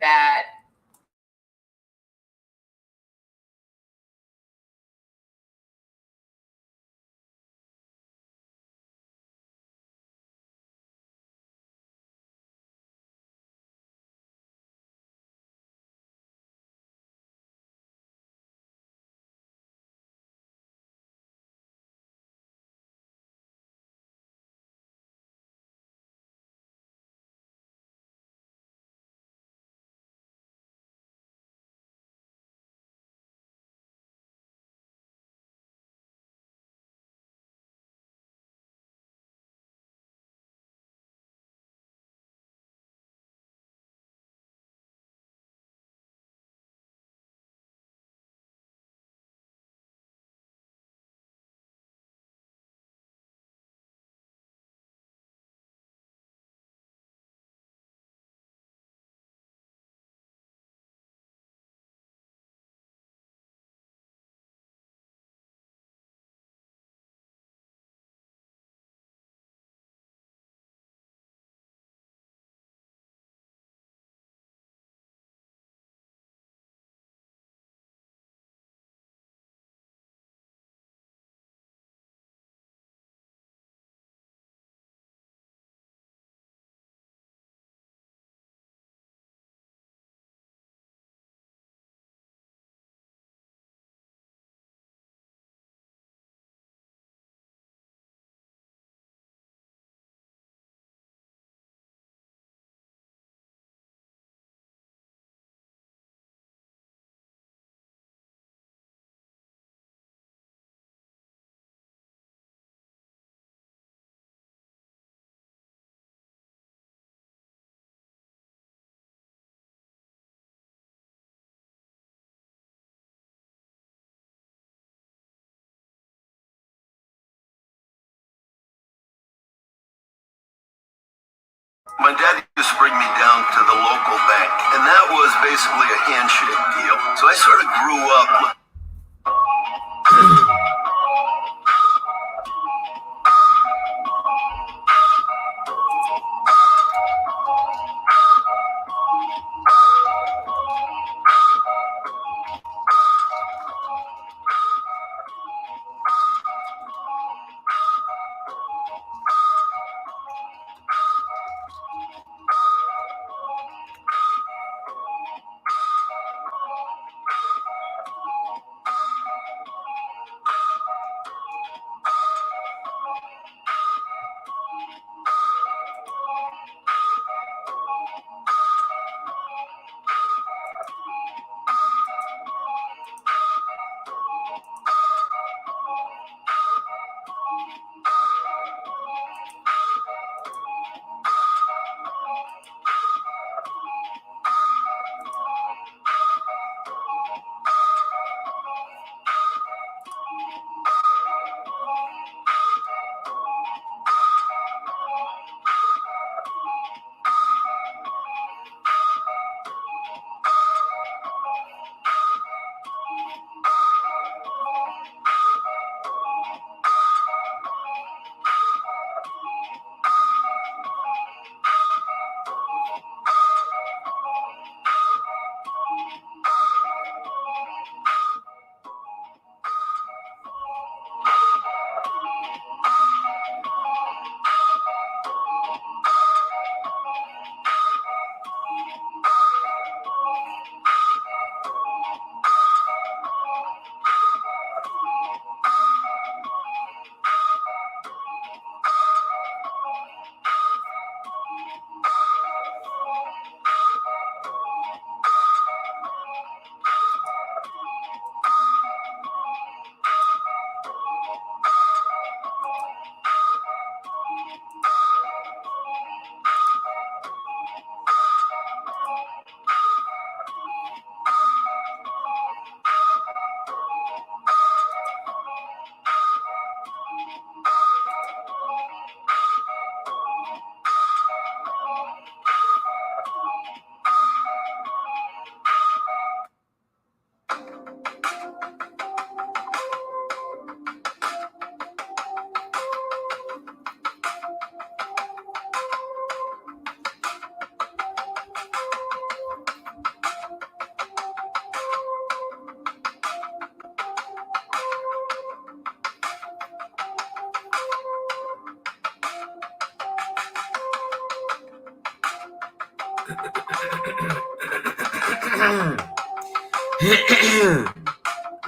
that my dad used to bring me down to the local bank, and that was basically a handshake deal. So I sort of grew up.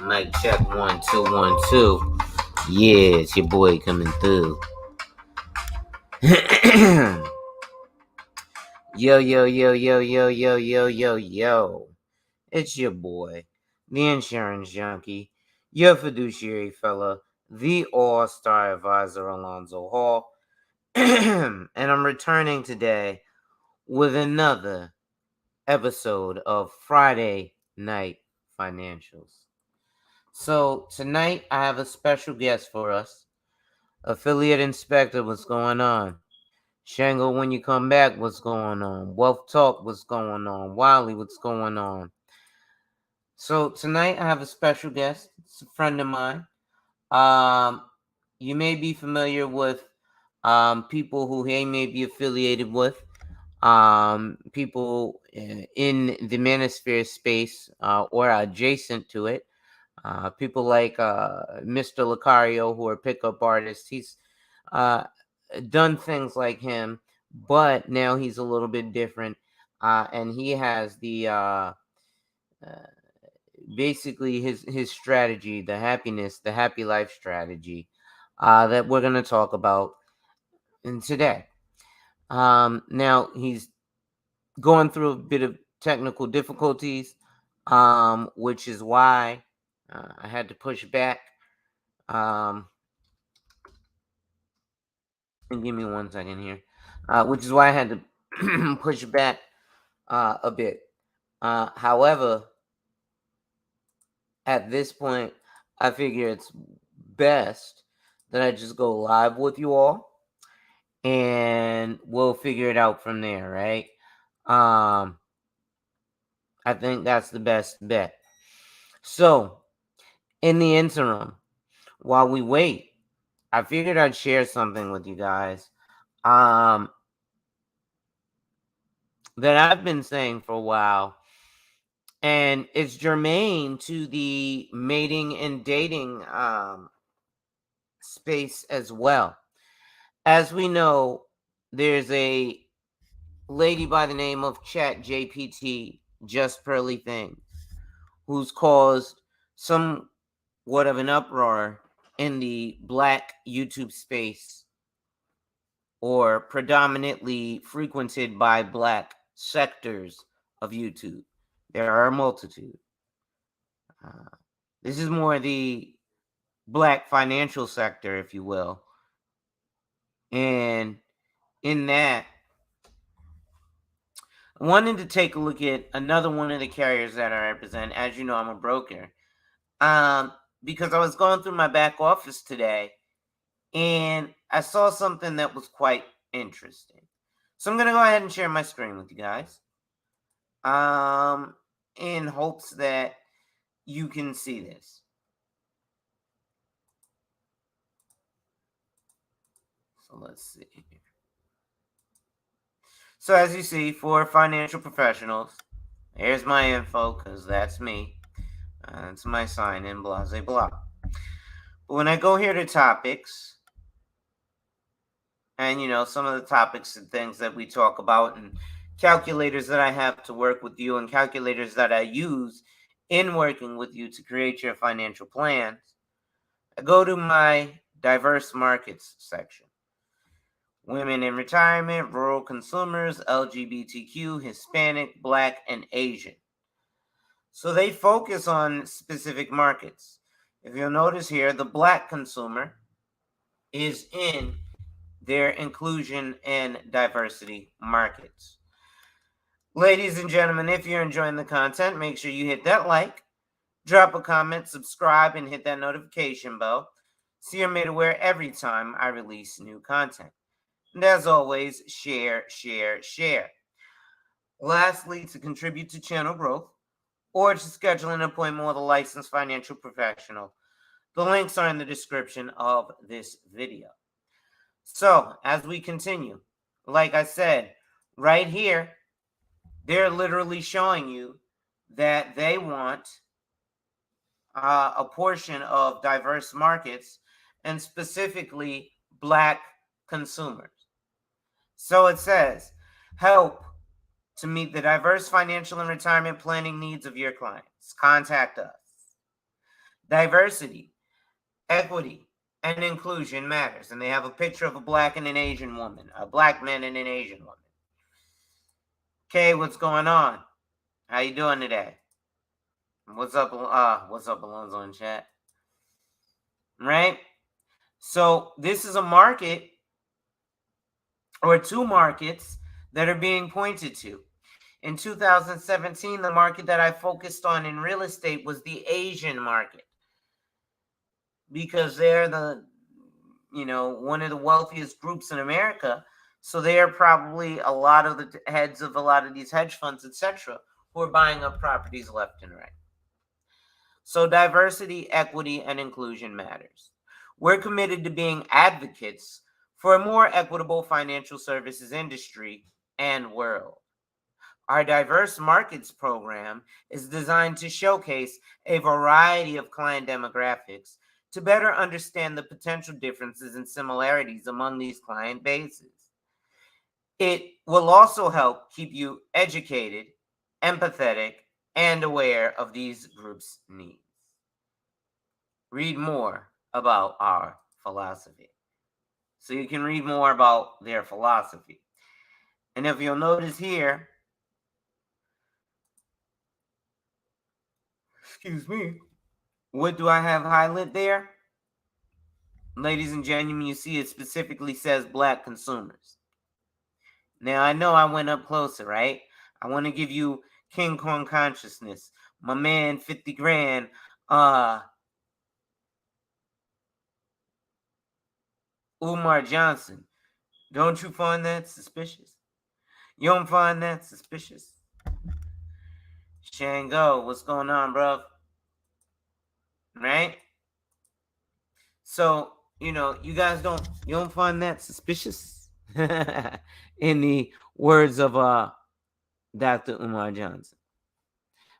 Mic check 1 2 1 2. Yeah, it's your boy coming through. Yo, yo, yo, yo, yo, yo, yo, yo, yo. It's your boy, the insurance junkie, your fiduciary fella, the all-star advisor Alonzo Hall. And I'm returning today with another episode of Friday Night Financials. So tonight I have a special guest for us. Affiliate Inspector, what's going on? Shango, when you come back, what's going on? Wealth Talk, what's going on? Wiley, what's going on? So tonight I have a special guest. It's a friend of mine. You may be familiar with people who he may be affiliated with. People in the manosphere space or adjacent to it. People like Mr. Lucario, who are pickup artists. He's done things like him, but now he's a little bit different. And he has the basically his strategy, the happy life strategy that we're going to talk about today. Now he's going through a bit of technical difficulties, which is why I had to push back. And give me 1 second here. Which is why I had to push back a bit. However, at this point, I figure it's best that I just go live with you all, and we'll figure it out from there, right? I think that's the best bet. So, in the interim, while we wait, I figured I'd share something with you guys that I've been saying for a while, and it's germane to the mating and dating space as well. As we know, there's a lady by the name of ChatGPT, Just Pearly Things, who's caused somewhat of an uproar in the Black YouTube space, or predominantly frequented by Black sectors of YouTube. There are a multitude. This is more the Black financial sector, if you will. And in that, I wanted to take a look at another one of the carriers that I represent. As you know, I'm a broker. Because I was going through my back office today, and I saw something that was quite interesting. So I'm going to go ahead and share my screen with you guys. In hopes that you can see this. So let's see here. So as you see, for financial professionals, here's my info, because that's me. That's my sign-in, blah, blah, blah. But when I go here to topics, and, you know, some of the topics and things that we talk about, and calculators that I have to work with you, and calculators that I use in working with you to create your financial plans, I go to my diverse markets section. Women in retirement, rural consumers, LGBTQ, Hispanic, Black, and Asian. So they focus on specific markets. If you'll notice here, the Black consumer is in their inclusion and diversity markets. Ladies and gentlemen, if you're enjoying the content, make sure you hit that like, drop a comment, subscribe, and hit that notification bell so you're made aware every time I release new content. And as always, share, share, share. Lastly, to contribute to channel growth or to schedule an appointment with a licensed financial professional, the links are in the description of this video. So, as we continue, like I said, right here, They're literally showing you that they want a portion of diverse markets and specifically Black consumers. So it says, help to meet the diverse financial and retirement planning needs of your clients. Contact us. Diversity, equity, and inclusion matters. And they have a picture of a Black and an Asian woman, a Black man and an Asian woman. Okay, what's going on? How you doing today? What's up, Alonzo in chat? Right? So this is a market or two markets that are being pointed to. In 2017, the market that I focused on in real estate was the Asian market because they're one of the wealthiest groups in America. So they are probably a lot of the heads of a lot of these hedge funds, etc., who are buying up properties left and right. So diversity, equity, and inclusion matters. We're committed to being advocates for a more equitable financial services industry and world. Our Diverse Markets program is designed to showcase a variety of client demographics to better understand the potential differences and similarities among these client bases. It will also help keep you educated, empathetic, and aware of these groups' needs. Read more about our philosophy. So you can read more about their philosophy. And if you'll notice here, excuse me, what do I have highlighted there? Ladies and gentlemen, you see it specifically says Black consumers. Now, I know I went up closer, right? I want to give you King Kong consciousness. My man, 50 grand, Umar Johnson. Don't you find that suspicious? You don't find that suspicious? Shango, what's going on, bro? Right? So, you guys don't find that suspicious? In the words of Dr. Umar Johnson.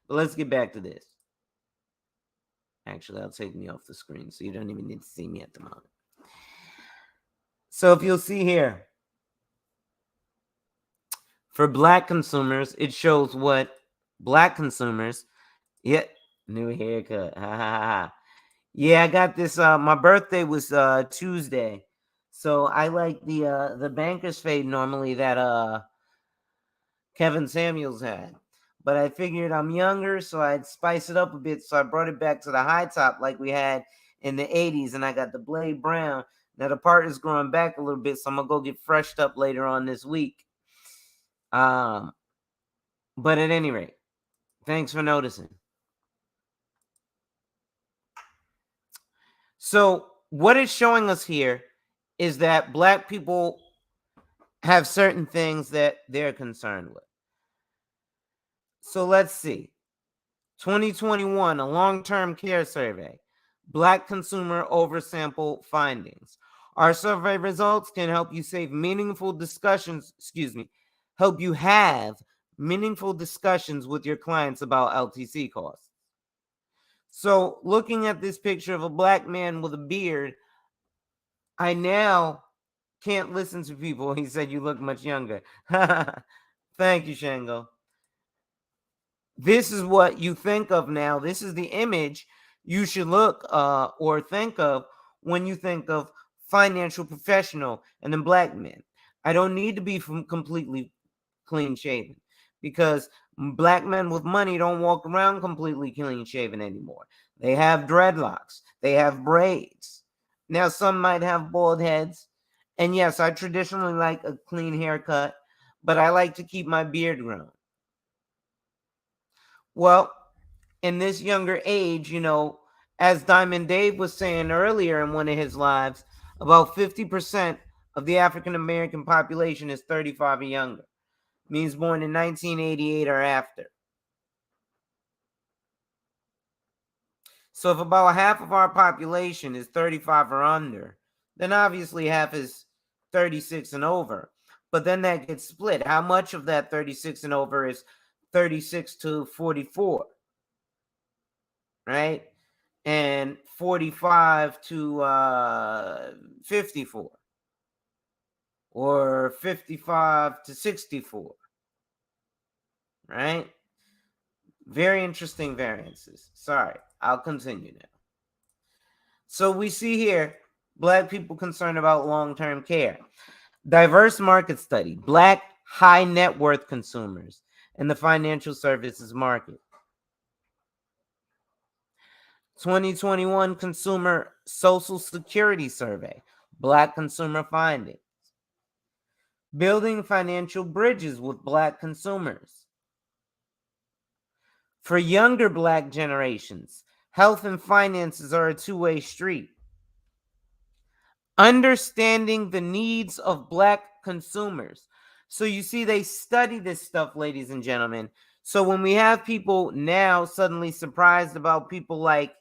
But let's get back to this. Actually, that'll take me off the screen, so you don't even need to see me at the moment. So if you'll see here, for Black consumers, it shows what Black consumers, new haircut. Ha ha ha. Yeah, I got this. My birthday was Tuesday, so I like the banker's fade normally that Kevin Samuels had. But I figured I'm younger, so I'd spice it up a bit. So I brought it back to the high top like we had in the 80's, and I got the blade brown. Now the part is growing back a little bit, so I'm gonna go get freshed up later on this week. But at any rate, thanks for noticing. So what it's showing us here is that Black people have certain things that they're concerned with. So let's see. 2021, a long-term care survey. Black consumer oversample findings. Our survey results can help you help you have meaningful discussions with your clients about LTC costs. So looking at this picture of a Black man with a beard, I now can't listen to people. He said, you look much younger. Thank you, Shango. This is what you think of now. This is the image you should look or think of when you think of financial professional and then Black men. I don't need to be completely clean shaven because Black men with money don't walk around completely clean shaven anymore. They have dreadlocks. They have braids. Now, some might have bald heads. And yes, I traditionally like a clean haircut, but I like to keep my beard grown. Well, in this younger age, as Diamond Dave was saying earlier in one of his lives, about 50% of the African American population is 35 or younger, means born in 1988 or after. So if about half of our population is 35 or under, then obviously half is 36 and over. but then that gets split. How much of that 36 and over is 36 to 44, right? And 45 to 54, or 55 to 64, right? Very interesting variances. Sorry, I'll continue now. So we see here, Black people concerned about long-term care. Diverse market study, Black high net worth consumers in the financial services market. 2021 Consumer Social Security Survey, Black consumer findings. Building financial bridges with Black consumers. For younger Black generations, health and finances are a two-way street. Understanding the needs of Black consumers. So you see, they study this stuff, ladies and gentlemen. So when we have people now suddenly surprised about people like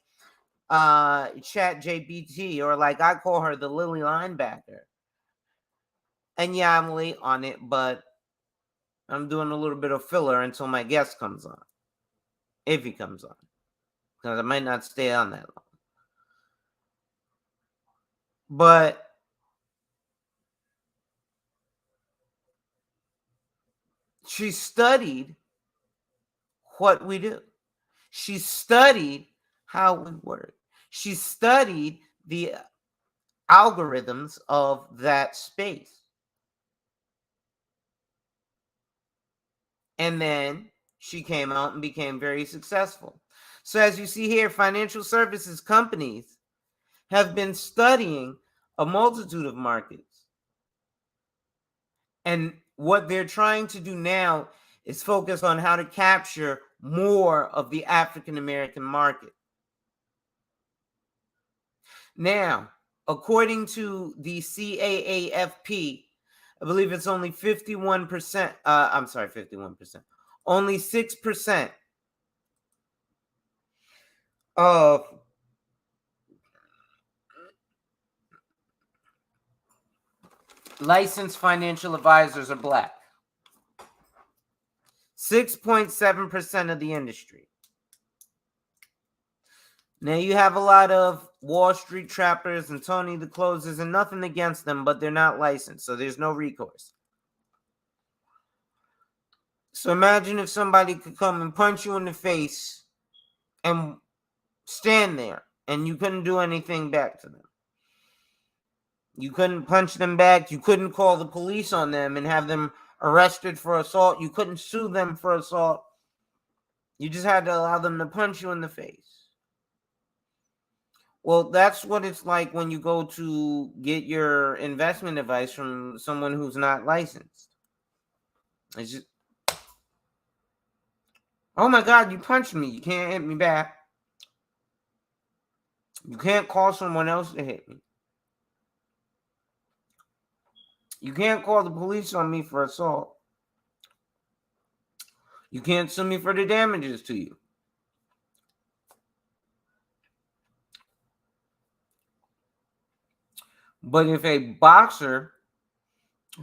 Chat JBT, or like I call her the Lily linebacker. And yeah, I'm late on it, but I'm doing a little bit of filler until my guest comes on. If he comes on. Because I might not stay on that long. But she studied what we do. She studied how we work. She studied the algorithms of that space. And then she came out and became very successful. So as you see here, financial services companies have been studying a multitude of markets. And what they're trying to do now is focus on how to capture more of the African American market. Now, according to the CAAFP, I believe it's only 51%. I'm sorry, 51%. Only 6% of licensed financial advisors are Black. 6.7% of the industry. Now, you have a lot of Wall Street trappers and Tony the Closers, and nothing against them, but they're not licensed, so there's no recourse. So imagine if somebody could come and punch you in the face and stand there, and you couldn't do anything back to them. You couldn't punch them back. You couldn't call the police on them and have them arrested for assault. You couldn't sue them for assault. You just had to allow them to punch you in the face. Well, that's what it's like when you go to get your investment advice from someone who's not licensed. It's just, oh my God, you punched me. You can't hit me back. You can't call someone else to hit me. You can't call the police on me for assault. You can't sue me for the damages to you. But if a boxer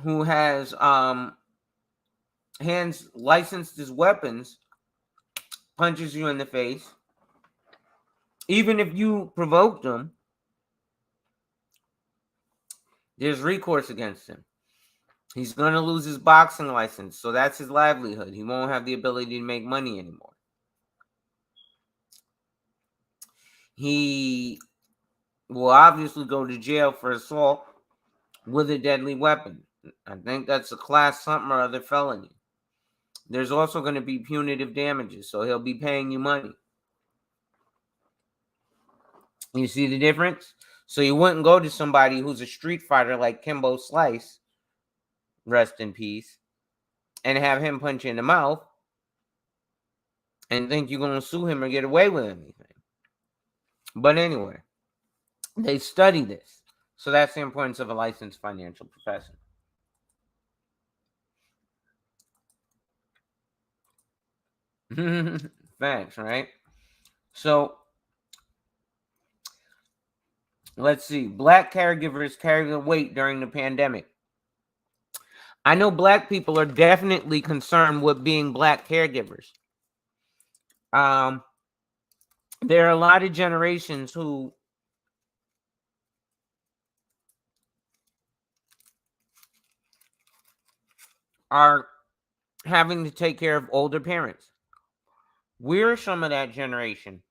who has hands licensed as weapons punches you in the face, even if you provoked him, there's recourse against him. He's going to lose his boxing license, so that's his livelihood. He won't have the ability to make money anymore. He will obviously go to jail for assault with a deadly weapon. I think that's a class something or other felony. There's also going to be punitive damages, so he'll be paying you money. You see the difference? So you wouldn't go to somebody who's a street fighter like Kimbo Slice, rest in peace, and have him punch you in the mouth and think you're going to sue him or get away with anything. But anyway, they study this. So that's the importance of a licensed financial professional. Thanks, right? So let's see. Black caregivers carry the weight during the pandemic. I know Black people are definitely concerned with being Black caregivers. There are a lot of generations who are having to take care of older parents. We're some of that generation.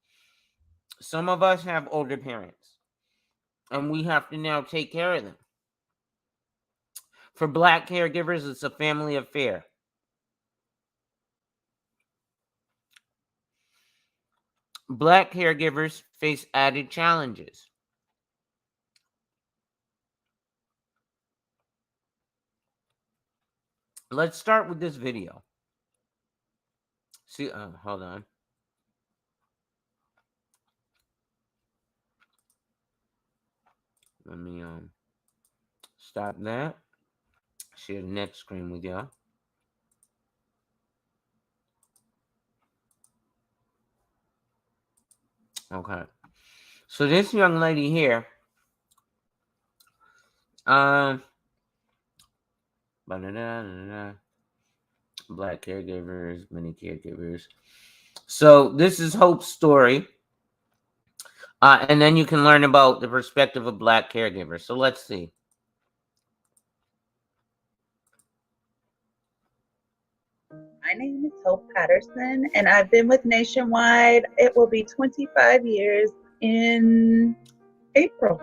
Some of us have older parents, and we have to now take care of them. For Black caregivers, it's a family affair. Black caregivers face added challenges. Let's start with this video. See, hold on. Let me stop that. Share the next screen with y'all. Okay. So this young lady here, Black caregivers, many caregivers. So this is Hope's story. And then you can learn about the perspective of Black caregivers. So let's see. My name is Hope Patterson, and I've been with Nationwide. It will be 25 years in April.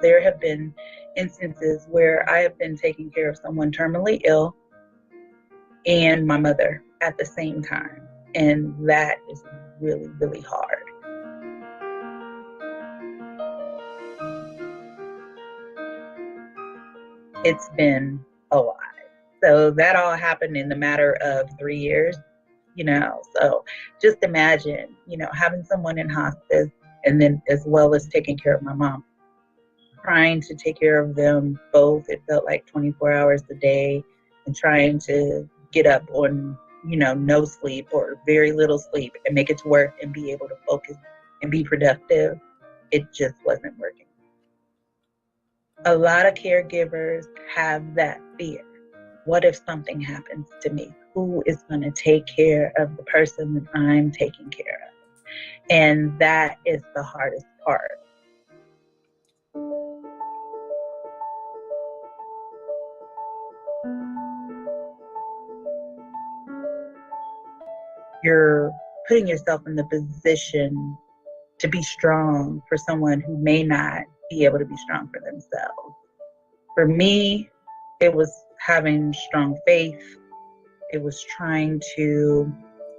There have been instances where I have been taking care of someone terminally ill and my mother at the same time. And that is really, really hard. It's been a lot. So that all happened in the matter of 3 years, So just imagine, having someone in hospice and then as well as taking care of my mom. Trying to take care of them both. It felt like 24 hours a day, and trying to get up on, no sleep or very little sleep and make it to work and be able to focus and be productive. It just wasn't working. A lot of caregivers have that fear. What if something happens to me? Who is going to take care of the person that I'm taking care of? And that is the hardest part. You're putting yourself in the position to be strong for someone who may not be able to be strong for themselves. For me, it was having strong faith. It was trying to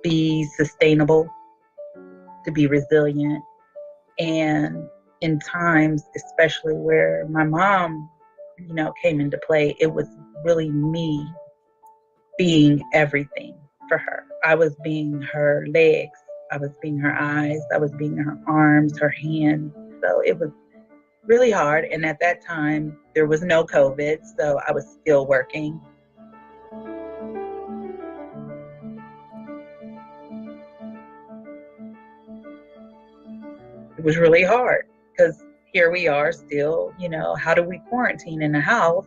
be sustainable, to be resilient. And in times, especially where my mom, came into play, it was really me being everything for her. I was being her legs. I was being her eyes. I was being her arms, her hands. So it was really hard. And at that time, there was no COVID, so I was still working. It was really hard because here we are still, how do we quarantine in a house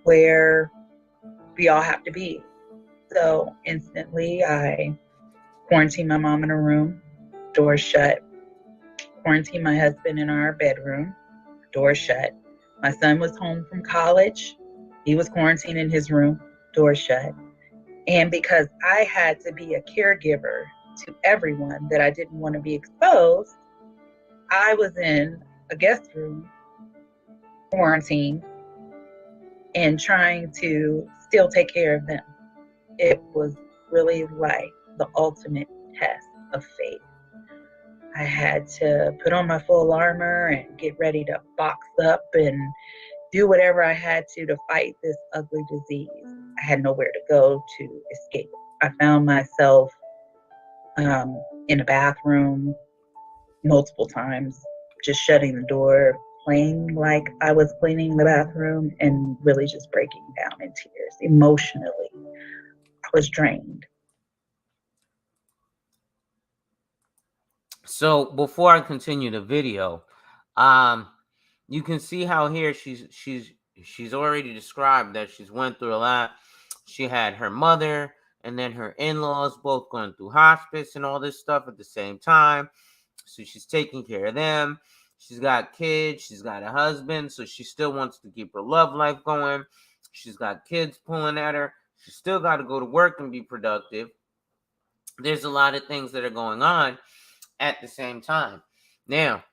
where we all have to be? So instantly I quarantined my mom in a room, doors shut, quarantined my husband in our bedroom, door shut. My son was home from college. He was quarantined in his room, door shut. And because I had to be a caregiver to everyone that I didn't want to be exposed, I was in a guest room, quarantine, and trying to still take care of them. It was really like the ultimate test of faith. I had to put on my full armor and get ready to box up and do whatever I had to fight this ugly disease. I had nowhere to go to escape. I found myself in a bathroom multiple times, just shutting the door, playing like I was cleaning the bathroom, and really just breaking down in tears. Emotionally, I was drained. So before I continue the video, you can see how here she's She's already described that she's went through a lot. She had her mother and then her in-laws both going through hospice and all this stuff at the same time. So she's taking care of them. She's got kids. She's got a husband. So she still wants to keep her love life going. She's got kids pulling at her. She's still got to go to work and be productive. There's a lot of things that are going on at the same time. Now,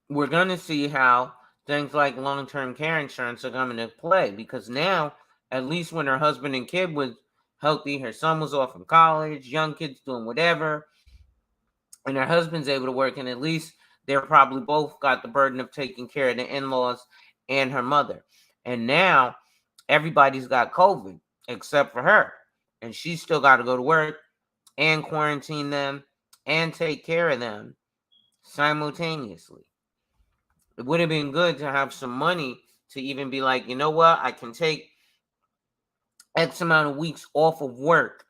we're going to see how things like long-term care insurance are coming into play, because now, at least when her husband and kid was healthy, her son was off in college, young kids doing whatever, and her husband's able to work, and at least they're probably both got the burden of taking care of the in-laws and her mother. And now everybody's got COVID except for her, and she's still got to go to work and quarantine them and take care of them simultaneously. It would have been good to have some money to even be like, you know what, I can take X amount of weeks off of work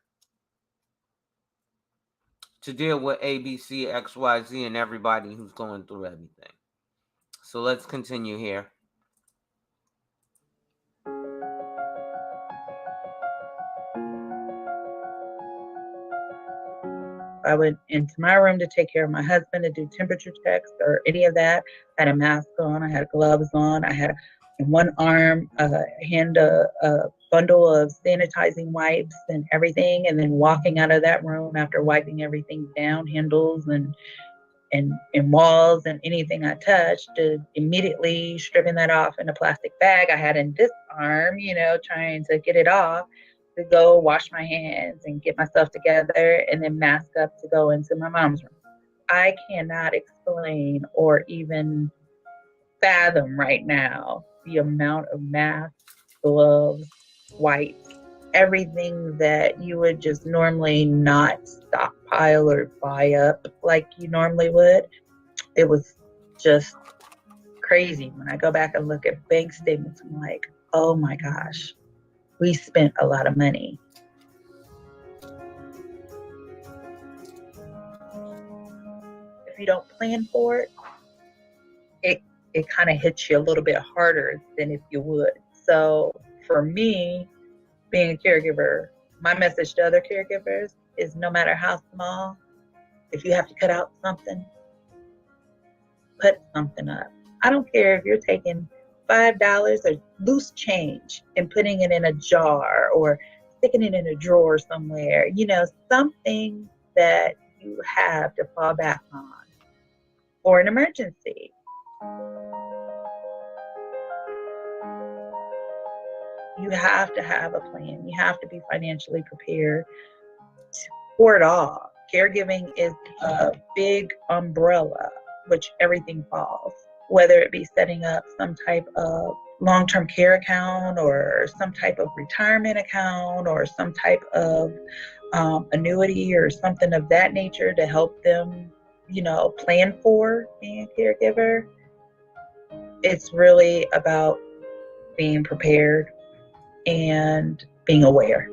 to deal with A, B, C, X, Y, Z, and everybody who's going through everything. So let's continue here. I went into my room to take care of my husband, to do temperature checks or any of that. I had a mask on. I had gloves on. I had in one arm a bundle of sanitizing wipes and everything, and then walking out of that room after wiping everything down, handles and walls and anything I touched, to immediately stripping that off in a plastic bag I had in this arm, trying to get it off, to go wash my hands and get myself together, and then mask up to go into my mom's room. I cannot explain or even fathom right now the amount of masks, gloves, wipes, everything that you would just normally not stockpile or buy up like you normally would. It was just crazy. When I go back and look at bank statements, I'm like, oh my gosh, we spent a lot of money. If you don't plan for it, it kind of hits you a little bit harder than if you would. So for me, being a caregiver, my message to other caregivers is, no matter how small, if you have to cut out something, put something up. I don't care if you're taking $5 or loose change and putting it in a jar or sticking it in a drawer somewhere, something that you have to fall back on for an emergency. You have to have a plan. You have to be financially prepared for it all. Caregiving is a big umbrella which everything falls, whether it be setting up some type of long-term care account or some type of retirement account or some type of annuity or something of that nature to help them, plan for being a caregiver. It's really about being prepared and being aware.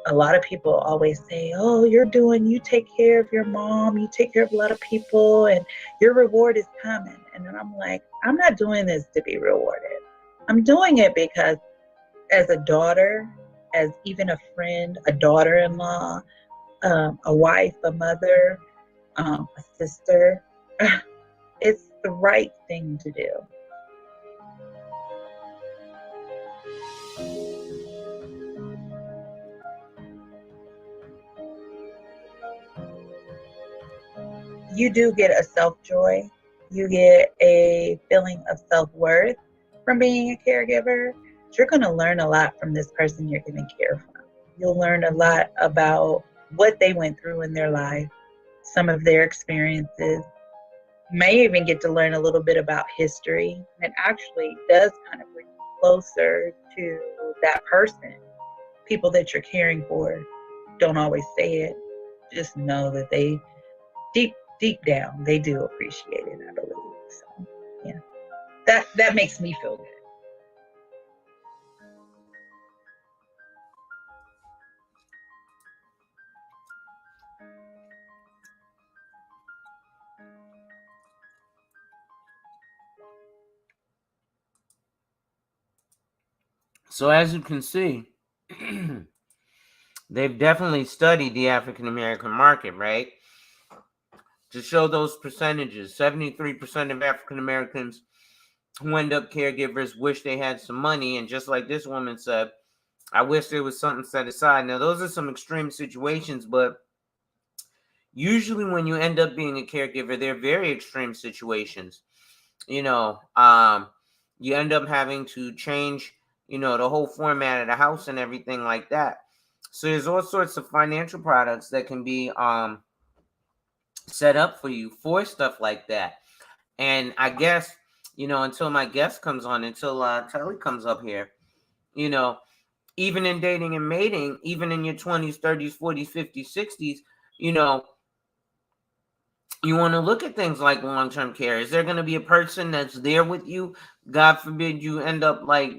A lot of people always say, oh, you take care of your mom, you take care of a lot of people, and your reward is coming. And then I'm like, I'm not doing this to be rewarded. I'm doing it because as a daughter, as even a friend, a daughter-in-law, a wife, a mother, a sister, it's the right thing to do. You do get a self-joy. You get a feeling of self-worth from being a caregiver. You're going to learn a lot from this person you're giving care from. You'll learn a lot about what they went through in their life, some of their experiences. You may even get to learn a little bit about history. It actually does kind of bring you closer to that person. People that you're caring for don't always say it. Just know that they deep down, they do appreciate it, I believe. So, yeah, that makes me feel good. So as you can see, they've definitely studied the African American market, right? To show those percentages, 73% of African Americans who end up caregivers wish they had some money. And just like this woman said, I wish there was something set aside. Now, those are some extreme situations, but usually when you end up being a caregiver, they're very extreme situations. You know, you end up having to change, the whole format of the house and everything like that. So there's all sorts of financial products that can be set up for you for stuff like that. And I guess, until my guest comes on, until Telly comes up here, you know, even in dating and mating, even in your 20s, 30s, 40s, 50s, 60s, you know, you want to look at things like long-term care. Is there going to be a person that's there with you? God forbid you end up like,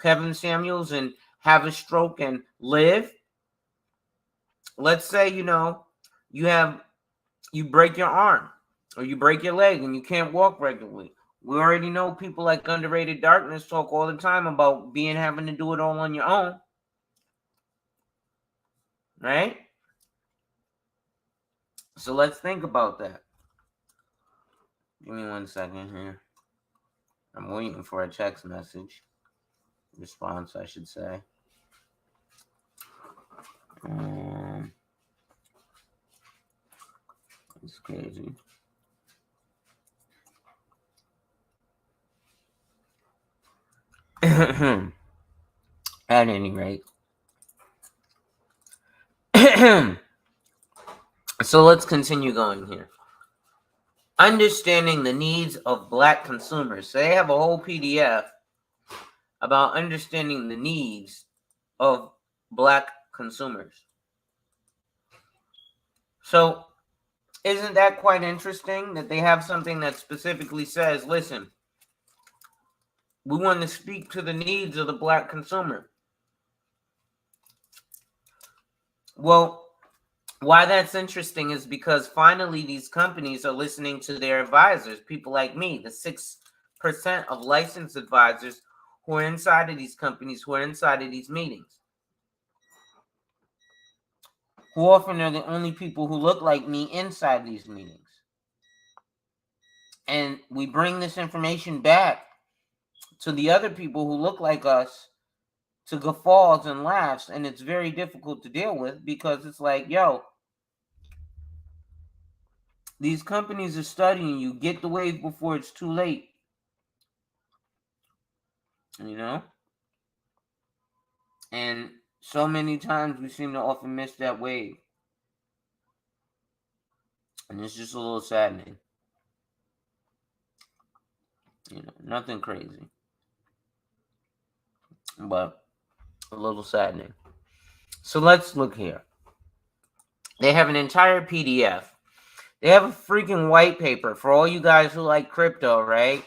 Kevin Samuels and have a stroke and live. Let's say, you break your arm or you break your leg and you can't walk regularly. We already know people like Underrated Darkness talk all the time about having to do it all on your own. Right? So let's think about that. Give me 1 second here. I'm waiting for a text message. Response, I should say. It's crazy. At any rate. So let's continue going here. Understanding the needs of Black consumers. So they have a whole PDF about understanding the needs of Black consumers. So isn't that quite interesting that they have something that specifically says, listen, we want to speak to the needs of the Black consumer. Well, why that's interesting is because finally these companies are listening to their advisors, people like me, the 6% of licensed advisors who are inside of these companies, who are inside of these meetings, who often are the only people who look like me inside these meetings. And we bring this information back to the other people who look like us to guffaws and laughs, and it's very difficult to deal with because it's like, yo, these companies are studying you. Get the wave before it's too late. And so many times we seem to often miss that wave. And it's just a little saddening. Nothing crazy. But a little saddening. So let's look here. They have an entire PDF. They have a freaking white paper for all you guys who like crypto, right?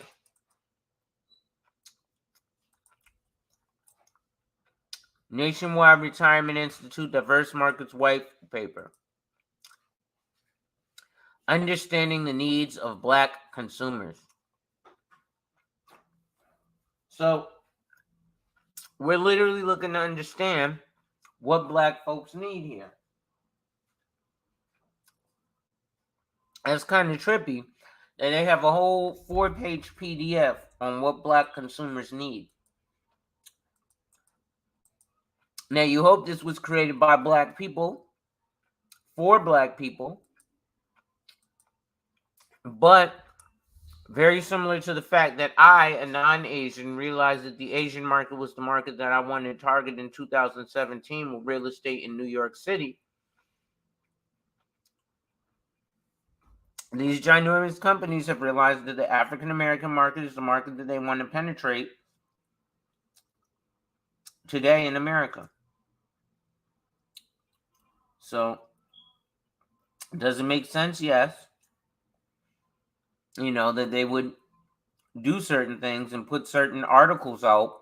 Nationwide Retirement Institute Diverse Markets White Paper. Understanding the needs of Black consumers. So we're literally looking to understand what Black folks need here. That's kind of trippy that they have a whole 4-page PDF on what Black consumers need. Now, you hope this was created by Black people, for Black people, but very similar to the fact that I, a non-Asian, realized that the Asian market was the market that I wanted to target in 2017 with real estate in New York City. These ginormous companies have realized that the African American market is the market that they want to penetrate today in America. So, does it make sense? Yes. That they would do certain things and put certain articles out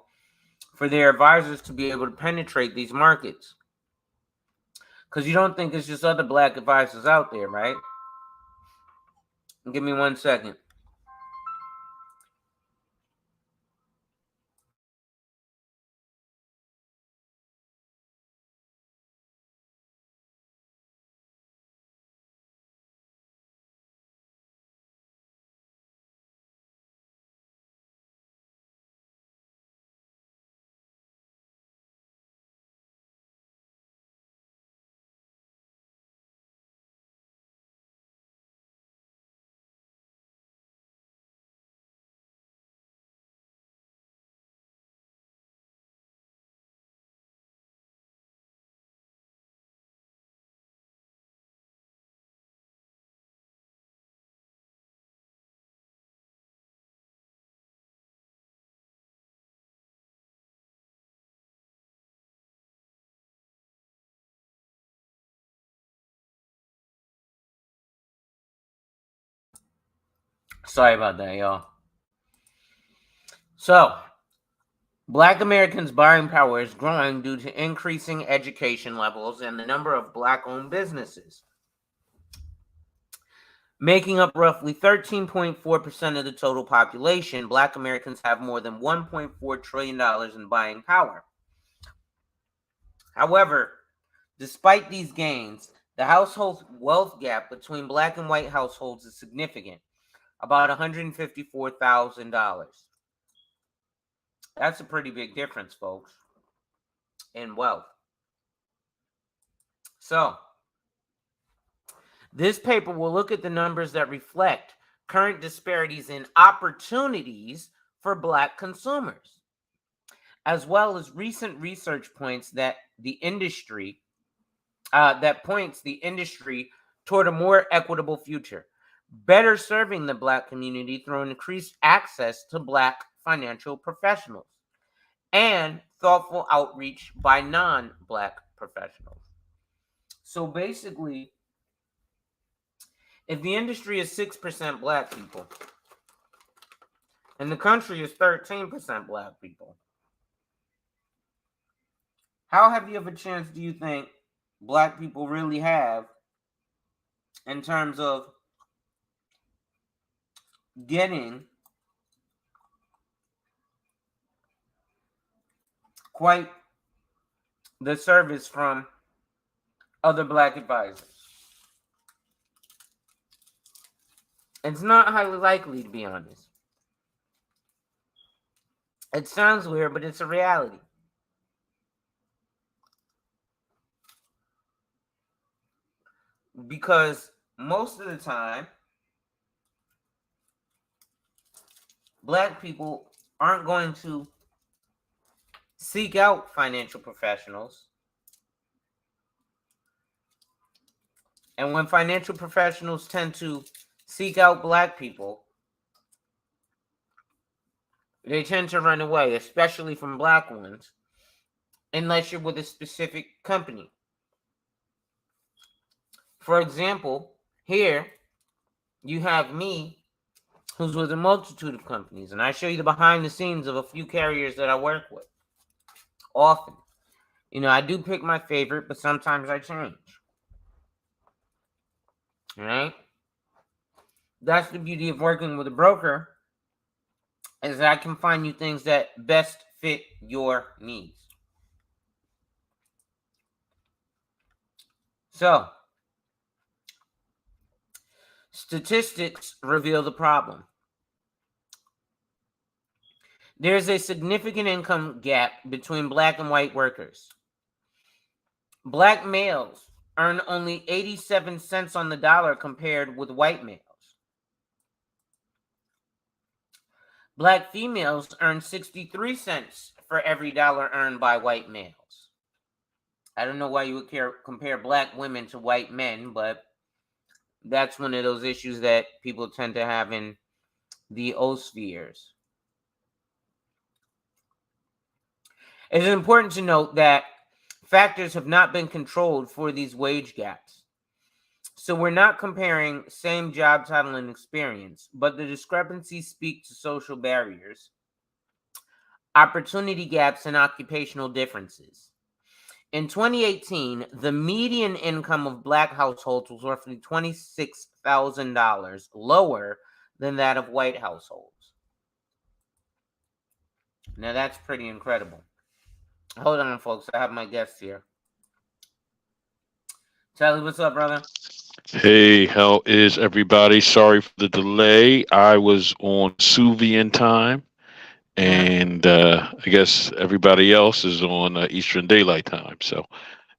for their advisors to be able to penetrate these markets. Because you don't think it's just other Black advisors out there, right? Give me 1 second. Sorry about that, y'all. So, Black Americans' buying power is growing due to increasing education levels and the number of Black-owned businesses. Making up roughly 13.4% of the total population, Black Americans have more than $1.4 trillion in buying power. However, despite these gains, the household wealth gap between Black and white households is significant, about $154,000. That's a pretty big difference, folks, in wealth. So, this paper will look at the numbers that reflect current disparities in opportunities for Black consumers, as well as recent research points that points the industry toward a more equitable future, better serving the Black community through increased access to Black financial professionals and thoughtful outreach by non-Black professionals. So basically, if the industry is 6% Black people and the country is 13% Black people, how heavy of a chance do you think Black people really have in terms of getting quite the service from other Black advisors? It's not highly likely, to be honest. It sounds weird, but it's a reality. Because most of the time, Black people aren't going to seek out financial professionals. And when financial professionals tend to seek out Black people, they tend to run away, especially from Black ones, unless you're with a specific company. For example, here you have me, who's with a multitude of companies, and I show you the behind the scenes of a few carriers that I work with often. I do pick my favorite, but sometimes I change. All right? That's the beauty of working with a broker, is that I can find you things that best fit your needs. So, statistics reveal the problem. There's a significant income gap between Black and white workers. Black males earn only 87 cents on the dollar compared with white males. Black females earn 63 cents for every dollar earned by white males. I don't know why you would compare Black women to white men, but that's one of those issues that people tend to have in the O-spheres. It is important to note that factors have not been controlled for these wage gaps. So we're not comparing same job title and experience, but the discrepancies speak to social barriers, opportunity gaps, and occupational differences. In 2018, the median income of Black households was roughly $26,000 lower than that of white households. Now that's pretty incredible. Hold on, folks. I have my guest here. Telly, what's up, brother? Hey, how is everybody? Sorry for the delay. I was on Suvian time, and I guess everybody else is on Eastern Daylight Time. So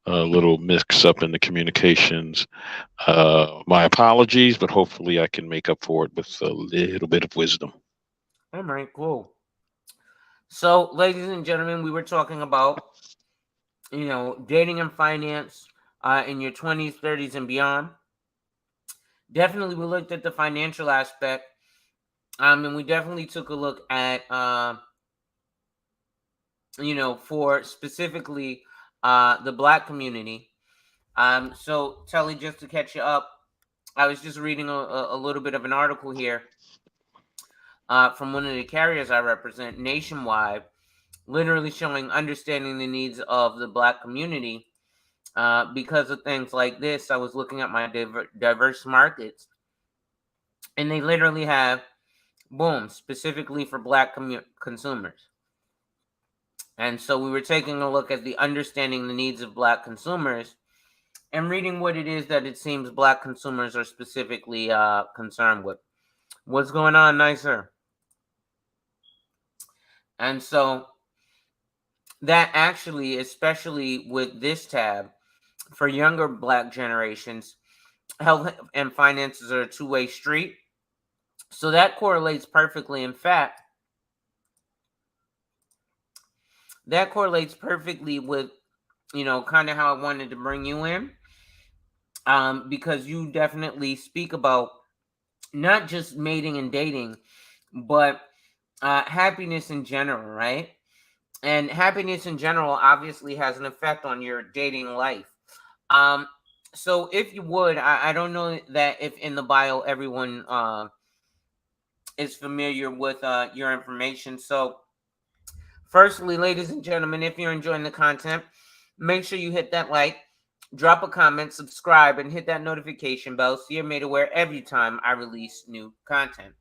a little mix up in the communications. My apologies, but hopefully I can make up for it with a little bit of wisdom. All right, cool. So, ladies and gentlemen, we were talking about, dating and finance in your 20s, 30s, and beyond. Definitely, we looked at the financial aspect, and we definitely took a look at, for specifically the Black community. So, Telly, just to catch you up, I was just reading a little bit of an article here from one of the carriers I represent nationwide, literally showing understanding the needs of the Black community. Because of things like this, I was looking at my diverse markets, and they literally have, boom, specifically for Black consumers. And so we were taking a look at the understanding the needs of Black consumers and reading what it is that it seems Black consumers are specifically concerned with. What's going on, Nicer? And so that actually, especially with this tab, for younger Black generations, health and finances are a two-way street. So that correlates perfectly. In fact, that correlates perfectly with, kind of how I wanted to bring you in. Because you definitely speak about not just mating and dating, but happiness in general, right? And happiness in general obviously has an effect on your dating life. Um, so if you would, I don't know that if in the bio everyone is familiar with your information. So firstly, ladies and gentlemen, if you're enjoying the content, make sure you hit that like, drop a comment, subscribe, and hit that notification bell so you're made aware every time I release new content.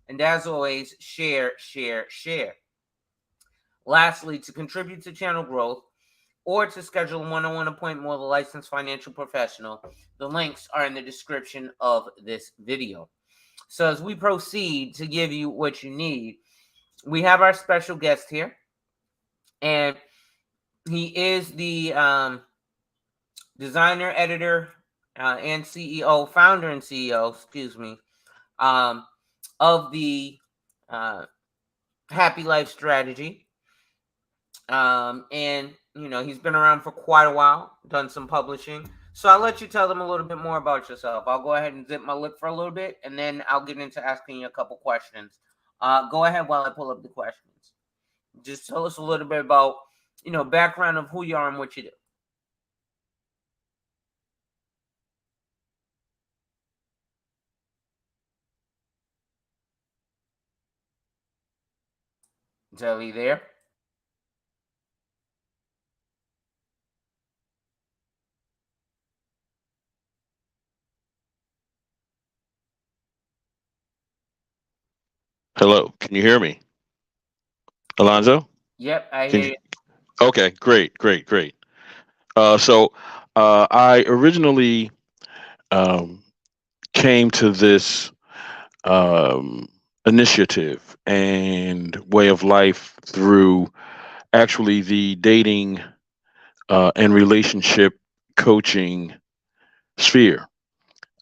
And as always, share, share, share. Lastly, to contribute to channel growth or to schedule a one-on-one appointment with a licensed financial professional, the links are in the description of this video. So as we proceed to give you what you need, we have our special guest here, and he is the designer, editor, and CEO, founder and CEO, excuse me, of the Happy Life Strategy. And he's been around for quite a while, done some publishing. So I'll let you tell them a little bit more about yourself. I'll go ahead and zip my lip for a little bit, and then I'll get into asking you a couple questions. Go ahead while I pull up the questions. Just tell us a little bit about, background of who you are and what you do. Telly there? Hello, can you hear me, Alonzo? Yep, I Can hear you? you. Okay, great, great, great. So I originally um, came to this um, initiative and way of life through actually the dating and relationship coaching sphere.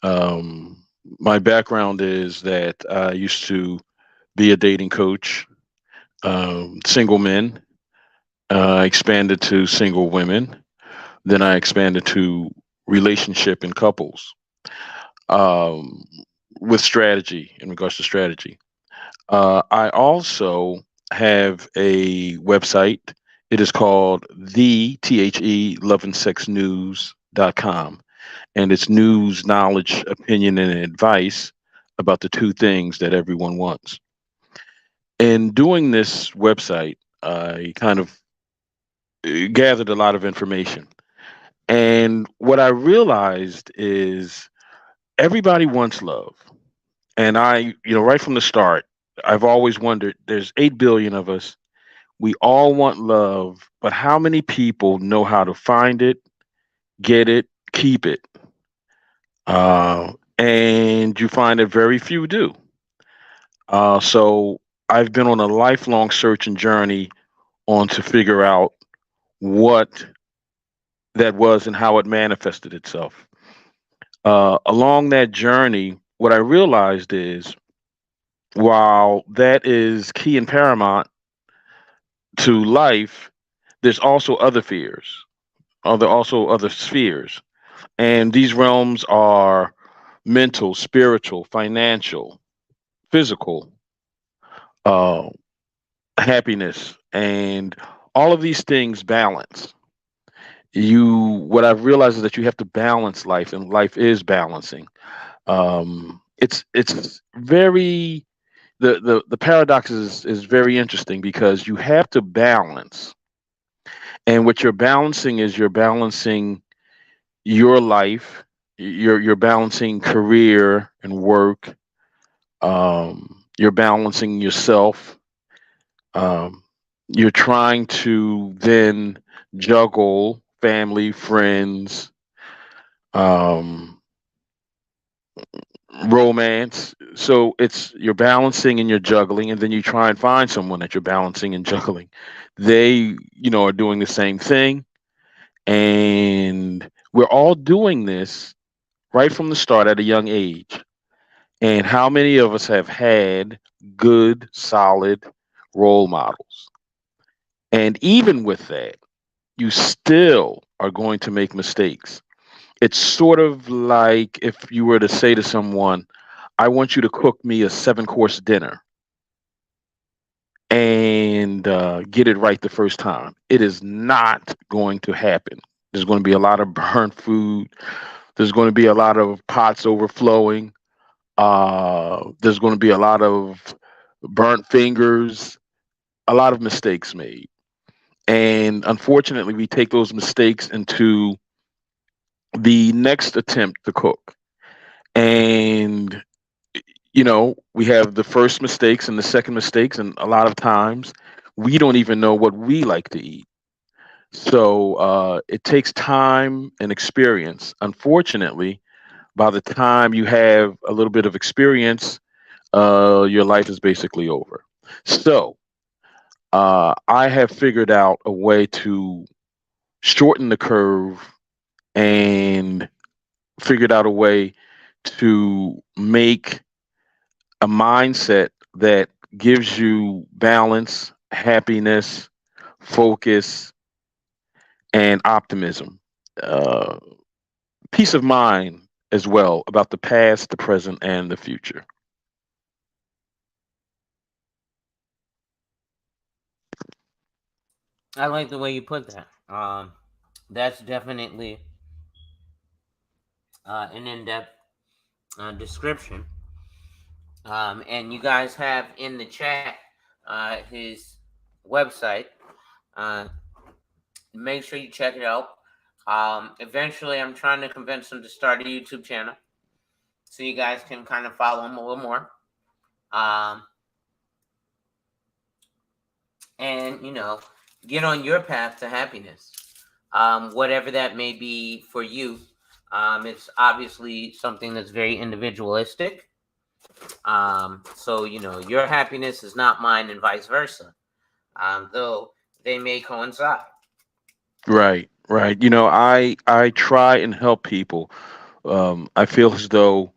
Um, my background is that I used to be a dating coach, single men. I expanded to single women. Then I expanded to relationship and couples um, with strategy in regards to strategy. I also have a website. It is called the love and sex news.com. And it's news, knowledge, opinion, and advice about the two things that everyone wants. In doing this website, I kind of gathered a lot of information. And what I realized is everybody wants love. And right from the start, I've always wondered there's 8 billion of us. We all want love, but how many people know how to find it, get it, keep it? And you find that very few do. So I've been on a lifelong search and journey on to figure out what that was and how it manifested itself. Along that journey, what I realized is while that is key and paramount to life, there's also other fears, also other spheres. And these realms are mental, spiritual, financial, physical, uh, happiness, and all of these things balance. What I've realized is that you have to balance life, and life is balancing. It's very the paradox is very interesting because you have to balance, and what you're balancing is you're balancing your life, you're balancing career and work, you're balancing yourself, um, you're trying to then juggle family, friends, um, romance. So it's you're balancing and you're juggling, and then you try and find someone that you're balancing and juggling. They, are doing the same thing, and we're all doing this right from the start at a young age. And how many of us have had good, solid role models? And even with that, you still are going to make mistakes. It's sort of like if you were to say to someone, I want you to cook me a 7-course dinner and get it right the first time. It is not going to happen. There's going to be a lot of burnt food. There's going to be a lot of pots overflowing. There's going to be a lot of burnt fingers, a lot of mistakes made. And unfortunately, we take those mistakes into the next attempt to cook. And, we have the first mistakes and the second mistakes. And a lot of times we don't even know what we like to eat. So it takes time and experience. Unfortunately, by the time you have a little bit of experience, your life is basically over. So I have figured out a way to shorten the curve and figured out a way to make a mindset that gives you balance, happiness, focus, and optimism. Uh, Peace of mind as well about the past, the present, and the future. I like the way you put that. That's definitely an in-depth description. And you guys have in the chat his website. Uh, Make sure you check it out. Eventually, I'm trying to convince him to start a YouTube channel so you guys can kind of follow him a little more. Um, and, get on your path to happiness, whatever that may be for you. It's obviously something that's very individualistic. So, your happiness is not mine and vice versa, though they may coincide. Right, right. I try and help people. I feel as though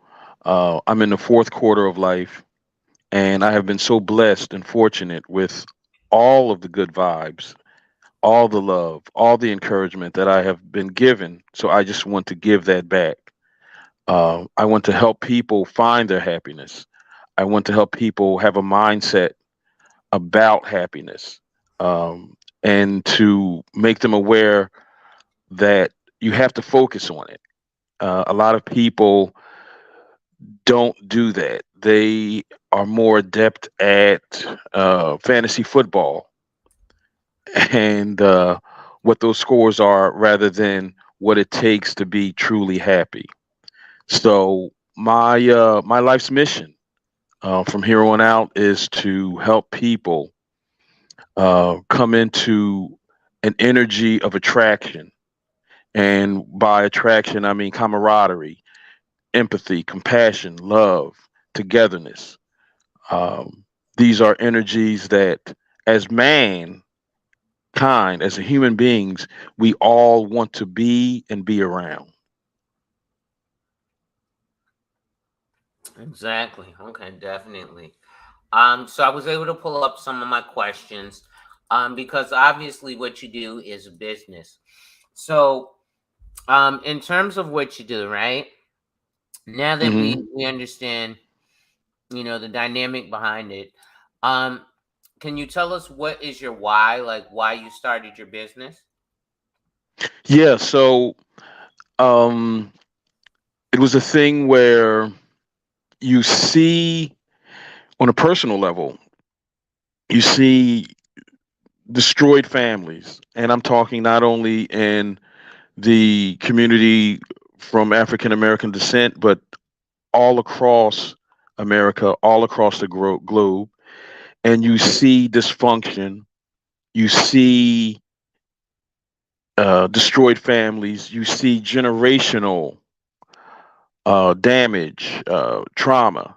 I'm in the fourth quarter of life, and I have been so blessed and fortunate with all of the good vibes, all the love, all the encouragement that I have been given. So I just want to give that back. I want to help people find their happiness. I want to help people have a mindset about happiness, and to make them aware that you have to focus on it. A lot of people don't do that. They are more adept at fantasy football and what those scores are rather than what it takes to be truly happy. So my life's mission from here on out is to help people come into an energy of attraction, and by attraction I mean camaraderie, empathy, compassion, love, togetherness. Um, these are energies that, as mankind, as human beings, we all want to be and be around. Exactly. Okay, definitely. So I was able to pull up some of my questions, because obviously what you do is a business. So, in terms of what you do, right? Now that Hmm. we understand, the dynamic behind it, um, can you tell us what is your why, like why you started your business? Yeah. So um, it was a thing where you see. On a personal level, you see destroyed families, and I'm talking not only in the community from African American descent, but all across America, all across the globe. And you see dysfunction, you see destroyed families, you see generational damage, trauma.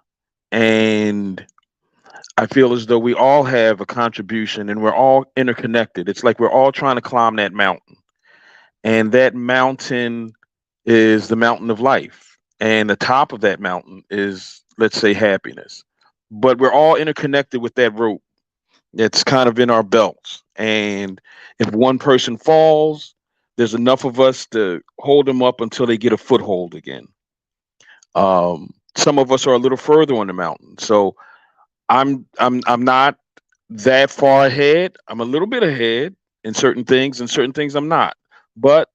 And I feel as though we all have a contribution and we're all interconnected. It's like we're all trying to climb that mountain. And that mountain is the mountain of life. And the top of that mountain is, let's say, happiness. But we're all interconnected with that rope that's kind of in our belts. And if one person falls, there's enough of us to hold them up until they get a foothold again. Some of us are a little further on the mountain. So I'm not that far ahead. I'm a little bit ahead in certain things, and certain things I'm not. But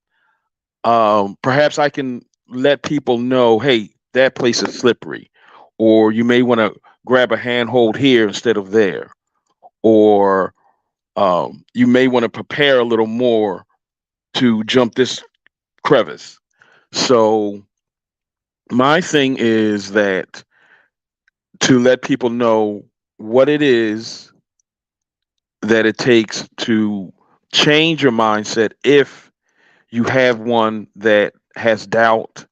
perhaps I can let people know, hey, that place is slippery, or you may want to grab a handhold here instead of there, or you may want to prepare a little more to jump this crevice. So my thing is that to let people know what it is that it takes to change your mindset if you have one that has doubt,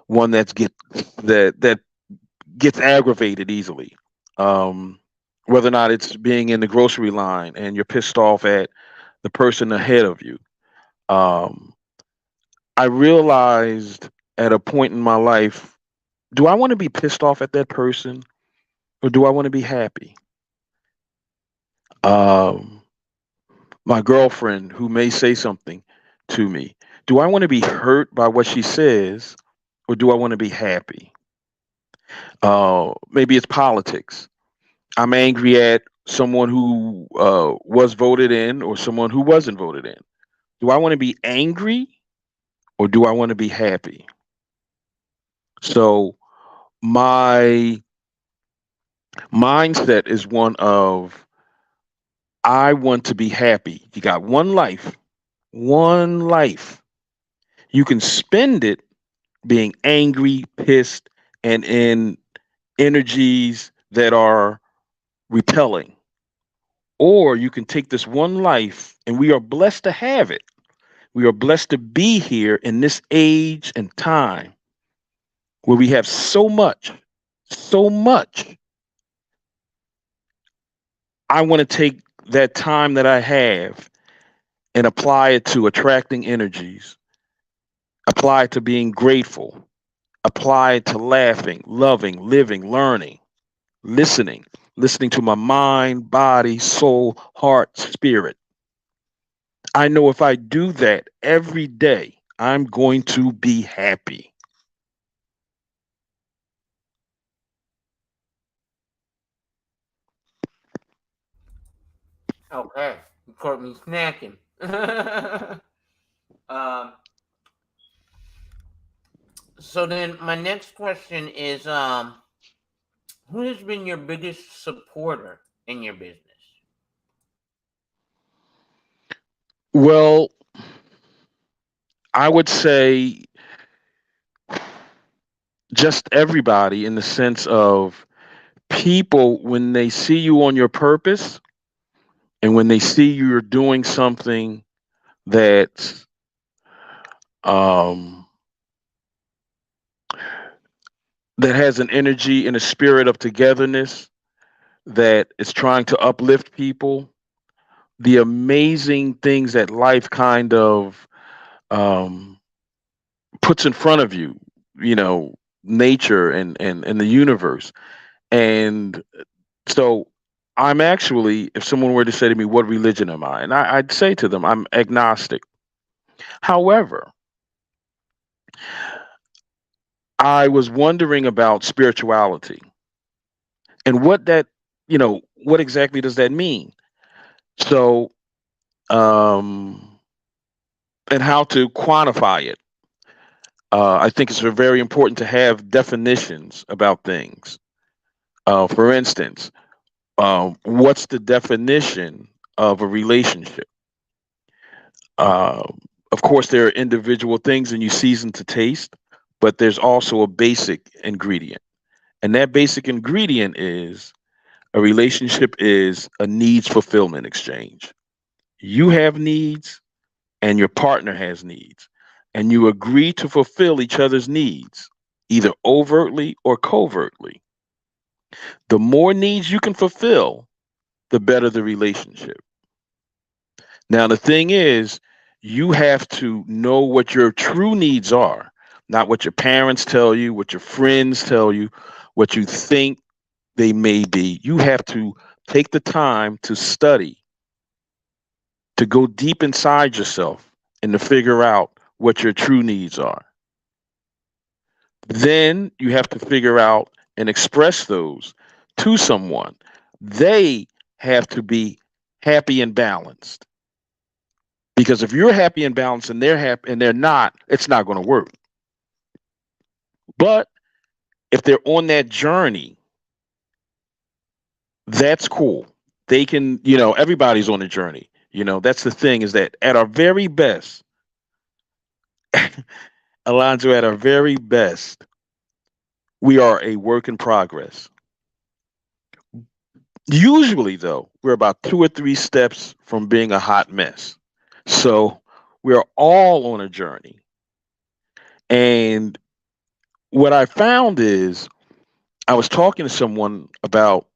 one that gets aggravated easily. Um, Whether or not it's being in the grocery line and you're pissed off at the person ahead of you. Um, I realized at a point in my life, do I want to be pissed off at that person or do I want to be happy? Um, my girlfriend who may say something to me, do I want to be hurt by what she says or do I want to be happy? Maybe it's politics. I'm angry at someone who was voted in or someone who wasn't voted in. Do I want to be angry or do I want to be happy? So my mindset is one of I want to be happy. You got one life, one life. You can spend it being angry, pissed, and in energies that are repelling. Or you can take this one life, and we are blessed to have it. We are blessed to be here in this age and time where we have so much, so much. I want to take that time that I have and apply it to attracting energies, apply it to being grateful, apply it to laughing, loving, living, learning, listening, listening to my mind, body, soul, heart, spirit. I know if I do that every day, I'm going to be happy. Okay, you caught me snacking. um, so then my next question is, who has been your biggest supporter in your business? Well, I would say just everybody in the sense of people, when they see you on your purpose and when they see you're doing something that um, that has an energy and a spirit of togetherness that is trying to uplift people, the amazing things that life kind of um, puts in front of you, you know, nature and the universe. And so I'm actually, if someone were to say to me, what religion am I? And I'd say to them, I'm agnostic. However, I was wondering about spirituality and what that, what exactly does that mean? So, um, and how to quantify it. I think it's very important to have definitions about things. For instance, what's the definition of a relationship? Uh, of course, there are individual things and you season to taste, but there's also a basic ingredient. And that basic ingredient is a relationship is a needs fulfillment exchange. You have needs and your partner has needs, and you agree to fulfill each other's needs, either overtly or covertly. The more needs you can fulfill, the better the relationship. Now, the thing is, you have to know what your true needs are, not what your parents tell you, what your friends tell you, what you think they may be. You have to take the time to study, to go deep inside yourself, and to figure out what your true needs are. Then you have to figure out and express those to someone. They have to be happy and balanced. Because if you're happy and balanced and they're happy and they're not, it's not going to work. But if they're on that journey, that's cool. They can, everybody's on a journey. That's the thing is that at our very best, Alonzo, at our very best, we are a work in progress. Usually, though, we're about 2 or 3 steps from being a hot mess. So we're all on a journey. And what I found is I was talking to someone about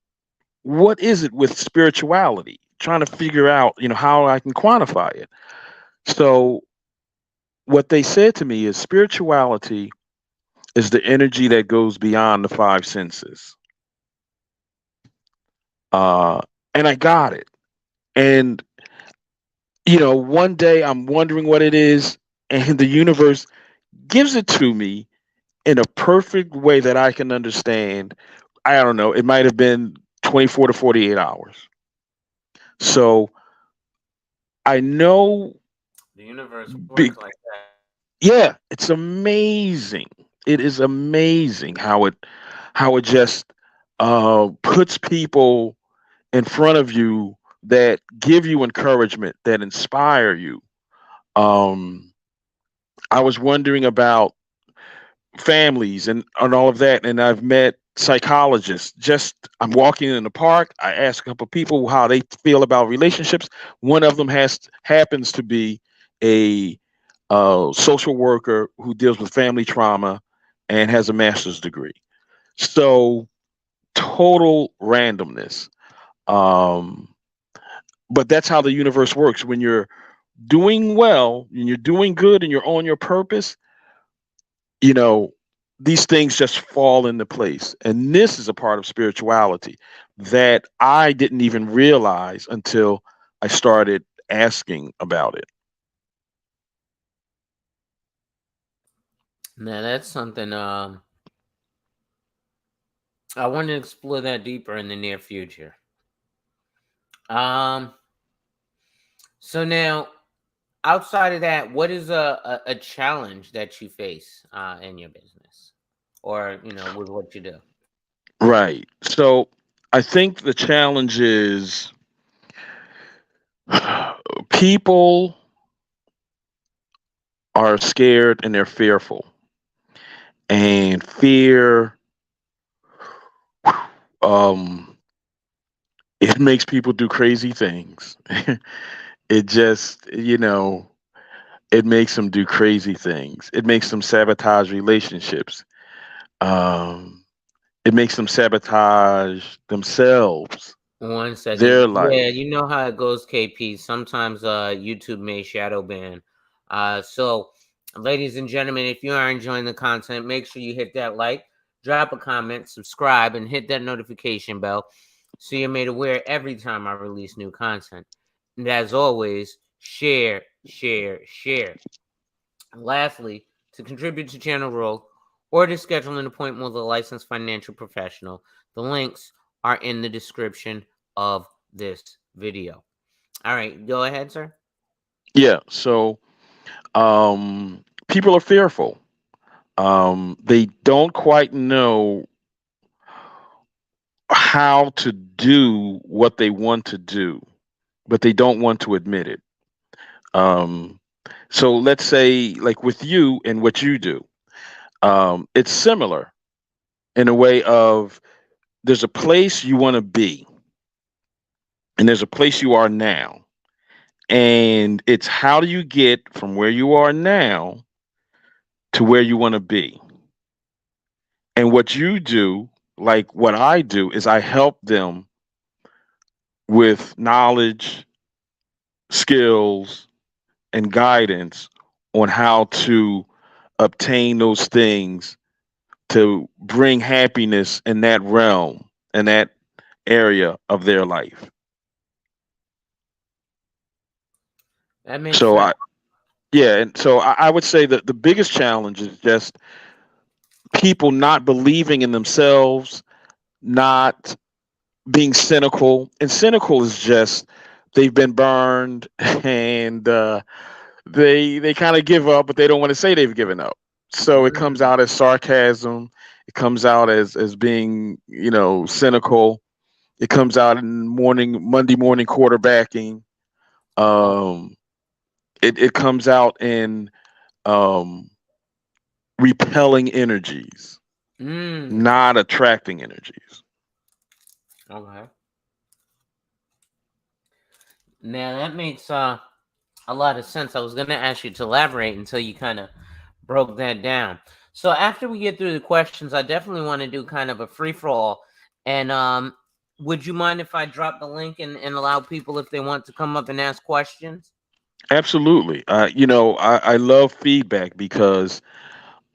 what is it with spirituality, trying to figure out, how I can quantify it. So what they said to me is spirituality is the energy that goes beyond the 5 senses. Uh, and I got it. And, one day I'm wondering what it is, and the universe gives it to me in a perfect way that I can understand. I don't know. It might have been 24 to 48 hours. So I know, The universe be, works like that. yeah, it's amazing. It is amazing how it just puts people in front of you that give you encouragement, that inspire you. Um, I was wondering about families and all of that, and I've met psychologists. Just I'm walking in the park, I ask a couple of people how they feel about relationships. One of them happens to be a social worker who deals with family trauma and has a master's degree. So total randomness. Um, but that's how the universe works. When you're doing well and you're doing good and you're on your purpose, you know, these things just fall into place. And this is a part of spirituality that I didn't even realize until I started asking about it. Now that's something I want to explore that deeper in the near future. Um so now outside of that, what is a challenge that you face in your business or with what you do? Right. So I think the challenge is people are scared and they're fearful. And fear, um, it makes people do crazy things. It just, it makes them do crazy things. It makes them sabotage relationships. Um, it makes them sabotage themselves, 1 second. their Yeah, life. you know how it goes, KP. Sometimes YouTube may shadow ban. So ladies and gentlemen, if you are enjoying the content, make sure you hit that like, drop a comment, subscribe, and hit that notification bell so you're made aware every time I release new content. And as always, share, share, share. And lastly, to contribute to channel growth or to schedule an appointment with a licensed financial professional, the links are in the description of this video. All right, go ahead, sir. Yeah. So people are fearful. They don't quite know how to do what they want to do, but they don't want to admit it. Um, so let's say, like with you and what you do, it's similar in a way of there's a place you want to be, and there's a place you are now. And it's how do you get from where you are now to where you want to be? And what you do, like what I do, is I help them with knowledge, skills, and guidance on how to obtain those things to bring happiness in that realm and that area of their life. That makes So sense. I yeah, and so I would say that the biggest challenge is just people not believing in themselves, not being cynical. And cynical is just they've been burned and they kind of give up, but they don't want to say they've given up. So it comes Mm. out as sarcasm. It comes out as being, cynical. It comes out in Monday morning quarterbacking. Um, it comes out in um, repelling energies, Mm. not attracting energies. Okay. Now that makes a lot of sense. I was gonna ask you to elaborate until you kind of broke that down. So after we get through the questions, I definitely want to do kind of a free for all. And would you mind if I drop the link and allow people if they want to come up and ask questions? Absolutely. I love feedback because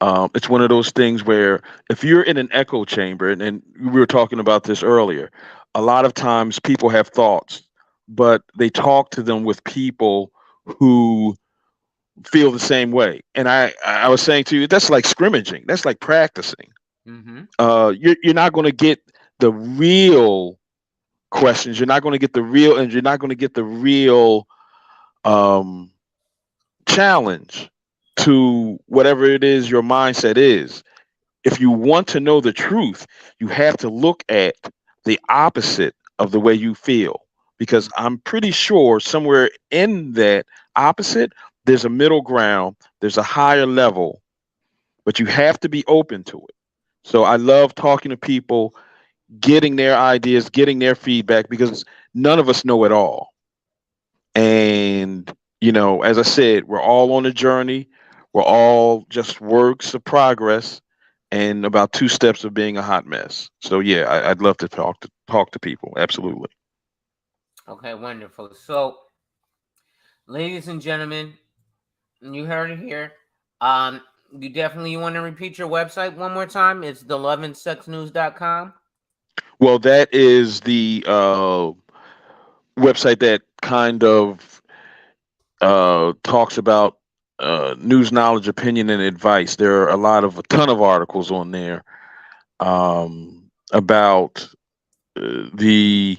it's one of those things where if you're in an echo chamber, and we were talking about this earlier, a lot of times people have thoughts, but they talk to them with people who feel the same way. And I was saying to you, that's like scrimmaging. That's like practicing. Mm-hmm. You're not going to get the real questions. You're not going to get the real, and you're not going to get the real um, challenge to whatever it is your mindset is. If you want to know the truth, you have to look at the opposite of the way you feel. Because I'm pretty sure somewhere in that opposite, there's a middle ground, there's a higher level, but you have to be open to it. So I love talking to people, getting their ideas, getting their feedback, because none of us know it all. And, as I said, we're all on a journey. We're all just works of progress and about two steps of being a hot mess. So yeah, I'd love to talk to people. Absolutely. Okay, wonderful. So, ladies and gentlemen, you heard it here. Um, you want to repeat your website one more time? It's theloveandsexnews.com. Well, that is the website that kind of talks about news, knowledge, opinion, and advice. There are a ton of articles on there about the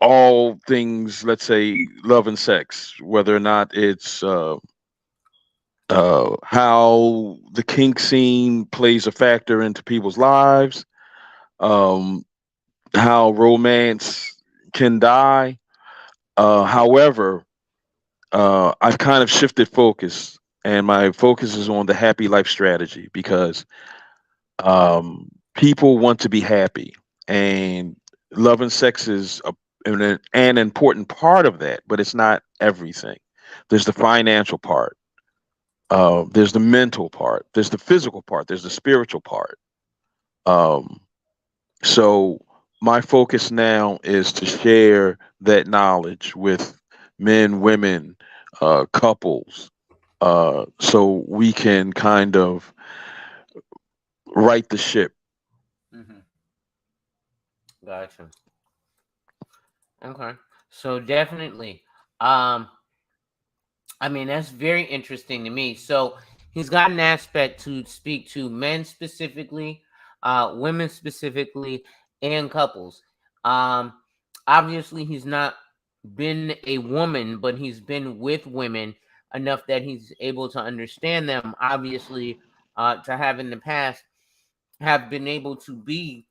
all things, let's say, love and sex, whether or not it's how the kink scene plays a factor into people's lives, um, how romance can die. However, I've kind of shifted focus, and my focus is on the happy life strategy because people want to be happy, and love and sex is an important part of that, but it's not everything. There's the financial part, there's the mental part, there's the physical part, there's the spiritual part. Um, so my focus now is to share that knowledge with men, women, couples, so we can kind of right the ship. Mm-hmm. Gotcha. Okay. So definitely. Um, I mean, that's very interesting to me. So he's got an aspect to speak to men specifically, women specifically, and couples. Um, obviously, he's not been a woman, but he's been with women enough that he's able to understand them. Obviously, to have in the past have been able to be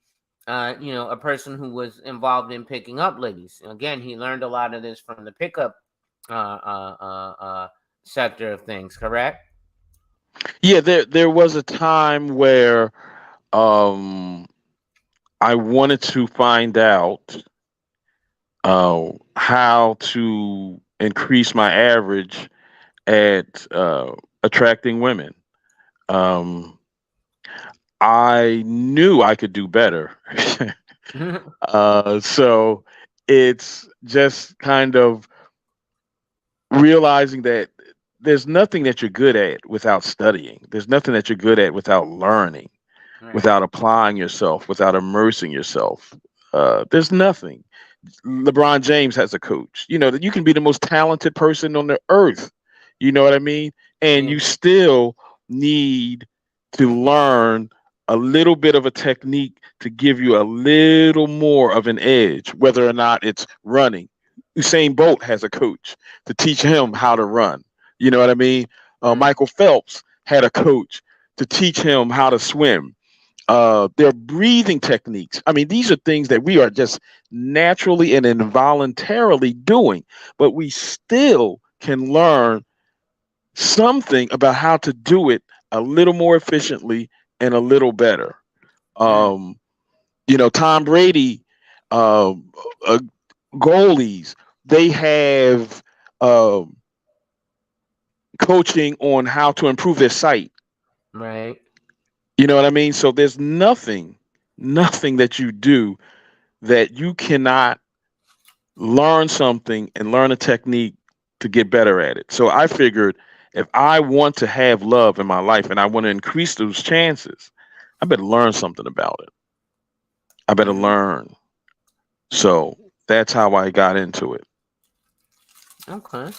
a person who was involved in picking up ladies. Again, he learned a lot of this from the pickup sector of things. Correct? Yeah, there was a time where um, I wanted to find out how to increase my average at attracting women. Um, I knew I could do better. So it's just kind of realizing that there's nothing that you're good at without studying. There's nothing that you're good at without learning, Right. without applying yourself, without immersing yourself. There's nothing. LeBron James has a coach. You know that you can be the most talented person on the earth. You know what I mean? And Yeah. you still need to learn a little bit of a technique to give you a little more of an edge, whether or not it's running. Usain Bolt has a coach to teach him how to run. You know what I mean? Mm. Michael Phelps had a coach to teach him how to swim. Their breathing techniques. I mean, these are things that we are just naturally and involuntarily doing, but we still can learn something about how to do it a little more efficiently and a little better. Mm. Um, Tom Brady, uh, uh, goalies, they have um coaching on how to improve their sight. Right. You know what I mean? So there's nothing that you do that you cannot learn something and learn a technique to get better at it. So I figured if I want to have love in my life and I want to increase those chances, I better learn something about it. I better Mm. learn. So that's how I got into it. Okay.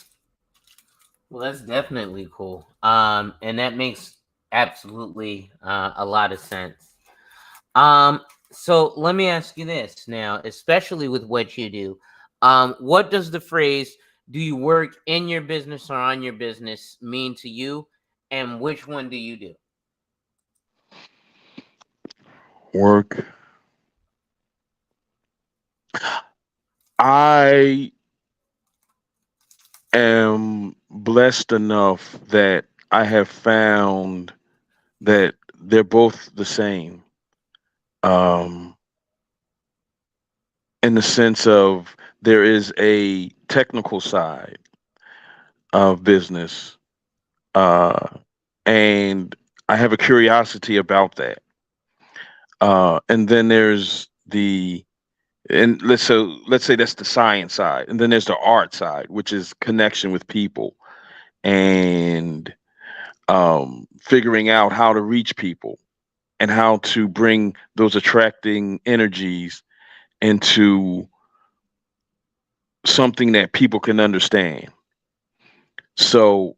Well, that's definitely cool. And that makes absolutely a lot of sense. Um, so let me ask you this now, especially with what you do. What does the phrase "Do you work in your business or on your business" mean to you, and which one do you do? Work. I am blessed enough that I have found that they're both the same. Um, in the sense of there is a technical side of business, uh, and I have a curiosity about that. And then there's the and let's say that's the science side, and then there's the art side, which is connection with people and figuring out how to reach people and how to bring those attracting energies into something that people can understand. So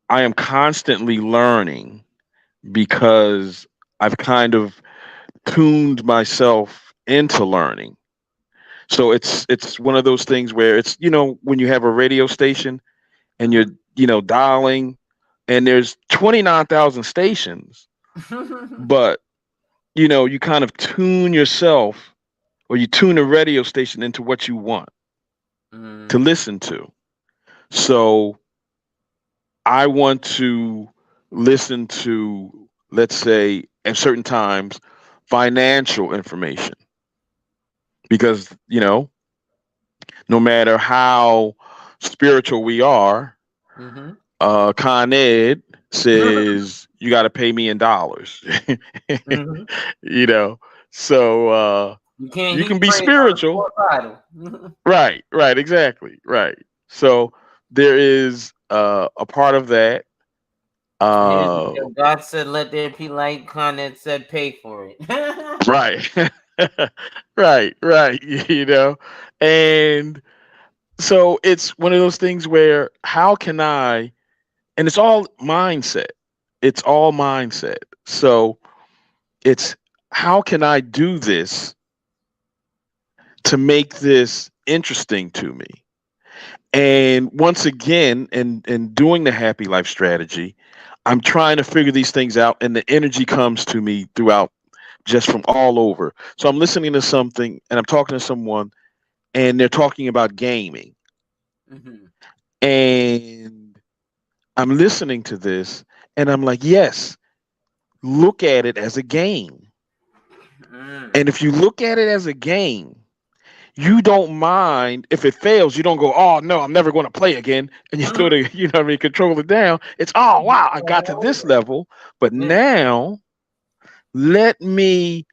I am constantly learning because I've kind of tuned myself into learning. So it's one of those things where it's when you have a radio station and you're dialing and there's 29,000 stations, but you kind of tune yourself or you tune a radio station into what you want to Mm. listen to. So I want to listen to, let's say, at certain times, financial information because, no matter how spiritual we are, Mm-hmm. Con Ed says you got to pay me in dollars, Mm-hmm. you know. So You can't you can heap be praise on a spiritual, poor bottle. right, exactly, right. So there is a part of that. Yeah, Uh, God said, "Let there be light." Content said, "Pay for it." right, right, and so it's one of those things where how can I, and it's all mindset. It's all mindset. So it's how can I do this to make this interesting to me? And once again, in doing the happy life strategy, I'm trying to figure these things out, and the energy comes to me throughout just from all over. So I'm listening to something and I'm talking to someone and they're talking about gaming. Mm-hmm. And I'm listening to this and I'm like, yes, look at it as a game. Mm. And if you look at it as a game, you don't mind if it fails. You don't go, oh no, I'm never going to play again. And you throw the, you know what I mean, controller down. It's, oh wow, I got to this level. But Yeah. now let me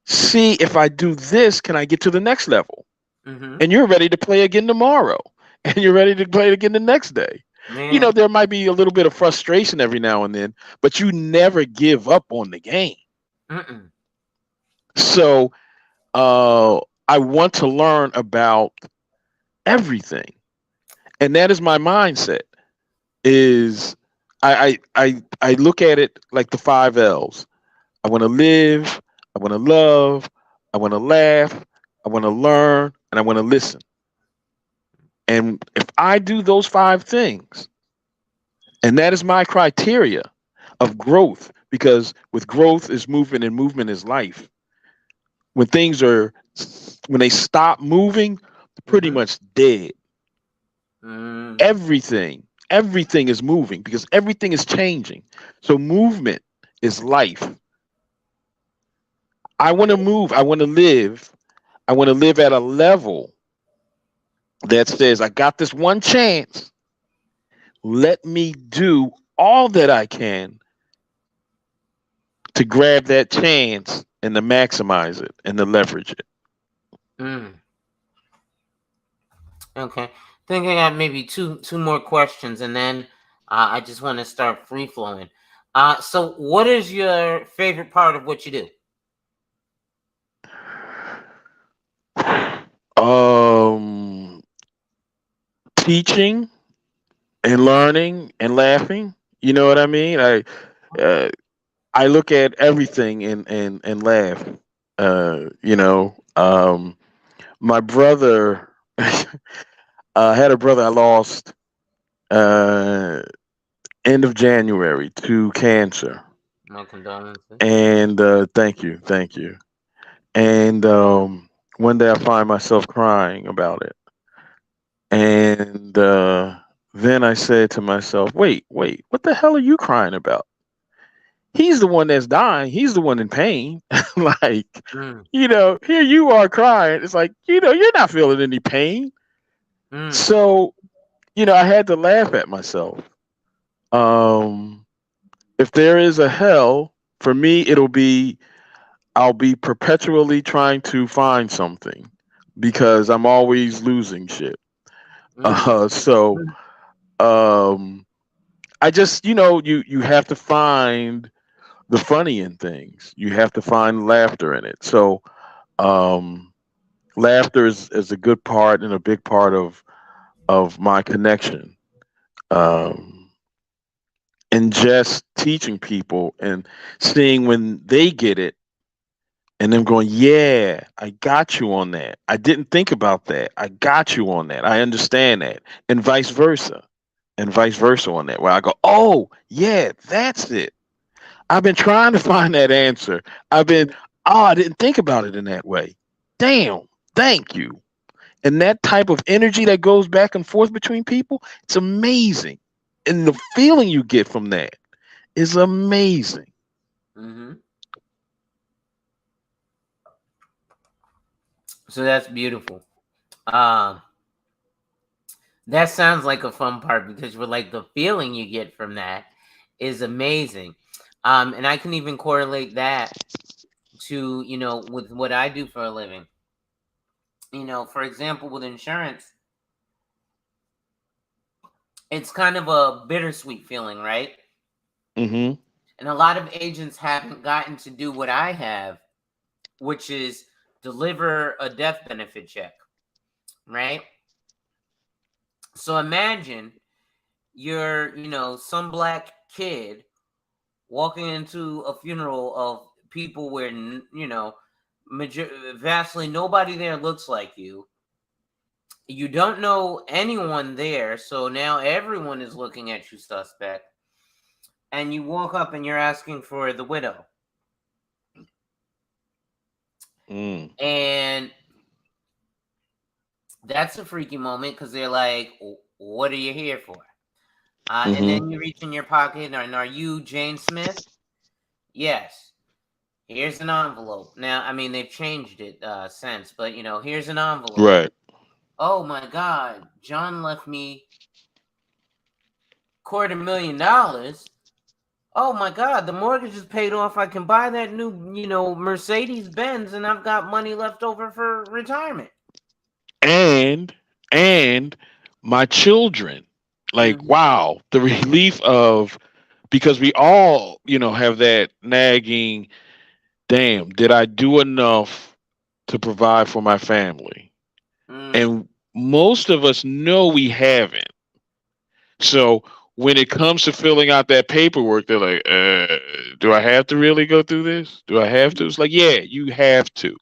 see if I do this, can I get to the next level? Mm-hmm. And you're ready to play again tomorrow. And you're ready to play it again the next day. You know, Man. there might be a little bit of frustration every now and then, but you never give up on the game. Mm-mm. So I want to learn about everything. And that is my mindset. Is I look at it like the 5 L's. I want to live, I want to love, I want to laugh, I want to learn, and I want to listen. And if I do those 5 things, and that is my criteria of growth, because with growth is movement and movement is life. When things are, when they stop moving, they're pretty Mm-hmm. much dead. Mm. Everything is moving because everything is changing. So movement is life. I want to move. I want to live. I want to live at a level that says, I got this one chance. Let me do all that I can to grab that chance and to maximize it and to leverage it. Mm. Okay. Think I got maybe two more questions, and then I just want to start free flowing. So what is your favorite part of what you do? Um, Teaching and learning and laughing. You know what I mean? Uh, I look at everything and laugh. You know, my brother had a brother I lost uh, end of January to cancer, My condolences. and thank you. And one day I find myself crying about it, and then I said to myself, wait, what the hell are you crying about? He's the one that's dying. He's the one in pain. Like, Mm. you know, here you are crying. It's like, you know, you're not feeling any pain. Mm. So, you know, I had to laugh at myself. Um, if there is a hell, for me, I'll be perpetually trying to find something because I'm always losing shit. Mm. So, um, I just, you know, you have to find the funny in things. You have to find laughter in it. So, um, laughter is a good part and a big part of my connection. Um, and just teaching people and seeing when they get it and them going, yeah, I got you on that. I didn't think about that. I got you on that. I understand that. And vice versa. And vice versa on that. Where I go, oh, yeah, that's it. I've been trying to find that answer. I didn't think about it in that way. Damn, thank you. And that type of energy that goes back and forth between people, it's amazing. And the feeling you get from that is amazing. Mm-hmm. So that's beautiful. Um, that sounds like a fun part because we're like the feeling you get from that is amazing. And I can even correlate that to, with what I do for a living. For example, with insurance, it's kind of a bittersweet feeling, right? Hmm. And a lot of agents haven't gotten to do what I have, which is deliver a death benefit check, right? So imagine you're, some black kid walking into a funeral of people where, vastly nobody there looks like you. You don't know anyone there, so now everyone is looking at you suspect. And you walk up and you're asking for the widow. And that's a freaky moment because they're like, what are you here for? And then you reach in your pocket, and are you Jane Smith? Yes. Here's an envelope. Now, I mean, they've changed it since, but, here's an envelope. Right. Oh, my God. John left me $250,000. Oh, my God. The mortgage is paid off. I can buy that new, Mercedes Benz, and I've got money left over for retirement. And my children, like, wow, the relief of, because we all, have that nagging, damn, did I do enough to provide for my family? And most of us know we haven't. So when it comes to filling out that paperwork, they're like, do I have to really go through this? Do I have to? It's like, yeah, you have to.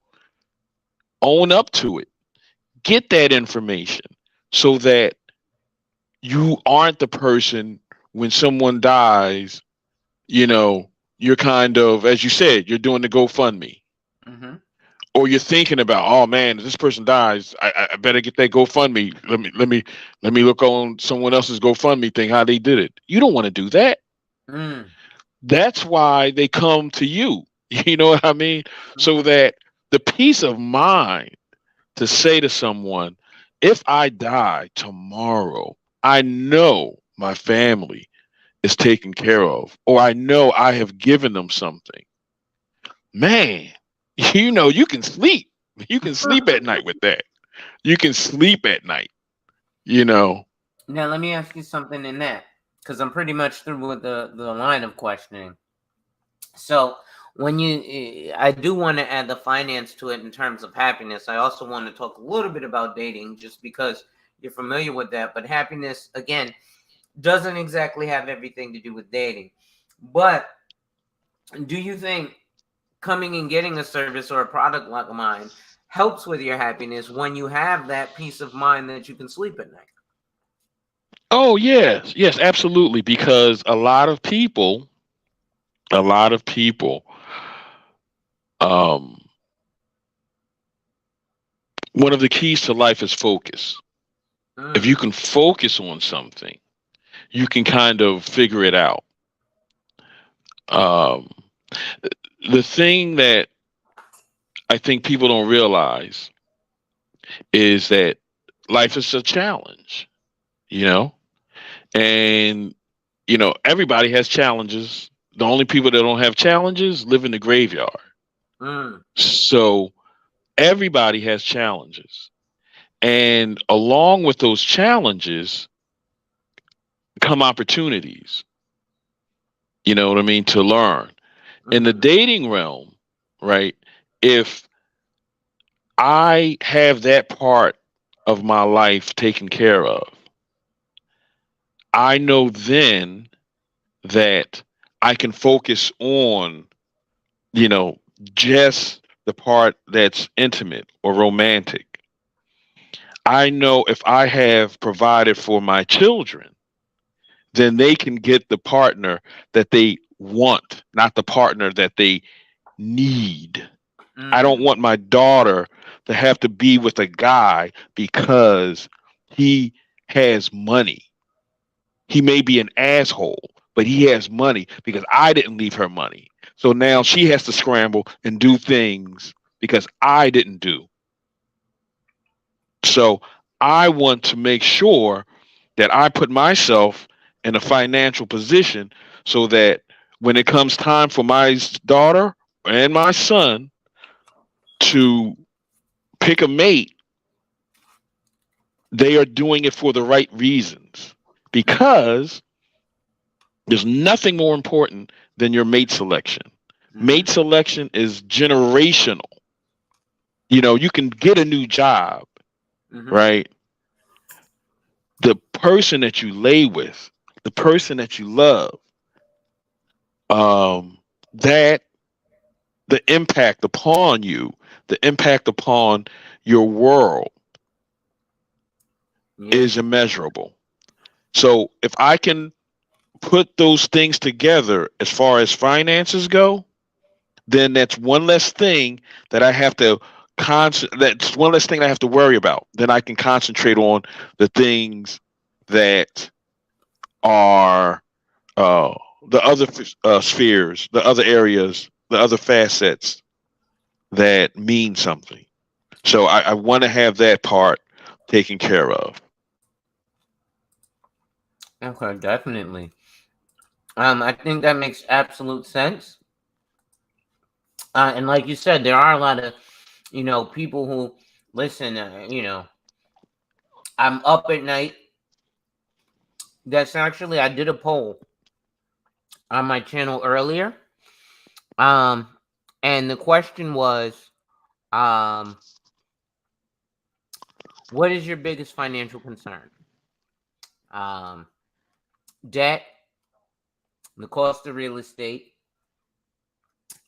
Own up to it. Get that information so that you aren't the person when someone dies, you're kind of, as you said, you're doing the GoFundMe. Or you're thinking about, oh man, if this person dies, I better get that GoFundMe. Let me look on someone else's GoFundMe thing, how they did it. You don't want to do that. That's why they come to you. You know what I mean? So that the peace of mind to say to someone, if I die tomorrow, I know my family is taken care of, or I know I have given them something. Man, you can sleep. You can sleep at night with that. You can sleep at night, Now, let me ask you something in that, because I'm pretty much through with the line of questioning. So I do want to add the finance to it in terms of happiness. I also want to talk a little bit about dating, just because you're familiar with that. But happiness, again, doesn't exactly have everything to do with dating. But do you think coming and getting a service or a product like mine helps with your happiness when you have that peace of mind that you can sleep at night? Oh, yes, absolutely. Because a lot of people, one of the keys to life is focus. If you can focus on something, you can kind of figure it out. The thing that I think people don't realize is that life is a challenge, and, everybody has challenges. The only people that don't have challenges live in the graveyard. So everybody has challenges. And along with those challenges come opportunities, you know what I mean, to learn. In the dating realm, right? If I have that part of my life taken care of, I know then that I can focus on, just the part that's intimate or romantic. I know if I have provided for my children, then they can get the partner that they want, not the partner that they need. I don't want my daughter to have to be with a guy because he has money. He may be an asshole, but he has money because I didn't leave her money. So now she has to scramble and do things because I didn't do. So I want to make sure that I put myself in a financial position so that when it comes time for my daughter and my son to pick a mate, they are doing it for the right reasons, because there's nothing more important than your mate selection. Mate selection is generational. You can get a new job, right? The person that you lay with, the person that you love, that the impact upon you, the impact upon your world is immeasurable. So if I can put those things together as far as finances go, then that's one less thing that I have to that's one less thing I have to worry about. Then I can concentrate on the things that are the other spheres, the other areas, the other facets that mean something. So I want to have that part taken care of. Okay, definitely. I think that makes absolute sense. And like you said, there are a lot of, people who listen. I'm up at night. That's actually, I did a poll on my channel earlier. And the question was, what is your biggest financial concern? Debt, the cost of real estate,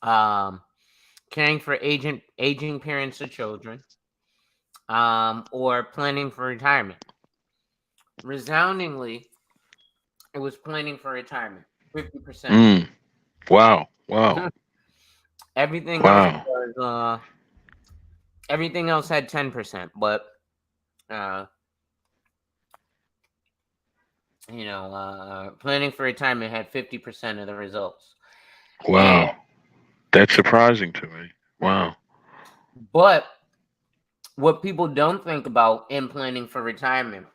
caring for aging parents or children, or planning for retirement. Resoundingly, it was planning for retirement, 50%. Wow. Wow. Everything else Wow. was everything else had 10%, but planning for retirement had 50% of the results. Wow. And, That's surprising to me. Wow. but what people don't think about in planning for retirement,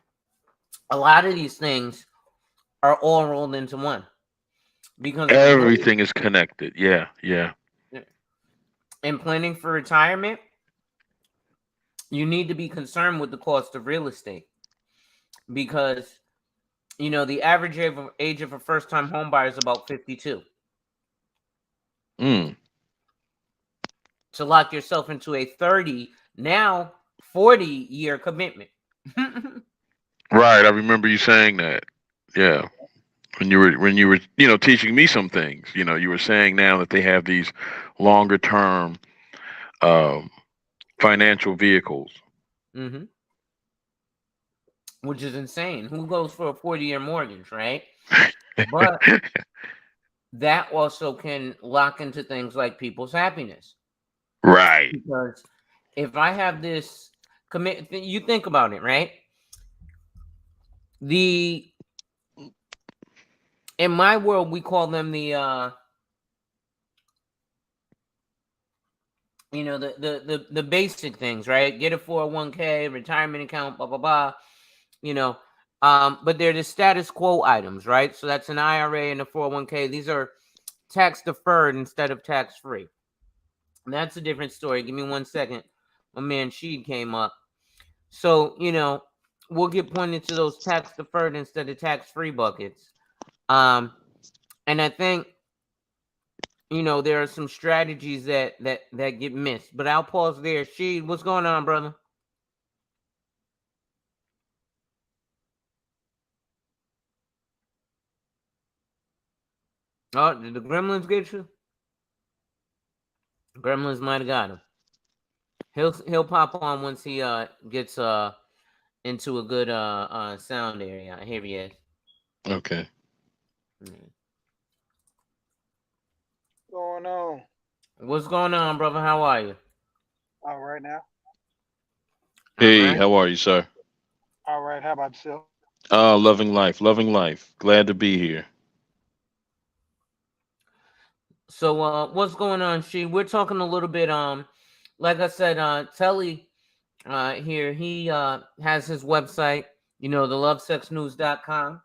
a lot of these things are all rolled into one. Because Everything is connected. Yeah. Yeah. in planning for retirement, you need to be concerned with the cost of real estate. Because, the average age of a first-time home buyer is about 52. To lock yourself into a 30, now 40-year commitment. Right. I remember you saying that. Yeah. When you were teaching me some things, you were saying now that they have these longer term financial vehicles. Which is insane. Who goes for a 40-year mortgage, right? But that also can lock into things like people's happiness. Right. Because if I have this you think about it, right? In my world, we call them the the basic things, right? Get a 401k, retirement account, blah blah blah. But they're the status quo items, right? So that's an IRA and a 401k. These are tax deferred instead of tax free. And that's a different story. Give me 1 second. My man Sheed came up. So, we'll get pointed to those tax deferred instead of tax free buckets. And I think, there are some strategies that get missed. But I'll pause there. Sheed, what's going on, brother? Oh, did the gremlins get you? Gremlins might have got him. He'll pop on once he gets into a good sound area. Here he is. Okay. What's going on? What's going on, brother? How are you? All right now. Hey, right. how are you, sir? All right. How about yourself? Loving life, loving life. Glad to be here. So what's going on, She? We're talking a little bit like I said, Telly here, he has his website, thelovesexnews.com.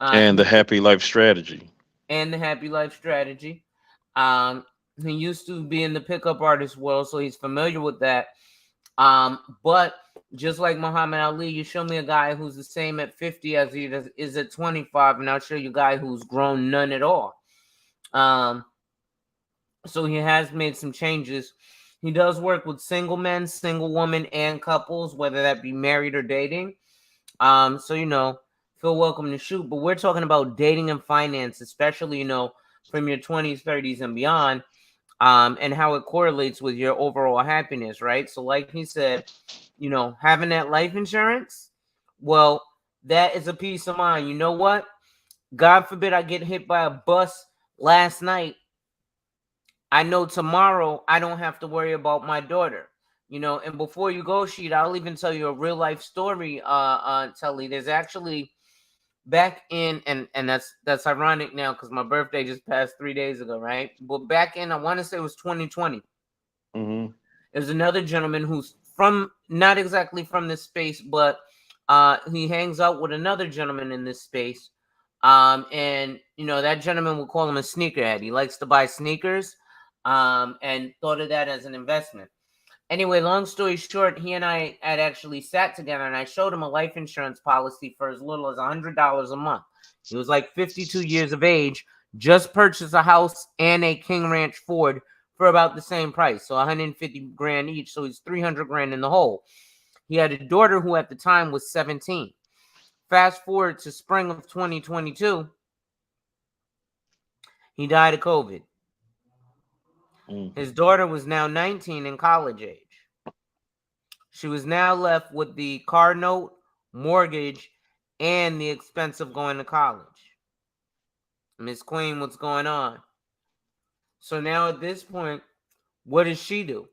And the Happy Life Strategy. And the Happy Life Strategy. He used to be in the pickup artist world, so he's familiar with that. But just like Muhammad Ali, you show me a guy who's the same at 50 as he is at 25, and I'll show you a guy who's grown none at all. So he has made some changes. He does work with single men, single women, and couples, whether that be married or dating. So, feel welcome to shoot. But we're talking about dating and finance, especially, from your 20s, 30s, and beyond, and how it correlates with your overall happiness, right? So like he said, having that life insurance, well, that is a peace of mind. You know what? God forbid I get hit by a bus last night. I know tomorrow I don't have to worry about my daughter. And before you go, Sheet, I'll even tell you a real life story, Telly. There's actually back in and that's ironic now because my birthday just passed 3 days ago, right? But back in, I want to say it was 2020. Mm-hmm. There's another gentleman who's from not exactly from this space, but he hangs out with another gentleman in this space. And that gentleman will call him a sneakerhead. He likes to buy sneakers, and thought of that as an investment. Anyway, long story short, he and I had actually sat together, and I showed him a life insurance policy for as little as $100 a month. He was like 52 years of age, just purchased a house and a King Ranch Ford for about the same price, so 150 grand each. So he's 300 grand in the hole. He had a daughter who at the time was 17. Fast forward to spring of 2022, he died of COVID. His daughter was now 19 in college age. She was now left with the car note, mortgage, and the expense of going to college. Miss Queen, what's going on? So now at this point, what does she do?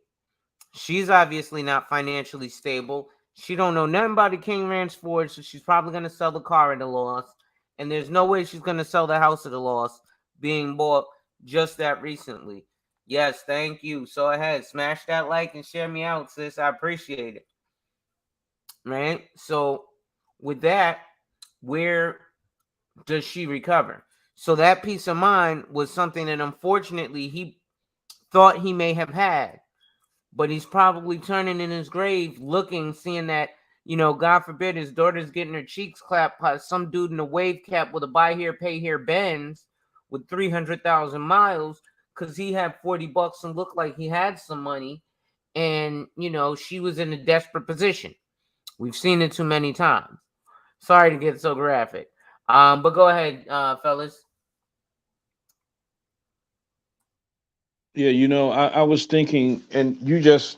She's obviously not financially stable. She don't know nothing about the King Ranch Ford, so she's probably going to sell the car at a loss. And there's no way she's going to sell the house at a loss, being bought just that recently. Yes, thank you. So ahead, smash that like and share me out, sis. I appreciate it. Right? So with that, where does she recover? So that peace of mind was something that unfortunately he thought he may have had, but he's probably turning in his grave looking, seeing that, God forbid his daughter's getting her cheeks clapped by some dude in a wave cap with a buy here, pay here Benz with 300,000 miles because he had 40 bucks and looked like he had some money. And, she was in a desperate position. We've seen it too many times. Sorry to get so graphic. But go ahead, fellas. Yeah, I was thinking, and you just,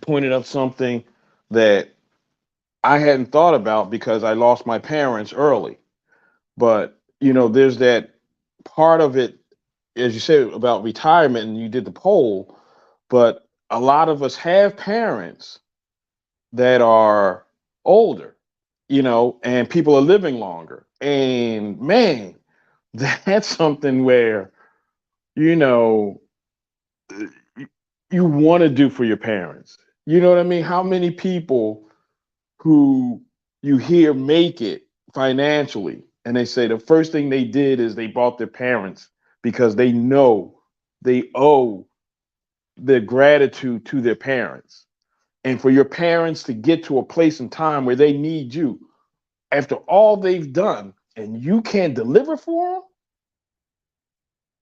pointed up something that I hadn't thought about because I lost my parents early. But, there's that part of it, as you said, about retirement, and you did the poll, but a lot of us have parents that are older, and people are living longer. And man, that's something where, you know, you want to do for your parents. You know what I mean? How many people who you hear make it financially and they say the first thing they did is they bought their parents because they know they owe their gratitude to their parents. And for your parents to get to a place and time where they need you after all they've done and you can't deliver for them,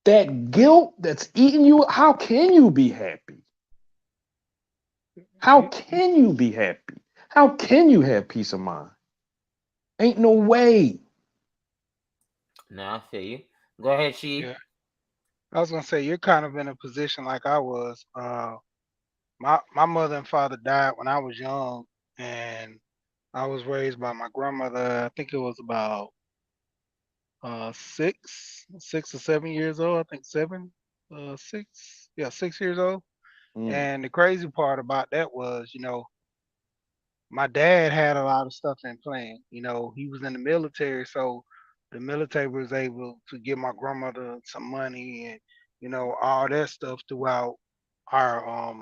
that guilt that's eating you, how can you be happy? How can you be happy? How can you have peace of mind? Ain't no way. Nah, I feel you. Go ahead, She. Yeah. I was gonna say you're kind of in a position like I was. My mother and father died when I was young, and I was raised by my grandmother. I think it was about 6 or 7 years old. I think seven, 6, yeah, 6 years old. Mm, And the crazy part about that was, my dad had a lot of stuff in plan. He was in the military, so the military was able to give my grandmother some money and all that stuff throughout our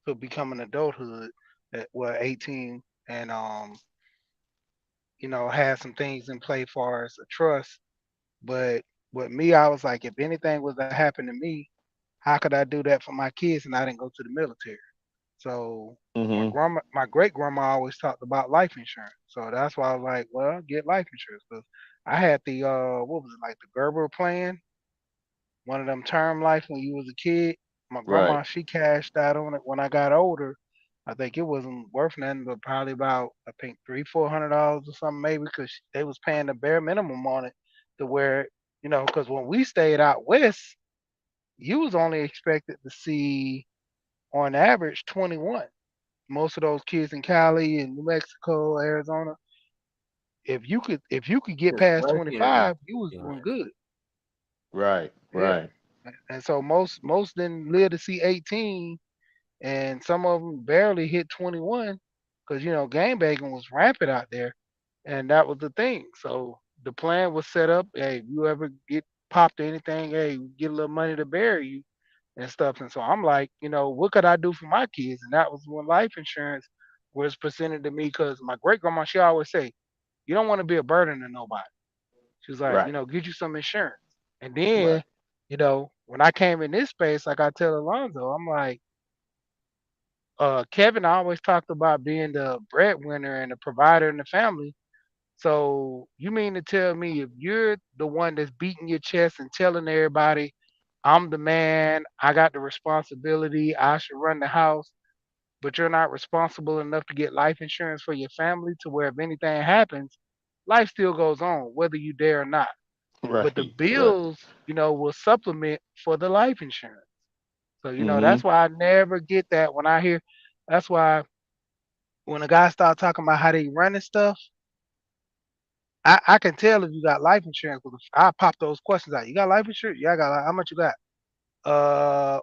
to becoming adulthood at 18, and had some things in play for us a trust. But with me, I was like, if anything was to happen to me, how could I do that for my kids and I didn't go to the military? So mm-hmm. my great grandma always talked about life insurance. So that's why I was like, well, get life insurance because I had the what was it, like the Gerber plan, one of them term life when you was a kid. My Right. grandma, she cashed out on it when I got older. I think it wasn't worth nothing, but probably about I think $300-400 or something maybe because they was paying the bare minimum on it to where because when we stayed out west, you was only expected to see on average 21. Most of those kids in Cali and New Mexico, Arizona, if you could get It's past wealthier than 25, you was you. doing good. Right. Yeah. Right. And so most didn't live to see 18, and some of them barely hit 21 because game banging was rampant out there, and that was the thing. So the plan was set up. Hey, if you ever get popped or anything, hey, we get a little money to bury you and stuff. And so I'm like, what could I do for my kids? And that was when life insurance was presented to me because my great grandma, she always say, you don't want to be a burden to nobody. She was like, Right. get you some insurance. And Right. then, when I came in this space, like I tell Alonzo, I'm like, Kevin always talked about being the breadwinner and the provider in the family. So you mean to tell me if you're the one that's beating your chest and telling everybody, I'm the man, I got the responsibility, I should run the house, but you're not responsible enough to get life insurance for your family to where if anything happens, life still goes on, whether you dare or not. But the Right. Right. bills, will supplement for the life insurance. So, Mm-hmm. that's why I never get that when I hear, that's why when a guy start talking about how they running stuff, I can tell if you got life insurance. Because I pop those questions out. You got life insurance? Yeah, I got. How much you got? Uh,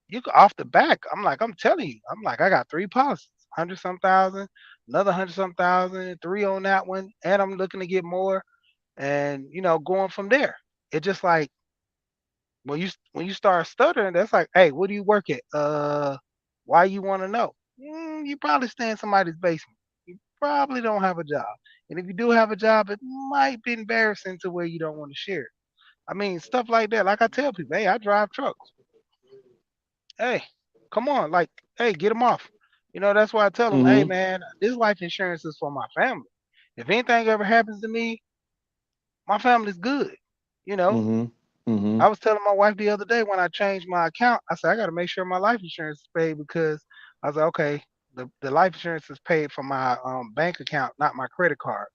you off the back. I'm telling you. I'm like, I got three policies, 100 some thousand, another 100 some thousand, three on that one, and I'm looking to get more, and going from there. It's just like when you start stuttering, that's like, hey, what do you work at? Why you want to know? You probably stay in somebody's basement. You probably don't have a job, and if you do have a job, it might be embarrassing to where you don't want to share it. I mean, stuff like that. Like I tell people, hey, I drive trucks. Hey, come on, like, hey, get them off. That's why I tell them, hey, Mm-hmm. man, this life insurance is for my family. If anything ever happens to me, my family's good. You know, Mm-hmm. Mm-hmm. I was telling my wife the other day when I changed my account, I said I got to make sure my life insurance is paid because I was like, okay, the life insurance is paid from my bank account, not my credit card.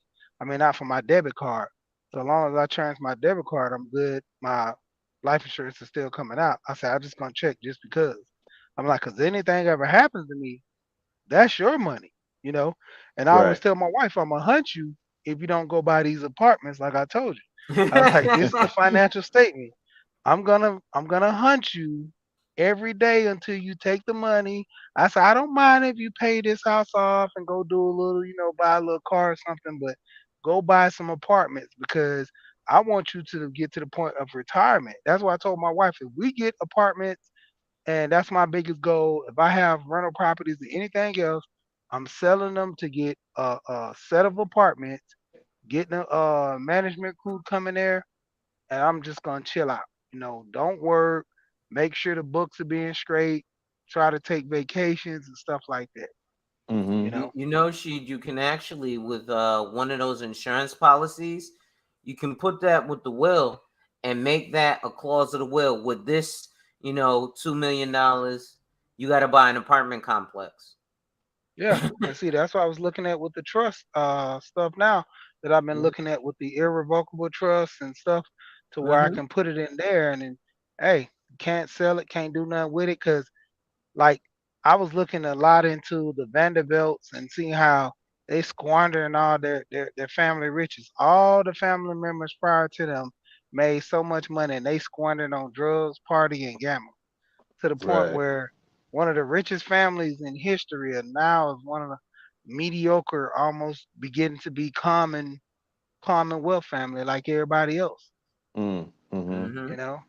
I mean, not from my debit card. So long as I change my debit card, I'm good. My life insurance is still coming out. I said I'm just gonna check just because. I'm like, cause anything ever happens to me, that's your money, you know. And I always Right. tell my wife, I'm gonna hunt you if you don't go buy these apartments, like I told you. I was like, this is the financial statement. I'm gonna hunt you every day until you take the money. I said, I don't mind if you pay this house off and go do a little, buy a little car or something, but go buy some apartments because I want you to get to the point of retirement. That's why I told my wife if we get apartments, and that's my biggest goal. If I have rental properties or anything else, I'm selling them to get a set of apartments, getting a management crew coming there, and I'm just gonna chill out. Don't work. Make sure the books are being straight. Try to take vacations and stuff like that. You Mm-hmm. You, know. you know, she you can actually with one of those insurance policies, you can put that with the will and make that a clause of the will. With this, $2 million, you got to buy an apartment complex. Yeah, and see, that's what I was looking at with the trust stuff now that I've been looking at with the irrevocable trust and stuff to where I Mm-hmm. can put it in there and then, hey, can't sell it, can't do nothing with it because like I was looking a lot into the Vanderbilts and seeing how they squandering all their family riches. All the family members prior to them made so much money and they squandered on drugs, party, and gambling to the point Right. where one of the richest families in history and now is one of the mediocre, almost beginning to be commonwealth family like everybody else. Mm-hmm. Mm-hmm. You know,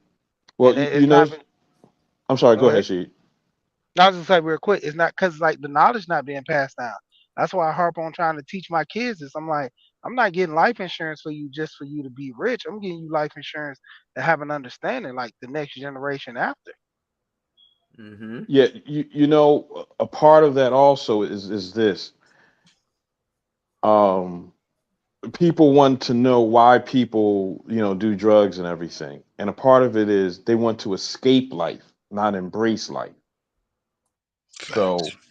Well, and you it's know, not. I'm sorry. Go Go ahead. ahead, she. I was just say real quick, it's not because like the knowledge not being passed down. That's why I harp on trying to teach my kids this. I'm like, I'm not getting life insurance for you just for you to be rich. I'm getting you life insurance to have an understanding, like the next generation after. Mm-hmm. Yeah, you know, a part of that also is this. Um, People want to know why people, do drugs and everything, and a part of it is they want to escape life, not embrace life. So, Facts.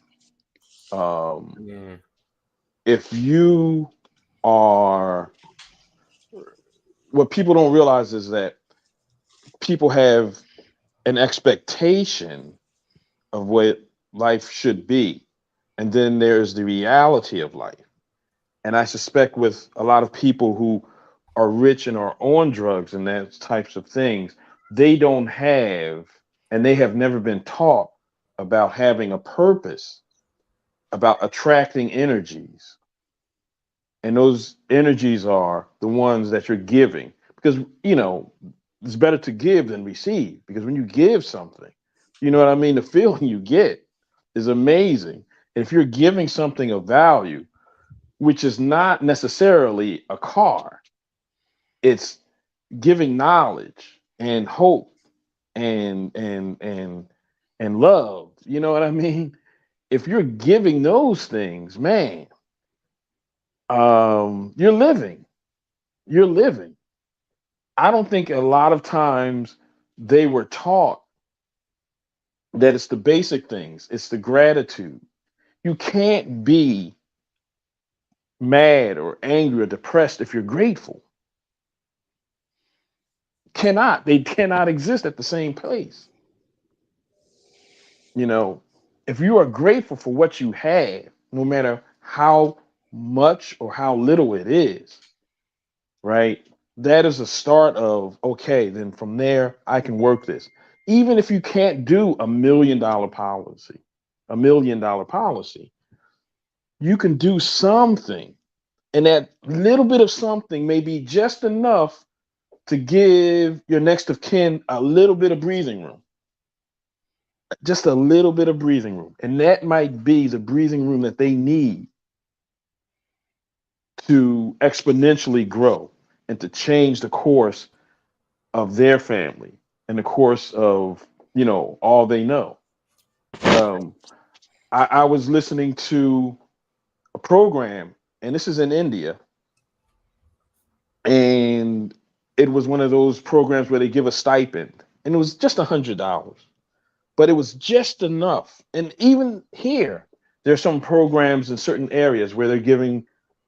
um, Yeah. if you are, what people don't realize is that people have an expectation of what life should be. And then there's the reality of life. And I suspect with a lot of people who are rich and are on drugs and that types of things, they don't have, and they have never been taught about having a purpose, about attracting energies. And those energies are the ones that you're giving. Because, it's better to give than receive. Because when you give something, you know what I mean? The feeling you get is amazing. If you're giving something of value, which is not necessarily a car, it's giving knowledge and hope and love. You know what I mean? If you're giving those things, man, you're living. You're living. I don't think a lot of times they were taught that it's the basic things. It's the gratitude. You can't be mad or angry or depressed if you're grateful. Cannot. They cannot exist at the same place. You know, if you are grateful for what you have, no matter how much or how little it is, right? That is a start of, okay, then from there, I can work this. Even if you can't do a $1 million policy, you can do something. And that little bit of something may be just enough to give your next of kin a little bit of breathing room, just a little bit of breathing room. And that might be the breathing room that they need to exponentially grow and to change the course of their family and the course of, all they know. Um, I was listening to a program, and this is in India, and it was one of those programs where they give a stipend, and it was just $100, but it was just enough. And even here, there's some programs in certain areas where they're giving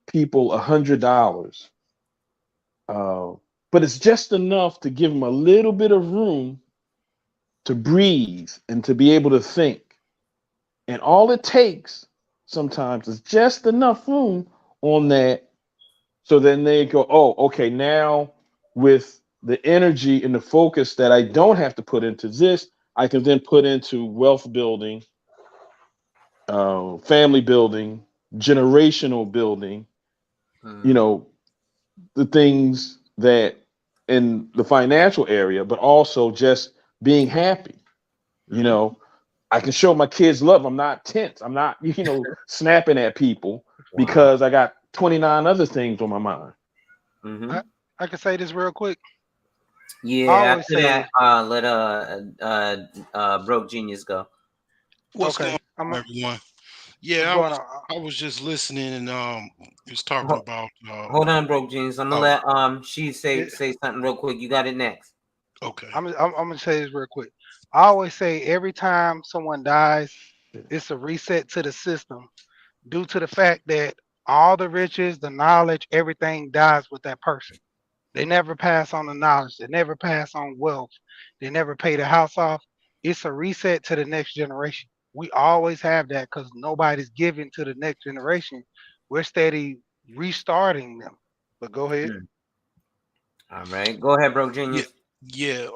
people $100, uh, but it's just enough to give them a little bit of room to breathe and to be able to think. And all it takes sometimes is just enough room on that. So then they go, oh, okay, now with the energy and the focus that I don't have to put into this, I can then put into wealth building, family building, generational building, you Mm-hmm. know, the things that in the financial area, but also just being happy. You Mm-hmm. know, I can show my kids love. I'm not tense. I'm not, snapping at people Wow. because I got 29 other things on my mind. Mm-hmm. I, I can say this real quick. I Yeah. always After that, say, let broke genius go. What's going okay, on, everyone? what's Yeah, going on? I was just listening and was talking Ho- about Hold on, broke genius. I'm gonna oh, let she say something real quick. You got it next. okay. I'm gonna say this real quick. I always say every time someone dies, it's a reset to the system due to the fact that all the riches, the knowledge, everything dies with that person. They never pass on the knowledge. They never pass on wealth. They never pay the house off. It's a reset to the next generation. We always have that because nobody's giving to the next generation. We're steady restarting them. But go ahead. Mm. All right, go ahead, broke Yeah, genius. yeah.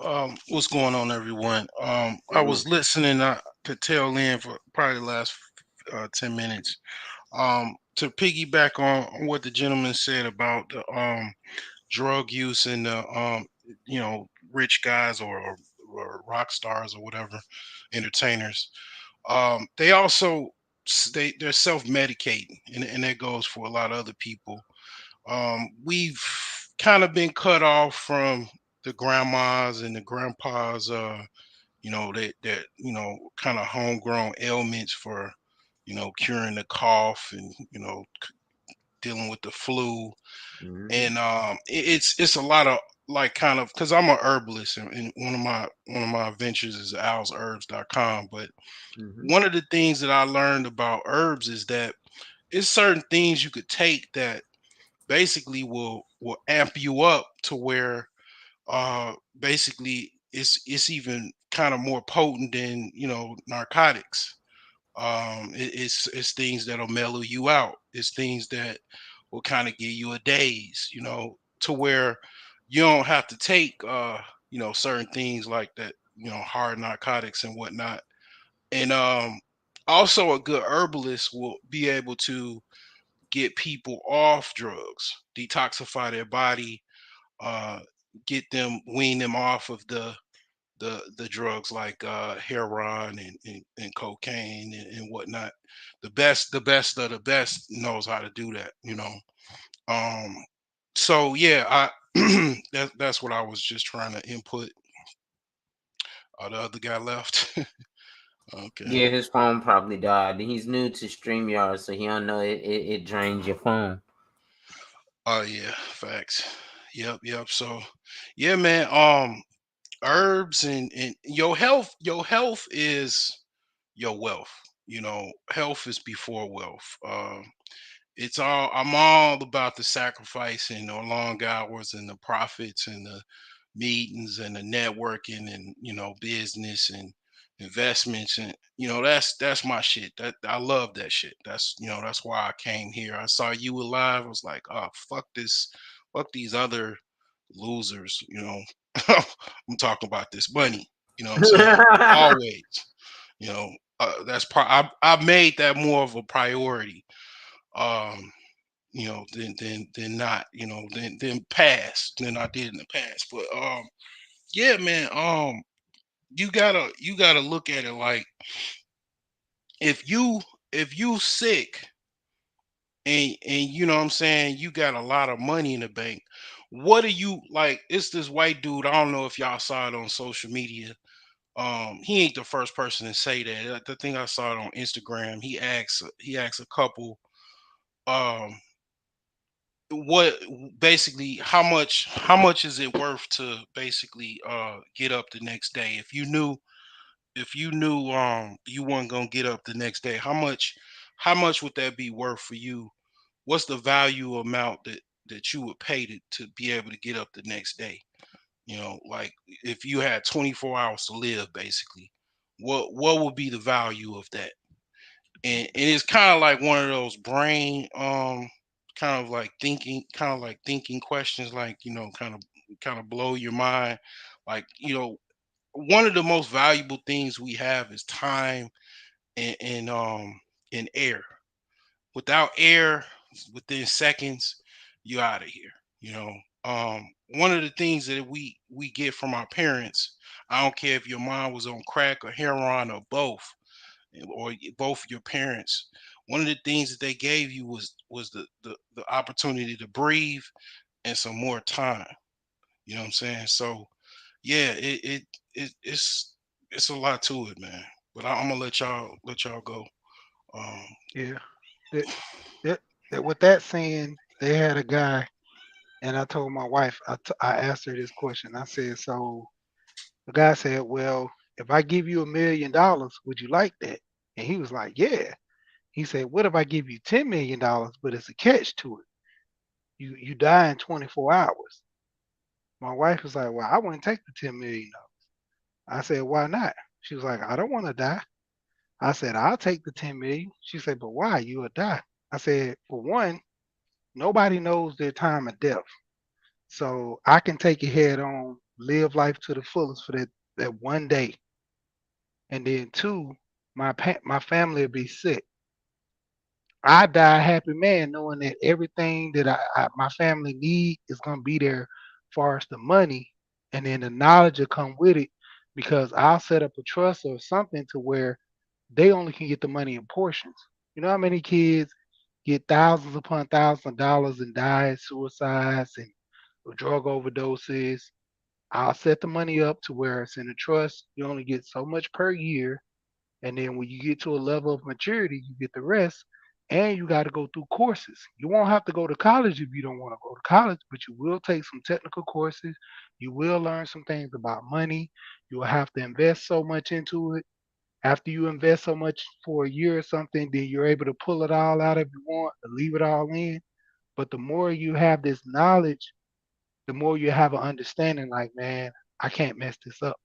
What's going on, everyone? I Mm-hmm. was listening to tail in for probably the last 10 minutes. To piggyback on what the gentleman said about the drug use and the rich guys or rock stars or whatever entertainers. They also they're self medicating, and that goes for a lot of other people. We've kind of been cut off from the grandmas and the grandpas. That kind of homegrown ailments for curing the cough and dealing with the flu, Mm-hmm. and it's a lot of like kind of because I'm a herbalist, and one of my ventures is owlsherbs.com. But Mm-hmm. one of the things that I learned about herbs is that it's certain things you could take that basically will amp you up to where basically it's even kind of more potent than narcotics. It's things that'll mellow you out. It's things that will kind of give you a daze, to where you don't have to take certain things like that, hard narcotics and whatnot. And also a good herbalist will be able to get people off drugs, detoxify their body, uh, wean them off of the drugs like heroin and cocaine and whatnot. The best of the best knows how to do that. Um, so yeah, that's what I was just trying to input. The other guy left. Okay. Yeah, his phone probably died. He's new to StreamYard, so he don't know it drains your phone. Oh yeah, facts. Yep. So yeah, man. Herbs and your health is your wealth. Health is before wealth. I'm all about the sacrifice and the long hours and the profits and the meetings and the networking and business and investments, and that's my shit. That I love that shit. That's why I came here. I saw you alive. I was like, oh, fuck this, fuck these other losers. I'm talking about this money. You know what I'm saying? Always. You know, that's part. I made that more of a priority. Um, than not. Than past than I did in the past. But yeah, man. You gotta look at it like, if you sick and what I'm saying, you got a lot of money in the bank. What are you like? It's this white dude. I don't know if y'all saw it on social media. He ain't the first person to say that. The thing I saw it on Instagram. He asked a couple, um, what basically how much is it worth to basically get up the next day if you knew you weren't gonna get up the next day, how much would that be worth for you? What's the value amount that you would pay to be able to get up the next day? Like, if you had 24 hours to live, basically, what would be the value of that? And it's kind of like one of those brain kind of like thinking questions, like, kind of blow your mind. Like, one of the most valuable things we have is time and air. Without air, within seconds, you're out of here. You know, one of the things that we get from our parents. I don't care if your mom was on crack or heroin or both, or both your parents. One of the things that they gave you was the opportunity to breathe and some more time. You know what I'm saying? So yeah, it's a lot to it, man. But I'm gonna let y'all go. Um, Yeah. That, that, with that saying, they had a guy, and I told my wife, I asked her this question. I said, so the guy said, well, if I give you $1 million, would you like that? And he was like, yeah. He said, what if I give you $10 million, but it's a catch to it? You die in 24 hours. My wife was like, well, I wouldn't take the 10 million. I said, why not? She was like, I don't want to die. I said, I'll take the 10 million. She said, but why? You will die. I said, for one, nobody knows their time of death. So I can take it head on, live life to the fullest for that one day. And then two, my family will be sick. I die a happy man knowing that everything that my family need is gonna be there, as far as the money, and then the knowledge will come with it, because I'll set up a trust or something to where they only can get the money in portions. You know how many kids get thousands upon thousands of dollars and die, suicides and drug overdoses? I'll set the money up to where it's in a trust. You only get so much per year, and then when you get to a level of maturity, you get the rest. And you got to go through courses. You won't have to go to college if you don't want to go to college, but you will take some technical courses. You will learn some things about money. You will have to invest so much into it. After you invest so much for a year or something, then you're able to pull it all out if you want, or leave it all in. But the more you have this knowledge, the more you have an understanding, like, man, I can't mess this up.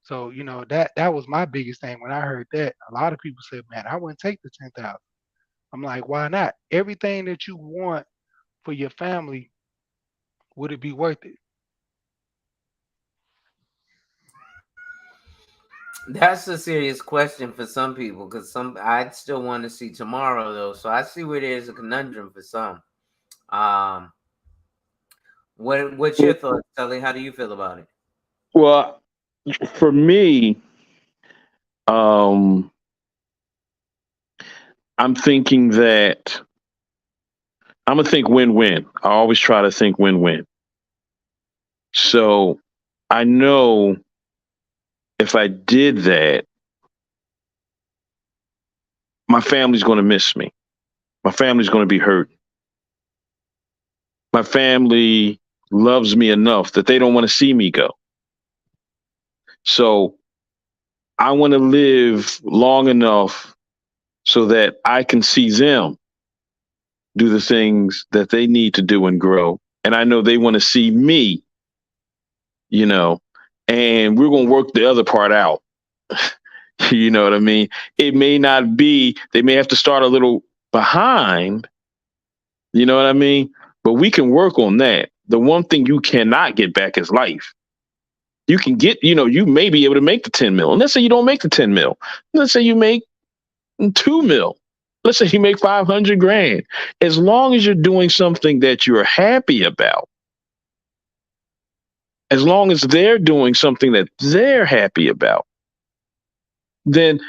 So, that was my biggest thing when I heard that. A lot of people said, man, I wouldn't take the 10,000. I'm like, why not? Everything that you want for your family, would it be worth it? That's a serious question for some people because some I'd still want to see tomorrow though. So I see where there's a conundrum for some. Um, what's your thoughts, Telly? How do you feel about it? Well, for me, um, I'm thinking that I'm gonna think win-win. I always try to think win-win. So I know if I did that, my family's gonna miss me. My family's gonna be hurt. My family loves me enough that they don't want to see me go. So I want to live long enough so that I can see them do the things that they need to do and grow. And I know they want to see me, you know, and we're going to work the other part out. You know what I mean? It may not be, they may have to start a little behind, you know what I mean? But we can work on that. The one thing you cannot get back is life. You can get, you may be able to make the 10 mil. And let's say you don't make the 10 mil. Let's say you make 2 mil. Let's say you make 500 grand. As long as you're doing something that you're happy about, as long as they're doing something that they're happy about, then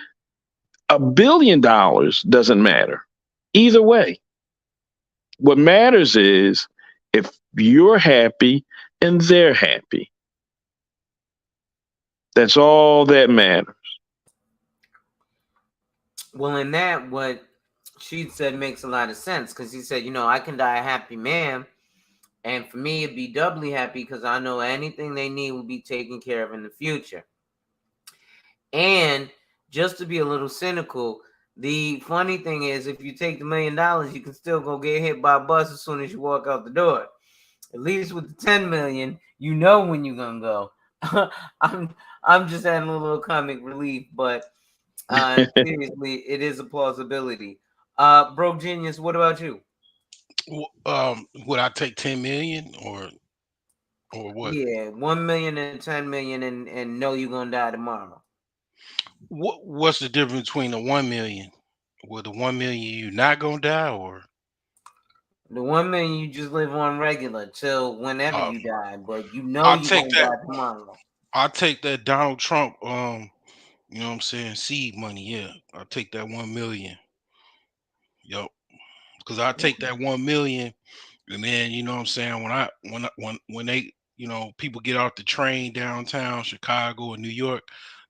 $1 billion doesn't matter. Either way, what matters is if you're happy and they're happy. That's all that matters. Well, in that, what she said makes a lot of sense because he said, I can die a happy man. And for me, it'd be doubly happy because I know anything they need will be taken care of in the future. And just to be a little cynical, the funny thing is, if you take the $1 million, you can still go get hit by a bus as soon as you walk out the door. At least with the 10 million, you know when you're gonna go. I'm I'm just adding a little comic relief, but seriously, it is a plausibility. Broke genius. What about you? Would I take 10 million or what? Yeah, 1 million and 10 million, and know you're gonna die tomorrow. What's the difference between the 1 million? With the 1 million, you not gonna die, or The 1 million you just live on regular till whenever uh, you die, but you know I'll you're take gonna that. die tomorrow. I'll take that Donald Trump. You know what I'm saying? Seed money. Yeah, I'll take that 1 million. Yup. Because I'll take that 1 million, and then you know what I'm saying. When they people get off the train downtown Chicago or New York,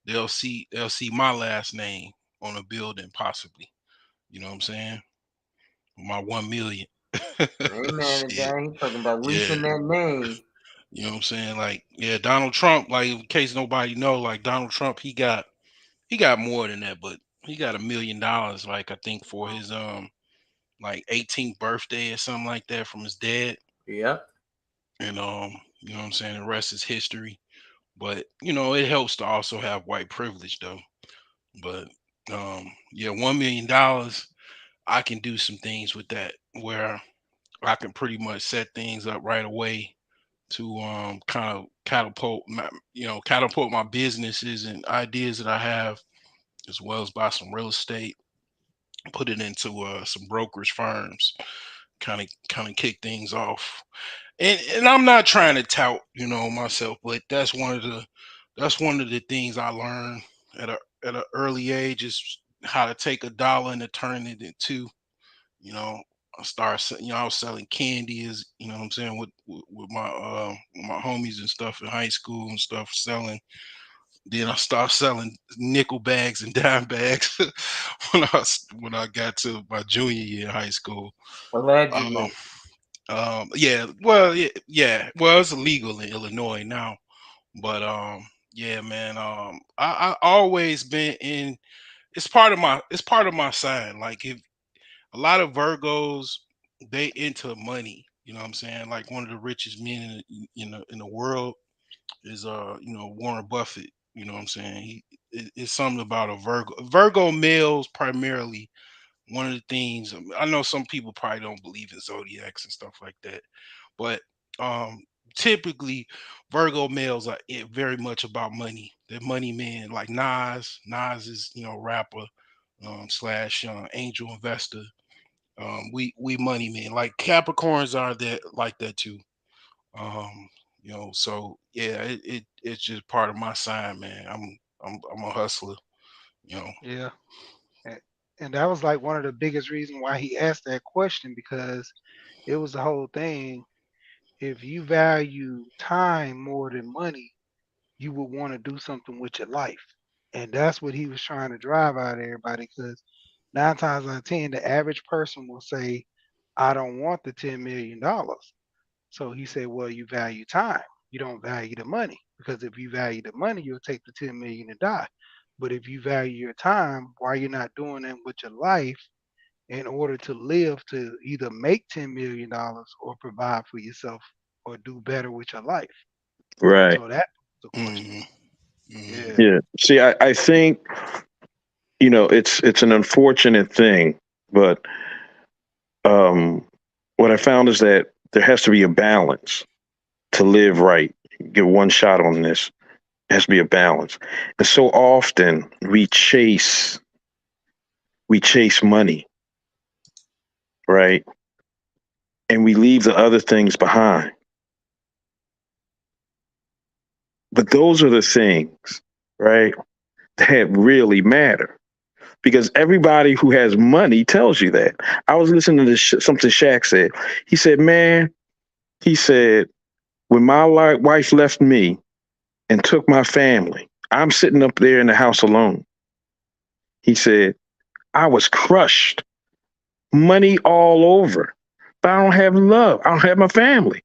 they'll see my last name on a building possibly. You know what I'm saying? My 1 million. I ain't mad at Shit. that. He talking about Yeah. leasing that name. You know what I'm saying? Like, yeah, Donald Trump, like in case nobody know, like Donald Trump, he got more than that, but he got $1 million, like I think for his like 18th birthday or something like that from his dad. Yep. And you know what I'm saying? The rest is history. But it helps to also have white privilege though. But yeah, $1 million, I can do some things with that where I can pretty much set things up right away to kind of catapult my businesses and ideas that I have, as well as buy some real estate, put it into some brokerage firms, kind of kick things off. And I'm not trying to tout, myself, but that's one of the things I learned at an early age is how to take a dollar and to turn it into, you know, I was selling candy, as you know what I'm saying, with my homies and stuff in high school and stuff, selling. Then I started selling nickel bags and dime bags when I got to my junior year in high school. Um, Allegedly. yeah, well, yeah, well, it's illegal in Illinois now, but yeah, man, I always been in. It's part of my sign. Like if a lot of Virgos, they into money. You know what I'm saying? Like one of the richest men in the world is Warren Buffett. You know what I'm saying? It's something about a Virgo males primarily. One of the things, I know some people probably don't believe in zodiacs and stuff like that, but um typically Virgo males are very much about money. They're money men, like Nas. Nas is, rapper, slash angel investor. We money men. Like Capricorns are that like that too. Um, so yeah, it's just part of my sign, man. I'm a hustler, you know. Yeah. And, and that was like one of the biggest reasons why he asked that question, because it was the whole thing. If you value time more than money, you would want to do something with your life. And that's what he was trying to drive out of everybody, because 9 times out of 10, the average person will say, I don't want the $10 million. So he said, well, you value time. You don't value the money, because if you value the money, you'll take the 10 million and die. But if you value your time, why you're not doing that with your life in order to live to either make $10 million or provide for yourself or do better with your life? Right. So that's the question. hmm hmm Yeah. Yeah. See, I think, it's an unfortunate thing, but um, what I found is that there has to be a balance to live right. Get one shot on this. It has to be a balance. And so often we chase money, right? And we leave the other things behind. But those are the things, right, that really matter. Because everybody who has money tells you that. I was listening to something Shaq said. He said, man, he said, when my wife left me and took my family, I'm sitting up there in the house alone. He said, I was crushed, money all over, but I don't have love. I don't have my family.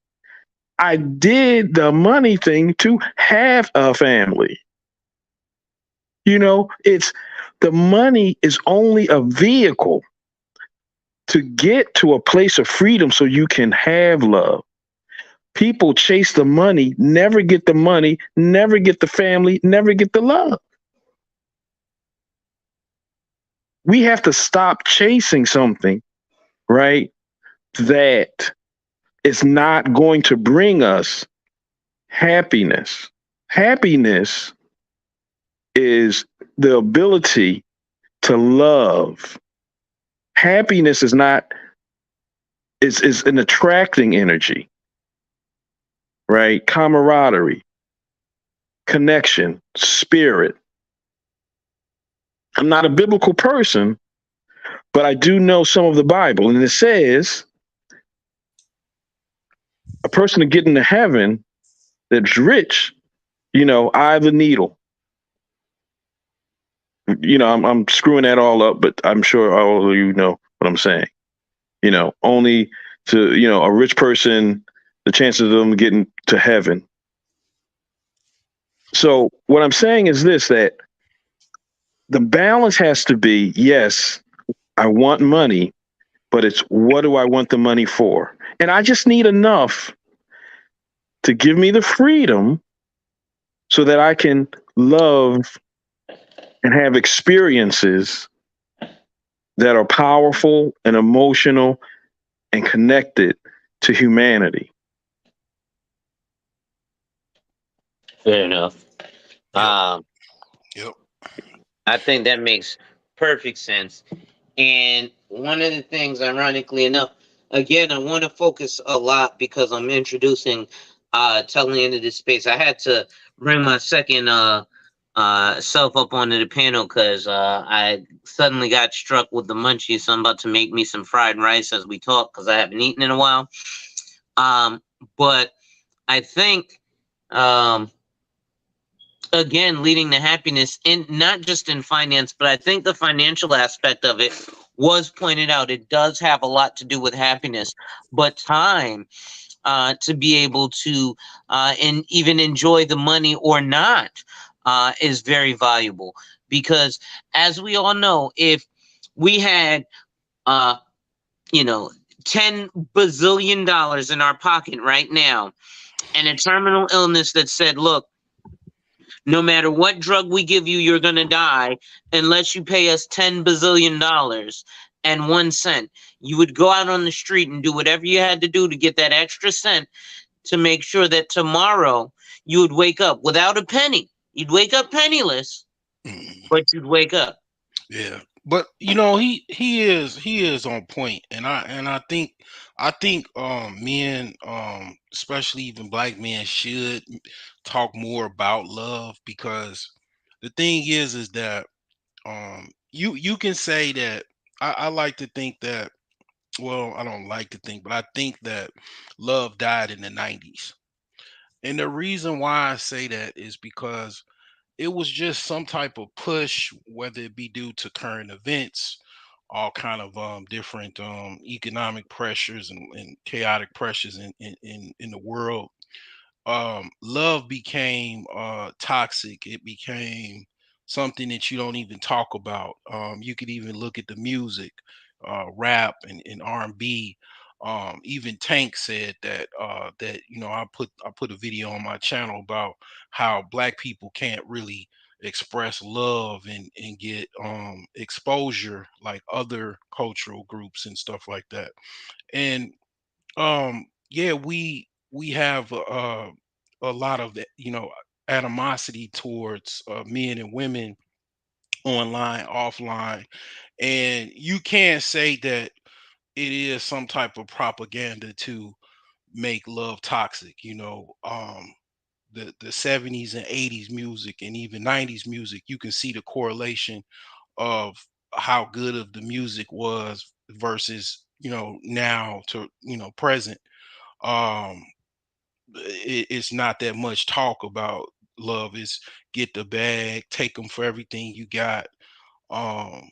I did the money thing to have a family. It's the money is only a vehicle to get to a place of freedom so you can have love. People chase the money, never get the money, never get the family, never get the love. We have to stop chasing something, right, that is not going to bring us happiness. Happiness is the ability to love. Happiness is not is an attracting energy, right? Camaraderie, connection, spirit. I'm not a biblical person, but I do know some of the Bible, and it says a person to get into heaven that's rich, eye of the needle. I'm screwing that all up, but I'm sure all of you know what I'm saying. Only to, a rich person, the chances of them getting to heaven. So what I'm saying is this, that the balance has to be, yes, I want money, but it's what do I want the money for? And I just need enough to give me the freedom so that I can love and have experiences that are powerful and emotional and connected to humanity. Fair enough. Yep. Um, Yep. I think that makes perfect sense. And one of the things, ironically enough, again, I want to focus a lot because I'm introducing Telly into this space. I had to bring my second self up onto the panel because I suddenly got struck with the munchies. So I'm about to make me some fried rice as we talk because I haven't eaten in a while. But I think again, leading to happiness in not just in finance, but I think the financial aspect of it was pointed out. It does have a lot to do with happiness, but time to be able to and even enjoy the money or not is very valuable because, as we all know, if we had uh, 10 bazillion dollars in our pocket right now and a terminal illness that said, look, no matter what drug we give you, you're going to die unless you pay us $10 bazillion and 1 cent. You would go out on the street and do whatever you had to do to get that extra cent to make sure that tomorrow you would wake up without a penny. You'd wake up penniless, Mhm. but you'd wake up. Yeah, but he is on point, and I think men, especially even black men, should talk more about love, because the thing is that you can say that. I like to think that, well, I don't like to think, but I think that love died in the 90's. And the reason why I say that is because it was just some type of push, whether it be due to current events, all kind of different economic pressures and chaotic pressures in the world. Love became toxic. It became something that you don't even talk about. You could even look at the music, rap and R&B. Even Tank said that I put a video on my channel about how black people can't really express love and get exposure like other cultural groups and stuff like that. And yeah, we have a lot of animosity towards men and women, online, offline, and you can't say that it is some type of propaganda to make love toxic. The 70's and 80's music and even 90's music, you can see the correlation of how good of the music was versus now to present. um it's not that much talk about love. Is get the bag, take them for everything you got. um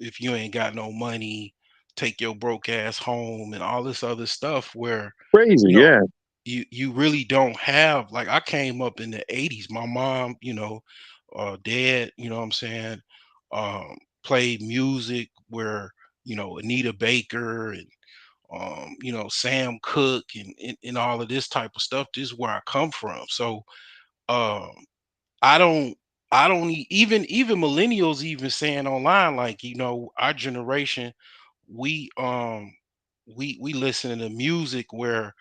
if you ain't got no money, take your broke ass home, and all this other stuff where Crazy, you know yeah. you really don't have. Like, I came up in the 80's. My mom, dad, what I'm saying, played music where Anita Baker and Sam Cooke and all of this type of stuff. This is where I come from. So um I don't even millennials even saying online, like, our generation, we we listen to music where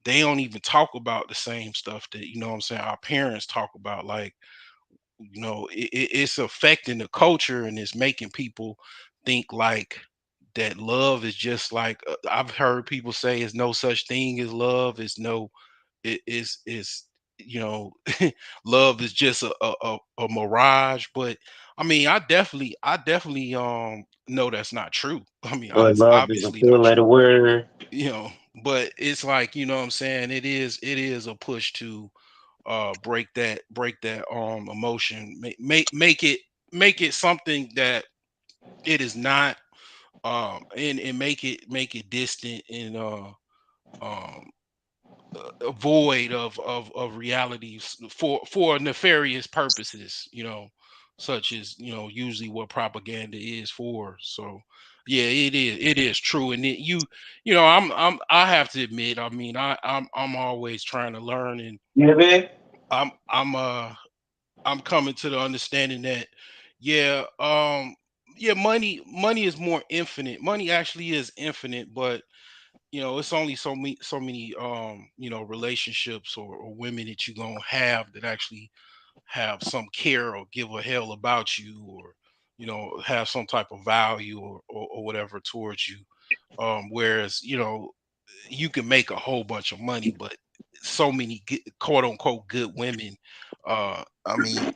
they don't even talk about the same stuff that, what I'm saying, our parents talk about. Like, it's affecting the culture, and it's making people think like that love is just like, I've heard people say it's no such thing as love. It's no, it is you know love is just a mirage. But I mean, I definitely know that's not true. I mean, Or it's love is a obviously not four-letter true. word. you know but it's like, what I'm saying, it is a push to break that emotion, make it something that it is not, and make it distant, and um void of realities for nefarious purposes, such as, usually what propaganda is for. So yeah, it is true. And I have to admit, I mean, I'm always trying to learn, and Yeah, man. I'm coming to the understanding that, yeah, money is more infinite. Money actually is infinite, but it's only so many relationships, or women that you're gonna have that actually have some care or give a hell about you, or have some type of value, or whatever towards you. Whereas, you can make a whole bunch of money, but so many quote unquote good women. I mean,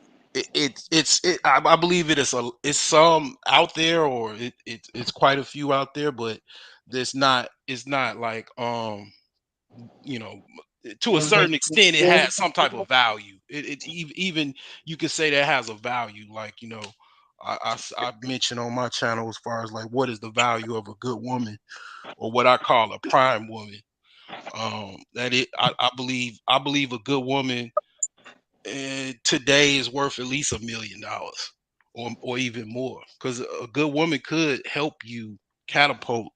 I believe it's some out there, or it's quite a few out there, but there's not. It's not like, you know to a certain extent it has some type of value. Even you could say that has a value. Like, I mentioned on my channel, as far as like, what is the value of a good woman, or what I call a prime woman. That it I believe a good woman today is worth at least $1 million, or even more, because a good woman could help you catapult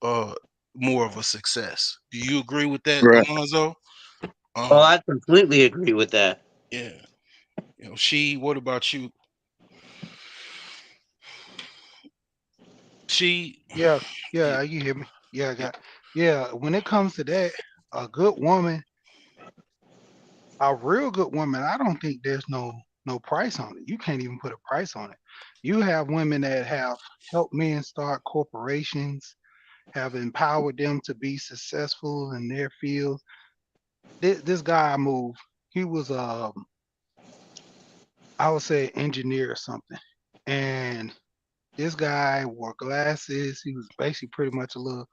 more of a success. Do you agree with that, Right. Alonzo? Oh, um I completely agree with that. yeah. What about you? She Yeah, Yeah. yeah, you hear me? Yeah, I Yeah. got. Yeah, when it comes to that, a good woman, A real good woman, I don't think there's no price on it. You can't even put a price on it. You have women that have helped men start corporations, have empowered them to be successful in their field. This guy I moved, he was I would say engineer or something. And this guy wore glasses. He was basically pretty much a little,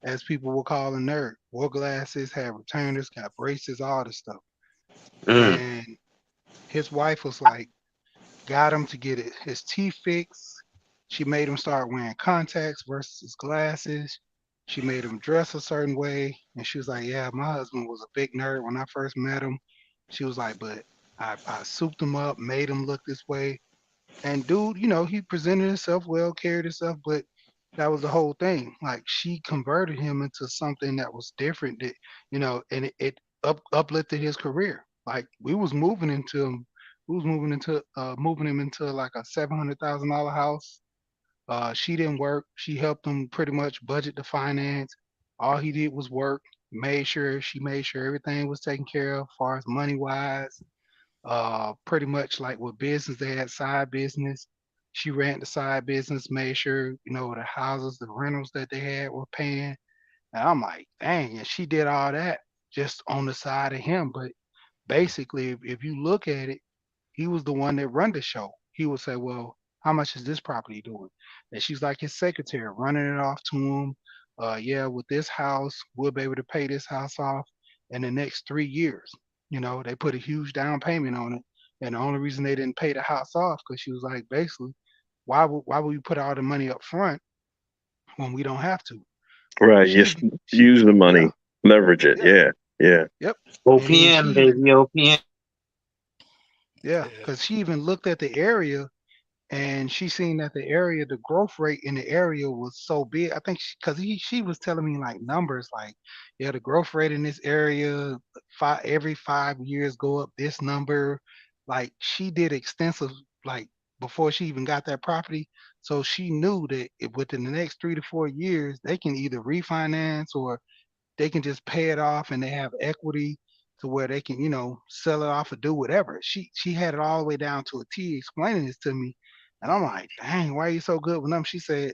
as people would call a nerd. Wore glasses, had returners, got braces, all this stuff. Mm. And his wife was like, got him to get his teeth fixed. She made him start wearing contacts versus his glasses. She made him dress a certain way. And she was like, yeah, my husband was a big nerd when I first met him. She was like, but I souped him up, made him look this way. And dude, he presented himself well, carried himself, but that was the whole thing. Like she converted him into something that was different that, and it uplifted his career. Like we was moving him into like a $700,000 house. She didn't work. She helped him pretty much budget the finance. All he did was work, she made sure everything was taken care of as far as money wise. Pretty much like with business, they had side business. She ran the side business, made sure, the houses, the rentals that they had were paying. And I'm like, dang, and she did all that just on the side of him. But basically, if you look at it, he was the one that run the show. He would say, well, how much is this property doing? And she's like his secretary, running it off to him. Yeah, with this house, we'll be able to pay this house off in the next 3 years. They put a huge down payment on it. And the only reason they didn't pay the house off, because she was like, basically, why would we put all the money up front when we don't have to? Right. She Yes. even she Use the yeah, money, leverage it. yeah, Yeah. Yeah. yep. And she OPM, even baby, OPM. yeah, Yeah. because she even looked at the area and she seen that the growth rate in the area was so big. I think because she was telling me like numbers, like yeah, the growth rate in this area, every 5 years go up this number. Like she did extensive, like before she even got that property, so she knew that within the next 3 to 4 years they can either refinance or they can just pay it off and they have equity to where they can, sell it off or do whatever. She had it all the way down to a T explaining this to me. And I'm like, dang, why are you so good with them? She said,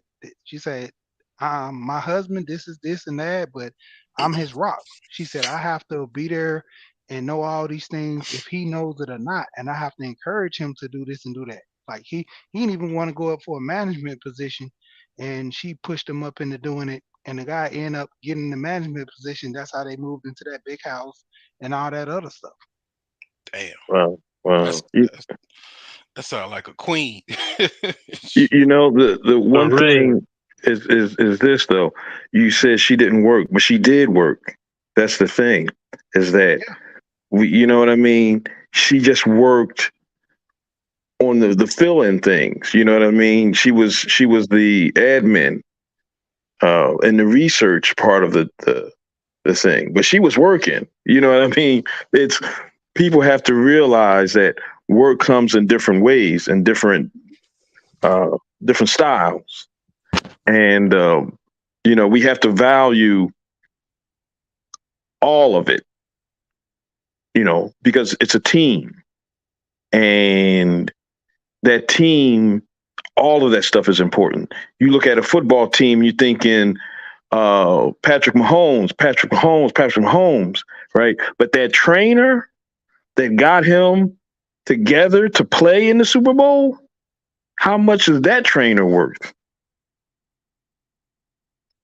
my husband, this is this and that, but I'm his rock. She said, I have to be there and know all these things if he knows it or not. And I have to encourage him to do this and do that. Like he didn't even want to go up for a management position. And she pushed him up into doing it and the guy ended up getting the management position. That's how they moved into that big house and all that other stuff. Damn. Wow. That's, Wow. that's that sounds like a queen. The For one real. thing is this though. You said she didn't work, but she did work. That's the thing. Is that Yeah, you know what I mean? She just worked on the fill in things. You know what I mean? She was the admin and the research part of the thing, but she was working. You know what I mean? It's people have to realize that work comes in different ways and uh, different styles, and we have to value all of it. Because it's a team, and that team, all of that stuff is important. You look at a football team, you're thinking Patrick Mahomes, Patrick Mahomes, Patrick Mahomes, right? But that trainer that got him together to play in the Super Bowl, how much is that trainer worth?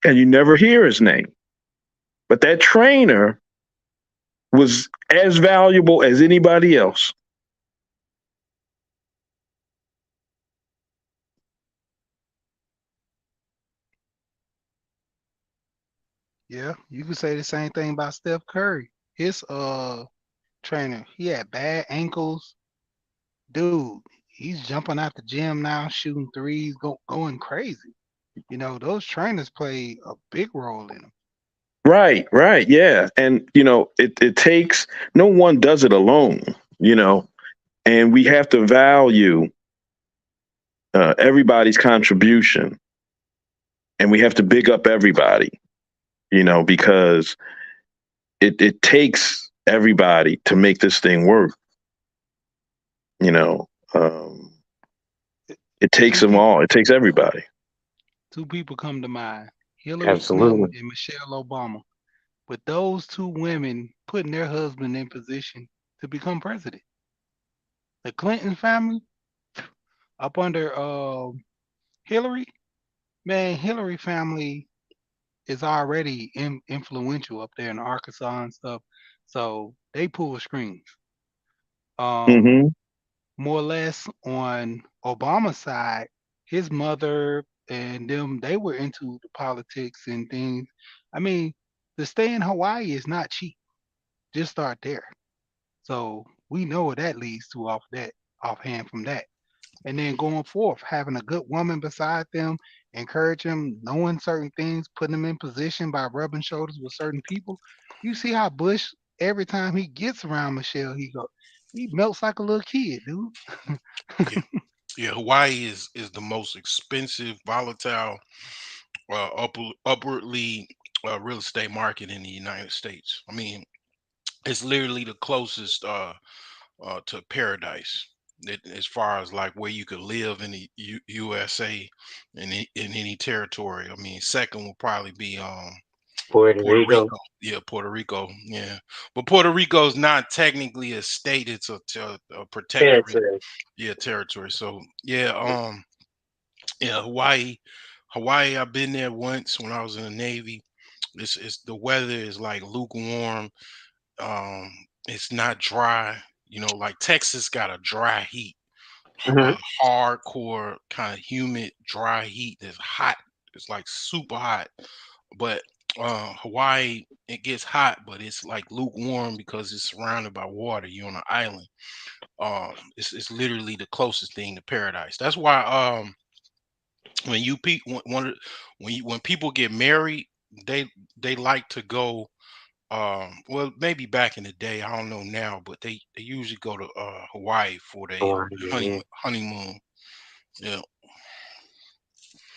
And you never hear his name. But that trainer was as valuable as anybody else. yeah. You could say the same thing about Steph Curry. His trainer, he had bad ankles. Dude, he's jumping out the gym now, shooting threes, going crazy. Those trainers play a big role in him. Right, right, yeah. And it takes no one does it alone, you know, and we have to value everybody's contribution, and we have to big up everybody, because it takes everybody to make this thing work. It takes them all. It takes everybody. Two people come to mind: Hillary Absolutely. Clinton and Michelle Obama. With those two women putting their husband in position to become president. The Clinton family up under Hillary, man, Hillary family is already influential up there in Arkansas and stuff. So they pull strings. Um, Hmm. More or less on Obama's side, his mother and them, they were into the politics and things. I mean, to stay in Hawaii is not cheap. Just start there. So we know what that leads to offhand from that. And then going forth, having a good woman beside them, encourage them, knowing certain things, putting them in position by rubbing shoulders with certain people. You see how Bush, every time he gets around Michelle, he melts like a little kid, dude. Yeah, yeah. Hawaii is the most expensive, volatile, upwardly real estate market in the United States. I mean, it's literally the closest to paradise as far as like where you could live in the USA in any territory. I mean, second will probably be Puerto Puerto Rico. Rico. Yeah, Puerto Rico. Yeah, but Puerto Rico is not technically a state; it's a protectorate. Territory. Yeah, territory. So yeah, yeah, Hawaii. Hawaii, I've been there once when I was in the Navy. It's the weather is like lukewarm. Um, it's not dry. Like Texas got a dry heat, Hmm. hardcore kind of humid, dry heat that's hot. It's like super hot. But Hawaii, it gets hot, but it's like lukewarm because it's surrounded by water. You're on an island. It's literally the closest thing to paradise. That's why when you pe- one of the- when people get married, they they like to go. Well, maybe back in the day, I don't know now, but they usually go to Hawaii for their Yeah. honeymoon. Yeah.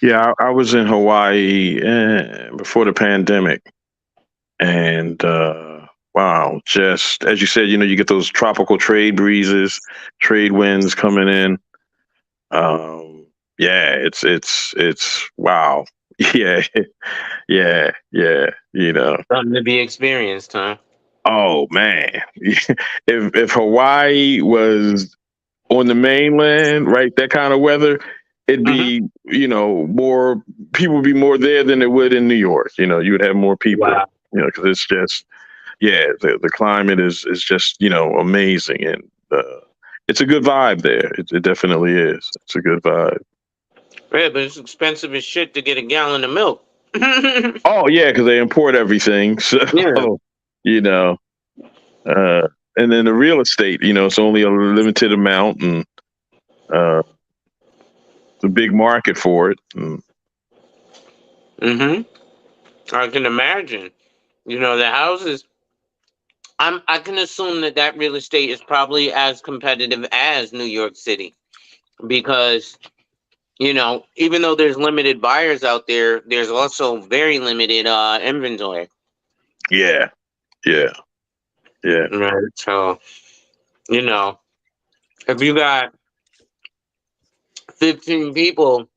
Yeah, I was in Hawaii before the pandemic, and wow, just as you said, you get those tropical trade breezes, trade winds coming in. Yeah, it's wow. Yeah, yeah. Something to be experienced, huh? Oh man, if Hawaii was on the mainland, right, that kind of weather, it'd Hmm. be more people would be more there than it would in New York. You would have more people. Wow. Because it's just the climate is just amazing, and it's a good vibe there. It definitely is. It's a good vibe. Yeah, but it's expensive as shit to get a gallon of milk. Yeah. Oh yeah, because they import everything, so you know, uh, and then the real estate, it's only a limited amount, and uh, the big market for it. And, Hmm. I can imagine. The houses. I can assume that real estate is probably as competitive as New York City because even though there's limited buyers out there, there's also very limited inventory. yeah, yeah, yeah. Right. So if you got 15 people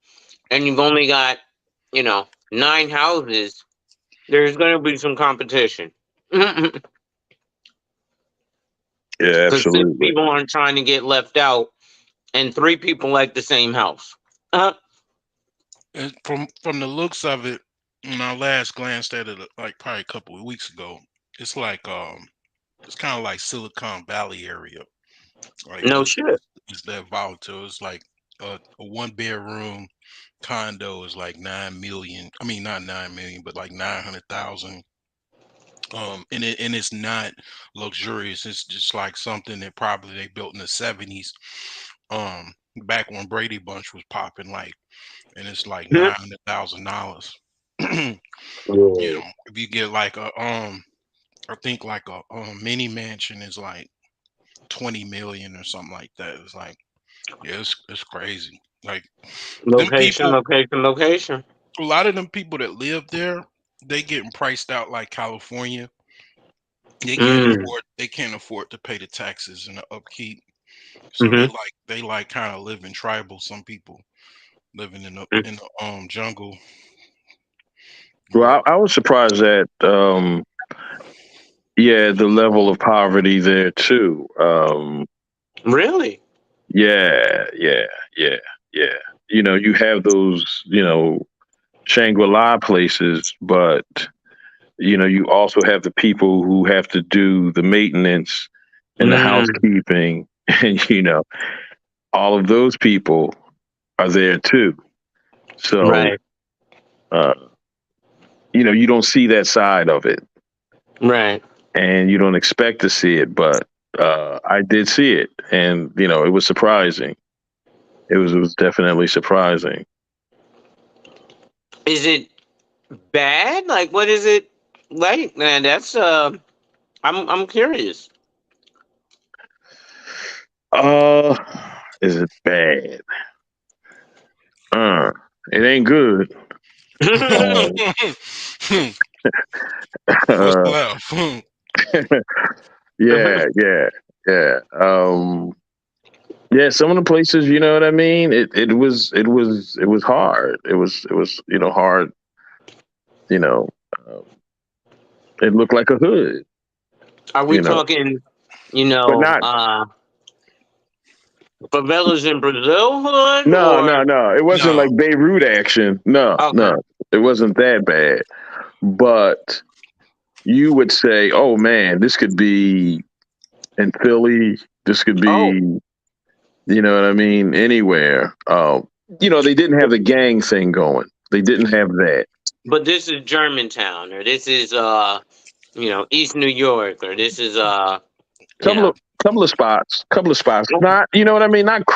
and you've only got 9 houses, there's going to be some competition. Because Yeah, 6 absolutely. people aren't trying to get left out, and 3 people like the same house. And from the looks of it, when I last glanced at it, like probably a couple of weeks ago, it's like it's kind of like Silicon Valley area. Like No shit. it's that volatile. It's like a 1 bedroom condo is like 9 million. I mean, not 9 million, but like 900,000. And it's not luxurious. It's just like something that probably they built in the 70s. Um, back when Brady Bunch was popping, like, and it's like $900,000. Yeah. If you get like I think like a mini mansion is like 20 million or something like that. It's like, yeah, it's crazy. Like them Location, people, location, location. a lot of them people that live there, they getting priced out like California. They Mm. can't afford to pay the taxes and the upkeep. So Hmm. they like kind of live in tribal. Some people living in the jungle. Well, I was surprised at yeah, the level of poverty there too. Really? Yeah, yeah, yeah, yeah. You know, you have those, Shangri-La places, but you also have the people who have to do the maintenance and the Mm. housekeeping, and all of those people are there too. So, Right. uh, you don't see that side of it, Right. and you don't expect to see it, but I did see it, and it was surprising. It was definitely surprising. Is it bad? Like, what is it like, man? That's I'm curious. Uh, is it bad? Uh, it ain't good. Um, What's uh, left? yeah, yeah, yeah. Yeah, some of the places, you know what I mean. It was hard. It was hard. You know, um, it looked like a hood. Are we You know, talking, but not. favelas in Brazil hood No, or no, no. It wasn't No. like Beirut action. No, okay? no. It wasn't that bad. But you would say, "Oh man, this could be in Philly. This could Oh, be, you know what I mean, anywhere." They didn't have the gang thing going. They didn't have that. but this is Germantown, or this is East New York, or this is you Couple know. of couple of spots. Not, you know what I mean. Not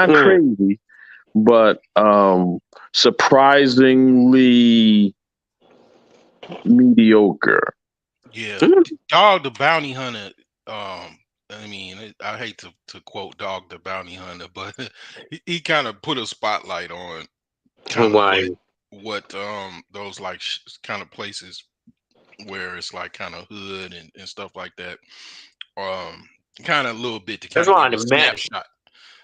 Mm. crazy, but surprisingly mediocre. Yeah. Mm. Dog the Bounty Hunter. I mean, I hate to quote Dog the Bounty Hunter, but he kind of put a spotlight on kind of Why? what those like kind of places where it's like kind of hood and stuff like that. Um, Kind of a little bit to There's kind a of give lot a of mess. snapshot.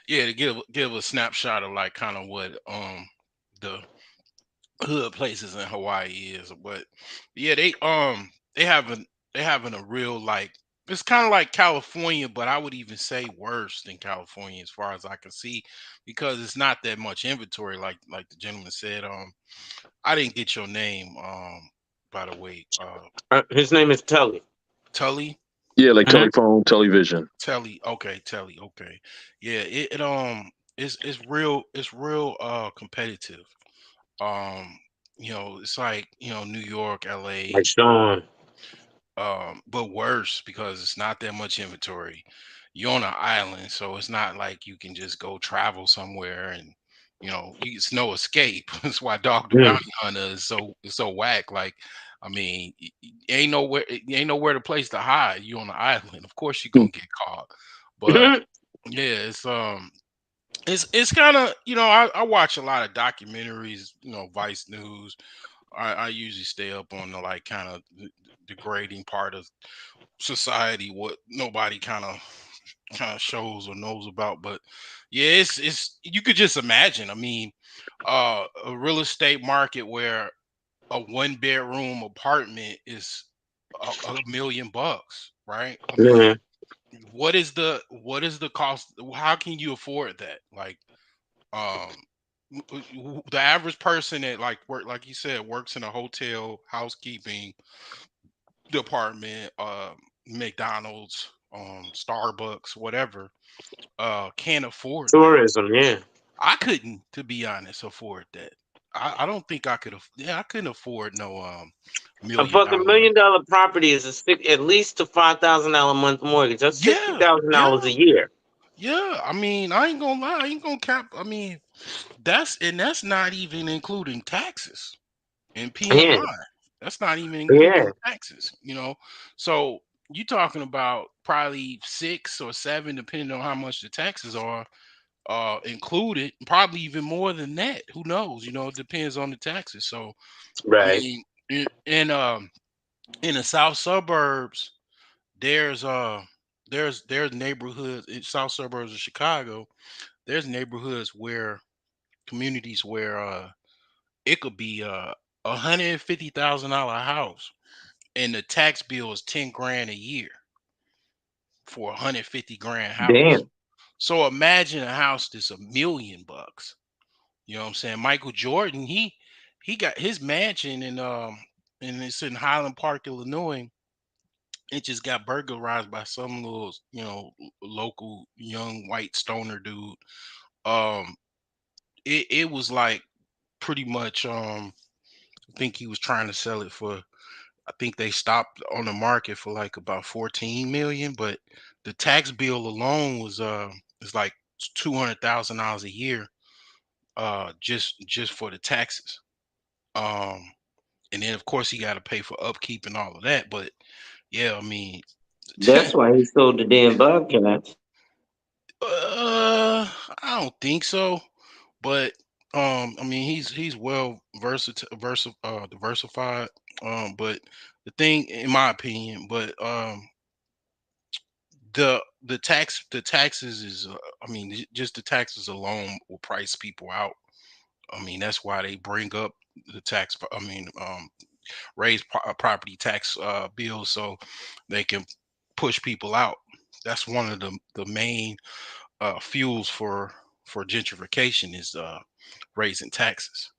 Yeah, to give a snapshot of like kind of what the hood places in Hawaii is. But yeah, they having they having a real like it's kind of like California, but I would even say worse than California as far as I can see, because it's not that much inventory, like the gentleman said. I didn't get your name, by the way. His name is Telly. Tully. Yeah, like Mhm. telephone, television. Telly, okay, Telly, okay. Yeah, it's real competitive. Um, it's like, New York, Like LA, Sean. but worse because it's not that much inventory. You're on an island, so it's not like you can just go travel somewhere and it's no escape. That's why Dog the Mm. Bounty Hunter is so whack. Like, I mean, ain't nowhere to place to hide. You on the island. Of course you're Hmm. gonna get caught. But yeah, it's kind of I watch a lot of documentaries, Vice News. I usually stay up on the like kind of degrading part of society, what nobody kind of shows or knows about. But yeah, it's you could just imagine. I mean, a real estate market where a one bedroom apartment is $1 million, right? I mean, Mhm. what is the cost? How can you afford that? Like, um, the average person that like work, like you said, works in a hotel, housekeeping department, McDonald's, Starbucks, whatever, can't afford that. Tourism, yeah. I couldn't, to be honest, afford that. I don't think I could. Yeah, I couldn't afford no A million fucking dollar. $1 million property is at least a $5,000 a month mortgage. That's sixty Yeah, thousand dollars yeah, a year. yeah. I mean, I ain't gonna lie. I ain't gonna cap. I mean, that's not even including taxes and Yeah, PMI. That's not even yeah. including taxes. So you talking about probably 6 or 7, depending on how much the taxes are included. Probably even more than that. Who knows? It depends on the taxes. So I Right. mean, and In the south suburbs, there's there's neighborhoods in south suburbs of Chicago. There's neighborhoods where communities where it could be $150,000 house, and the tax bill is 10 grand a year for $150 grand house. Damn. So imagine a house that's $1 million. You know what I'm saying? Michael Jordan, he got his mansion in and it's in Highland Park, Illinois. It just got burglarized by some little, local young white stoner dude. Um, it was like pretty much I think he was trying to sell it for, I think they stopped on the market for like about 14 million, but the tax bill alone was is like $200,000 a year, just for the taxes. Um, and then of course he got to pay for upkeep and all of that. But yeah, I mean, That's why he sold the damn Bobcats. I don't think so. But I mean, he's well diversified. But the thing, in my opinion, but the taxes is, I mean, just the taxes alone will price people out. I mean, that's why they bring up the tax. I mean, raise property tax bills so they can push people out. That's one of the main fuels for gentrification is raising taxes.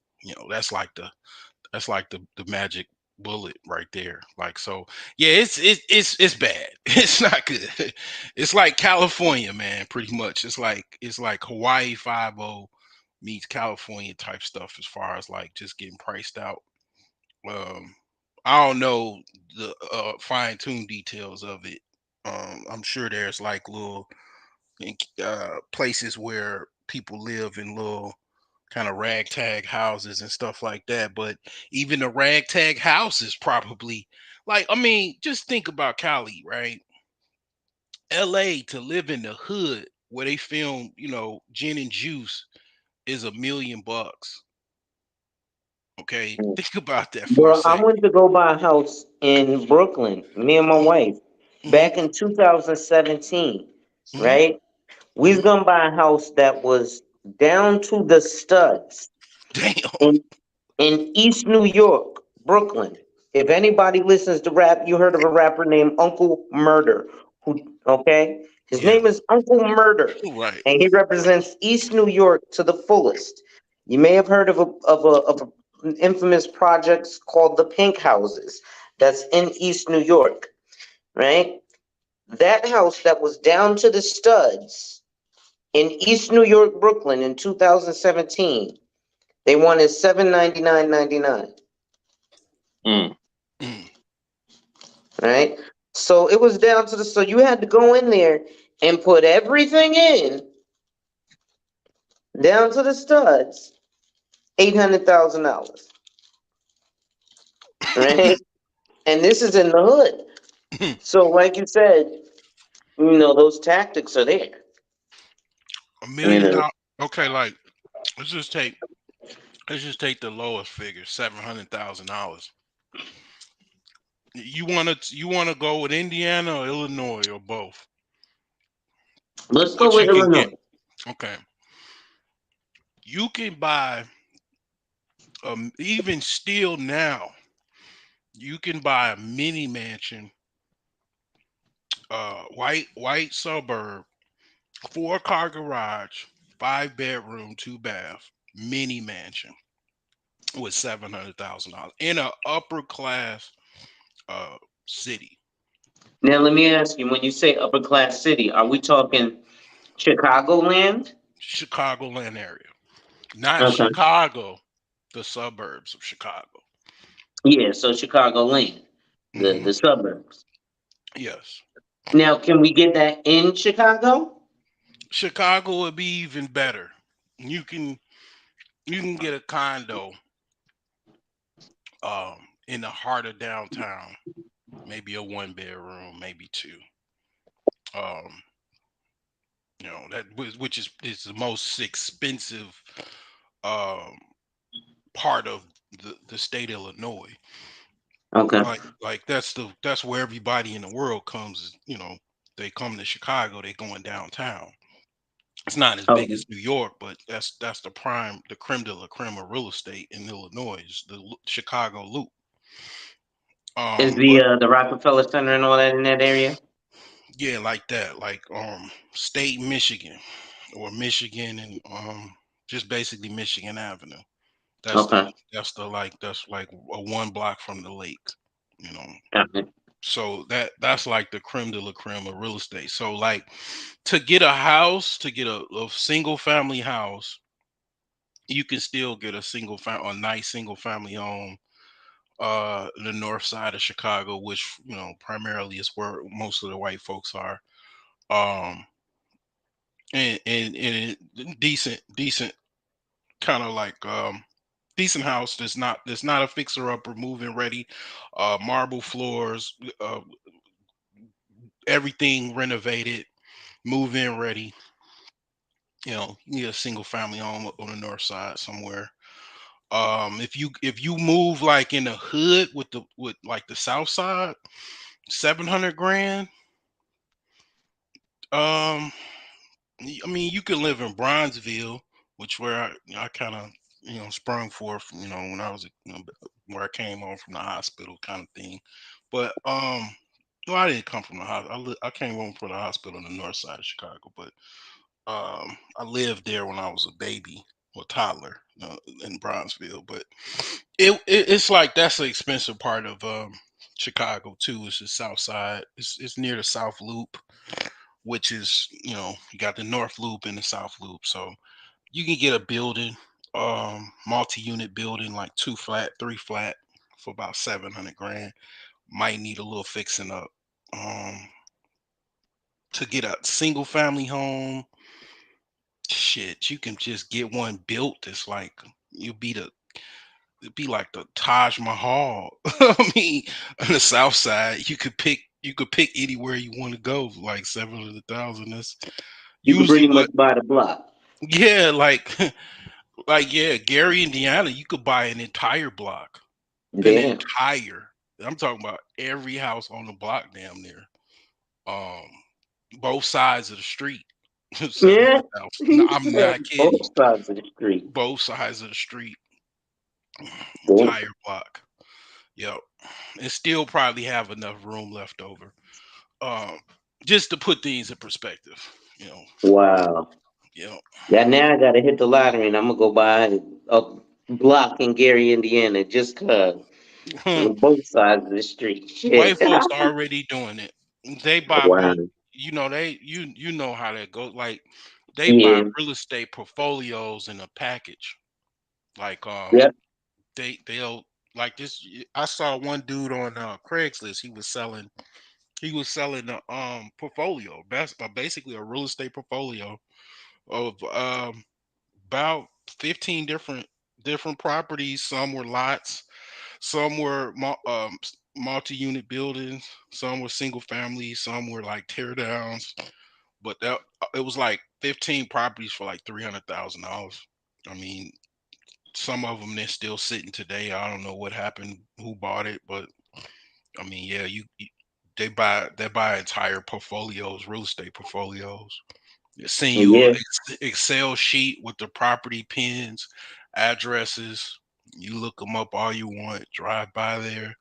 That's like the magic bullet right there. Like, so yeah, it's bad. It's not good. It's like California, man, pretty much. It's like Hawaii 50 meets California type stuff as far as like just getting priced out. Um I don't know the fine tuned details of it. I'm sure there's like little places where people live in little kind of ragtag houses and stuff like that. But even the ragtag houses probably, like, I mean, just think about Cali, right? LA, to live in the hood where they film, gin and juice is $1 million. Okay. Think about that for a Bro, I second. went to go buy a house in Brooklyn, me and my wife, Hmm. back in 2017, Hmm. right? We was Hmm. gonna buy a house that was down to the studs Damn. in East New York, Brooklyn. If anybody listens to rap, you heard of a rapper named Uncle Murder. Okay? His Yeah. name is Uncle Murder, Right. and he represents East New York to the fullest. You may have heard an infamous projects called the Pink Houses. That's in East New York, right? That house that was down to the studs in East New York, Brooklyn in 2017, they wanted 799.99. Mm. Mm. Right? So it was down to so you had to go in there and put everything in down to the studs, $800,000. Right? And this is in the hood. So, like you said, those tactics are there. a You million know, dollars. Okay, like let's just take let's just take the lowest figure, $700,000. You wanna go with Indiana or Illinois or both? let's go What with you can get? Illinois. Okay, you can buy even still now. You can buy a mini mansion, white suburb, 4-car garage, 5 bedroom, 2 bath, mini mansion with $700,000 in a upper class uh city, Now, let me ask you, when you say upper class city, are we talking Chicagoland? Chicagoland area, not Okay. Chicago, the suburbs of Chicago. Yeah, so Chicagoland, Hmm. the suburbs. Yes, Now, can we get that in Chicago? Chicago would be even better. You can get a condo in the heart of downtown, maybe a 1 bedroom, maybe two. Um, which is the most expensive um part of the state of Illinois. Okay. Like that's where everybody in the world comes. You know, they come to Chicago, they going downtown. It's not as big Okay. as New York, but that's the creme de la creme of real estate in Illinois, is the Chicago Loop. Is But the Rockefeller Center and all that in that area? yeah, like that, like state Michigan, or Michigan, and just basically Michigan Avenue. That's the Okay. that's like a one block from the lake, you know. Got it. So that's like the creme de la creme of real estate. So like to get a house, to get a single family house, you can still get a nice single family home the north side of Chicago, which primarily is where most of the white folks are. Um decent kind of like decent house that's not a fixer upper, move-in ready, marble floors, everything renovated, move-in ready. You need a single family home on the north side somewhere. If you move like in the hood with like the south side, 700 grand. um I mean, you can live in Bronzeville, which where I kind of sprung forth, when I was where I came home from the hospital kind of thing. But well, I didn't come from the hospital. I came home from the hospital on the north side of Chicago, but I lived there when I was a baby or toddler, in Bronzeville. But it's like that's the expensive part of Chicago too. It's the South Side. It's near the South Loop, which is you got the North Loop and the South Loop. So you can get a building, multi-unit building, like 2 flat, 3 flat, for about 700 grand. Might need a little fixing up. Um, to get a single family home, shit, you can just get one built. It's like you'll be the it'd be like the Taj Mahal. I mean, on the South Side, you could pick anywhere you want to go for like 700,000. That's You could usually pretty what. much buy the block. Yeah, like like yeah, Gary, Indiana, you could buy an entire block, an Damn. entire. I'm talking about every house on the block, damn near. Um, both sides of the street. Yeah. 700,000. No, He I'm said not kidding. both sides of the street. Both sides of the street, Damn. entire block. Yep, and still probably have enough room left over. Um, just to put things in perspective, you know. Wow. You know, Yeah, now I gotta hit the lottery and I'm gonna go buy a block in Gary, Indiana, just cause on both sides of the street. white Shit. folks already doing it. They buy Wow. both. You know how that goes. Like they buy Yeah. real estate portfolios in a package. Like Yep. they'll like this. I saw one dude on Craigslist. He was selling a portfolio, basically a real estate portfolio of about 15 different properties. Some were lots, some were multi-unit buildings, some were single family, some were like tear downs. But it was like 15 properties for like $300,000. I mean, some of them they're still sitting today. I don't know what happened, who bought it, but I mean, yeah, they buy entire portfolios, real estate portfolios. They send you a Yeah. Excel sheet with the property pins, addresses. You look them up all you want. Drive by there.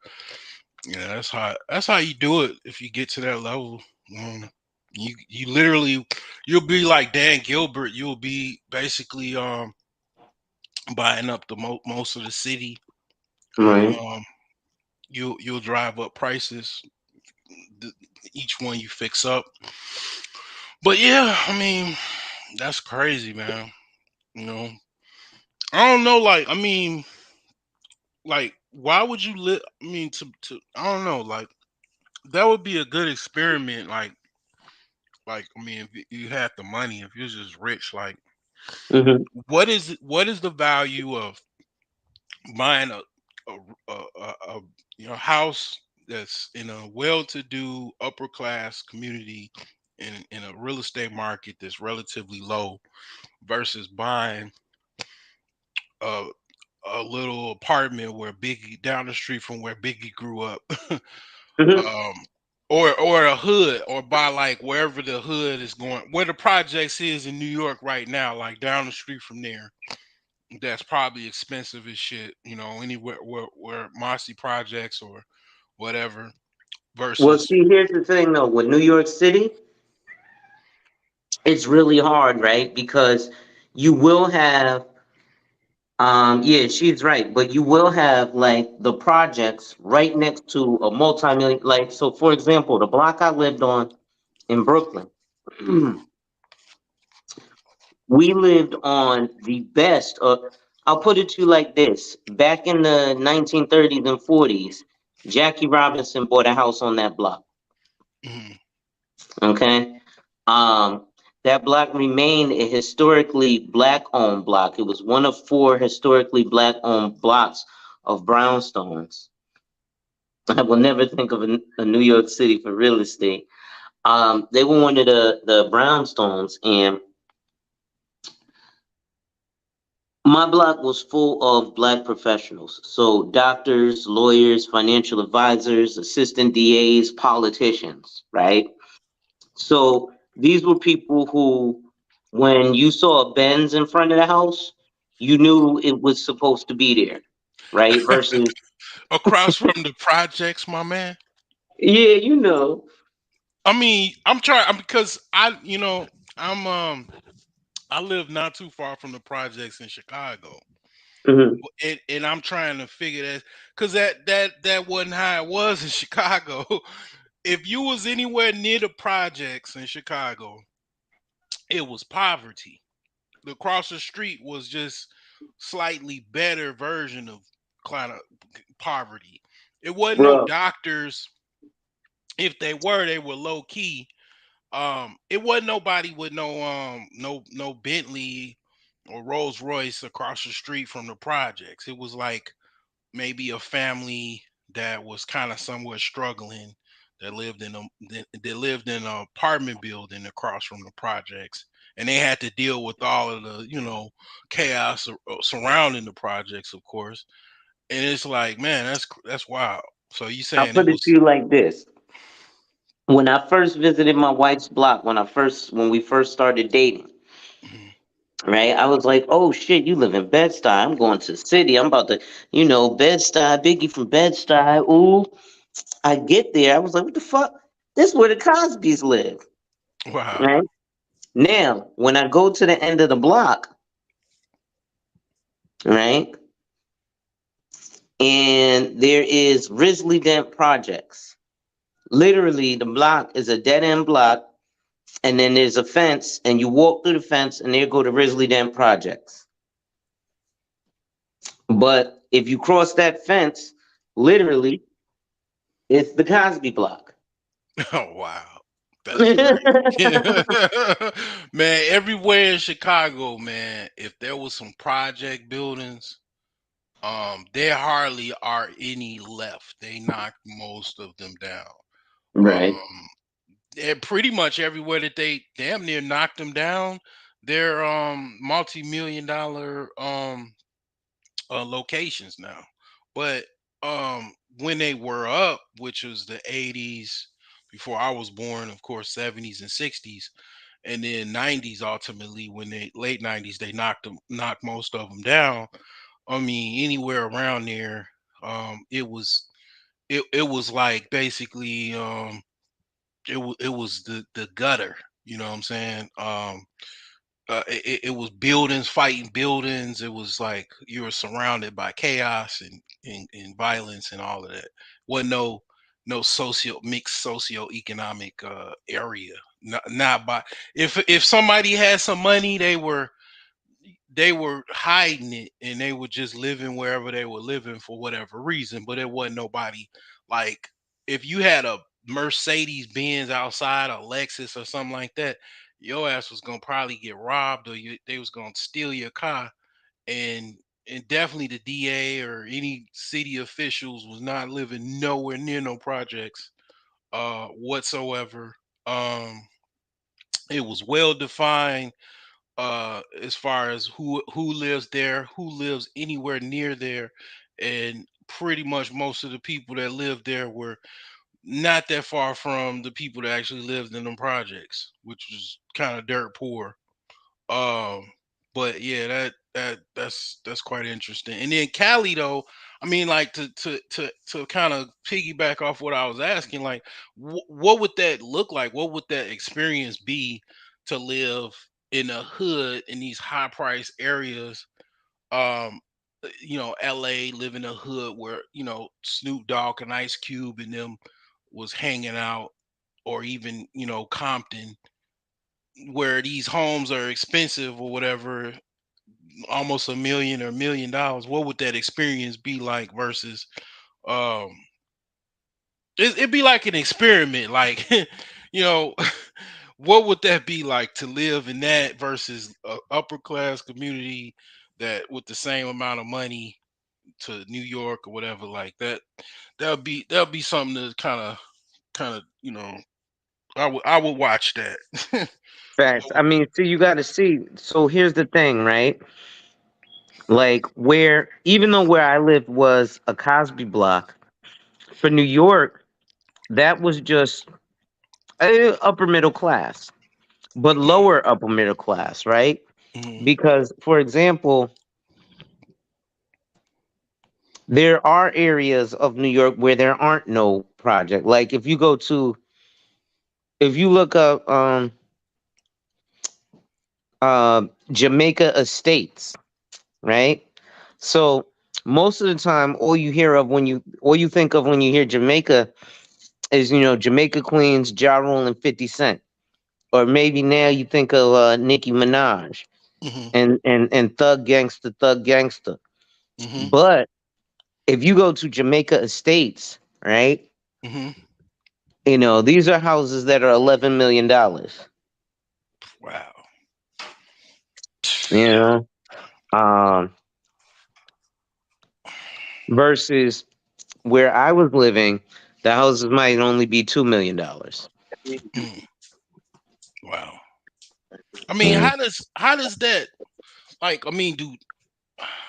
Yeah, that's how you do it. If you get to that level, you literally you'll be like Dan Gilbert. You'll be basically buying up the most of the city, and Right. you'll drive up prices. th- each one you fix up. But yeah, I mean, that's crazy, man. You know, I don't know. Like, I mean, like, why would you live? I mean, to I don't know. Like, that would be a good experiment. Like, I mean, if you had the money, if you're just rich, like, Hmm. what is the value of buying a house that's in a well-to-do upper class community in a real estate market that's relatively low versus buying a a little apartment where Biggie down the street from where Biggie grew up. Mhm. um or a hood, or by like wherever the hood is going, where the projects is in New York right now, like down the street from there. That's probably expensive as shit, anywhere where Mossy projects or whatever Well, versus. see, here's the thing though, with New York City, it's really hard, right? Because you will have, yeah, she's right, but you will have like the projects right next to a multi-million, like, so for example, the block I lived on in Brooklyn, we lived on the best of, I'll put it to you like this. Back in the 1930s and 40s, Jackie Robinson bought a house on that block. Mhm. Okay. Um, that block remained a historically black owned block. It was one of four historically black owned blocks of brownstones. I will never think of a New York City for real estate. They were one of the brownstones, and my block was full of black professionals. So doctors, lawyers, financial advisors, assistant DAs, politicians, right? So these were people who, when you saw a Benz in front of the house, you knew it was supposed to be there, right? Versus, Across from the projects, my man. yeah, you know. I mean, I'm trying because I live not too far from the projects in Chicago. Mhm. And I'm trying to figure that, because that wasn't how it was in Chicago. If you was anywhere near the projects in Chicago, it was poverty. The across the street was just slightly better version of kind of poverty. It wasn't no Bro, doctors. If they were low key. It wasn't nobody with no Bentley or Rolls Royce across the street from the projects. It was like maybe a family that was kind of somewhere struggling, that lived in an apartment building across from the projects, and they had to deal with all of the chaos surrounding the projects, of course. And it's like, man, that's wild. So you I'll saying it put it to was? you like this. When I first visited my wife's block, when we first started dating, Mhm. right? I was like, oh shit, you live in Bed-Stuy. I'm going to the city. I'm about to, Bed-Stuy, Biggie from Bed-Stuy. Ooh, I get there. I was like, what the fuck? This is where the Cosbys live, Wow. right? Now, when I go to the end of the block, right, and there is Risley Dent Projects. Literally, the block is a dead end block, and then there's a fence, and you walk through the fence, and there go the Risley Dent Projects. But if you cross that fence, literally, it's the Cosby block. Oh wow, that's crazy. Man, everywhere in Chicago, man, if there was some project buildings, there hardly are any left. They knocked most of them down. Right. Um, and pretty much everywhere that they damn near knocked them down, they're multi-million dollar locations now. But when they were up, which was the 80's, before I was born, of course, 70's and 60's, and then 90's ultimately, when they late 90's they knocked most of them down. I mean, anywhere around there, it was like basically it was the gutter, you know what I'm saying? It was buildings fighting buildings. It was like you were surrounded by chaos and violence and all of that. Wasn't no mixed socioeconomic area. Not by if somebody had some money, they were hiding it, and they were just living wherever they were living for whatever reason. But it wasn't nobody like, if you had a Mercedes Benz outside, a Lexus or something like that, your ass was gonna probably get robbed, or they was gonna steal your car. And and definitely the DA or any city officials was not living nowhere near no projects whatsoever. Um it was well defined. as far as who lives there, who lives anywhere near there, and pretty much most of the people that lived there were not that far from the people that actually lived in them projects, which was kind of dirt poor. Um, but yeah, that's quite interesting. And then Cali though, I mean, like to kind of piggyback off what I was asking, like, what would that look like? What would that experience be to live in a hood in these high price areas? LA, live in a hood where Snoop Dogg and Ice Cube and them was hanging out, or even Compton, where these homes are expensive or whatever, almost $1 million or $1 million. What would that experience be like versus um it'd be like an experiment, like you know what would that be like to live in that versus a upper class community that with the same amount of money to New York or whatever like that. That'll be something to kind of I would watch that. Facts. I mean, see, you got to see. So here's the thing, right? Like, where, even though where I lived was a Cosby block, for New York, that was just upper middle class, but lower upper middle class, right? Mhm, Because, for example, there are areas of New York where there aren't no project. Like, if you look up Jamaica Estates, right? So most of the time, all you think of when you hear Jamaica is Jamaica Queens, Ja Rule, and 50 Cent, or maybe now you think of Nicki Minaj mhm, and Thug Gangster. mhm, But if you go to Jamaica Estates, right? mhm. These are houses that are $11 million. Wow. You know, um, versus where I was living, the houses might only be $2 million. Mm, wow. I mean, how does that, like, I mean, dude,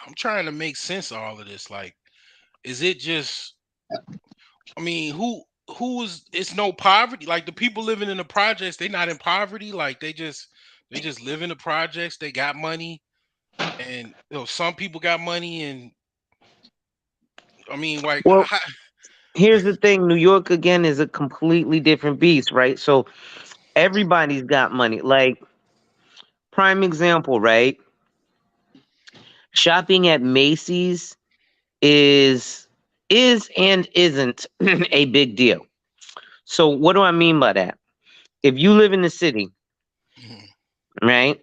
I'm trying to make sense of all of this. Like, is it just, I mean, who's it's no poverty? Like the people living in the projects, they not in poverty. Like they just live in the projects. They got money, and some people got money, and I mean, like, Well, here's the thing: New York again is a completely different beast, right? So everybody's got money. Like prime example, right? Shopping at Macy's is and isn't a big deal. So what do I mean by that? If you live in the city, mhm, right?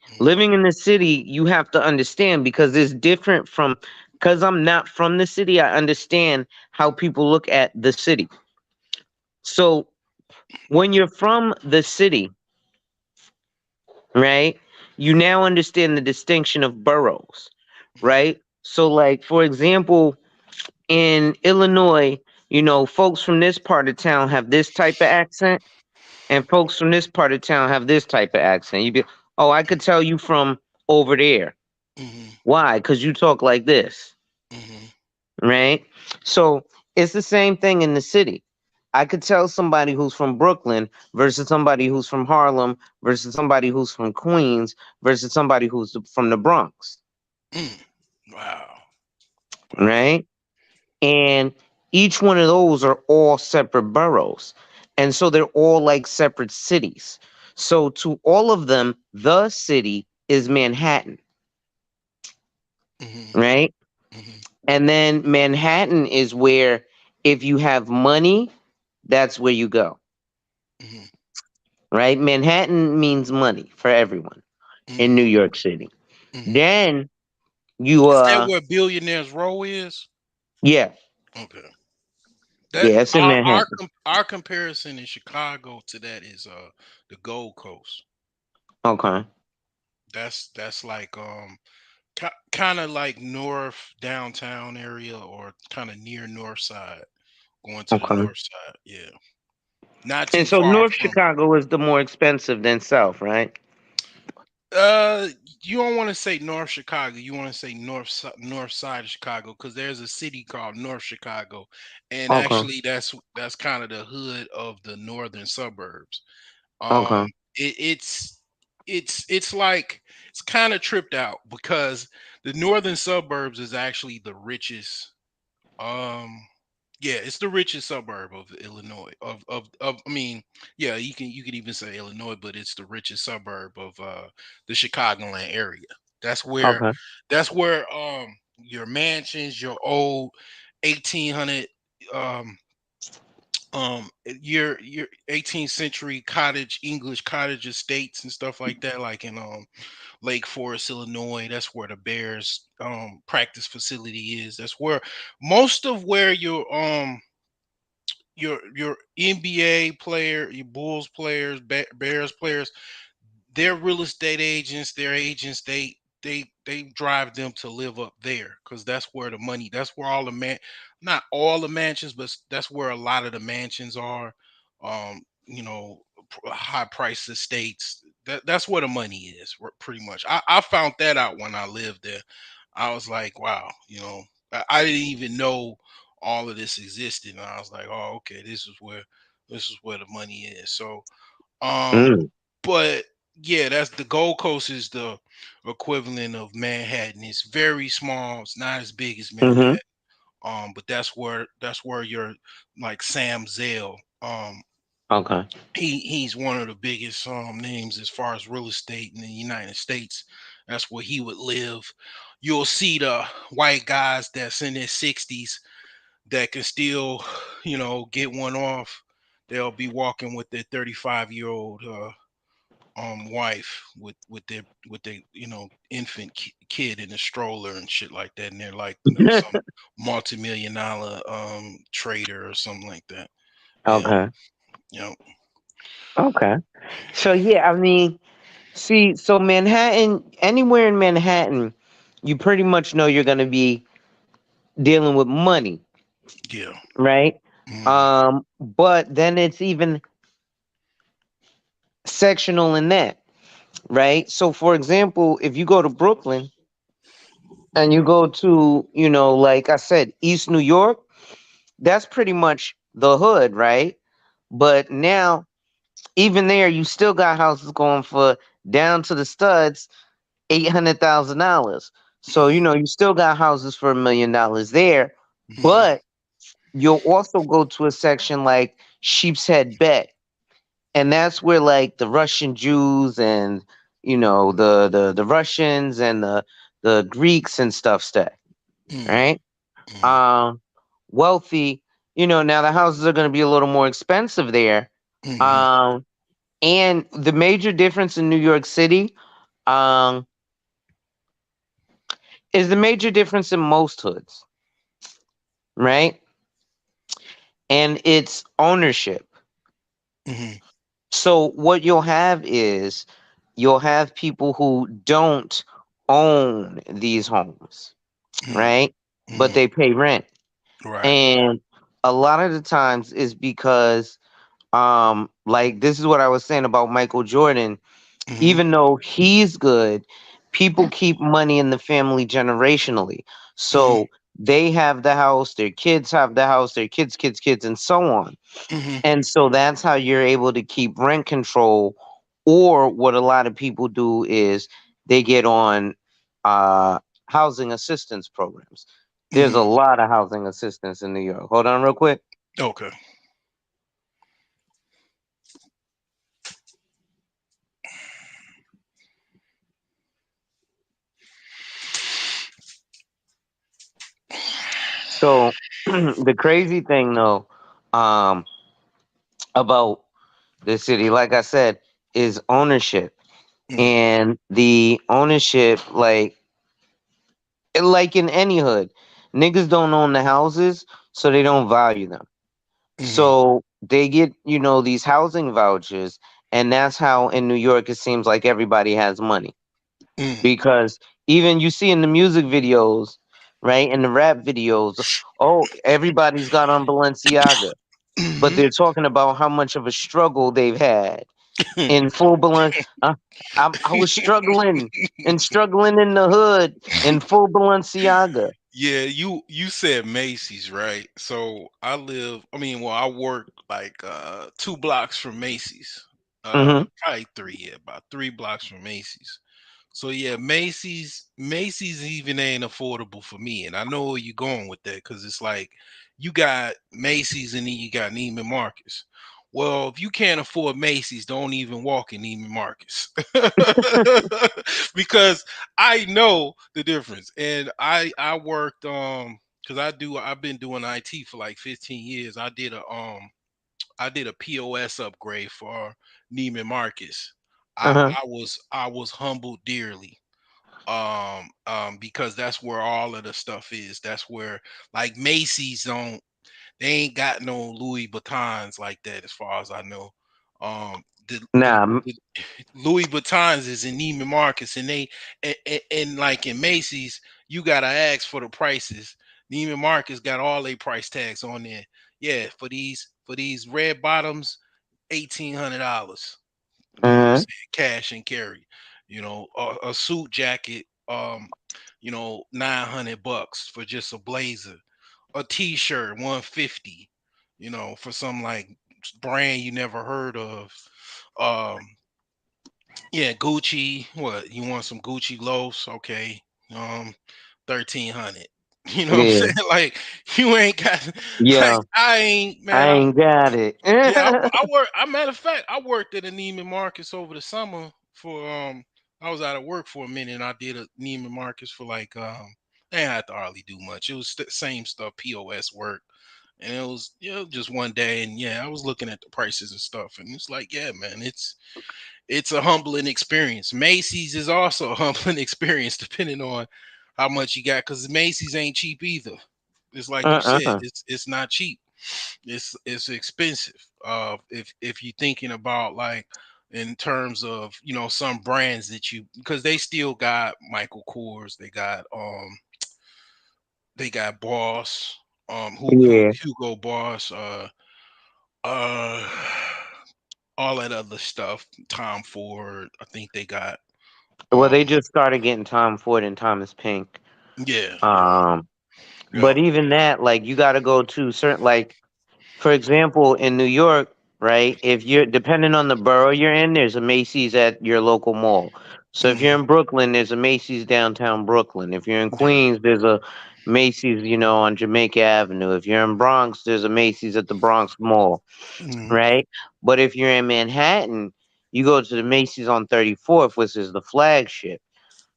mhm, Living in the city, you have to understand because it's different from because I'm not from the city, I understand how people look at the city. So when you're from the city, right? You now understand the distinction of boroughs, right? So like for example, in Illinois, folks from this part of town have this type of accent, and folks from this part of town have this type of accent. You be, oh, I could tell you from over there. mhm, Why? Because you talk like this, mhm, right? So it's the same thing in the city. I could tell somebody who's from Brooklyn versus somebody who's from Harlem versus somebody who's from Queens versus somebody who's from the Bronx, mm. Wow, wow. right? And each one of those are all separate boroughs. And so they're all like separate cities. So to all of them, the city is Manhattan, Mhm, right? mhm, And then Manhattan is where if you have money, that's where you go, mhm, right? Manhattan means money for everyone in New mhm, York City. mhm. Then you Is that where Billionaires Row is? yeah, Okay. That yeah, it's in Manhattan. our comparison in Chicago to that is the Gold Coast. Okay. That's like kind of like north downtown area, or kind of near north side, going to the Okay. north side. Yeah. Not And too so far North from Chicago is the more expensive than South, right? Uh, you don't want to say North Chicago. You want to say north side of Chicago because there's a city called North Chicago, and Okay. actually that's kind of the hood of the northern suburbs. Okay. Um, it's like it's kind of tripped out because the northern suburbs is actually the richest. Um, yeah, it's the richest suburb of Illinois. I mean, yeah, you can even say Illinois, but it's the richest suburb of the Chicagoland area. That's where Okay. that's where your mansions, your old 1800 um your 18th century cottage English cottage estates and stuff like that, like in Lake Forest, Illinois. That's where the Bears practice facility is. That's where most of where your NBA player, your Bulls players, Bears players, their real estate agents, their agents, they drive them to live up there because that's where the money, that's where all the not all the mansions, but that's where a lot of the mansions are. You know, high price estates. That's where the money is, pretty much. I found that out when I lived there. I was like, wow, I didn't even know all of this existed, and I was like, oh, okay, this is where the money is. So, um, Mm. but yeah, that's the Gold Coast is the equivalent of Manhattan. It's very small. It's not as big as Mm-hmm. Manhattan. But that's where you're like Sam Zell. Okay. He's one of the biggest names as far as real estate in the United States. That's where he would live. You'll see the white guys that's in their 60s that can still, get one off. They'll be walking with their 35-year-old wife with their infant kid in a stroller and shit like that, and they're like some multi-million dollar trader or something like that. Yeah, Okay. yeah, Okay. So yeah, I mean, see, so Manhattan, anywhere in Manhattan, you pretty much know you're gonna be dealing with money, yeah. right? Mm, But then it's even sectional in that, right? So for example, if you go to Brooklyn and you go to, like I said, East New York, that's pretty much the hood, right? But now, even there, you still got houses going for down to the studs, $800,000. So you still got houses for $1 million there, mm, but you'll also go to a section like Sheep's Head Bet, and that's where like the Russian Jews and the Russians and the Greeks and stuff stay, mm, right? mm, Um, Wealthy. Now the houses are going to be a little more expensive there. mm, Um, and the major difference in New York City, um, is the major difference in most hoods, right? And it's ownership. mm, So what you'll have is you'll have people who don't own these homes, mm, right? But mm. they pay rent. Right. And a lot of the times is because like this is what I was saying about Michael Jordan. Mm, Even though he's good, people keep money in the family generationally. mm, So they have the house, their kids have the house, their kids, and so on. mm, And so that's how you're able to keep rent control. Or what a lot of people do is they get on uh, housing assistance programs. There's a mm. lot of housing assistance in New York. Hold on, real quick. Okay. So the crazy thing, though, um, about the city, like I said, is ownership. Mm, And the ownership, like in any hood, niggas don't own the houses, so they don't value them. mm, So they get, these housing vouchers, and that's how in New York it seems like everybody has money. mm, Because even you see in the music videos, right, in the rap videos, oh, everybody's got on Balenciaga, but mhm. they're talking about how much of a struggle they've had. in full I was struggling and struggling in the hood in full Balenciaga. Yeah, you said Macy's, right? So I work like 2 blocks from Macy's. Hmm. Probably three, yeah, about 3 blocks from Macy's. So yeah, Macy's even ain't affordable for me. And I know where you're going with that, because it's like you got Macy's and then you got Neiman Marcus. Well, if you can't afford Macy's, don't even walk in Neiman Marcus. Because I know the difference. And I worked because I've been doing IT for like 15 years. I did a POS upgrade for Neiman Marcus. Uh-huh. I was humbled dearly. Because that's where all of the stuff is. That's where, like, Macy's don't they ain't got no Louis Vuittons like that, as far as I know. Nah. The Louis Vuittons is in Neiman Marcus, and and like in Macy's, you gotta ask for the prices. Neiman Marcus got all their price tags on there. Yeah, for these red bottoms, $1,800. You know what I'm Uh-huh. saying? Cash and carry. A suit jacket, 900 bucks for just a blazer. A t-shirt, 150, for some like brand you never heard of. Um, yeah, Gucci. What, you want some Gucci loafs? Okay. 1,300. You know what I'm Yeah. saying? Like, you ain't got, like, Yeah. I ain't, I man. ain't got it. Yeah, I work. I Matter of fact, I worked at a Neiman Marcus over the summer for I was out of work for a minute, and I did a Neiman Marcus for like I didn't have to hardly do much. It was the same stuff, POS work, and it was, just one day, and yeah, I was looking at the prices and stuff, and it's like, yeah, man, it's a humbling experience. Macy's is also a humbling experience, depending on how much you got, because Macy's ain't cheap either. It's like you said, Uh-uh. it's not cheap. It's expensive. If you're thinking about, like, in terms of, some brands that because they still got Michael Kors, they got Boss, Yeah. Hugo Boss, uh, all that other stuff. Tom Ford, I think they got. Well, um they just started getting Tom Ford and Thomas Pink. yeah, yeah, Um, yeah. but even that, like, you got to go to certain, like, for example, in New York, right? If you're depending on the borough you're in, there's a Macy's at your local mall. So if you're Mhm. in Brooklyn, there's a Macy's downtown Brooklyn. If you're in Yeah. Queens, there's a Macy's, on Jamaica Avenue. If you're in Bronx, there's a Macy's at the Bronx Mall, Mhm. right? But if you're in Manhattan, you go to the Macy's on 34th, which is the flagship.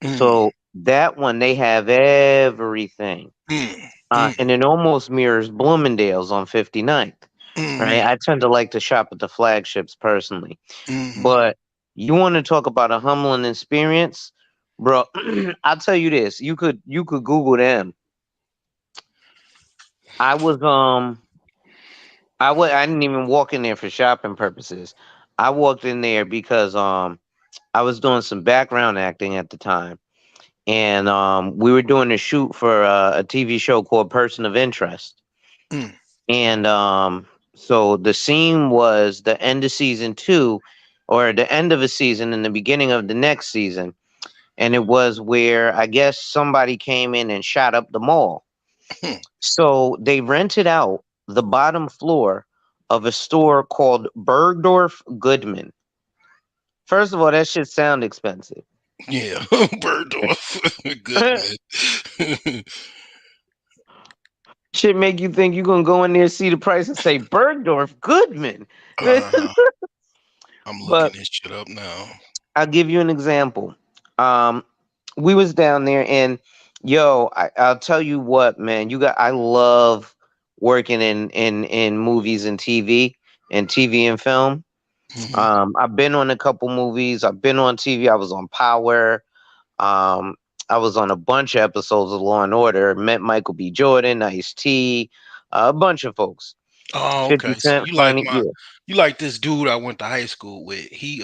Mhm. So that one, they have everything. Mhm. And Mhm. it almost mirrors Bloomingdale's on 59th, right? Mhm. I tend to like to shop at the flagships personally. Mhm. But you want to talk about a humbling experience, bro? I'll tell you this. You could Google them. I was I didn't even walk in there for shopping purposes. I walked in there because I was doing some background acting at the time. And we were doing a shoot for a TV show called Person of Interest. Mhm. And so the scene was the end of season two, or the end of a season and the beginning of the next season. And it was where I guess somebody came in and shot up the mall. So they rented out the bottom floor of a store called Bergdorf Goodman. First of all, that shit sound expensive. Yeah. Bergdorf. Good man. Shit make you think you gonna go in there, see the price, and say Bergdorf Goodman. uh I'm looking But this shit up now. I'll give you an example. Um, we was down there, and yo, I'll tell you what, man. I love working in movies and TV and film. Mhm. I've been on a couple movies. I've been on TV. I was on Power. Um, I was on a bunch of episodes of Law and Order. Met Michael B. Jordan, Ice T, a bunch of folks. Oh, 50 okay. So Cent, Funny, yeah. you like this dude I went to high school with. He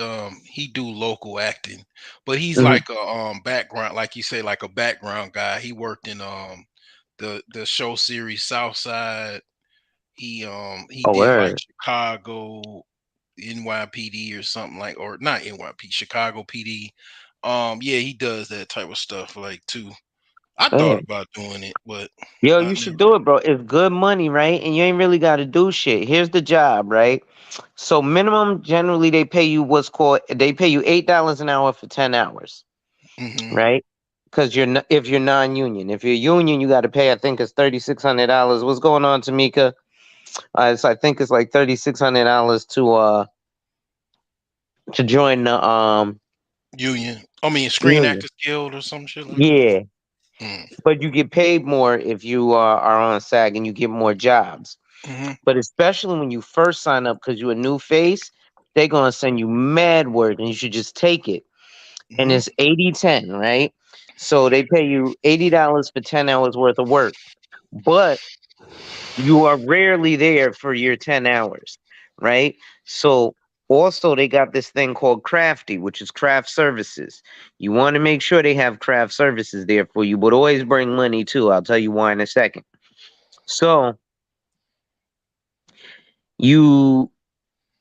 do local acting, but he's Hmm. like a background, like you say, like a background guy. He worked in the show series Southside. He Oh, did like word. Chicago. NYPD or something like, or not NYPD, Chicago PD. Yeah, he does that type of stuff like too. I thought Yeah. about doing it, but Yo, I you never. should do it, bro. It's good money, right? And you ain't really got to do shit. Here's the job, right? So minimum, generally, they pay you they pay you $8 an hour for 10 hours, Hmm. right? Because if you're non-union. If you're union, you got to pay. I think it's $3,600. What's going on, Tamika? I think it's like $3,600 to join the Union. I mean, Screen union. Actors Guild or some shit like that. Yeah, Mm. but you get paid more if you are on SAG and you get more jobs. Hmm. But especially when you first sign up, because you're a new face, they're gonna send you mad work, and you should just take it. And Hmm. it's 80/10, right? So they pay you $80 for 10 hours worth of work, but you are rarely there for your 10 hours, right? So also they got this thing called crafty, which is craft services. You want to make sure they have craft services there for you, but always bring money too. I'll tell you why in a second. So you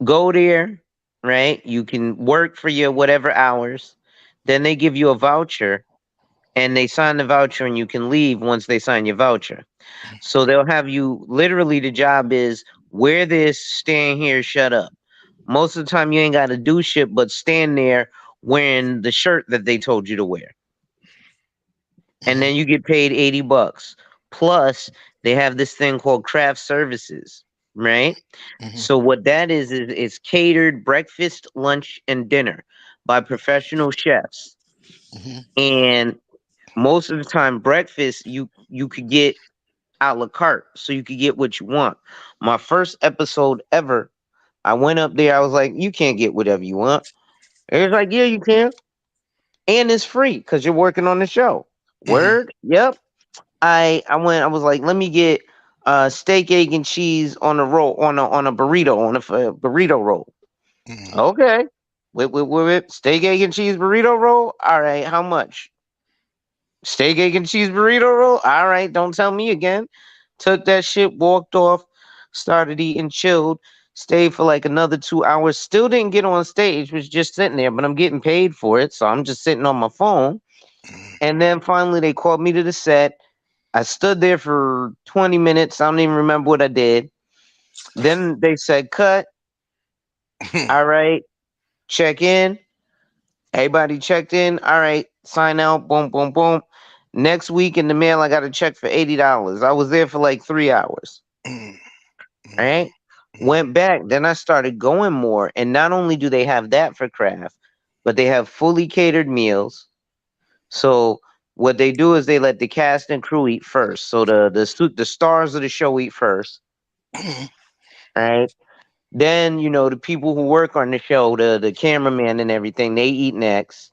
go there, right? You can work for your whatever hours. Then they give you a voucher and they sign the voucher and you can leave once they sign your voucher. So they'll have you literally the job is wear this, stand here, shut up. Most of the time you ain't got to do shit but stand there wearing the shirt that they told you to wear. And Hmm. then you get paid $80. Plus, they have this thing called craft services, right? Hmm. So what that is it's catered breakfast, lunch, and dinner by professional chefs. Hmm. And most of the time, breakfast you could get a la carte, so you could get what you want. My first episode ever, I went up there. I was like, "You can't get whatever you want." It was like, "Yeah, you can, and it's free because you're working on the show." Hmm. Word, yep. I went. I was like, "Let me get steak, egg, and cheese on a roll on a burrito on a burrito roll." Hmm. Okay, with steak, egg, and cheese burrito roll. All right, how much? Steak, egg, and cheese burrito roll. All right, don't tell me again. Took that shit, walked off, started eating, chilled, stayed for like another 2 hours. Still didn't get on stage, was just sitting there, but I'm getting paid for it. So I'm just sitting on my phone. And then finally they called me to the set. I stood there for 20 minutes. I don't even remember what I did. Then they said, cut. All right, check in. Everybody checked in. All right, sign out. Boom, boom, boom. Next week in the mail, I got a check for $80. I was there for like 3 hours. Hmm. All right. Went back. Then I started going more. And not only do they have that for craft, but they have fully catered meals. So what they do is they let the cast and crew eat first. So the stars of the show eat first. All right. Then, the people who work on the show, the cameraman and everything, they eat next.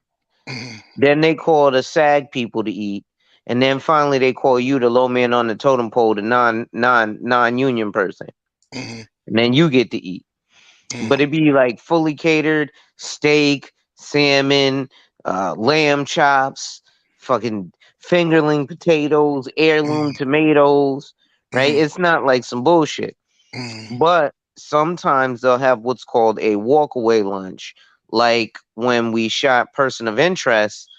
Then they call the SAG people to eat. And then finally they call you the low man on the totem pole, the non-union person. Hmm. And then you get to eat. But it'd be like fully catered steak, salmon, lamb chops, fucking fingerling potatoes, heirloom tomatoes, right? It's not like some bullshit. But sometimes they'll have what's called a walkaway lunch, like when we shot Person of Interest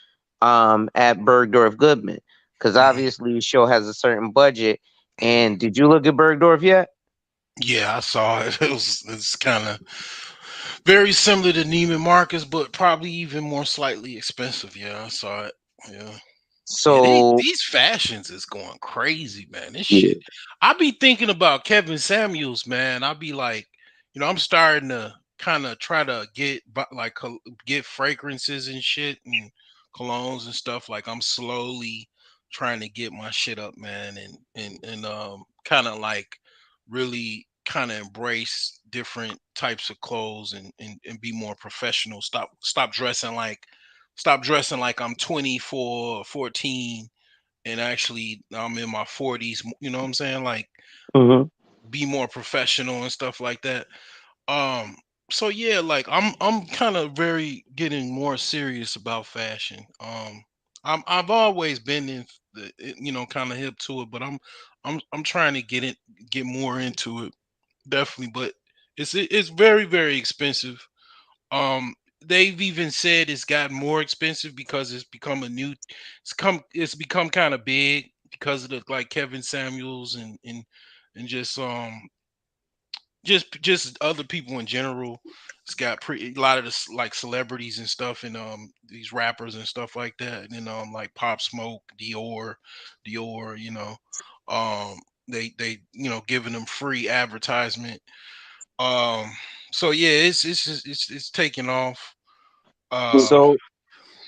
at Bergdorf Goodman, because obviously the show has a certain budget. And did you look at Bergdorf yet? Yeah, I saw it. It's kind of very similar to Neiman Marcus, but probably even more slightly expensive. Yeah, I saw it. Yeah. Yeah, So these fashions is going crazy, man. This yeah. shit. I be thinking about Kevin Samuels, man. I be like, I'm starting to kind of try to get get fragrances and shit and colognes and stuff. Like I'm slowly trying to get my shit up, man, and kind of like really kind of embrace different types of clothes and be more professional. Stop dressing like I'm 24 or 14 and actually I'm in my 40s, you know what I'm saying? Like Mhm. be more professional and stuff like that. Um so yeah, like I'm kind of very getting more serious about fashion. I've always been in kind of hip to it, but I'm trying to get more into it. Definitely, but It's very, very expensive. Um, they've even said it's gotten more expensive because it's become kind of big because of the like Kevin Samuels and just other people in general. It's got a lot of this like celebrities and stuff and these rappers and stuff like that. And then like Pop Smoke, Dior, um they giving them free advertisement. Um so yeah, it's taking off. Uh So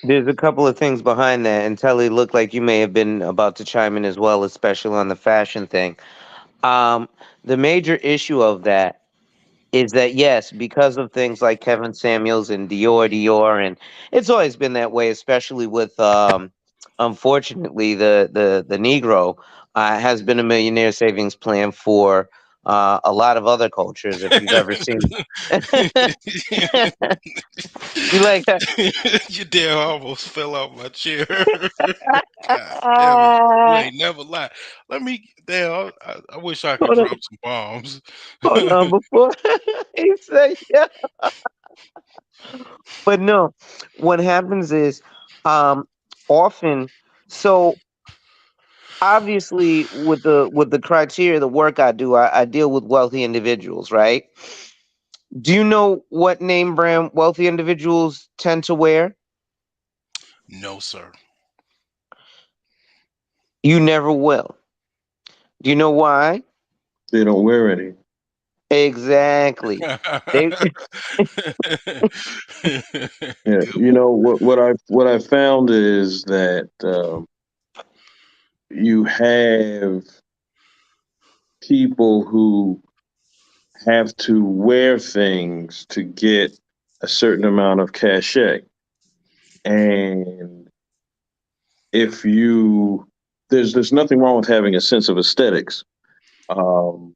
there's a couple of things behind that, and Telly looked like you may have been about to chime in as well, especially on the fashion thing. Um, the major issue of that is that yes, because of things like Kevin Samuels and Dior, and it's always been that way, especially with unfortunately the Negro has been a millionaire savings plan for a lot of other cultures. If you've ever seen, you like that? Your damn almost fell off my chair. God damn it. You ain't never lied. Let me damn I wish I could Hold on, drop some bombs. hold on before he said yeah. But no, what happens is um often so obviously with the criteria, the work I do, I deal with wealthy individuals, right? Do you know what name brand wealthy individuals tend to wear? No, sir. You never will. Do you know why? They don't wear any. Exactly. They Yeah, Good you one. know what I found is that you have people who have to wear things to get a certain amount of cachet, and if you there's nothing wrong with having a sense of aesthetics. Um,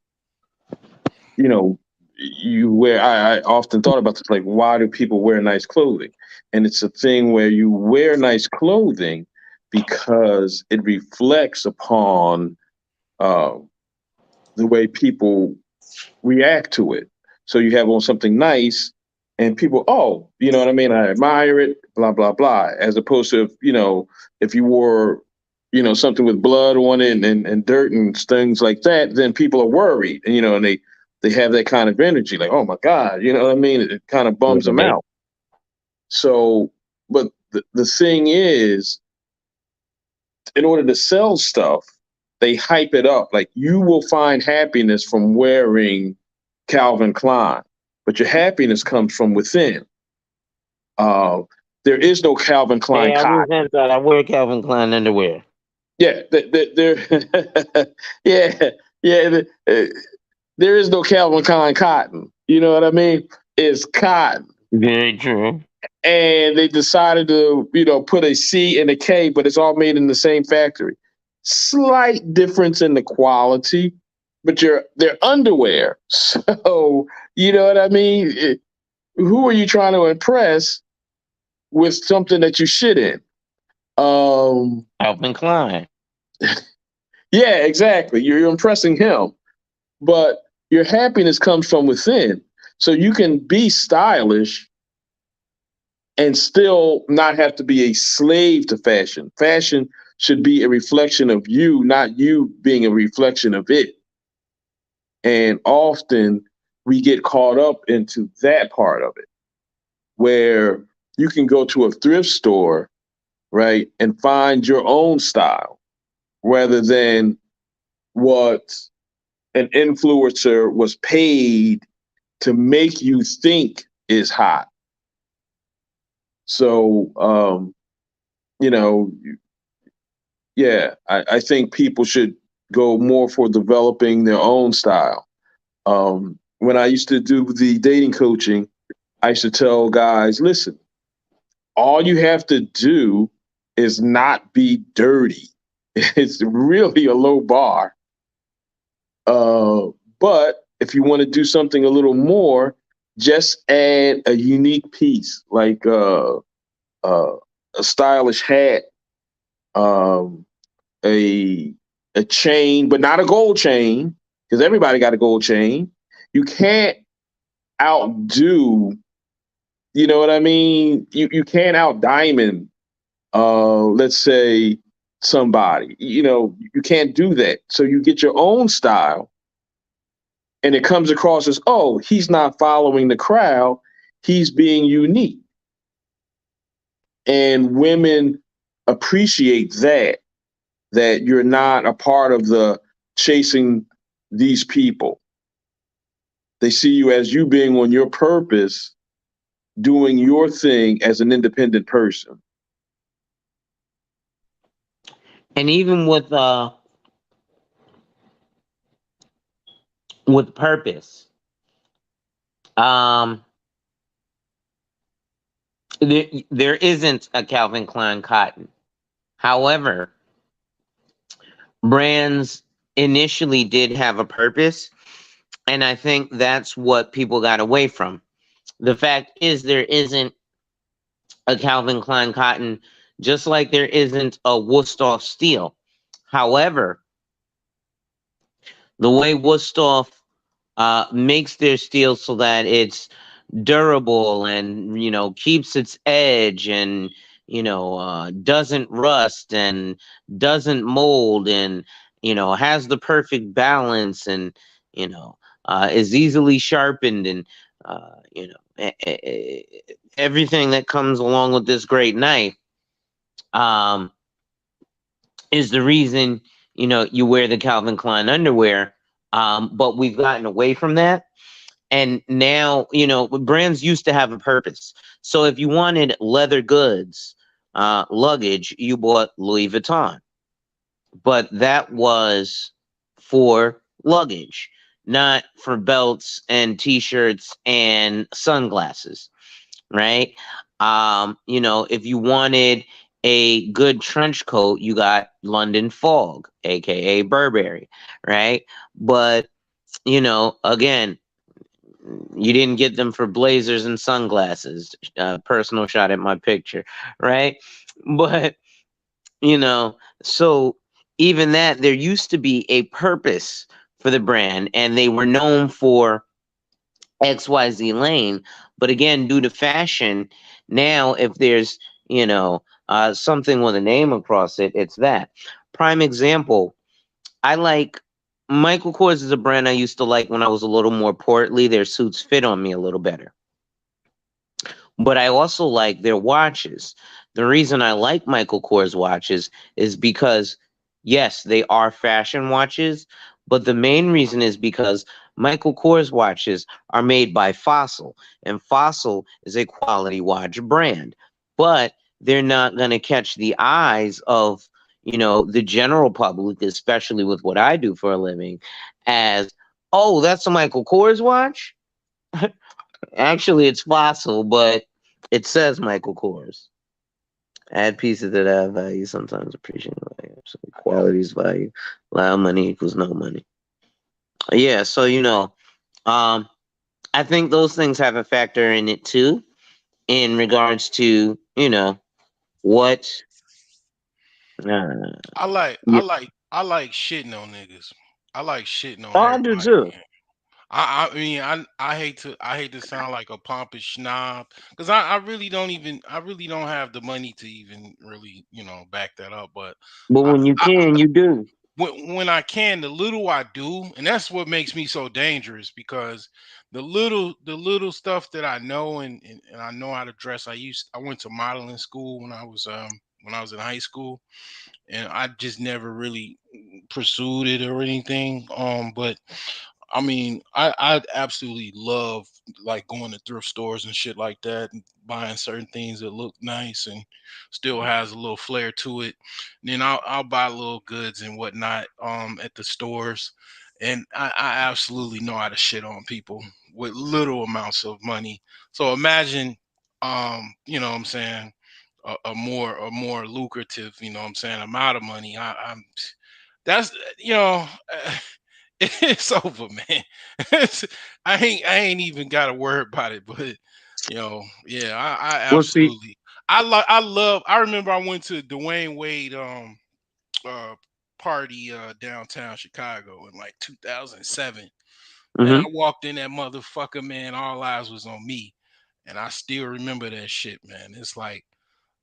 you know, you wear. I often thought about this, like, why do people wear nice clothing? And it's a thing where you wear nice clothing because it reflects upon uh, the way people react to it. So you have on something nice, and people, oh, you know what I mean? I admire it, blah blah blah. As opposed to if you wore something with blood on it and dirt and things like that, then people are worried, and they have that kind of energy, like, oh my god, you know what I mean? It kind of bums them Right. out. So, but the thing is, in order to sell stuff, they hype it up. Like, you will find happiness from wearing Calvin Klein, but your happiness comes from within. Uh, there is no Calvin Hey, Klein I was cotton. inside. I wear Calvin Klein underwear. Yeah, yeah, yeah. There is no Calvin Klein cotton. You know what I mean? It's cotton. Very true. And they decided to, put a C and a K, but it's all made in the same factory. Slight difference in the quality, but they're underwear. So, you know what I mean? Who are you trying to impress with something that you shit in? Um, Calvin Klein. yeah, exactly. You're impressing him, but your happiness comes from within. So you can be stylish and still not have to be a slave to fashion. Fashion should be a reflection of you, not you being a reflection of it. And often we get caught up into that part of it, where you can go to a thrift store, right, and find your own style rather than what an influencer was paid to make you think is hot. So, you know, yeah, I think people should go more for developing their own style. When I used to do the dating coaching, I used to tell guys, listen, all you have to do is not be dirty. It's really a low bar. Uh, but if you want to do something a little more, just add a unique piece, like uh, a stylish hat, um, a a chain, but not a gold chain, because everybody got a gold chain. You can't. outdo, you know what I mean? You can't out diamond, let's say, somebody. You know, you can't do that. So you get your own style, and it comes across as, oh, he's not following the crowd, he's being unique. And women appreciate that you're not a part of the chasing these people. They see you as you being on your purpose, doing your thing as an independent person. And even with purpose, um, there isn't a Calvin Klein cotton. However, brands initially did have a purpose, and I think that's what people got away from. The fact is, there isn't a Calvin Klein cotton, just like there isn't a Wusthof steel. However, the way Wusthof makes their steel so that it's durable and keeps its edge and doesn't rust and doesn't mold and has the perfect balance and is easily sharpened and everything that comes along with this great knife um, is the reason you wear the Calvin Klein underwear. But we've gotten away from that. And now, brands used to have a purpose. So if you wanted leather goods, luggage, you bought Louis Vuitton. But that was for luggage, not for belts and t-shirts and sunglasses, right? If you wanted a good trench coat, you got London Fog, aka Burberry, right? But again, you didn't get them for blazers and sunglasses. Personal shot at my picture, right? But so even that, there used to be a purpose for the brand, and they were known for XYZ lane. But again, due to fashion, now if there's something with a name across it, it's that. Prime example, I like Michael Kors is a brand I used to like when I was a little more portly. Their suits fit on me a little better. But I also like their watches. The reason I like Michael Kors watches is because, yes, they are fashion watches, but the main reason is because Michael Kors watches are made by Fossil, and Fossil is a quality watch brand. But they're not going to catch the eyes of, the general public, especially with what I do for a living, as, oh, that's a Michael Kors watch? Actually, it's Fossil, but it says Michael Kors. Add pieces that have value, sometimes appreciate value. So quality is value. Loud money equals no money. Yeah, so um, I think those things have a factor in it too, in regards to what. I like I Yeah. like I like shitting on niggas. I like shitting on Oh, I do everybody. too. I mean I hate to sound like a pompous snob because I really don't have the money to even really back that up. But But I, when you I can, you do. when I can, the little I do, and that's what makes me so dangerous because the little stuff that I know and I know how to dress. I went to modeling school when I was in high school, and I just never really pursued it or anything. But I mean, I absolutely love like going to thrift stores and shit like that and buying certain things that look nice and still has a little flair to it. And then I'll buy little goods and whatnot at the stores. And I absolutely know how to shit on people with little amounts of money. So imagine what I'm saying, a more lucrative, what I'm saying, amount of money. That's it's over, man. It's, I ain't even got a word about it, but yeah, I Well, see, absolutely I remember I went to Dwayne Wade uh party downtown Chicago in like 2007. Man, I Mm-hmm. walked in that motherfucker, man. All eyes was on me, and I still remember that shit, man. It's like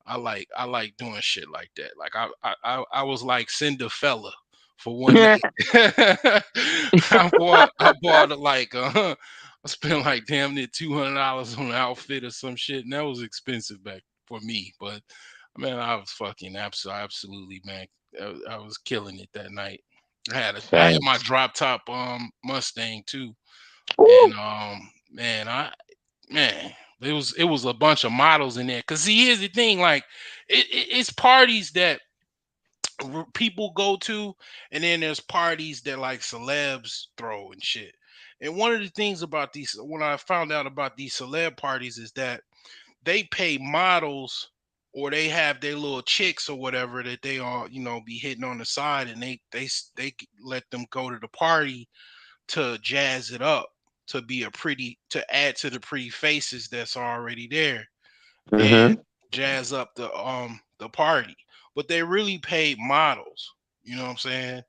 I like doing shit like that. Like I was like Cinderfella for one night. I bought like I spent like damn near $200 on an outfit or some shit, and that was expensive back for me. But man, I was fucking absolutely, man. I was killing it that night. I had my Thanks. drop top Mustang too, and Ooh. man, man, it was a bunch of models in there. Cause see, here's the thing, like it's parties that people go to, and then there's parties that like celebs throw and shit. And one of the things about these, when I found out about these celeb parties, is that they pay models, or they have their little chicks or whatever that they all be hitting on the side, and they let them go to the party to jazz it up, to be a pretty, to add to the pretty faces that's already there, and Mm-hmm. jazz up the party. But they really paid models. You know what I'm saying?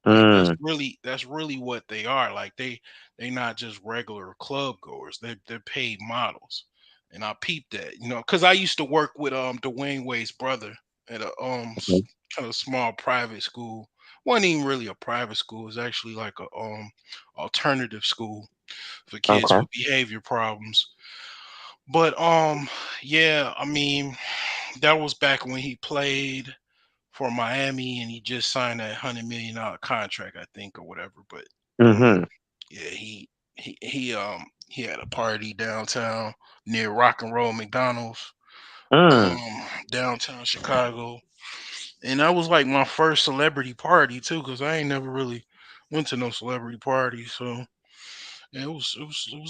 Like Mm. that's really what they are. Like they not just regular club goers. They're paid models. And I peeped that, because I used to work with Dwayne Wade's brother at a kind of small private school. Wasn't even really a private school. It was actually like a alternative school for kids Okay. with behavior problems. But yeah, I mean, that was back when he played for Miami, and he just signed that $100 million contract, I think, or whatever. But Mm-hmm. yeah, he had a party downtown near Rock and Roll McDonald's, Mm. downtown Chicago, and that was like my first celebrity party too, because I ain't never really went to no celebrity party. So yeah, it was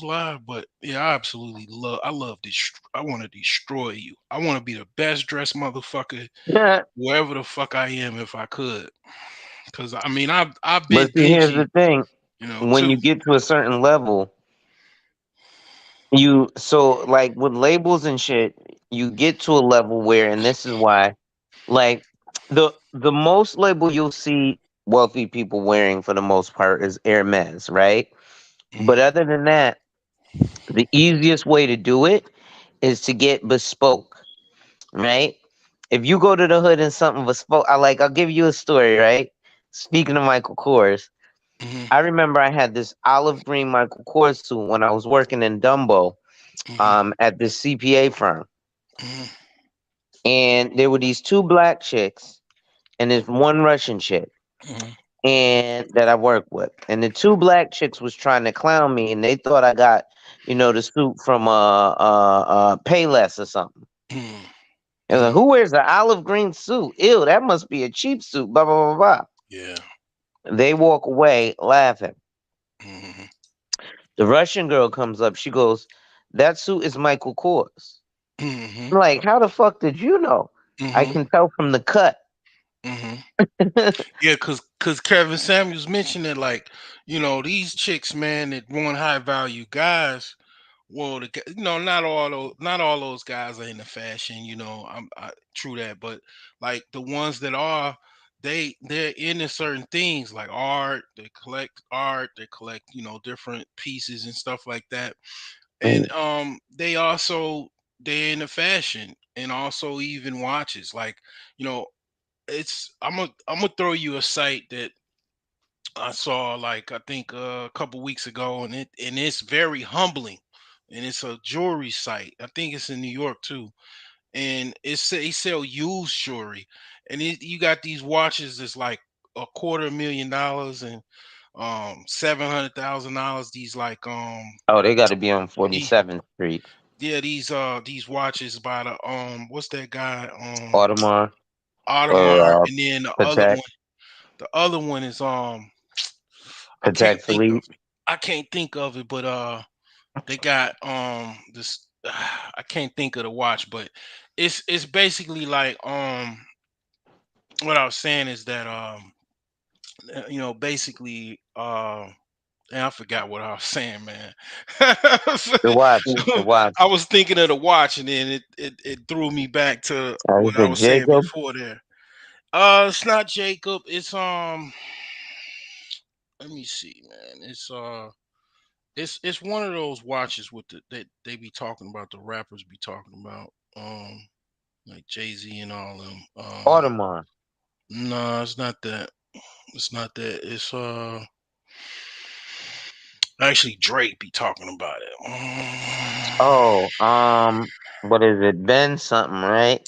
live. But yeah, I love this. I want to destroy you. I want to be the best dressed motherfucker Yeah. wherever the fuck I am, if I could. Cause I mean, I've But been see, here's dingy, the thing: when too. you get to a certain level, like with labels and shit, you get to a level where, and this is why, like the most label you'll see wealthy people wearing for the most part is Hermes, right? But Mhm, other than that, the easiest way to do it is to get bespoke, right? If you go to the hood and something bespoke, I'll give you a story, right? Speaking of Michael Kors, mhm, I remember I had this olive green Michael Kors suit when I was working in Dumbo, mhm, at this CPA firm, mhm, and there were these two black chicks and this one Russian chick, mhm, and that I worked with, and the two black chicks was trying to clown me, and they thought I got, the suit from Payless or something. mhm, And like, mhm. who wears an olive green suit? Ew, that must be a cheap suit. Blah blah blah blah. Yeah. They walk away laughing. Mhm, The Russian girl comes up. She goes, "That suit is Michael Kors." mhm, I'm like, how the fuck did you know? I mhm, can tell from the cut. mhm. Yeah, cause Kevin Samuels mentioned it, like, these chicks, man, that want high value guys. Well, not all those guys are into fashion. True that, but like the ones that are, they're into certain things like art. They collect art. They collect different pieces and stuff like that. And Mm. they're into fashion, and also even watches. Like, you know, I'm gonna throw you a site that I saw, like, I think a couple weeks ago, and it's very humbling, and it's a jewelry site. I think it's in New York too, and they sell used jewelry, and you got these watches that's like $250,000 and $700,000. These like Oh, they got to be on the 47th Street, yeah, these watches by the what's that guy, Audemars Audemars, or and then Patek, the other one is I can't Patek think of Philippe. it. I can't think of it, but they got this I can't think of the watch, but it's basically like what I was saying is that basically and I forgot what I was saying, man. The watch, the watch. I was thinking of the watch, and then it threw me back to Is what I it was saying Jacob? before there. It's not Jacob. It's let me see, man. It's It's one of those watches with that they be talking about. The rappers be talking about, like Jay-Z and all them. Audemars. No, it's not that. It's not that. It's actually Drake be talking about it. Oh, what is it? Ben something, right?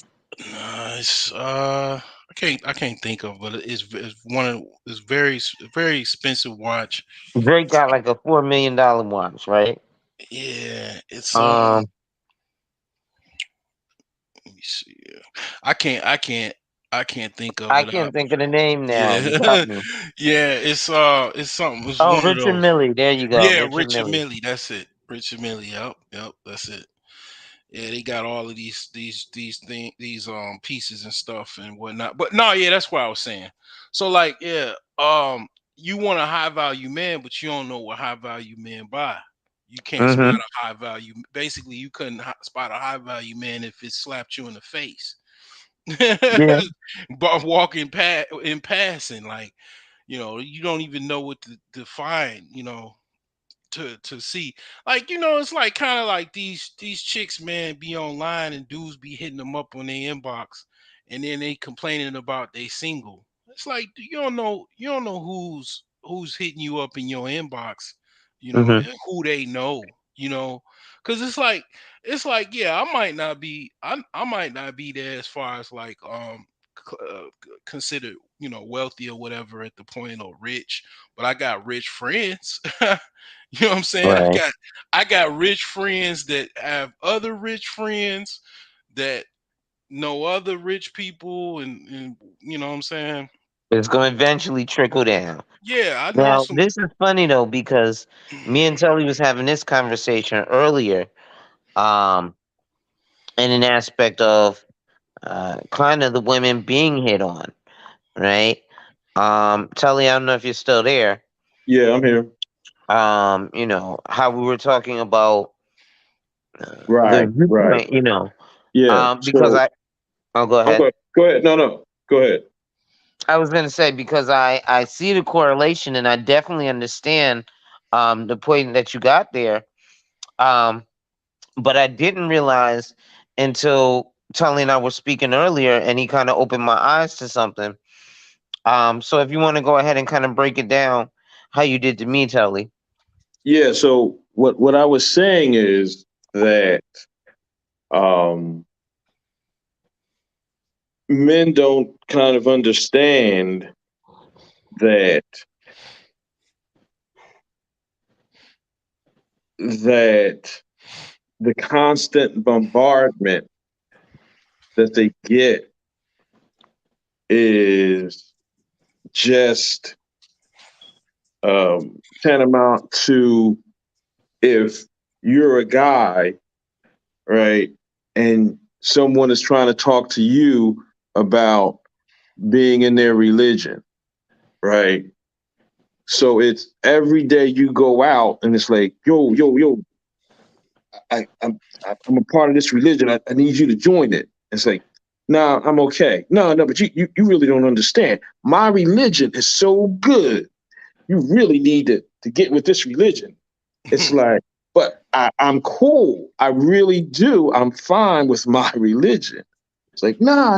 Nah, it's I can't think of, but it's one of it's very expensive watch. Drake got like a $4 million watch, right? Yeah, it's Um, let me see. I can't think of I it. can't think of the name now. You got Yeah, me. yeah. It's something. It's Oh, one of Richard those. Millie. There you go, Yeah, Richard Richard Millie. Millie. That's it. Richard Millie. Yep. That's it. Yeah, they got all of these pieces and stuff and whatnot. But no, yeah, that's what I was saying. So like, yeah, you want a high value man, but you don't know what high value men buy. You can't spot Mm-hmm. a high value. Basically, you couldn't spot a high value man if it slapped you in the face. Yeah. But walking past in passing, like, you don't even know what to define. To see, like, it's like kind of like these chicks, man, be online and dudes be hitting them up on their inbox, and then they complaining about they single. It's like, you don't know who's hitting you up in your inbox, Mm-hmm. and who they know, because it's like, yeah, I might not be there as far as like considered, wealthy or whatever at the point, or rich, but I got rich friends. You know what I'm saying? I Right. got I got rich friends that have other rich friends that know other rich people, and you know what I'm saying? It's going to eventually trickle down. Yeah, I know Now, some. this is funny though because me and Telly was having this conversation earlier, um, in an aspect of kind of the women being hit on, right? Telly, I don't know if you're still there. Yeah, I'm here. How we were talking about the Right, right. viewpoint, Yeah. because So go I'm ahead. going. Go ahead. No, no. Go ahead. I was gonna say because I see the correlation and I definitely understand the point that you got there. Um, but I didn't realize until Tully and I were speaking earlier, and he kind of opened my eyes to something. So if you want to go ahead and kind of break it down, how you did to me, Tully. Yeah. So what I was saying is that um, men don't kind of understand that that the constant bombardment that they get is just tantamount to, if you're a guy, right, and someone is trying to talk to you about being in their religion, right? So it's every day you go out and it's like, yo, I'm a part of this religion. I need you to join it. It's like, nah, I'm okay. No, but you really don't understand. My religion is so good. You really need to get with this religion. It's like, but I'm cool. I really do. I'm fine with my religion. It's like, nah.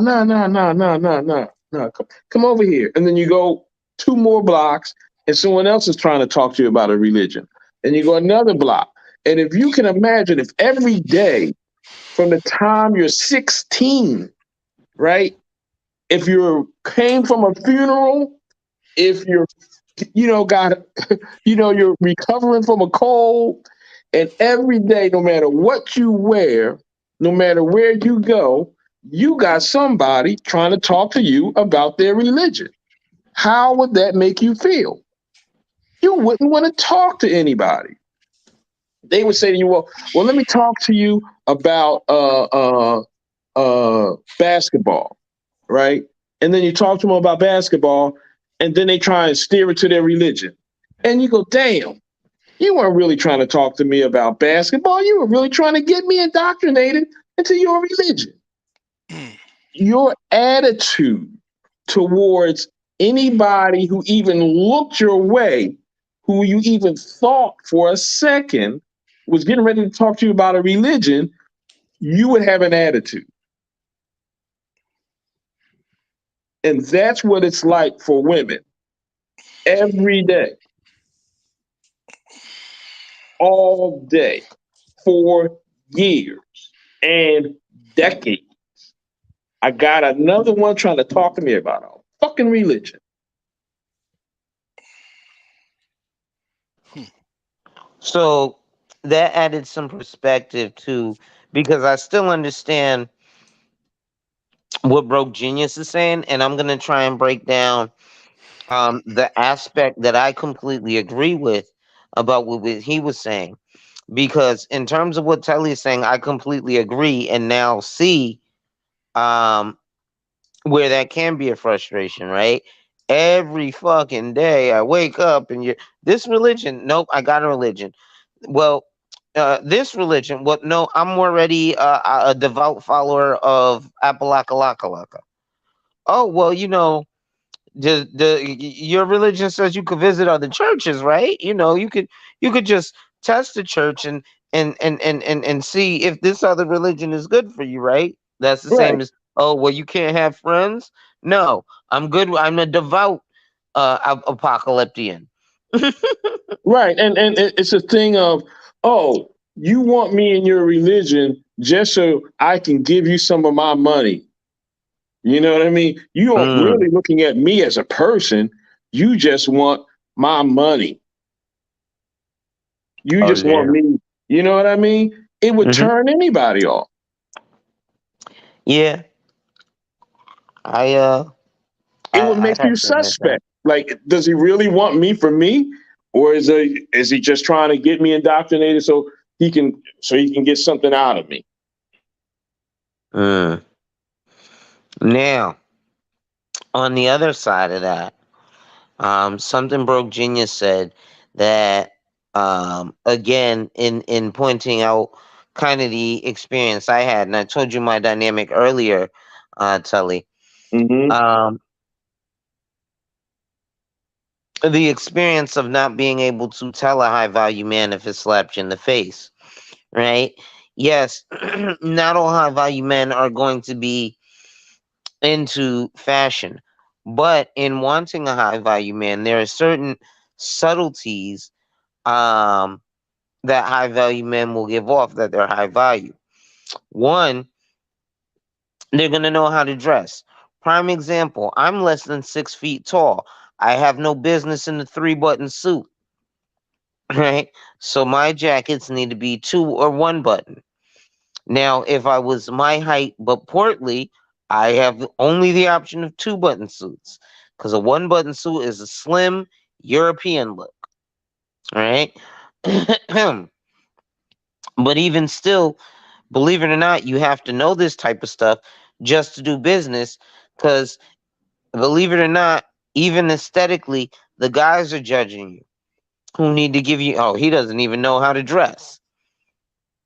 Come over here. And then you go 2 more blocks and someone else is trying to talk to you about a religion. And you go another block. And if you can imagine, if every day from the time you're 16, right? If you came from a funeral, if you're, got, you're recovering from a cold, and every day, no matter what you wear, no matter where you go, you got somebody trying to talk to you about their religion. How would that make you feel? You wouldn't want to talk to anybody. They would say to you, well, let me talk to you about basketball, right? And then you talk to them about basketball, and then they try and steer it to their religion. And you go, damn, you weren't really trying to talk to me about basketball. You were really trying to get me indoctrinated into your religion. Your attitude towards anybody who even looked your way who you even thought for a second was getting ready to talk to you about a religion, you would have an attitude. And that's what it's like for women every day, all day, for years and decades. I got another one trying to talk to me about a fucking religion. So that added some perspective too, because I still understand what Broke Genius is saying, and I'm gonna try and break down the aspect that I completely agree with about what he was saying. Because in terms of what Telly is saying, I completely agree, and now see um, where that can be a frustration, right? Every fucking day I wake up and you this religion, nope, I got a religion. Well, this religion, well, no, I'm already a devout follower of Apalakalaka. Oh, well, your religion says you could visit other churches, right? You could just test the church and see if this other religion is good for you, right? That's the same Right, as, oh, well, you can't have friends. No, I'm good. I'm a devout apocalyptian. right. And it's a thing of, oh, you want me in your religion just so I can give you some of my money. You know what I mean? You aren't Mm. really looking at me as a person. You just want my money. You Oh just want yeah. me. You know what I mean? It would Hmm. turn anybody off. Yeah. I It would I make you have to admit that. suspect. Like, does he really want me for me, or is he just trying to get me indoctrinated so he can get something out of me? Mm. Now, on the other side of that, something Broke Genius said that again in pointing out kind of the experience I had, and I told you my dynamic earlier, Tully. Mm-hmm. Um, the experience of not being able to tell a high value man if it slapped you in the face, right? Yes, not all high value men are going to be into fashion, but in wanting a high value man, there are certain subtleties um, that high value men will give off that they're high value. One, they're going to know how to dress. Prime example, I'm less than 6 feet tall. I have no business in a 3-button suit, right? So my jackets need to be 2 or 1 button. Now, if I was my height but portly, I have only the option of 2-button suits because a 1-button suit is a slim European look, right? But even still, believe it or not, you have to know this type of stuff just to do business. Because believe it or not, even aesthetically, the guys are judging you who need to give you. Oh, he doesn't even know how to dress.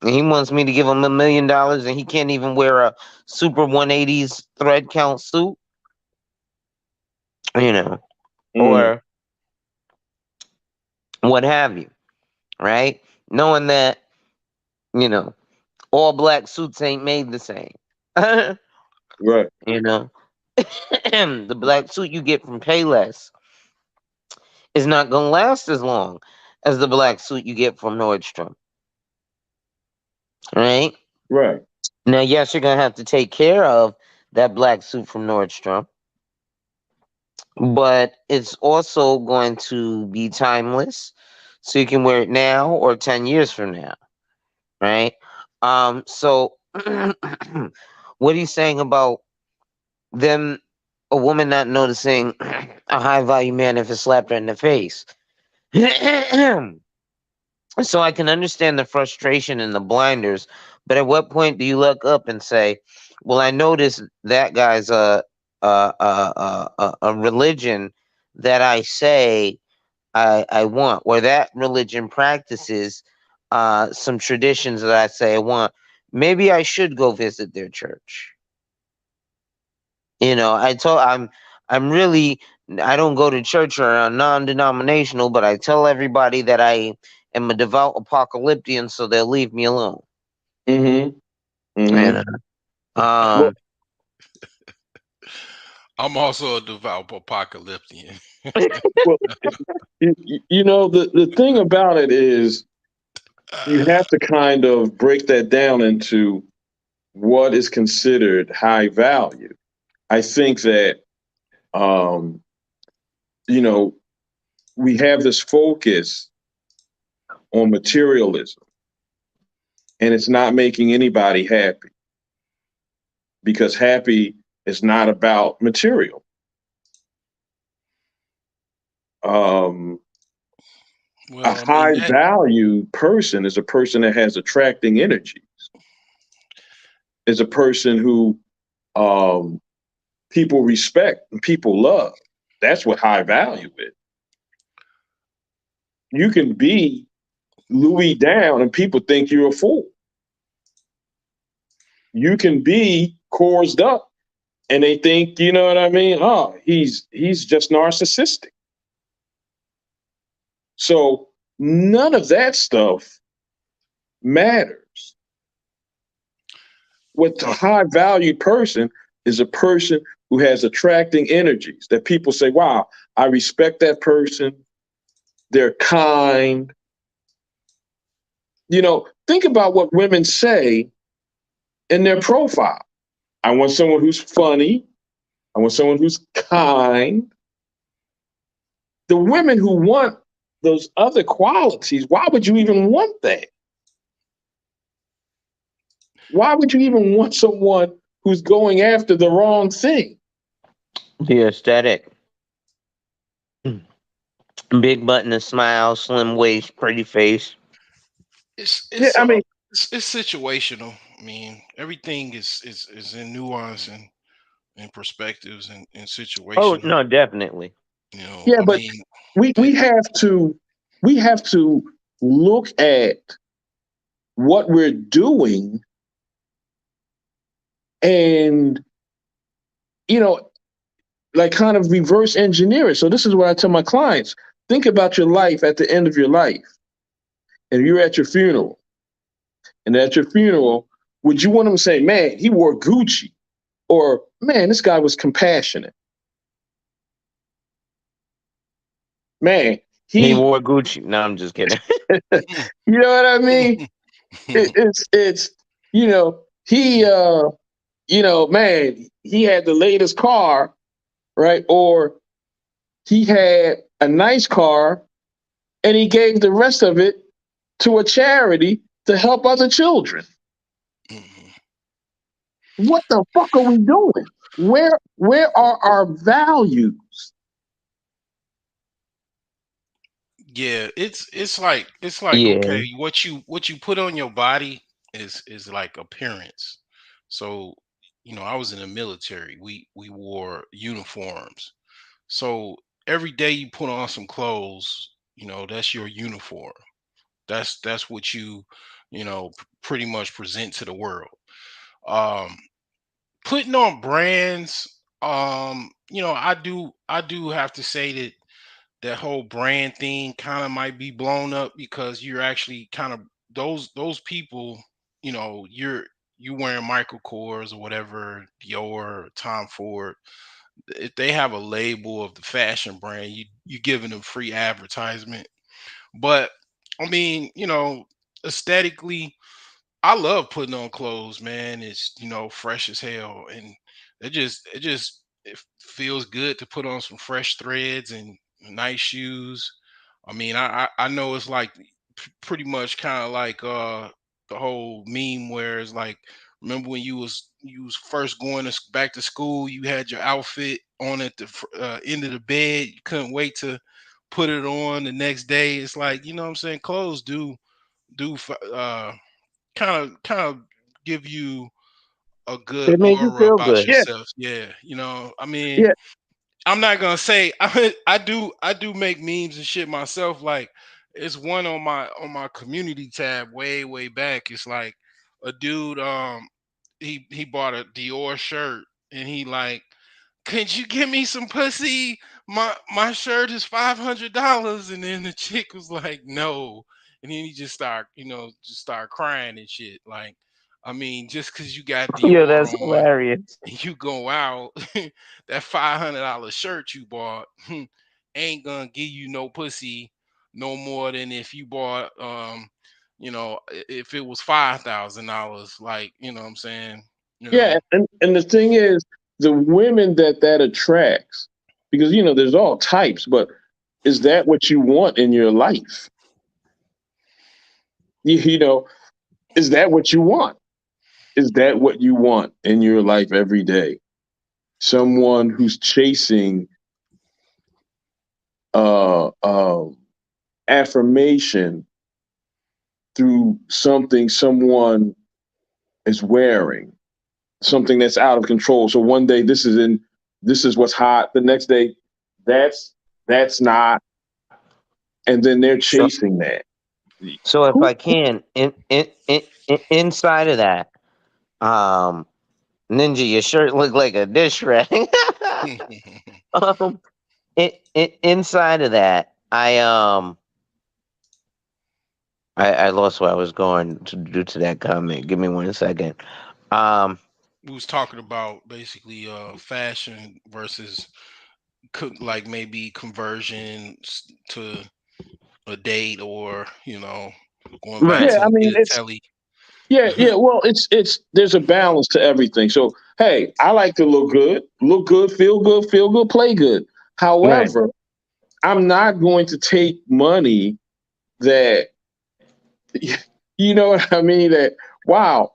And he wants me to give him $1 million, and he can't even wear a super 180's thread count suit, you know, Mm. or what have you, right? Knowing that, you know, all black suits ain't made the same. Right. You know, the black suit you get from Payless is not going to last as long as the black suit you get from Nordstrom, right? Right. Now, yes, you're going to have to take care of that black suit from Nordstrom, but it's also going to be timeless. So you can wear it now or 10 years from now, right? So what he's saying about them, a woman not noticing a high value man if it slapped her in the face. So I can understand the frustration and the blinders, but at what point do you look up and say, "Well, I noticed that guy's a religion that I say I want, or that religion practices some traditions that I say I want. Maybe I should go visit their church." I'm really I don't go to church or a non-denominational, but I tell everybody that I am a devout apocalyptian, so they'll leave me alone. Mm-hmm. Mm-hmm. And Well, I'm also a devout apocalyptian. well, the thing about it is you have to kind of break that down into what is considered high value. I think that um, you know we have this focus on materialism, and it's not making anybody happy because happy is not about material. Um, a Well, I mean high that. value person is a person that has attracting energy, is a person who um, people respect and people love. That's what high value is. You can be Louis down and people think you're a fool. You can be coursed up and they think, you know what I mean? Oh, he's just narcissistic. So none of that stuff matters. What the high value person is a person who has attracting energies that people say, wow, I respect that person. They're kind. Think about what women say in their profile. I want someone who's funny. I want someone who's kind. The women who want those other qualities, why would you even want that? Why would you even want someone who's going after the wrong thing? the aesthetic, big button, a smile, slim waist, pretty face. It's Yeah, it's I uh mean, it's situational. I mean, everything is in nuance and perspectives and Oh situational. no, definitely. yeah, I but mean, we it, we have to we have to look at what we're doing and you know like kind of reverse engineer it. So this is what I tell my clients: think about your life at the end of your life, and you're at your funeral. And at your funeral, would you want them to say, "Man, he wore Gucci," or "Man, this guy was compassionate"? Man, He he, wore Gucci. No, I'm just kidding. you know what I mean? It's he man, he had the latest car, right? Or he had a nice car and he gave the rest of it to a charity to help other children. What the fuck are we doing? Where are our values? yeah, it's like Yeah. okay, what you put on your body is like appearance. So, I was in the military. We wore uniforms. So every day you put on some clothes, that's your uniform. That's what pretty much present to the world. Um, Putting on brands, I do have to say that whole brand thing kind of might be blown up because you're actually kind of those people, you wearing Michael Kors or whatever, Dior or Tom Ford. If they have a label of the fashion brand, you giving them free advertisement. But I mean, aesthetically, I love putting on clothes, man. It's fresh as hell, and it feels good to put on some fresh threads and nice shoes. I mean, I know it's like pretty much kind of like the whole meme where it's like, remember when you was first going back to school, you had your outfit on at the end of the bed, you couldn't wait to put it on the next day. It's like, what I'm saying, clothes do kind of give you a good It made you aura feel about good. Yeah, yourself. Yeah, I mean, yeah. I'm not gonna say I do make memes and shit myself. Like, it's one on my community tab way back. It's like a dude, he bought a Dior shirt and he like could you give me some pussy? My shirt is $500. And then the chick was like, no. And then he just start crying and shit. Like, I mean, just because you got Yeah, Dior that's on hilarious. and you go out, that $500 shirt you bought ain't gonna give you no pussy no more than if you bought if it was $5,000. Like, you know what I'm saying? You know. Yeah, and the thing is, the women that attracts, because there's all types, but is that what you want in your life? You know, is that what you want? Is that what you want in your life every day? Someone who's chasing uh, uh, affirmation through something someone is wearing, something that's out of control. So one day this is what's hot. The next day that's not, and then they're So, chasing that. so if Who? I can, inside of that, um, Ninja, your shirt looked like a dish rag. um, inside of that, I lost where I was going to due to that comment. Give me 1 second. Um, We was talking about basically fashion versus like maybe conversions to a date, or going back right. Yeah, to I mean the it's telly. yeah. Well, it's there's a balance to everything. So hey, I like to look good, feel good, play good. Right. However, I'm not going to take money that you know what I mean. That wow,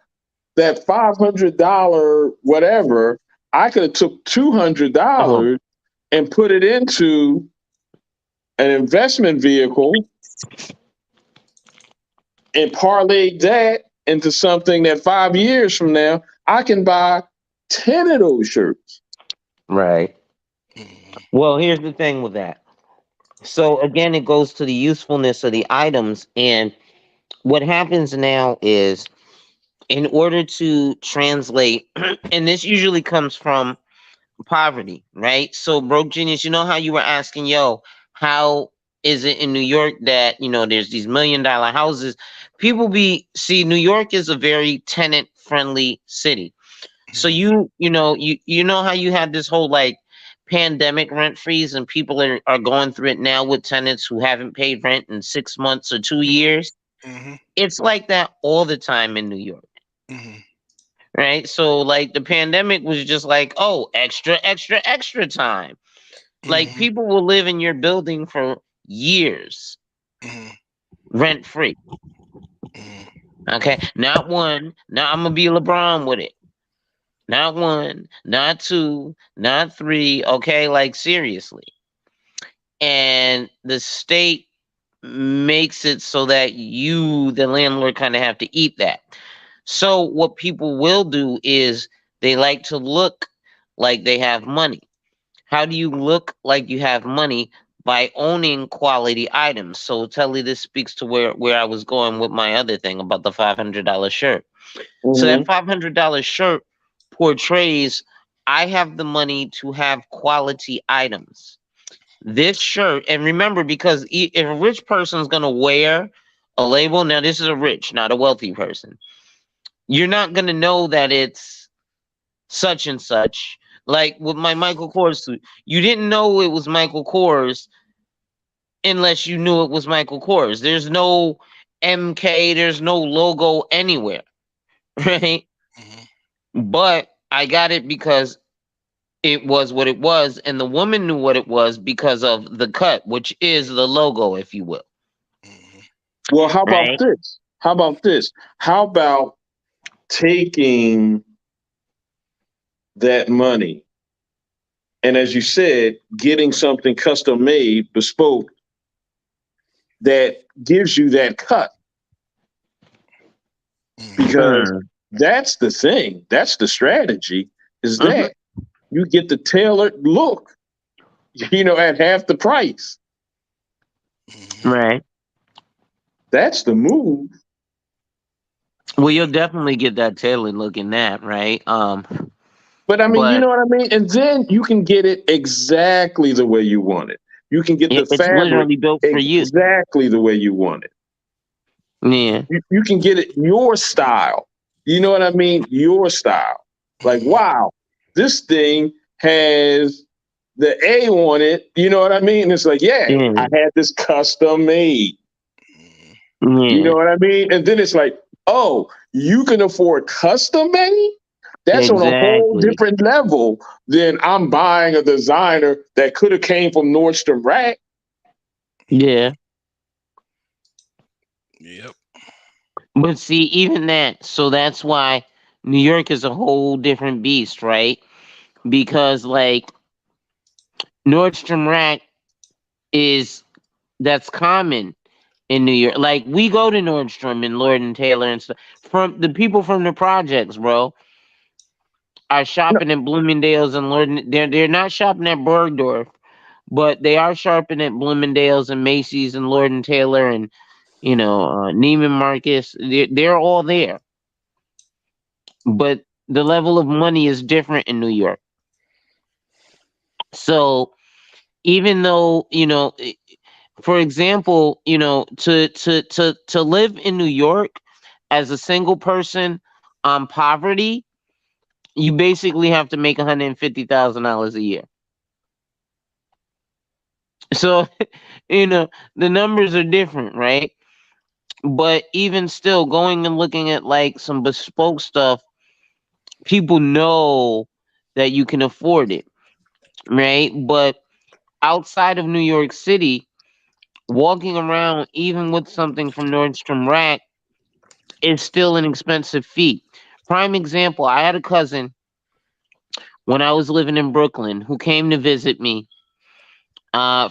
that $500 whatever, I could have took Mhm. $200 and put it into an investment vehicle and parlayed that into something that 5 years from now I can buy 10 of those shirts. Right. Mhm. Well, here's the thing with that. So again, it goes to the usefulness of the items, and what happens now is, in order to translate, and this usually comes from poverty, right? So, broke genius, you know how you were asking, yo, how is it in New York that there's these $1 million houses? New York is a very tenant friendly city. So you know how you had this whole like pandemic rent freeze, and people are going through it now with tenants who haven't paid rent in 6 months or two Mhm. years. Mhm. It's like that all the time in New York. Mhm. Right. So like the pandemic was just like, oh, extra time. Like Mhm. people will live in your building for years Mhm. rent free. Mhm. Okay. Not one. Now I'm gonna be LeBron with it. Not one, not two, not three. Okay, like seriously. And the state makes it so that you, the landlord, kind of have to eat that. So what people will do is they like to look like they have money. How do you look like you have money? By owning quality items. So Telly, this speaks to where I was going with my other thing about the $500 shirt. So that Hmm. $500 shirt portrays I have the money to have quality items. This shirt, and remember, because if a rich person's gonna wear a label, now this is a rich, not a wealthy person, you're not gonna know that it's such and such. Like with my Michael Kors suit, you didn't know it was Michael Kors unless you knew it was Michael Kors. There's no MK, there's no logo anywhere, right? Mhm. But I got it because it was what it was, and the woman knew what it was because of the cut, which is the logo, if you will, Mhm. Well, how about right? this? How about this? How about taking that money and, as you said, getting something custom made, bespoke, that gives you that cut? Mhm. Because Hmm. that's the thing. That's the strategy, is Hmm. that you get the tailored look, at half the price. Mhm. Right. That's the move. Well, you'll definitely get that tailored look in that, right? But I mean, you But know what I mean? And then you can get it exactly the way you want it. You can get the it's fabric literally built for you. exactly the way you want it. Yeah. You can get it your style. You know what I mean? Your style. Like, wow, this thing has the A on it. You know what I mean? It's like, yeah, Yeah. I had this custom made. You Yeah. know what I mean? And then it's like, oh, you can afford custom made? That's on a whole Exactly. different level than I'm buying a designer that could have came from Nordstrom Rack. Yeah. Yep. But see, even that, so that's why New York is a whole different beast, right? Because like Nordstrom Rack is that's common in New York. Like we go to Nordstrom and Lord and Taylor and stuff. From the people from the projects, bro, are No, shopping at Bloomingdale's and Lord. They're not shopping at Bergdorf, but they are shopping at Bloomingdale's and Macy's and Lord and Taylor and Neiman Marcus. They're all there, but the level of money is different in New York. So even though for example, to live in New York as a single person on poverty, you basically have to make $150,000 a year. So, the numbers are different, right? But even still, going and looking at like some bespoke stuff, people know that you can afford it, right? But outside of New York City, walking around even with something from Nordstrom Rack is still an expensive feat. Prime example, I had a cousin when I was living in Brooklyn who came to visit me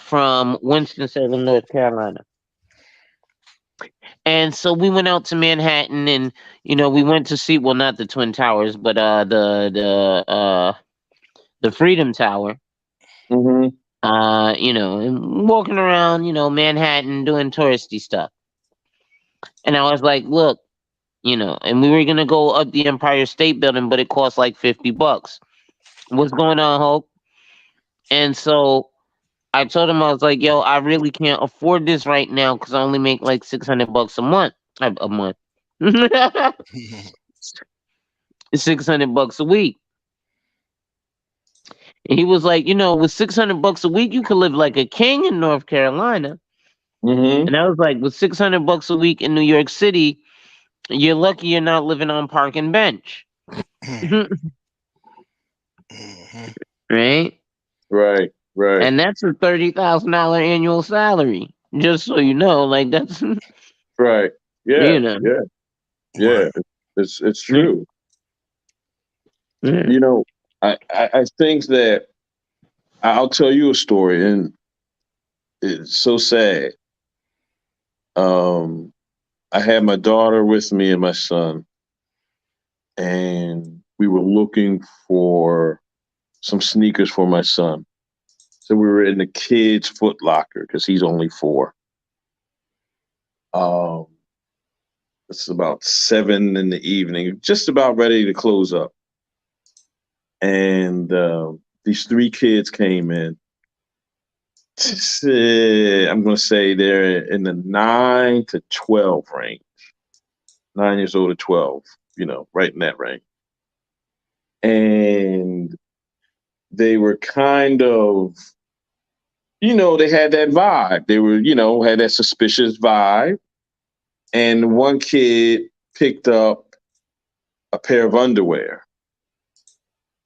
from Winston-Salem, North Carolina. And so we went out to Manhattan and we went to see, well, not the Twin Towers, but the Freedom Tower. mm-hmm. And walking around, Manhattan doing touristy stuff. And I was like, look, and we were gonna go up the Empire State Building, but it cost like $50. What's going on, Hope? And so I told him, I was like, yo, I really can't afford this right now because I only make like $600 a month. A month. 600 bucks a week. And he was like, with 600 bucks a week, you could live like a king in North Carolina. Mm-hmm. And I was like, with 600 bucks a week in New York City, you're lucky you're not living on Park and Bench. Right? Right, right, And that's a $30,000 annual salary. Just so you know, like that's right. Yeah, you know. yeah, yeah. Right. It's Yeah. true. Yeah. You know, I think that I'll tell you a story, and it's so sad. Um, I had my daughter with me and my son, and we were looking for some sneakers for my son. So we were in the kids' Foot Locker because he's only 4. Um, it's about 7 in the evening, just about ready to close up, and these 3 kids came in. I'm going to say they're in the 9 to 12 range. 9 years old to 12, right in that range. And they were kind of, they had that vibe. They were, had that suspicious vibe. And one kid picked up a pair of underwear.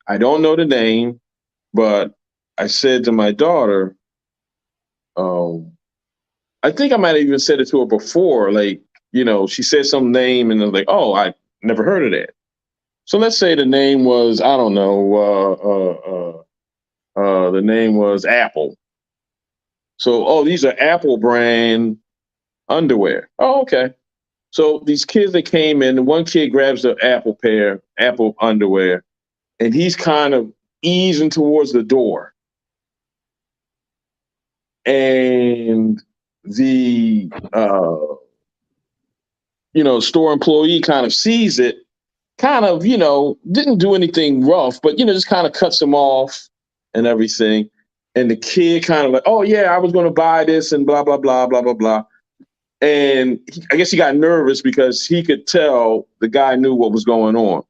I don't know the name, but I said to my daughter, um, I think I might have even said it to her before. Like, she said some name and I was like, oh, I never heard of that. So let's say the name was, I don't know, the name was Apple. So, oh, these are Apple brand underwear. Oh, okay. So these kids that came in, one kid grabs the Apple underwear, and he's kind of easing towards the door. And the store employee kind of sees it kind of, didn't do anything rough, but, just kind of cuts him off and everything. And the kid kind of like, oh, yeah, I was going to buy this and blah, blah, blah, blah, blah, blah. And I guess he got nervous because he could tell the guy knew what was going on.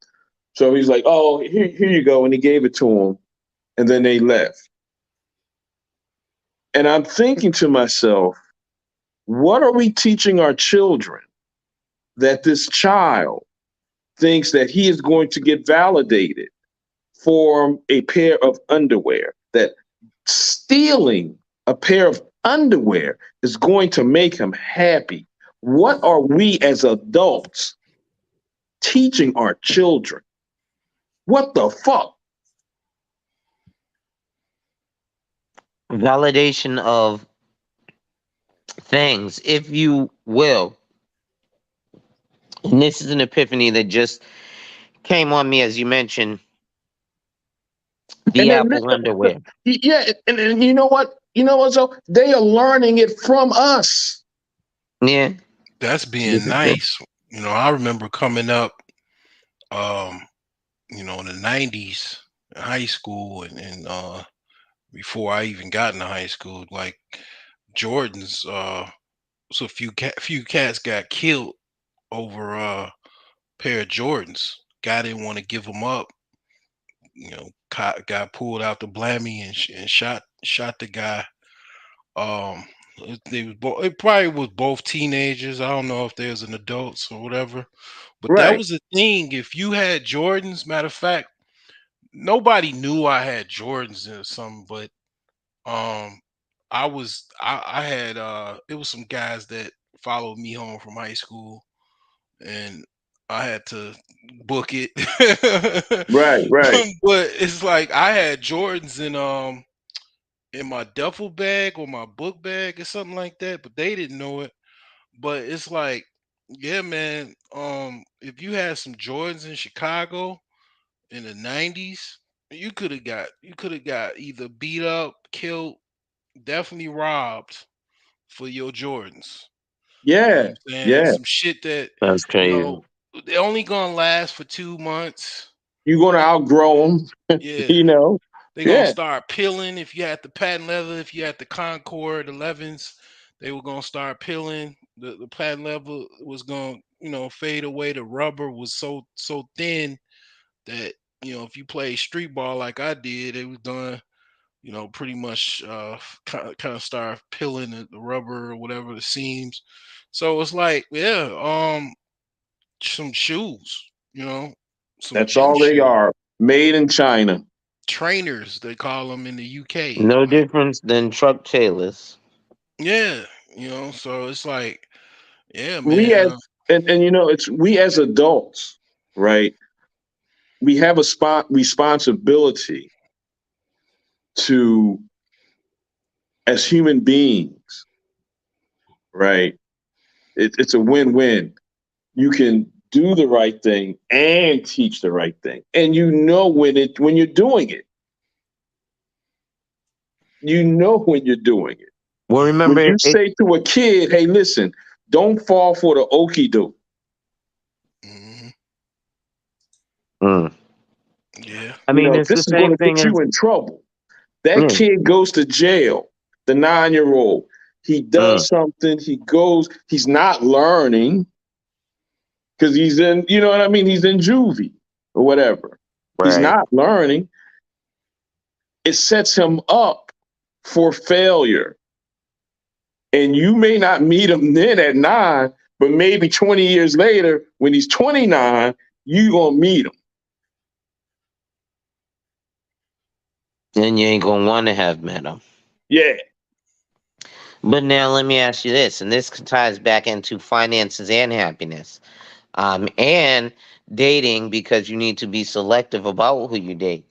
So he's like, oh, here you go. And he gave it to him. And then they left. And I'm thinking to myself, what are we teaching our children that this child thinks that he is going to get validated for a pair of underwear, that stealing a pair of underwear is going to make him happy? What are we as adults teaching our children? What the fuck? Validation of things, if you will. And this is an epiphany that just came on me as you mentioned the And then, Apple underwear. yeah, and you know what? So they are learning it from us. Yeah. That's being nice. I remember coming up, in the 90's, in high school, and before I even got into high school, like Jordans, so few cats got killed over a pair of Jordans. Guy didn't want to give them up. Got pulled out the blammy and shot the guy. Um, it probably was both teenagers. I don't know if there's an adults or whatever, but that Right. was the thing. If you had Jordans, matter of fact, nobody knew I had Jordans or something, but um, I had it was some guys that followed me home from high school, and I had to book it. Right. But it's like I had Jordans in my duffel bag or my book bag or something like that, but they didn't know it. But it's like, yeah, man, if you had some Jordans in Chicago in the 90's, you could have got either beat up, killed, definitely robbed for your Jordans. You know what Yeah. I'm saying? Yeah. Some shit that, That's you crazy. know, they only gonna last for 2 months. You're going to outgrow them, Yeah. you know? They're gonna Yeah. start peeling. If you had the patent leather, if you had the Concord 11s, they were gonna start peeling. The patent leather was gonna, fade away. The rubber was so thin that if you play street ball like I did, it was done. Pretty much kind of start peeling the rubber or whatever the seams. So it's like, yeah, some shoes, some That's gym all they shoes. are. Made in China. Trainers, they call them in the UK. No Like, difference than truck tailors. yeah, so it's like, yeah, We man. as and it's we as adults, right? We have a responsibility to, as human beings, right? It's a win-win. You can do the right thing and teach the right thing, and when you're doing it. You know when you're doing it. Well, When remember you it. say to a kid, "Hey, listen, don't fall for the okie doke." hmm Mm. Yeah. I mean, it's the This is going same to thing get as you in trouble. That mm, kid goes to jail. The 9-year-old, he mm, does something. He's not learning because he's in, you know what I mean? He's in juvie or whatever. He's right. not learning. It sets him up for failure. And you may not meet him then at 9, but maybe 20 years later, when he's 29, you're going to meet him. Then you ain't gonna want to have met them. Yeah. But now let me ask you this, and this ties back into finances and happiness, and dating because you need to be selective about who you date,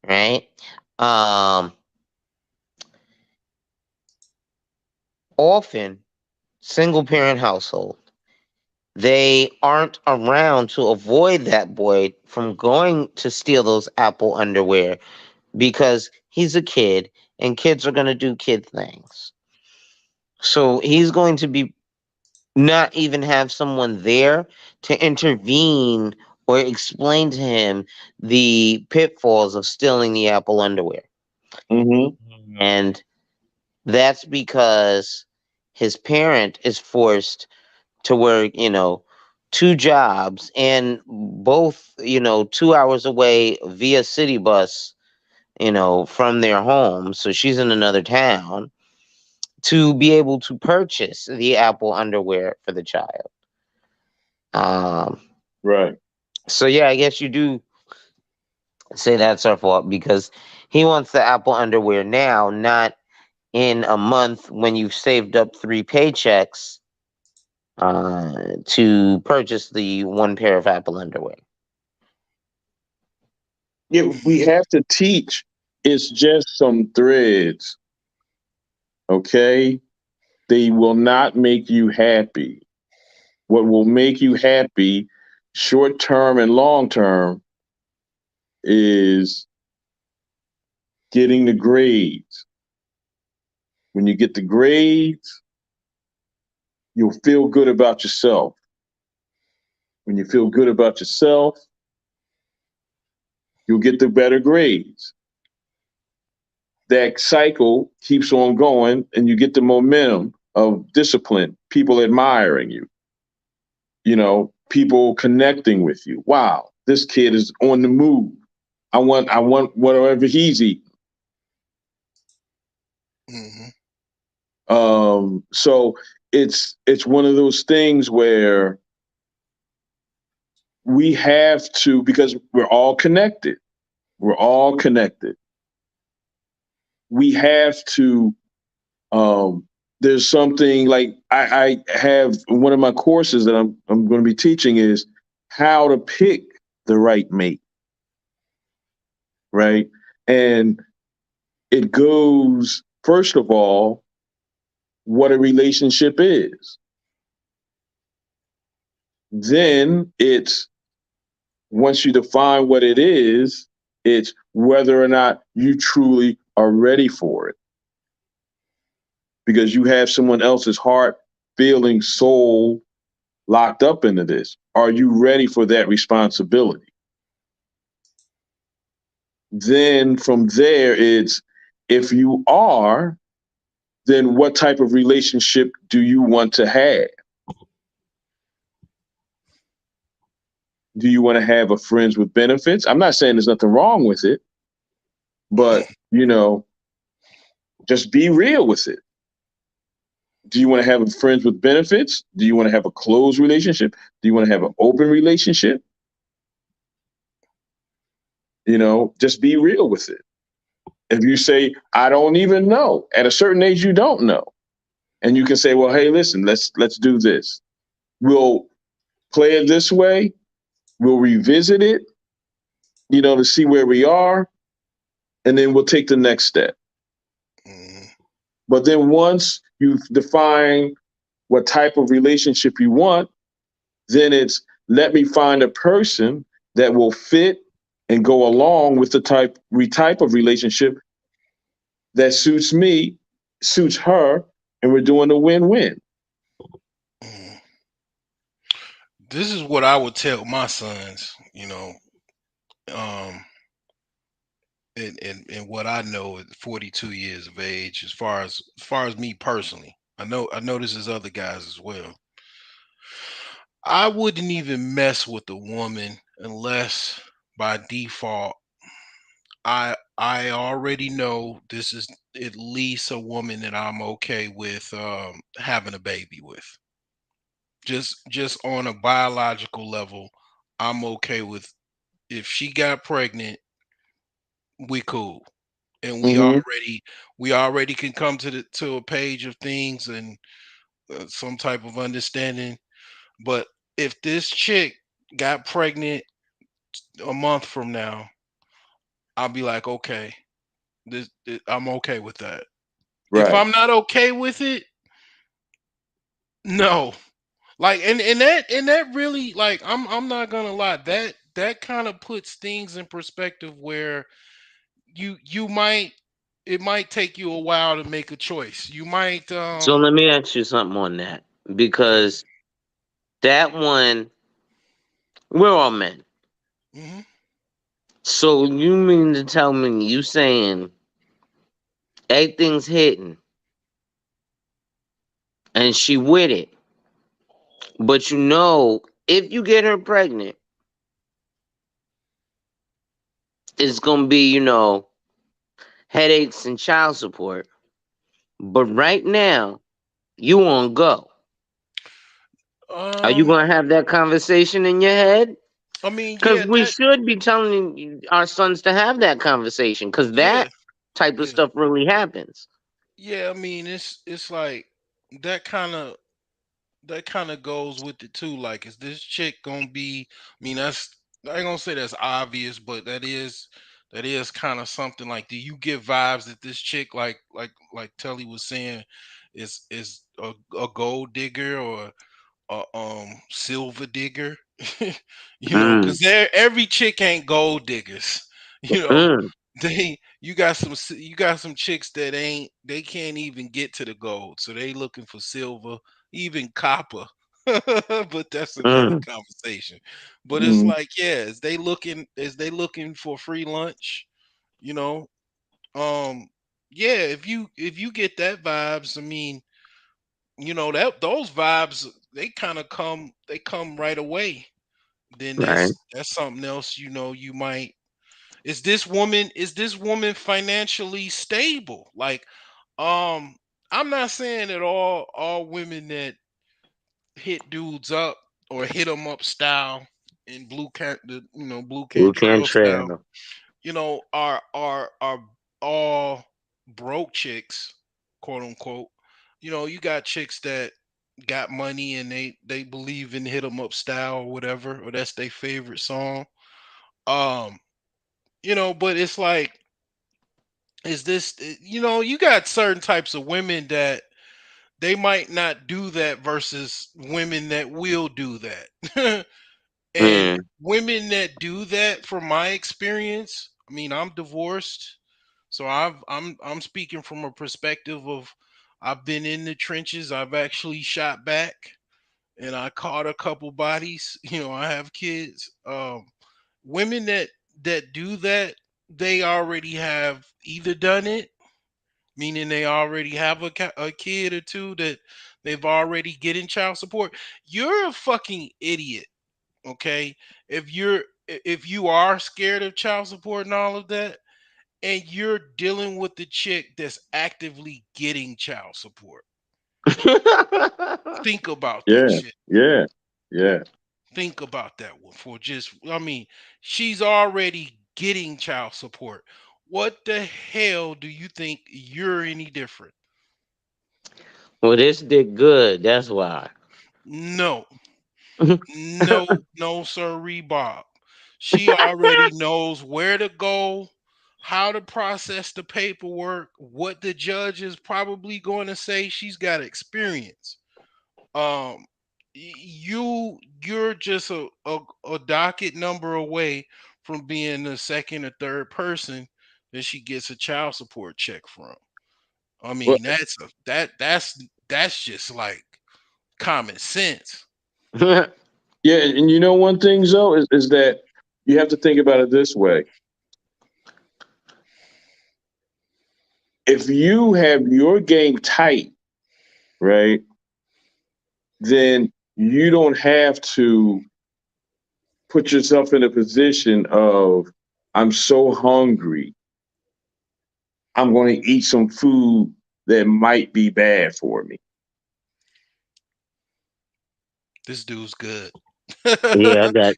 right? Um, Often, single parent household, they aren't around to avoid that boy from going to steal those Apple underwear because he's a kid and kids are going to do kid things. So he's going to be not even have someone there to intervene or explain to him the pitfalls of stealing the Apple underwear. Mm-hmm. And that's because his parent is forced to work, 2 jobs, and both, 2 hours away via city bus, from their home. So she's in another town to be able to purchase the Apple underwear for the child. Um, Right. so yeah, I guess you do say that's our fault because he wants the Apple underwear now, not in a month when you've saved up 3 paychecks to purchase the one pair of Apple underwear. Yeah, we have to teach. It's just some threads, okay? They will not make you happy. What will make you happy, short term and long term, is getting the grades. When you get the grades, you'll feel good about yourself. When you feel good about yourself, you'll get the better grades. That cycle keeps on going, and you get the momentum of discipline, people admiring you, people connecting with you. Wow, this kid is on the move. I want whatever he's eating. So it's one of those things where we have to, because we're all connected. We're all connected. We have to. There's something like I have one of my courses that I'm going to be teaching is how to pick the right mate, right? And it goes first of all what a relationship is. Then it's once you define what it is, it's whether or not you truly are ready for it. Because you have someone else's heart, feeling, soul locked up into this. Are you ready for that responsibility? Then from there, it's if you are, then what type of relationship do you want to have? Do you want to have a friends with benefits? I'm not saying there's nothing wrong with it, but just be real with it. Do you want to have a friends with benefits? Do you want to have a closed relationship? Do you want to have an open relationship? Just be real with it. If you say, I don't even know, at a certain age, you don't know. And you can say, well, hey, listen, let's do this. We'll play it this way. We'll revisit it, to see where we are. And then we'll take the next step. But then once you define what type of relationship you want, then it's let me find a person that will fit and go along with the type of relationship that suits me, suits her, and we're doing a win-win. This is what I would tell my sons, and what I know at 42 years of age, as far as me personally. I know this is other guys as well. I wouldn't even mess with a woman unless by default I already know this is at least a woman that I'm okay with having a baby with. Just on a biological level, I'm okay with if she got pregnant, we cool. And we already can come to a page of things and some type of understanding. But if this chick got pregnant a month from now, I'll be like, okay, I'm okay with that. If Right. I'm not okay with it, no. Like and that really, like, I'm not gonna lie, that kind of puts things in perspective where you might it might take you a while to make a choice. You might So let me ask you something on that okay. because that one, we're all men. Hmm. So you mean to tell me you saying everything's hitting and she with it, but you know if you get her pregnant, it's gonna be headaches and child support. But right now you on go. Are you Um, gonna have that conversation in your head? I mean, Because yeah, we should be telling our sons to have that conversation. Because yeah, that type of yeah, stuff really happens. yeah. I mean, it's like that kind of that kind of goes with it too. Like, is this chick gonna be? I mean, that's I ain't gonna say that's obvious, but that is kind of something. Like, do you get vibes that this chick, like Telly was saying, is a gold digger or a silver digger? Mm, Because every chick ain't gold diggers. You know, mm, you got some chicks that ain't they can't even get to the gold, so they looking for silver, even copper. But that's another mm. conversation. But it's Mm, like, yeah, is they looking for free lunch? You know, um, yeah. If you get that vibes, I mean, that those vibes they come right away. Then Right. that's something else. You might is this woman financially stable? Like, um, I'm not saying that all women that hit dudes up or hit them up style in Blue You can't Cantrell style, trail. are all broke chicks, quote unquote. You got chicks that got money and they believe in hit 'em up style or whatever, or that's their favorite song. Um, but it's like, you got certain types of women that they might not do that versus women that will do that. And Mm, women that do that, from my experience, I mean, I'm divorced, so I'm speaking from a perspective of I've been in the trenches. I've actually shot back, and I caught a couple bodies. I have kids. Women that do that, they already have either done it, meaning they already have a kid or two that they've already getting child support. You're a fucking idiot, okay? If you are scared of child support and all of that, and you're dealing with the chick that's actively getting child support, think about that yeah, shit. yeah, yeah. Think about that one for just, I mean, she's already getting child support. What the hell do you think you're any different? well, this did good. That's why. No, no, sir, Bob. She already knows where to go, how to process the paperwork, what the judge is probably going to say. She's got experience. Um, you're just a docket number away from being the second or third person that she gets a child support check from. I Well, mean, that's just like common sense. yeah, and you know one thing, though, is that you have to think about it this way. If you have your game tight, right, then you don't have to put yourself in a position of, I'm so hungry, I'm going to eat some food that might be bad for me. This dude's good. Yeah, I got.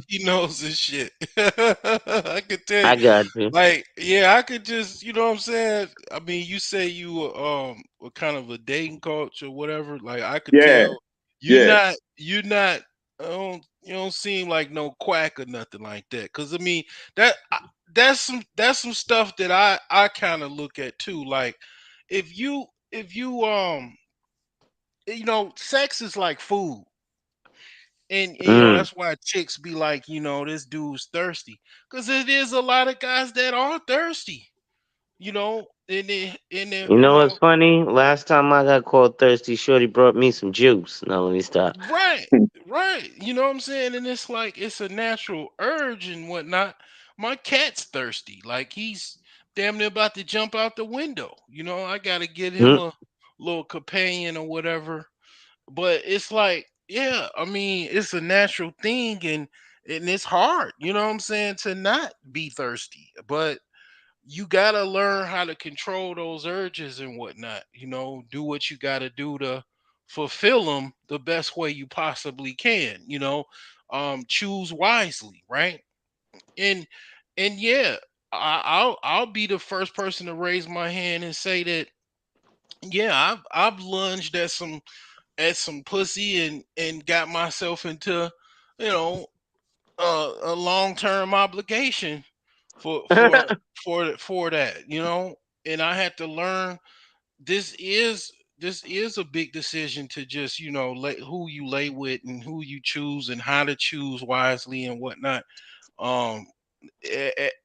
He knows his shit. I could tell you. I got you. Like, yeah, I could just, you know what I'm saying? I mean, you say you were kind of a dating coach or whatever. Like, I could Yeah, tell yeah. you're not you don't seem like no quack or nothing like that. Cause I mean, that that's some stuff that I kind of look at too. Like, if you sex is like food. And Mm, that's why chicks be like, this dude's thirsty. Because it is a lot of guys that are thirsty. you know, and You know what's funny? Last time I got called thirsty, Shorty brought me some juice. No, let me stop. right, right. You know what I'm saying? And it's like it's a natural urge and whatnot. My cat's thirsty. Like he's damn near about to jump out the window. You know, I gotta get him Mm. a little companion or whatever. But it's like, yeah, I mean, it's a natural thing and it's hard, you know what I'm saying, to not be thirsty. But you gotta learn how to control those urges and whatnot. You know, do what you gotta do to fulfill them the best way you possibly can. You know, choose wisely, right? And yeah, I'll be the first person to raise my hand and say that yeah, I've lunged at some pussy and got myself into you know a long term obligation for that, you know. And I had to learn this is this is a big decision to just who you lay with and who you choose and how to choose wisely and whatnot. um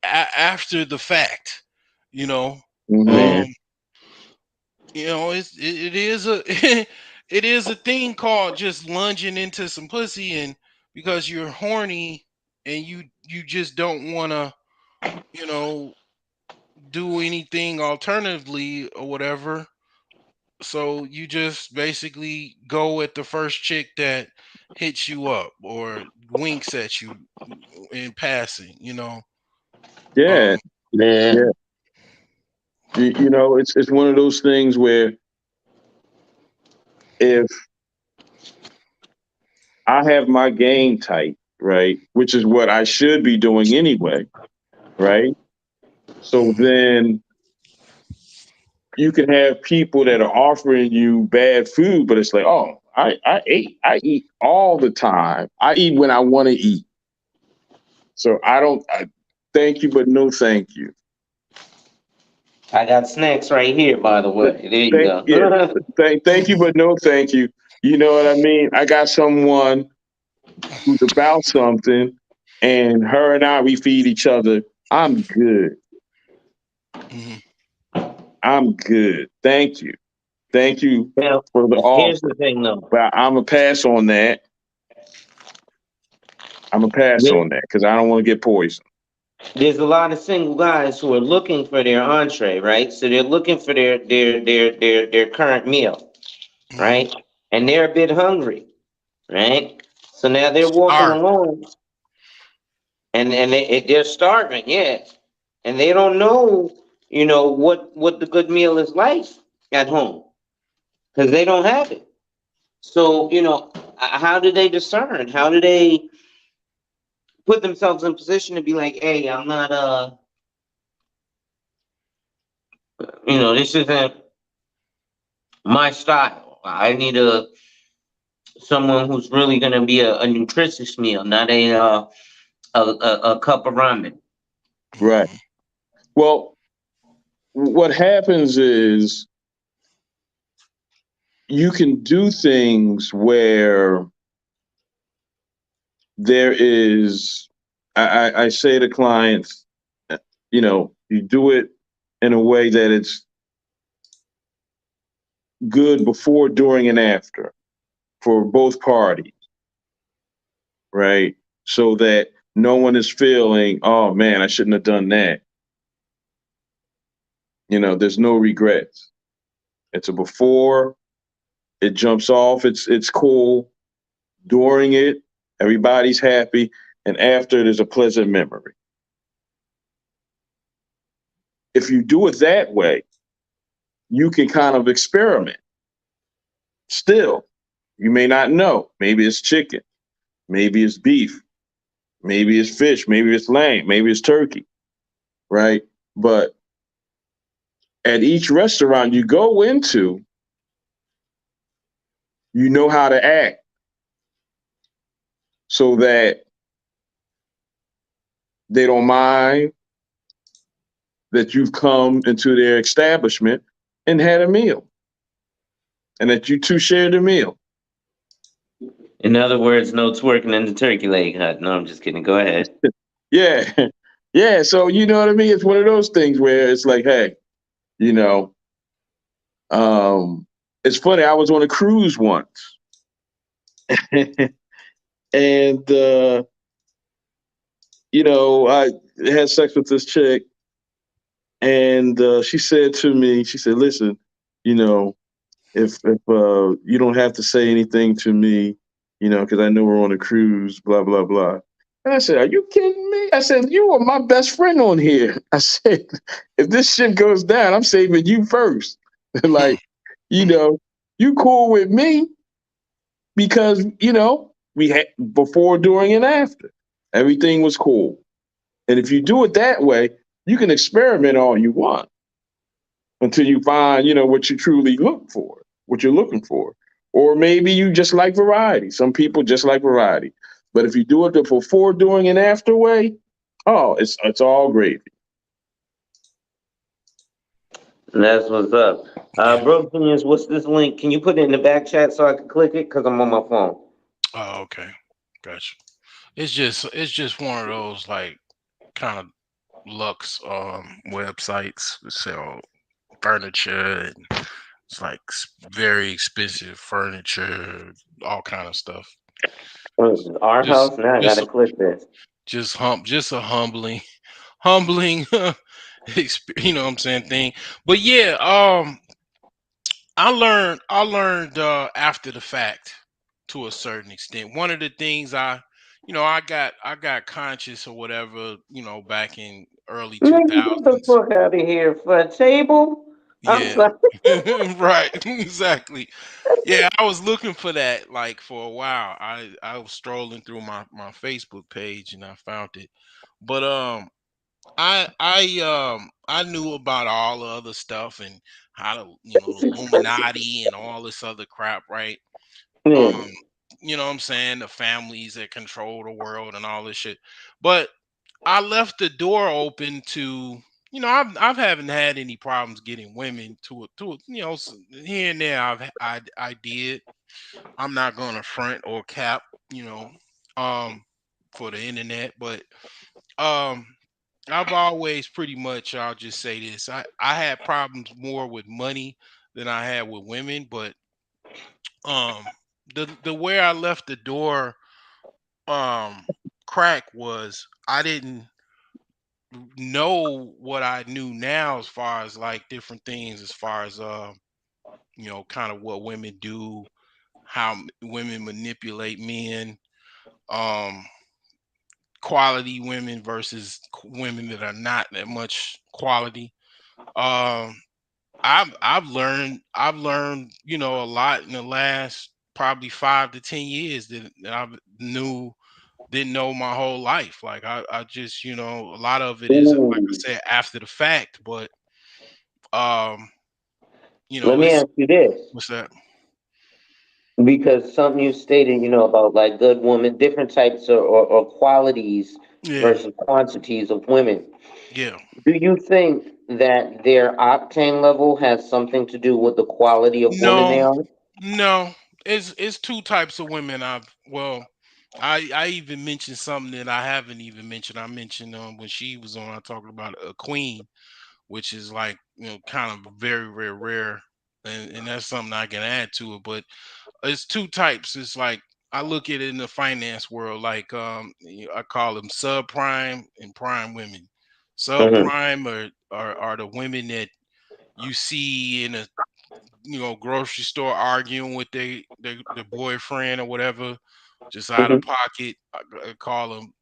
After the fact, you know. Mm-hmm. um Man. it is a it is a thing called just lunging into some pussy, and because you're horny and you just don't want to you know do anything alternatively or whatever. So you just basically go at the first chick that hits you up or winks at you in passing, you know. Yeah, Um, yeah. Man. You know, it's one of those things where if I have my game tight, right, which is what I should be doing anyway, right? So mhm. then you can have people that are offering you bad food, but it's like, oh, I eat all the time. I eat when I want to eat. So thank you, but no thank you. I got snacks right here, by the way. There you Thank yeah, go. thank you, but no thank you. You know what I mean? I got someone who's about something, and her and I we feed each other. I'm good. Mhm. I'm good. Thank you Now, for the here's the offer. thing, though. But I'm gonna pass on that. I'm gonna pass There- on that because I don't want to get poisoned. There's a lot of single guys who are looking for their entree, right? So they're looking for their current meal, Mhm. right? And they're a bit hungry, right? So now they're walking Starving. along and they're starving, yeah, and they don't know, what the good meal is like at home because they don't have it. So how do they discern? How do they put themselves in position to be like, hey, I'm not this isn't my style. I need someone who's really gonna be a nutritious meal, not a cup of ramen. Right. Mhm. Well, what happens is you can do things where there is. I say to clients, you do it in a way that it's good before, during, and after for both parties, right? So that no one is feeling, oh man, I shouldn't have done that. There's no regrets. It's a before, it jumps off, it's cool. During it, everybody's happy, and after, there's a pleasant memory. If you do it that way, you can kind of experiment. Still, you may not know. Maybe it's chicken, maybe it's beef, maybe it's fish, maybe it's lamb, maybe it's turkey, right? But at each restaurant you go into, you know how to act so that they don't mind that you've come into their establishment and had a meal and that you two shared a meal. In other words, no twerking in the turkey leg hut. No, I'm just kidding. Go ahead. Yeah. Yeah. So, you know what I mean? It's one of those things where it's like, hey, You know, it's funny. I was on a cruise once, and I had sex with this chick, and she said to me, she said, "Listen, you know, if you don't have to say anything to me, because I know we're on a cruise, blah blah blah." And I said, "Are you kidding me?" I said, "You are my best friend on here." I said, "If this shit goes down, I'm saving you first." Like, you know, you cool with me because we had before, during, and after. Everything was cool. And if you do it that way, you can experiment all you want until you find, what you truly look for, what you're looking for. Or maybe you just like variety. Some people just like variety. But if you do it the before, during, and after way, oh, it's all gravy. That's what's up. Yeah. Bro, Genius, what's this link? Can you put it in the back chat so I can click it? Because I'm on my phone. Oh, okay. Gotcha. It's just one of those like kind of Lux websites that sell furniture and it's like very expensive furniture, all kind of stuff. Our Just house? Now I got just to click this. just a humbling you know what I'm saying thing. But yeah, I learned after the fact to a certain extent. One of the things I got conscious or whatever, back in early Man, get the 2000s. fuck out of here for a table. I'm Yeah. sorry. Right, exactly. Yeah, I was looking for that like for a while. I was strolling through my Facebook page and I found it. But I knew about all the other stuff and how to the Illuminati and all this other crap, right? Yeah. Um, you know what I'm saying? The families that control the world and all this shit. But I left the door open to I've haven't had any problems getting women here and there I did. I'm not gonna front or cap, you know, um, for the internet, but um I've always pretty much I'll just say this. I had problems more with money than I had with women, but um the way I left the door um crack was I didn't know what I knew now as far as like different things as far as kind of what women do, how women manipulate men, um quality women versus women that are not that much quality. Um I've learned a lot in the last probably 5 to 10 years that I knew didn't know my whole life. Like I just a lot of it is like I Ooh. said after the fact, but um Let me it's ask you this. what's that? Because something you stated, about like good women, different types or qualities Yeah, versus quantities of women. yeah. Do you think that their octane level has something to do with the quality of women they No, are? no. It's two types of women. I even mentioned something that I haven't even mentioned. I mentioned when she was on, I talked about a queen, which is like kind of very very rare, and that's something I can add to it. But it's two types. It's like I look at it in the finance world, like I call them subprime and prime women. Hmm. Subprime are the women that you see in a grocery store arguing with their boyfriend or whatever, just out of Hmm. pocket. I call them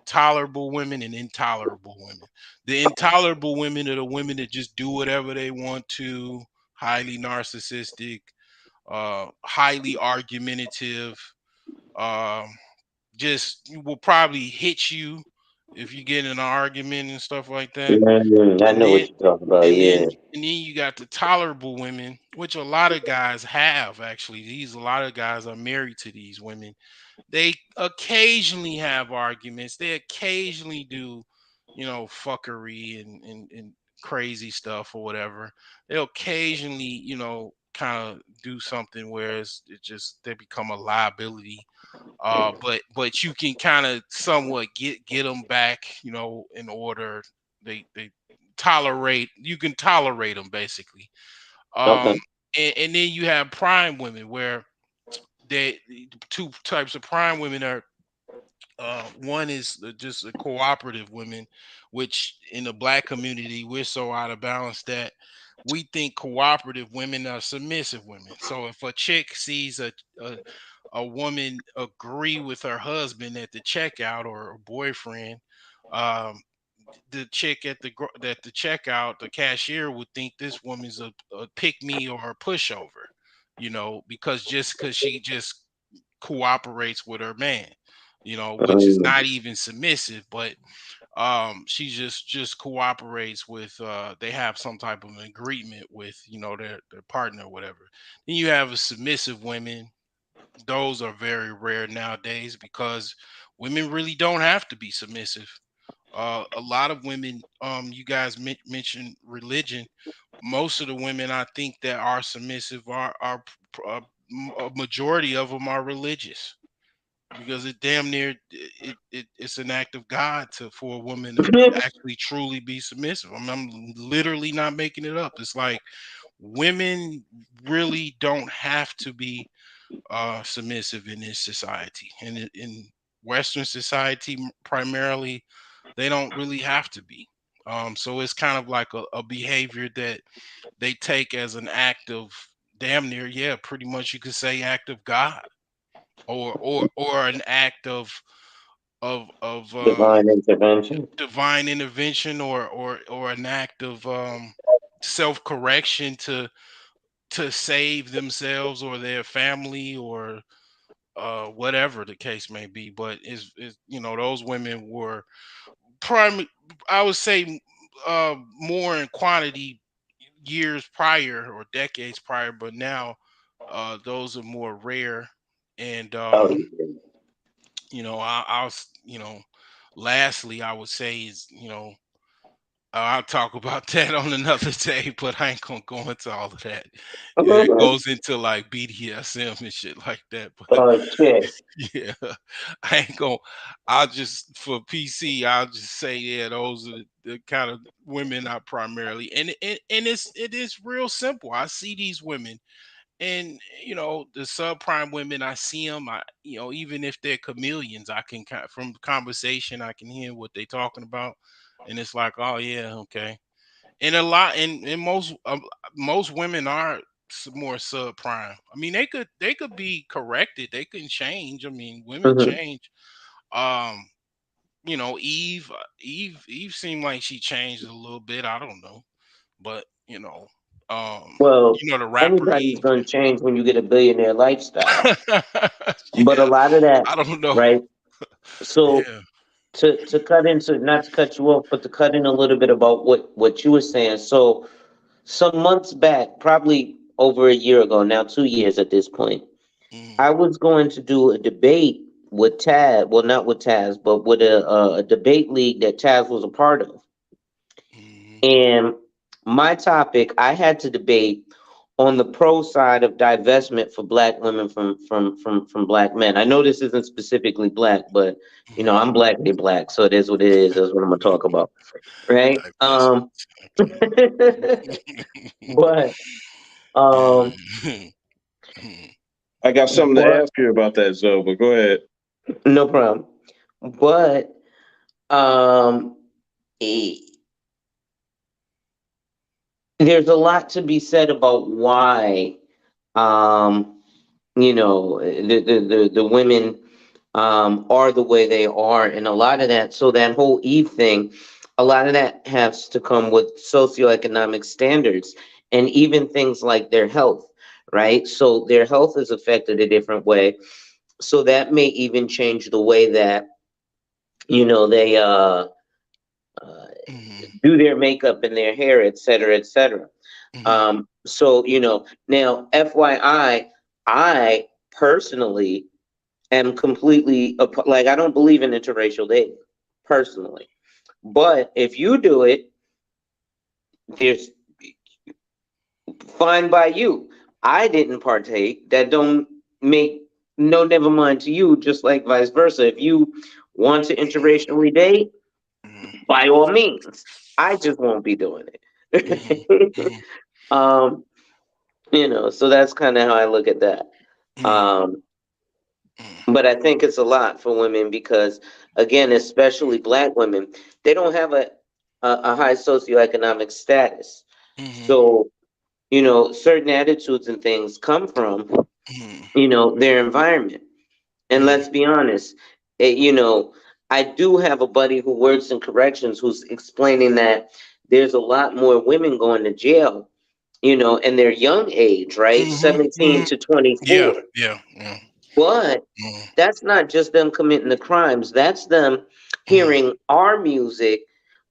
tolerable women and intolerable women. The intolerable women are the women that just do whatever they want to, highly narcissistic, highly argumentative, um, just will probably hit you if you get in an argument and stuff like that. I And know then what you're talking about. and then Yeah. and then you got the tolerable women, which a lot of guys have actually. A lot of guys are married to these women. They occasionally have arguments. They occasionally do, fuckery and crazy stuff or whatever. They'll occasionally, kind of do something where it just they become a liability. But you can kind of somewhat get them back, in order. They tolerate them basically. Okay. And then you have prime women where they two types of prime women are one is just a cooperative women, which in the black community we're so out of balance that we think cooperative women are submissive women. So if a chick sees a woman agree with her husband at the checkout or a boyfriend, um, the chick at the checkout, the cashier would think this woman's a pick me or a pushover, because she just cooperates with her man, which is not even submissive, but she just cooperates with they have some type of agreement with their partner or whatever. Then you have a submissive women. Those are very rare nowadays because women really don't have to be submissive. A lot of women, you guys mentioned religion. Most of the women I think that are submissive a majority of them are religious because it damn near it's an act of God for a woman to actually truly be submissive. I'm literally not making it up. It's like women really don't have to be submissive in this society, and in Western society primarily, they don't really have to be. So it's kind of like a behavior that they take as an act of damn near, yeah, pretty much you could say act of God, or an act of Divine intervention. divine intervention, or an act of self correction to save themselves or their family or whatever the case may be. But is those women were prime, I would say, more in quantity years prior or decades prior, but now those are more rare. And Oh, yeah. lastly, I would say is I'll talk about that on another day, but I ain't gonna go into all of that. Yeah, it goes into like BDSM and shit like that. But Oh, shit. yeah, I ain't gonna. I'll just for PC. I'll just say yeah, those are the kind of women I primarily and it is real simple. I see these women, and the subprime women. I see them. Even if they're chameleons, I can from conversation I can hear what they talking about, and it's like, oh yeah, okay. And a lot, and most women are more subprime. I mean, they could be corrected. They can change. I mean, women Mhm. change. Eve seemed like she changed a little bit. I don't know, but Well, the rapper anybody's Eve. going to change when you get a billionaire lifestyle. But a Yeah, lot of that, I don't know. right? So Yeah. to cut into, not to cut you off, but to cut in a little bit about what you were saying. So some months back, probably over a year ago, now 2 years at this point, Mm, I was going to do a debate with Taz. Well, not with Taz, but with a debate league that Taz was a part of. mm, And my topic, I had to debate on the pro side of divestment for black women from black men. I know this isn't specifically black, but mm. I'm black, they black, so it is what it is. That's what I'm gonna talk about, right? Divestment. Okay. But um, Mm. I got something to but ask you about that, Zoe, but go ahead. no problem. But um, eh, there's a lot to be said about why um the women are the way they are, and a lot of that, so that whole Eve thing, a lot of that has to come with socioeconomic standards and even things like their health, right? So their health is affected a different way, so that may even change the way that they uh Mhm, do their makeup and their hair, et cetera, et cetera. mhm, So now FYI, I personally am completely like, I don't believe in interracial dating personally. But if you do it, there's fine by you. I didn't partake. That don't make no never mind to you, just like vice versa. If you want to interracially date, by all means. I just won't be doing Mhm. it. Mhm. um, so that's kind of how I look at that. Mhm. Um, Mhm. but I think it's a lot for women because, again, especially Black women, they don't have a high socioeconomic status. Mhm. So, certain attitudes and things come from, Mhm. their environment. And Mhm. let's be honest, I do have a buddy who works in corrections who's explaining that there's a lot more women going to jail, in their young age, right? Mhm. 17 Mhm. to Yeah. 24. Yeah. Yeah. But Mhm. that's not just them committing the crimes. That's them Mhm. hearing our music,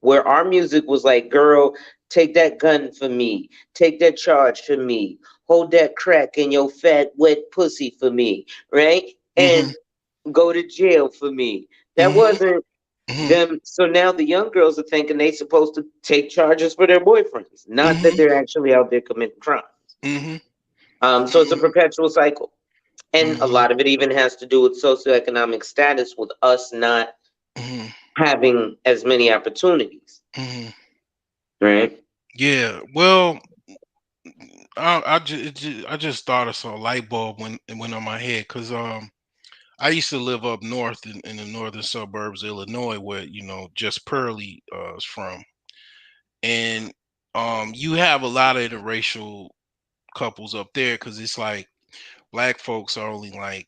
where our music was like, girl, take that gun for me, take that charge for me, hold that crack in your fat, wet pussy for me, right? And Mhm. go to jail for me. That Mhm. wasn't Mhm. them. So now the young girls are thinking they supposed to take charges for their boyfriends, not that Mhm. they're actually out there committing crime. Mhm. So it's a perpetual cycle. And a Mhm. lot of it even has to do with socioeconomic status, with us not Mhm. having as many opportunities, Mhm. right? Yeah. Well, I just thought of some light bulb when it went on my head because I used to live up north in the northern suburbs of Illinois, where just Pearly is from, and you have a lot of interracial couples up there because it's like black folks are only like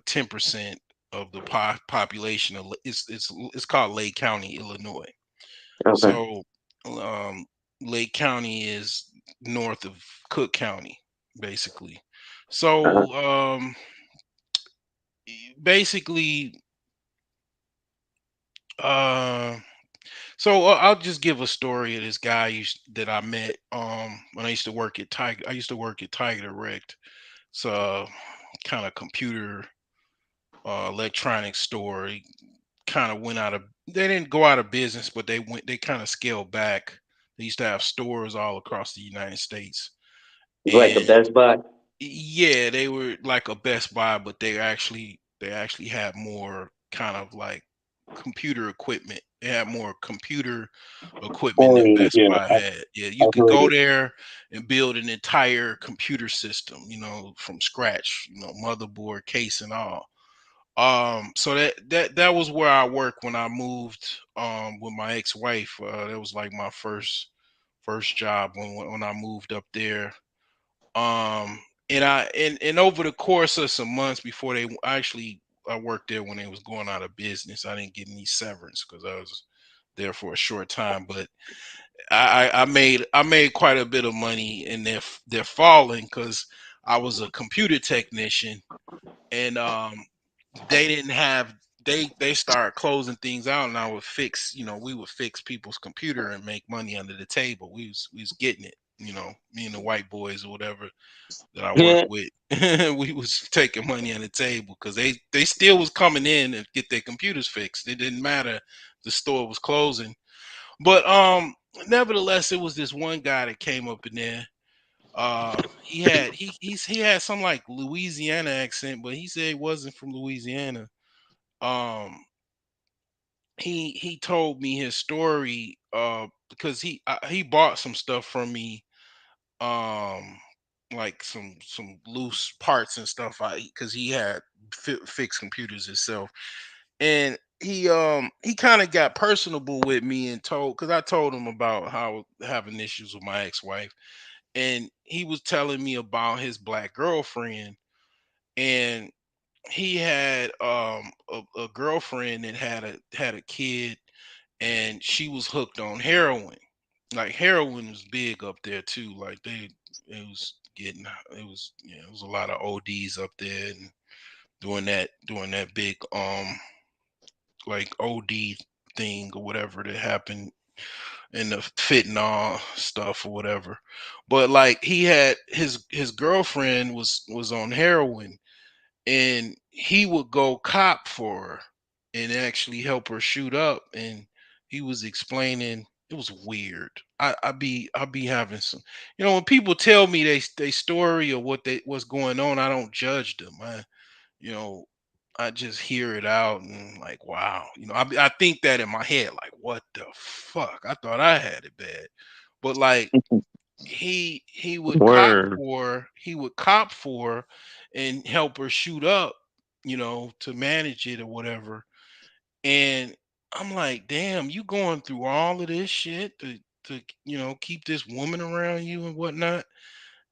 10% of the population. It's called Lake County, Illinois. Okay. So um, Lake County is north of Cook County, basically. Uh-huh. So basically, uh, I'll just give a story of this guy that I met when I used to work at Tiger. I used to work at Tiger Direct. It's a kind of computer electronics store. He kind of went out of. They didn't go out of business, but they kind of scaled back. They used to have stores all across the United States, Like a and Best Buy. yeah, they were like a Best Buy, but they actually had more kind of like computer equipment. They had more computer equipment than Oriented, Best yeah, Buy had. Yeah, you I've could heard go it. there and build an entire computer system, from scratch, motherboard, case and all. So that was where I worked when I moved with my ex-wife. That was like my first job when I moved up there. Um, and over the course of some months before I worked there when they was going out of business. I didn't get any severance because I was there for a short time, but I made quite a bit of money, and they're falling because I was a computer technician, and they didn't have they started closing things out, and we would fix people's computer and make money under the table. We was getting it, me and the white boys or whatever that I work Yeah. with. We was taking money on the table because they still was coming in and get their computers fixed. It didn't matter, the store was closing. But nevertheless, it was this one guy that came up in there. He had some like Louisiana accent, but he said he wasn't from Louisiana. Um, he told me his story because he bought some stuff from me, um like some loose parts and stuff, because he had fixed computers himself, and he kind of got personable with me and told, because I told him about how having issues with my ex-wife, and he was telling me about his black girlfriend, and he had a girlfriend that had a kid, and she was hooked on heroin. Like heroin was big up there too. Like it was getting, it was a lot of ODs up there, and doing that big like OD thing or whatever that happened in the fentanyl stuff or whatever. But like he had his girlfriend was on heroin, and he would go cop for her and actually help her shoot up, and he was explaining, it was weird. I be having some, when people tell me they story or what's going on, I don't judge them. You know I just hear it out and like, wow, I think that in my head, like, what the fuck? I thought I had it bad, but like he would cop Word. for he would cop for and help her shoot up, to manage it or whatever. And I'm like, damn, you going through all of this shit to keep this woman around you and whatnot.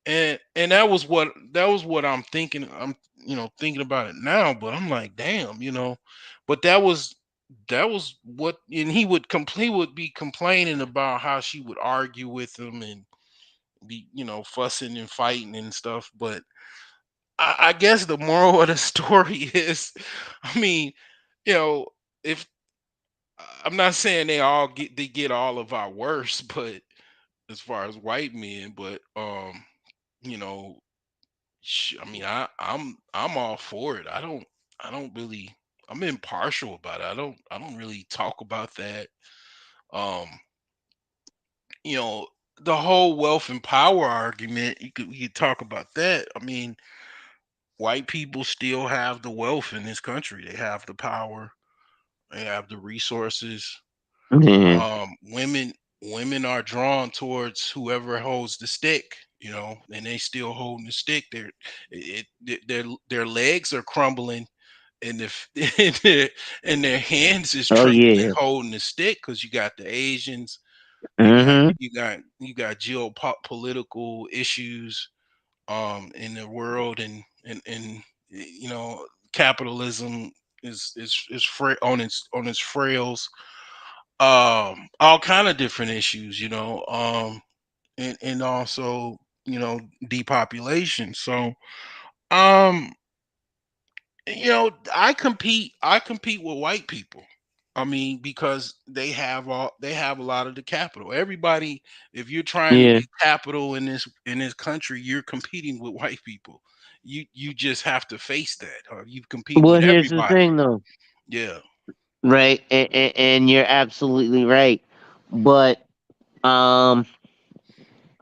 And that was what I'm thinking. I'm thinking about it now, but I'm like, damn, but that was what. And he would be complaining about how she would argue with him and be fussing and fighting and stuff. But I guess the moral of the story is, I mean, you know if I'm not saying they get all of our worst, but as far as white men, but you know I mean, I'm all for it. I don't really. I'm impartial about it. I don't really talk about that. Um, you know, the whole wealth and power argument. We could talk about that. I mean, white people still have the wealth in this country. They have the power. They have the resources. Yeah. Women are drawn towards whoever holds the stick. And they still holding the stick. Their legs are crumbling, and and their hands is Oh trembling yeah. holding the stick, because you got the Asians, Mm-hmm. you got geopolitical issues in the world, and capitalism is on its frails, all kind of different issues, and also depopulation. So um I compete with white people. I mean, because they have a lot of the capital. Everybody, if you're trying to Yeah. get capital in this country, you're competing with white people. You just have to face that. You compete Well, with here's the everybody. thing, though. Yeah. Right, and you're absolutely right. But um,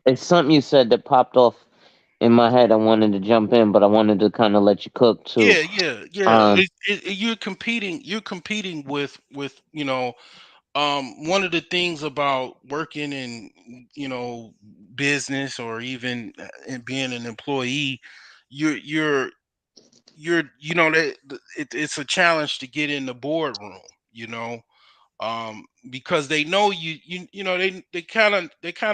it's something you said that popped off in my head. I wanted to jump in, but I wanted to kind of let you cook too. Yeah, yeah, yeah. Um, You're competing with one of the things about working in you know business, or even in being an employee, you're it's a challenge to get in the boardroom, you know because they know they kind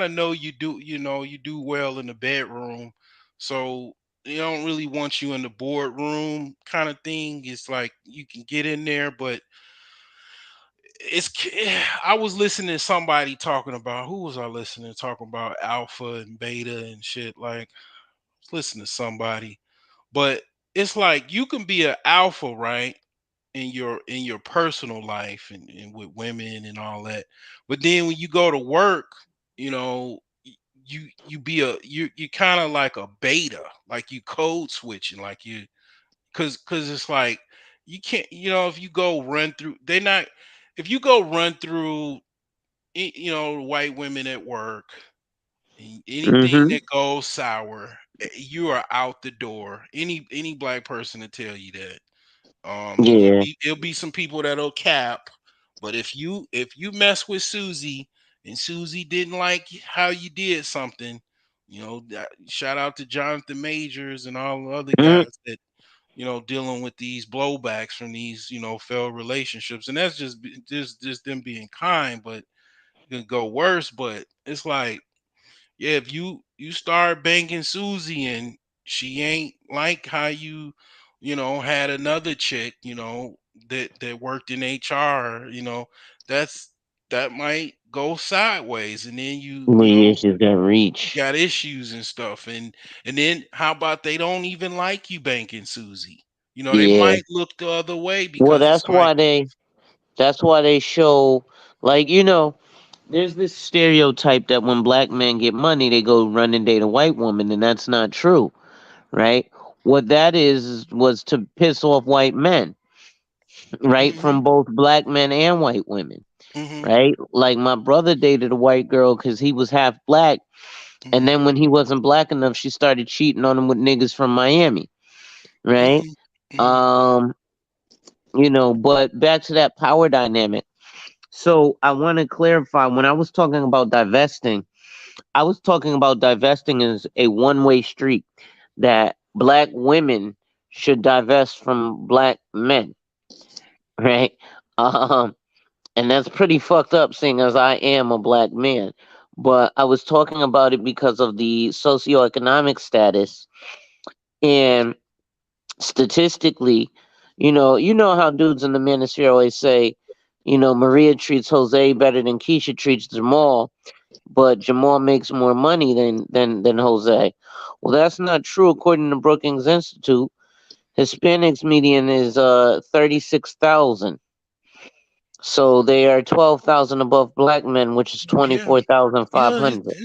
of know you do well in the bedroom. So they don't really want you in the boardroom kind of thing. It's like you can get in there, but I was listening to somebody talking about, who was I listening, talking about alpha and beta and shit. Like, listen to somebody, but it's like you can be an alpha, right, in your personal life, and with women and all that. But then when you go to work, you kind of like a beta, like you code switching, like you because it's like you can't, if you go run through, they're not if you go run through white women at work, anything mm-hmm. that goes sour, you are out the door. Any black person to tell you that. Yeah. It'll be some people that'll cap, but if you mess with Susie, and Susie didn't like how you did something, shout out to Jonathan Majors and all the other Mm, guys that dealing with these blowbacks from these failed relationships, and that's just them being kind, but it could go worse. But it's like, yeah, if you start banging Susie and she ain't like how you had another chick, that worked in HR, that's that might go sideways, and then well, yeah, she's got you reach. got issues and stuff, and then how about they don't even like you banking Susie? They Yeah. might look the other way, Well, because it's like, that's why they show, like, there's this stereotype that when black men get money, they go run and date a white woman, and that's not true, right? What that is was to piss off white men, right? mm-hmm, From both black men and white women, mm-hmm, right? Like my brother dated a white girl because he was half black, and mm-hmm, then when he wasn't black enough, she started cheating on him with niggas from Miami, right? mm-hmm, Um, But back to that power dynamic. So I want to clarify, when I was talking about divesting, I was talking about divesting as a one-way street, that black women should divest from black men, right? Um, and that's pretty fucked up, seeing as I am a black man. But I was talking about it because of the socioeconomic status, and statistically, you know how dudes in the manosphere always say, Maria treats Jose better than Keisha treats Jamal, but Jamal makes more money than Jose. Well, that's not true according to Brookings Institute. Hispanics median is 36,000. So they are 12,000 above black men, which is Yeah, 24,500.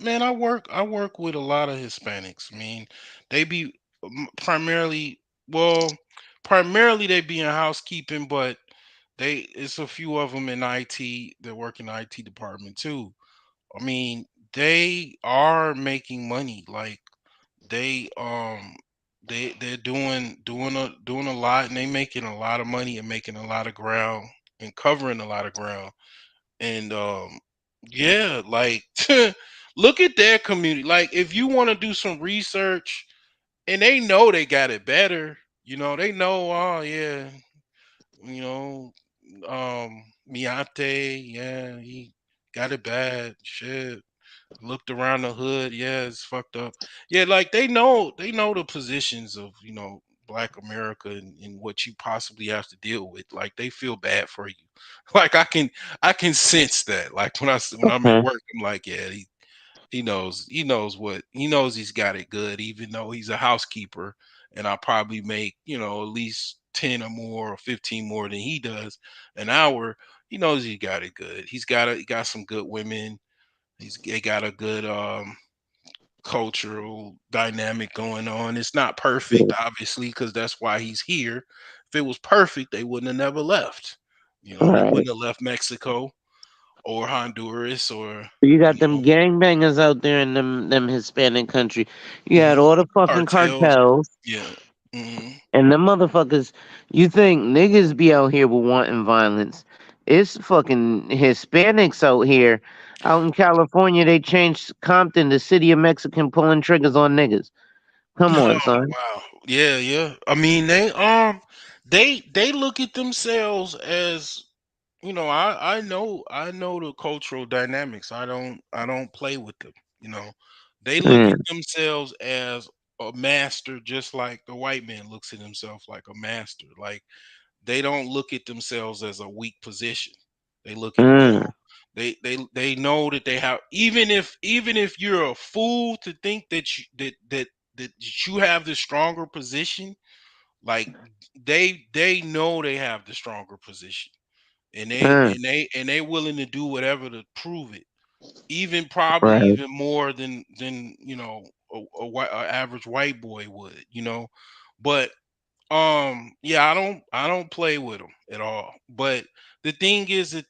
man. I work with a lot of Hispanics. I mean, they be primarily, well, primarily they be in housekeeping, but it's a few of them in IT that work in the IT department too. I mean, they are making money. Like they they're doing a lot, and they making a lot of money and making a lot of ground and covering a lot of ground. And yeah, like look at their community. Like if you want to do some research, and they know they got it better, they know, oh yeah, you know, Miate, yeah, he got it bad. Shit. Looked around the hood, yeah, it's fucked up. Yeah, like they know the positions of, black America, and what you possibly have to deal with. Like they feel bad for you. Like I can sense that. Like when I'm at Okay. work, I'm like, yeah, he knows he's got it good, even though he's a housekeeper, and I probably make, at least 10 or more or 15 more than he does an hour. He knows he got it good. He got some good women. They got a good cultural dynamic going on. It's not perfect, obviously, because that's why he's here. If it was perfect, they wouldn't have never left. They Right. wouldn't have left Mexico or Honduras or You you got them know gangbangers out there in them Hispanic country. You had mhm, all the fucking cartels. cartels. Yeah. Hmm. And the motherfuckers, you think niggas be out here with wanting violence. It's fucking Hispanics out here. Out in California, they changed Compton to City of Mexican pulling triggers on niggas. Come Oh on, son. wow. Yeah, yeah. I mean, they look at themselves as, I know the cultural dynamics. I don't play with them. You know, they look at Mm, themselves as a master, just like the white man looks at himself like a master. Like they don't look at themselves as a weak position. They look at, mm, they know that they have, even if you're a fool to think that you have the stronger position, like they know they have the stronger position, and they mm. and they and they willing to do whatever to prove it, even probably Right. even more than a average white boy would, but yeah, I don't play with them at all. But the thing is that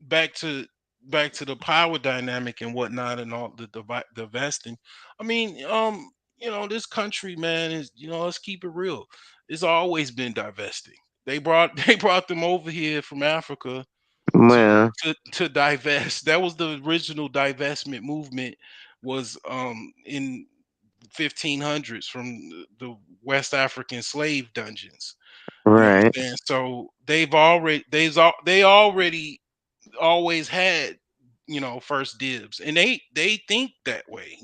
back to back to the power dynamic and whatnot, and all the vesting. I mean, this country, man, is, let's keep it real. It's always been divesting. They brought them over here from Africa to Well, to divest. That was the original divestment movement, was in 1500s, from the West African slave dungeons. You know what right. I'm saying? So they already always had, first dibs, and they think that way.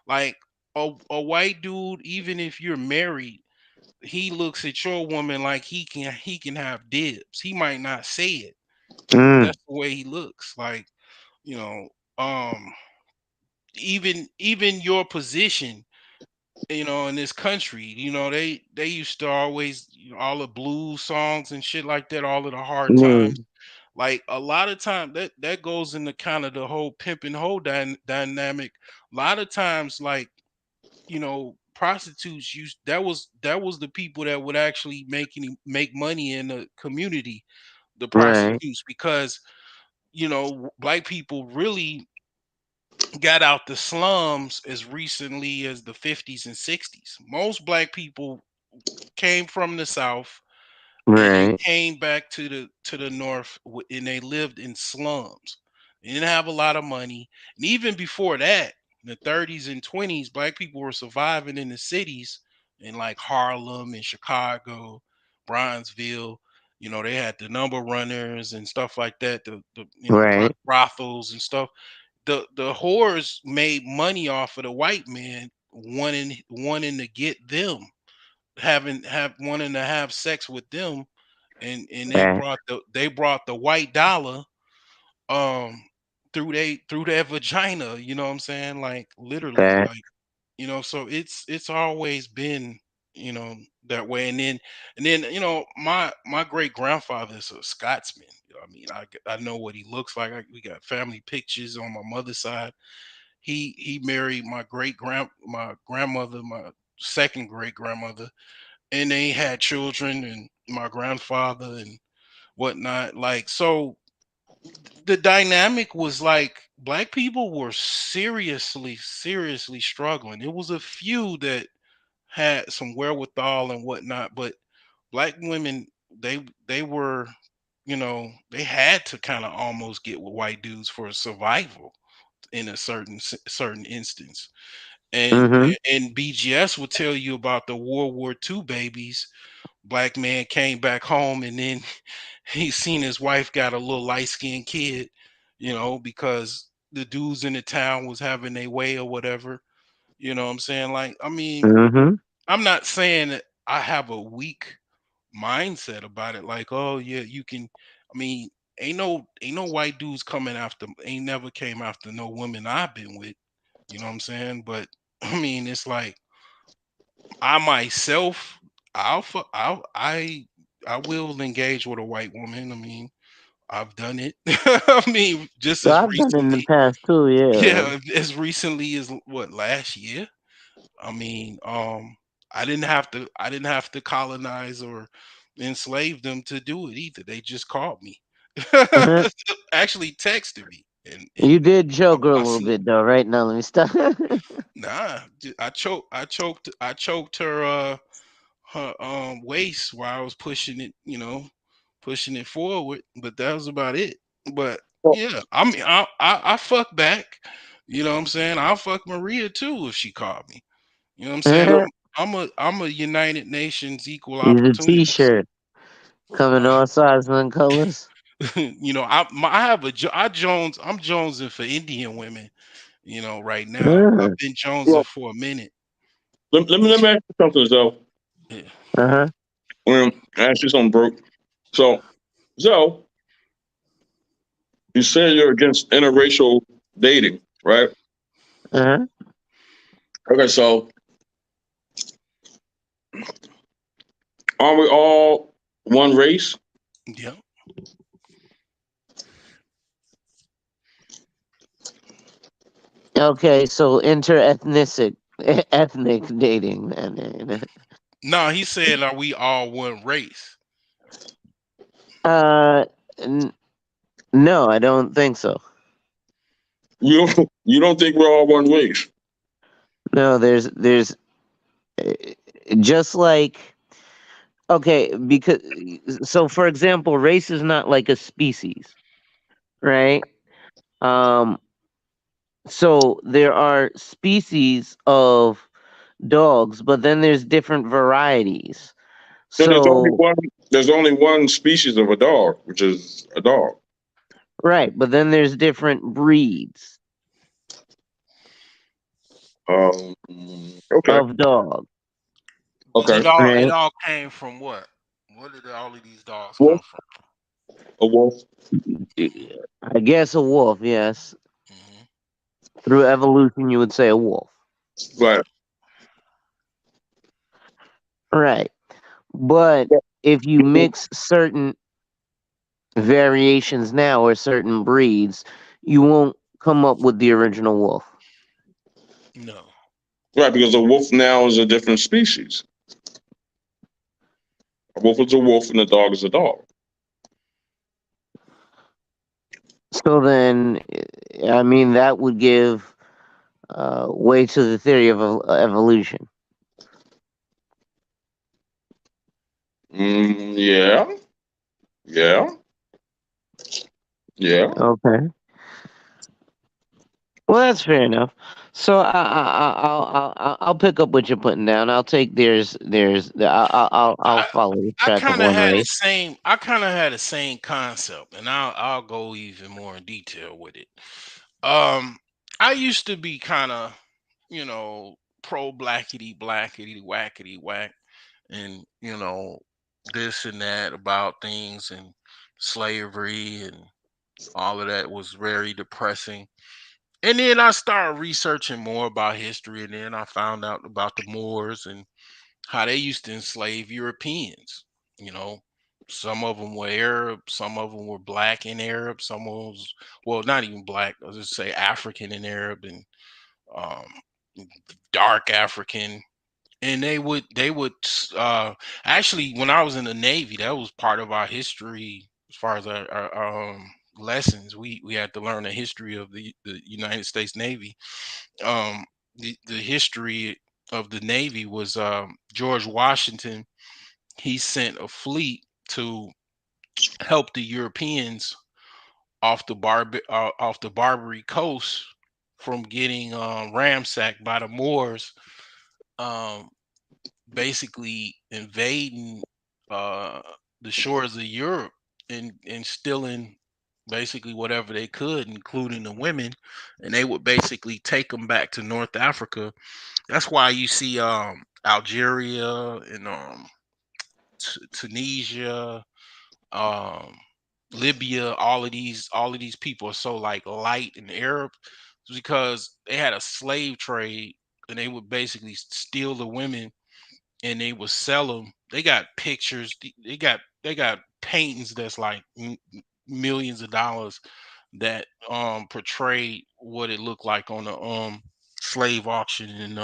Like a white dude, even if you're married, he looks at your woman like he can have dibs. He might not say it, but Mm, that's the way he looks. Like, you know, um, even your position, in this country, they used to always, all the blues songs and shit like that, all of the hard times. mm, Like a lot of time that goes into kind of the whole pimp and hoe dynamic. A lot of times, like, prostitutes used that was the people that would actually make money in the community, the right. prostitutes, because black people really got out the slums as recently as the 50's and 60's. Most black people came from the South, and they Right. came back to the north, and they lived in slums. They didn't have a lot of money, and even before that, in the 30's and 20's, black people were surviving in the cities, in like Harlem and Chicago, Bronzeville. You know, they had the number runners and stuff like that, the Right. brothels and stuff. The whores made money off of the white man wanting to get them, have wanting to have sex with them, and Right. they brought the white dollar um through their vagina, you know what I'm saying? Like literally, Right. like, so it's always been, that way. And then my great grandfather is a Scotsman. I mean, I know what he looks like. We got family pictures on my mother's side. He married my grandmother, my second great grandmother, and they had children, and my grandfather and whatnot. Like, so the dynamic was like black people were seriously struggling. It was a few that had some wherewithal and whatnot, but black women, they were, they had to kind of almost get with white dudes for survival in a certain instance. and Mm-hmm. and BGS will tell you about the World War II babies. Black man came back home, and then he seen his wife got a little light skinned kid, because the dudes in the town was having their way or whatever. You know what I'm saying? Like, I mean, Mm-hmm. I'm not saying that I have a weak mindset about it. Like, oh yeah, you can. I mean, ain't no white dudes coming after. Ain't never came after no women I've been with. You know what I'm saying? But I mean, it's like I myself, I will engage with a white woman. I mean, I've done it. I mean, just So as I've done it in the recently, past too. Yeah. yeah, as recently as what, last year. I mean, I didn't have to colonize or enslave them to do it either. They just called me. Uh-huh. Actually texted me, and You did joke her a I little seen. bit though, right? Now let me stop. Nah, I choked her waist while I was pushing it forward, but that was about it. But yeah, I mean, I fuck back. You know what I'm saying? I'll fuck Maria too if she called me. You know what I'm saying? Uh-huh. I'm a United Nations equal He's a opportunity T-shirt coming citizen. all sizes and colors. I have I'm jonesing for Indian women. Right now Uh-huh. I've been jonesing Well, for a minute. let me ask you something, Zoe. Yeah. Uh-huh. I ask you something, bro. So, Zoe, you said you're against interracial dating, right? Uh-huh. Okay, so are we all one race? Yeah. Okay, so ethnic dating. Then. No, he said, are we all one race? Uh, n- no, I don't think so. You don't think we're all one race? No, there's uh, just like okay, because so for example, race is not like a species, right? Um, so there are species of dogs, but then there's different varieties. Then there's only So one. There's only one species of a dog, which is a dog. right, but then there's different breeds Um. Okay. of dog, But Okay. it right? all came from what? What did all of these dogs come Wolf. from? A wolf. I guess a wolf, yes. Hmm. Through evolution, you would say a wolf. Right. Right. But if you mix certain variations now or certain breeds, you won't come up with the original wolf. No. Right, because a wolf now is a different species. A wolf is a wolf, and a dog is a dog. So then, I mean, that would give way to the theory of evolution. Yeah, yeah, yeah. Okay. Well, that's fair enough. So I'll pick up what you're putting down. I'll take I'll I follow the I track of kind of one had the race. same. I kind of had the same concept, and I'll go even more in detail with it. Um, I used to be kind of, pro blackety whackety whack, and this and that about things and slavery and all of that was very depressing. And then I started researching more about history, and then I found out about the Moors and how they used to enslave Europeans. You know, some of them were Arab, some of them were black and Arab, some of them was, well, not even black. I'll just say African and Arab and um, dark African. And they would actually, when I was in the Navy, that was part of our history as far as our lessons. We had to learn the history of the United States Navy. The history of the Navy was George Washington. He sent a fleet to help the Europeans off the Barbary coast from getting ramsacked by the Moors, um, basically invading uh, the shores of Europe and stealing basically whatever they could, including the women, and they would basically take them back to North Africa. That's why you see Algeria and Tunisia, um, Libya. All of these people are so like light and Arab, because they had a slave trade, and they would basically steal the women and they would sell them. They got pictures. They got paintings that's like millions of dollars that portray what it looked like on the slave auction in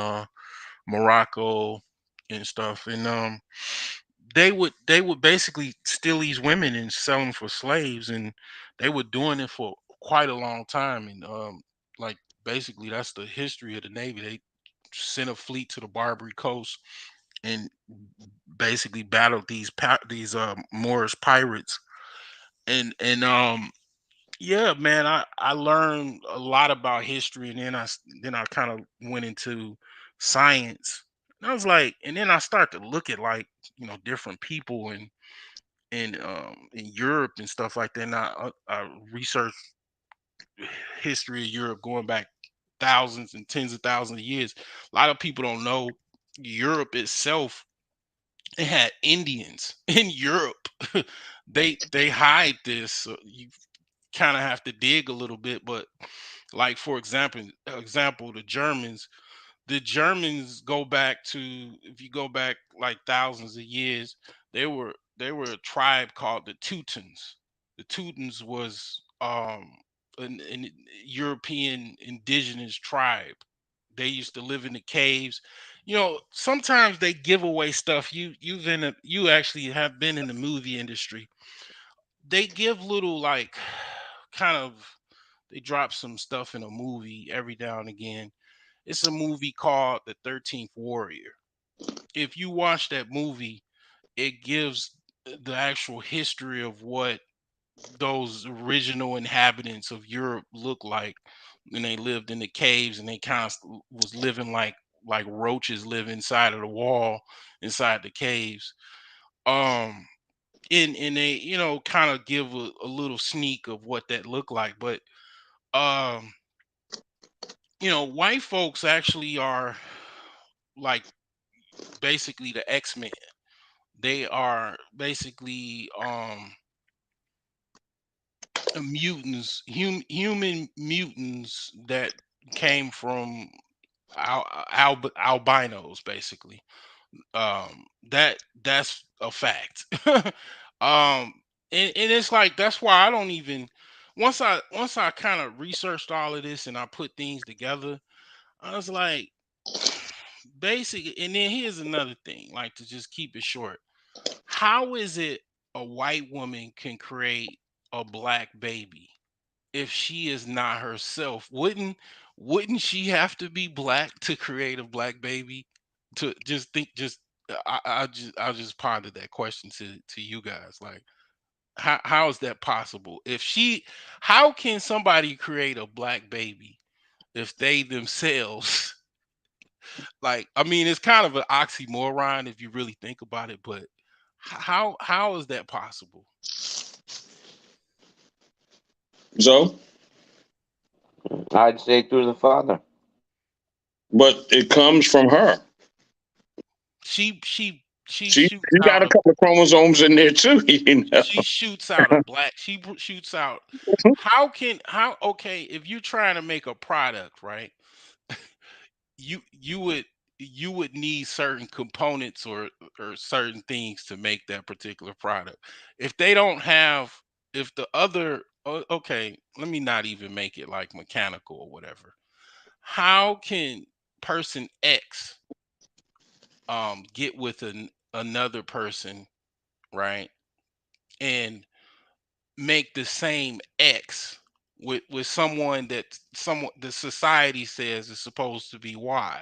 Morocco and stuff. And they would basically steal these women and sell them for slaves, and they were doing it for quite a long time. And like basically that's the history of the Navy. They sent a fleet to the Barbary Coast and basically battled these Moorish pirates. And yeah, man, I learned a lot about history, and then I kind of went into science. And I was like, and then I started to look at like different people in Europe and stuff like that. And I researched history of Europe going back thousands and tens of thousands of years. A lot of people don't know Europe itself. It had Indians in Europe. They hide this. So you kind of have to dig a little bit, but like for example, the Germans go back to, if you go back like thousands of years, they were a tribe called the Teutons. The Teutons was an European indigenous tribe. They used to live in the caves. Sometimes they give away stuff. You actually have been in the movie industry. They give little like kind of they drop some stuff in a movie every now and again. It's a movie called The 13th Warrior. If you watch that movie, it gives the actual history of what those original inhabitants of Europe looked like when they lived in the caves, and they kind of was living like roaches live inside of the wall inside the caves. Um and they kind of give a little sneak of what that looked like. But um white folks actually are like basically the X-Men. They are basically human mutants that came from albinos, basically. That's a fact. um and it's like that's why I don't even, once I kind of researched all of this and I put things together, I was like, basic. And then here's another thing, like, to just keep it short, how is it a white woman can create a black baby if she is not herself? Wouldn't she have to be black to create a black baby? To just think, just I just pondered that question to you guys. Like, how is that possible? How can somebody create a black baby if they themselves like? I mean, it's kind of an oxymoron if you really think about it. But how is that possible? So, I'd say through the father. but it comes from her. She She shoots she got out a a couple of chromosomes in there too, you know. she shoots out a black shoots out. How okay, if you're trying to make a product, right? you you would you would need certain components or certain things to make that particular product. If they don't have, if the other okay, let me not even make it like mechanical or whatever. How can person X get with another person, right, and make the same X with someone that someone the society says is supposed to be Y?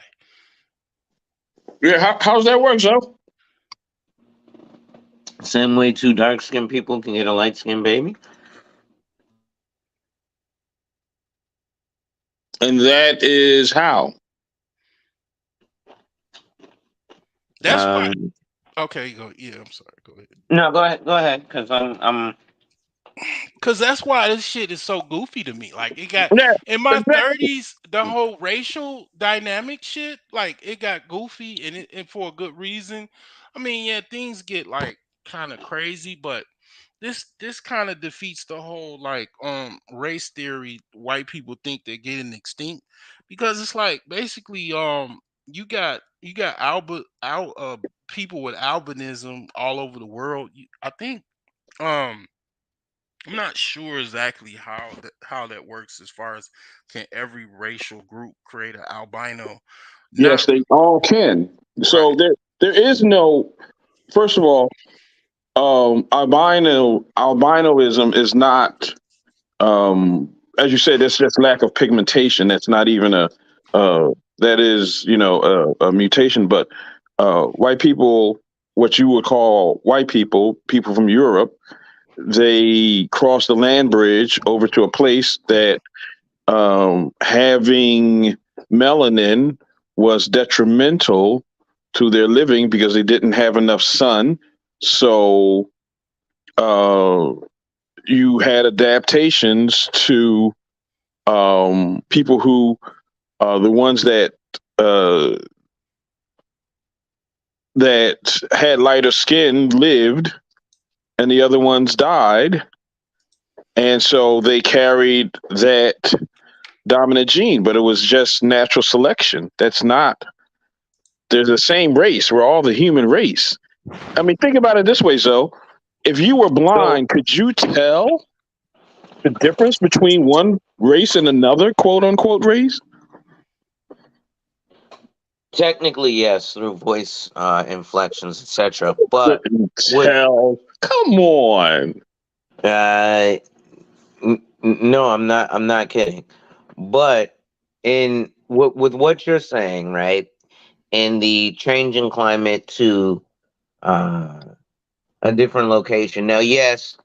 Yeah, how's that work, so? Same way two dark skinned people can get a light skinned baby. And that is how. That's why. Um, Okay, go. Yeah, I'm sorry. Go ahead. no, go ahead, because I'm. Cause that's why this shit is so goofy to me. Like it got Yeah, in my exactly. 30s, the whole racial dynamic shit, like it got goofy and for a good reason. I mean, yeah, things get like kind of crazy, but this kind of defeats the whole like race theory white people think they're getting extinct, because it's like basically you got people with albinism all over the world. I think um I'm not sure exactly how that works as far as can every racial group create an albino? Yes, Not they all can. So right, there is no, first of all, albinoism is not, as you said, that's just lack of pigmentation. That's not even uh that is, a mutation. But white people, what you would call white people, people from Europe, they cross the land bridge over to a place that, having melanin was detrimental to their living because they didn't have enough sun. So uh, you had adaptations to, people who, the ones uh, that had lighter skin lived, and the other ones died, and so they carried that dominant gene, but it was just natural selection. That's not. They're the same race. We're all the human race. I mean, think about it this way, Zoe. If you were So blind, could you tell the difference between one race and another, quote unquote, race? technically, yes, through voice inflections, etc. But Couldn't with tell. Come on. uh, no, I'm not kidding. But in with what you're saying, right? In the changing climate to uh, a different location. Now, yes,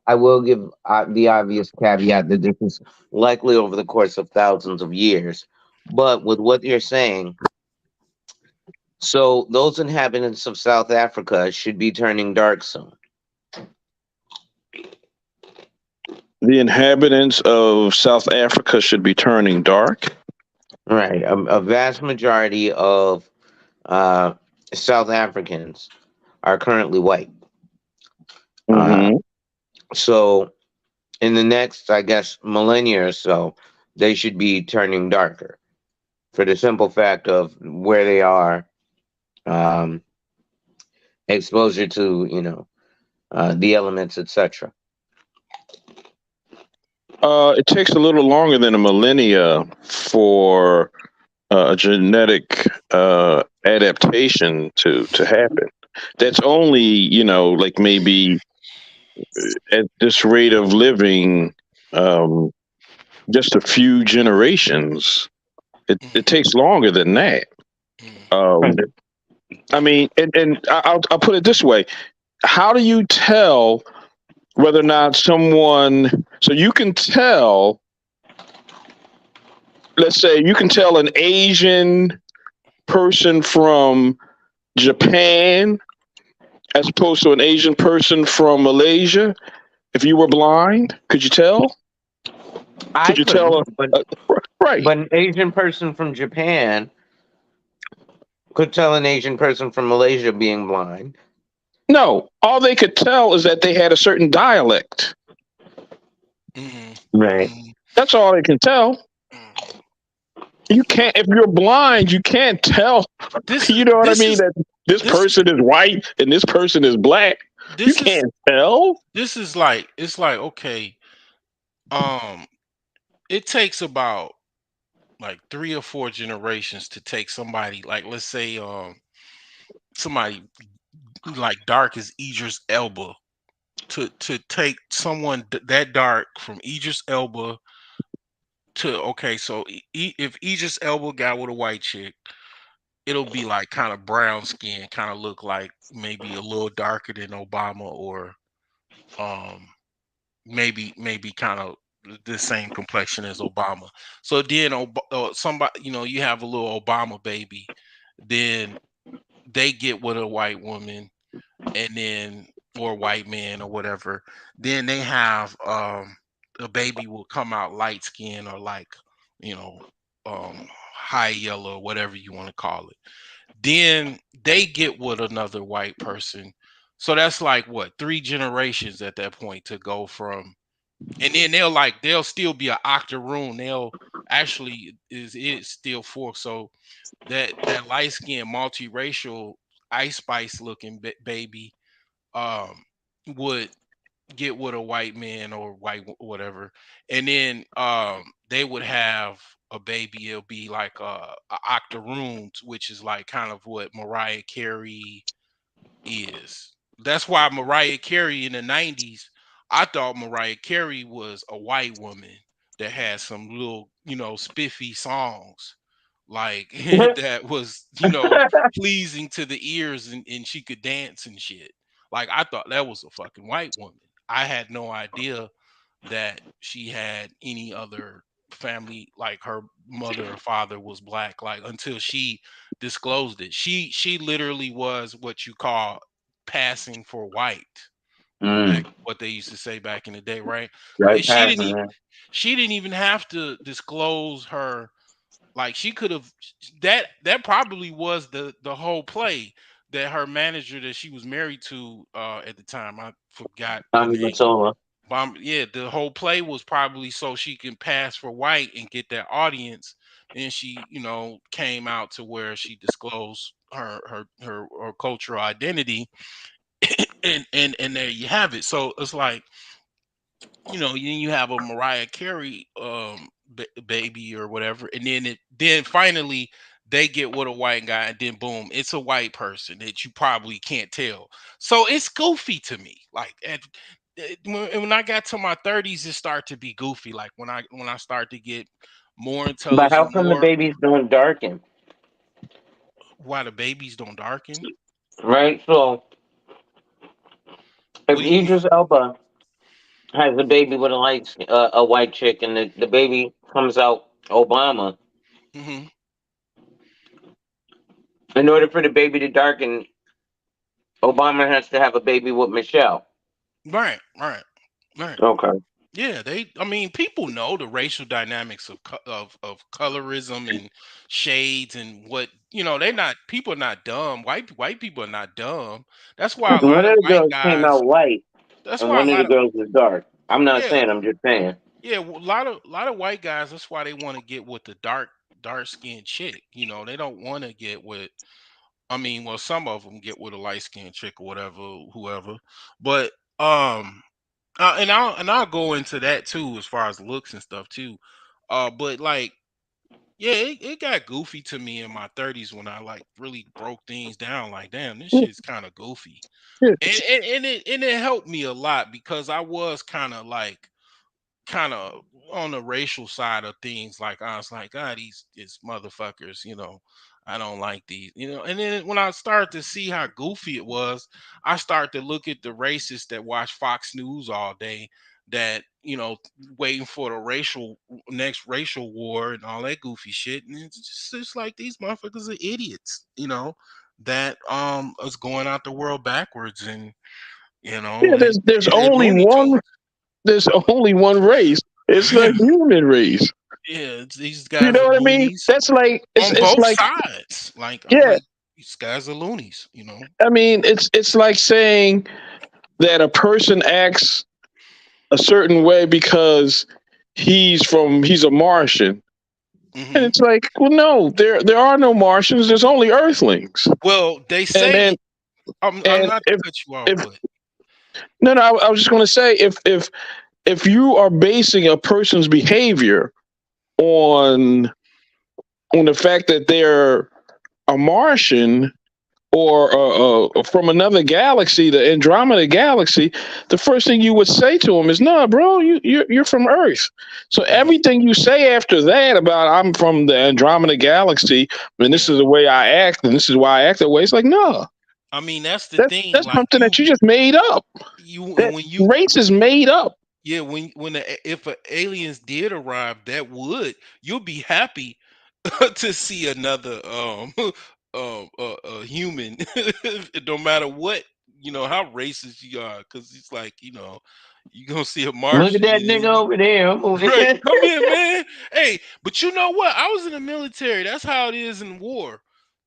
I will give the obvious caveat that this is likely over the course of thousands of years. But with what you're saying, so those inhabitants of South Africa should be turning dark soon. The inhabitants of South Africa should be turning dark. Right. A vast majority of uh, South Africans are currently white. Uh, Hmm. so in the next, I guess, millennia or so, they should be turning darker for the simple fact of where they are, um, exposure to, the elements, etc. It takes a little longer than a millennia for a genetic adaptation to happen. That's only, like maybe at this rate of living, um, just a few generations. It Mhm, takes longer than that. mhm. Um, I mean, I'll put it this way: how do you tell whether or not someone? So you can tell. Let's say you can tell an Asian person from Japan as opposed to an Asian person from Malaysia. If you were blind, could you tell? I Could you tell? couldn't, but Right. an Asian person from Japan could tell an Asian person from Malaysia being blind. No, all they could tell is that they had a certain dialect. Hmm. Right. Hmm. That's all they can tell. You can't, if you're blind, you can't tell. This is You know what I this mean? is That this this person is white and this person is black. You this is can't tell. this is like it's like okay, um, it takes about like 3 or 4 generations to take somebody like let's say somebody like dark as Idris Elba to take someone that dark from Idris Elba to okay, so if Idris Elba got with a white chick, it'll be like kind of brown skin, kind of look like maybe a little darker than Obama or um maybe kind of the same complexion as Obama. So then somebody you have a little Obama baby, then they get with a white woman and then or white man or whatever, then they have a baby will come out light skin or like you know high yellow, whatever you want to call it. Then they get with another white person. So that's like what 3 generations at that point to go from, and then they'll still be an octoroon. They'll actually is still four. So that light skinned multiracial ice spice looking baby um would get with a white man or white whatever, and then they would have a baby. It'll be like a octoroon, which is like kind of what Mariah Carey is. That's why Mariah Carey in the 90's, I thought Mariah Carey was a white woman that had some little, spiffy songs like that was, pleasing to the ears and she could dance and shit. Like I thought that was a fucking white woman. I had no idea that she had any other family, like her mother or father was black, like until she disclosed it. She literally was what you call passing for white, back Mm. what they used to say back in the day, right? Right She past didn't them. Man. she didn't even have to disclose her, like she could have, that probably was the whole play, that her manager that she was married to at the time, I forgot the Tommy name. Mottola. Yeah, the whole play was probably so she can pass for white and get that audience. And she, came out to where she disclosed her cultural identity, and there you have it. So it's like, you have a Mariah Carey baby or whatever, and then finally they get with a white guy, and then boom, it's a white person that you probably can't tell. So it's goofy to me. Like when I got to my 30's, it started to be goofy. Like when I start to get more But how intelligent, come the more babies don't darken? why the babies don't darken. Right. So if What do you Idris mean? Elba has a baby with a white chick, and the baby comes out Obama, Hmm. in order for the baby to darken, Obama has to have a baby with Michelle. Right, right, right. Okay. Yeah, I mean, people know the racial dynamics of colorism and shades and what, they're not, people are not dumb. White people are not dumb. That's why a One lot of of the white girls came guys, out white, that's and why a one of the lot of, girls was dark. I'm not yeah, saying. I'm just saying. yeah, a lot of white guys, that's why they want to get with the dark skinned chick. They don't want to get with, I mean, well, some of them get with a light skinned chick or whatever, whoever. But and I'll go into that too as far as looks and stuff too. But like, yeah, it got goofy to me in my 30's when I like really broke things down. Like, damn, this shit's kind of goofy, and it helped me a lot because I was kind of on the racial side of things. Like I was like, God, these motherfuckers, I don't like these, And then when I started to see how goofy it was, I started to look at the racists that watch Fox News all day, that waiting for the next racial war and all that goofy shit, and it's like these motherfuckers are idiots, that is going out the world backwards, and Yeah, there's they're only Looney one. Tunes. There's only one race. It's the human race. Yeah, these You guys know are what I mean? loonies That's like on it's both like sides. Like I'm yeah. like, these guys are loonies. I mean, it's like saying that a person acts a certain way because he's a Martian. And Hmm. it's like, well, no, there are no Martians. There's only Earthlings. Well, they And say then I'm and not to cut you off, if but no, no, I was just going to say if you are basing a person's behavior on the fact that they're a Martian or from another galaxy, the Andromeda galaxy, the first thing you would say to them is, "No, bro, you're from Earth." So mhm, everything you say after that about I'm from the Andromeda galaxy and this yeah. is the way I act and this is why I act that way, it's like, no, I mean, that's the thing. that's Like something that you just made up. you That when you race is made up. yeah, if aliens did arrive, that would you'll be happy to see another human, no matter what, how racist you are, because it's like, you gonna see a Look at Martian. that nigga over there. Right, come here, man. Hey, but you know what? I was in the military. That's how it is in war.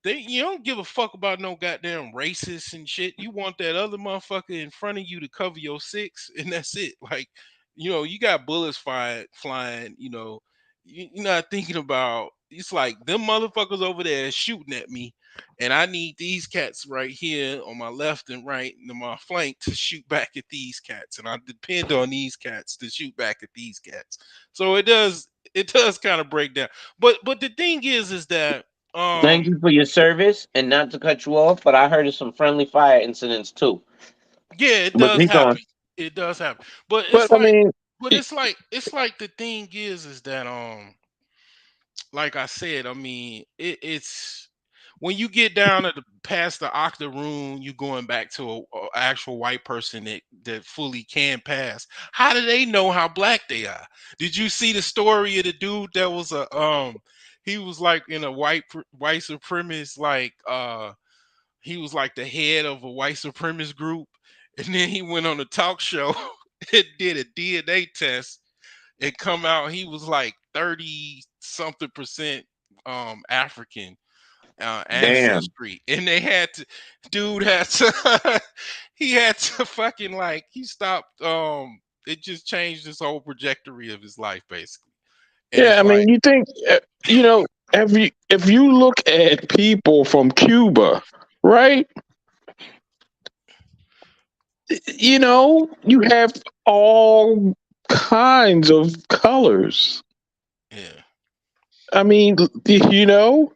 You don't give a fuck about no goddamn racists and shit. You want that other motherfucker in front of you to cover your six, and that's it. Like, you got bullets flying. You're not thinking about. It's like them motherfuckers over there shooting at me, and I need these cats right here on my left and right and on my flank to shoot back at these cats, and I depend on these cats to shoot back at these cats. So it does kind of break down. But the thing is that Thank um you for your service, and not to cut you off, but I heard of some friendly fire incidents too. yeah, it But does keep going. happen. It does happen. But But it's I like mean, but it's like the thing is that like I said, I mean, it's when you get down to past the octoroon, you going back to a actual white person that fully can pass. How do they know how black they are? Did you see the story of the dude that was he was like in a white supremacist, like he was like the head of a white supremacist group, and then he went on a talk show and did a DNA test and come out he was like 30 something percent African Damn. ancestry, and they had to dude had to he had to fucking like he stopped it just changed this whole trajectory of his life basically. And yeah, it's I like mean, you think you know, if you look at people from Cuba, right? You know, you have all kinds of colors. yeah, I mean, you know,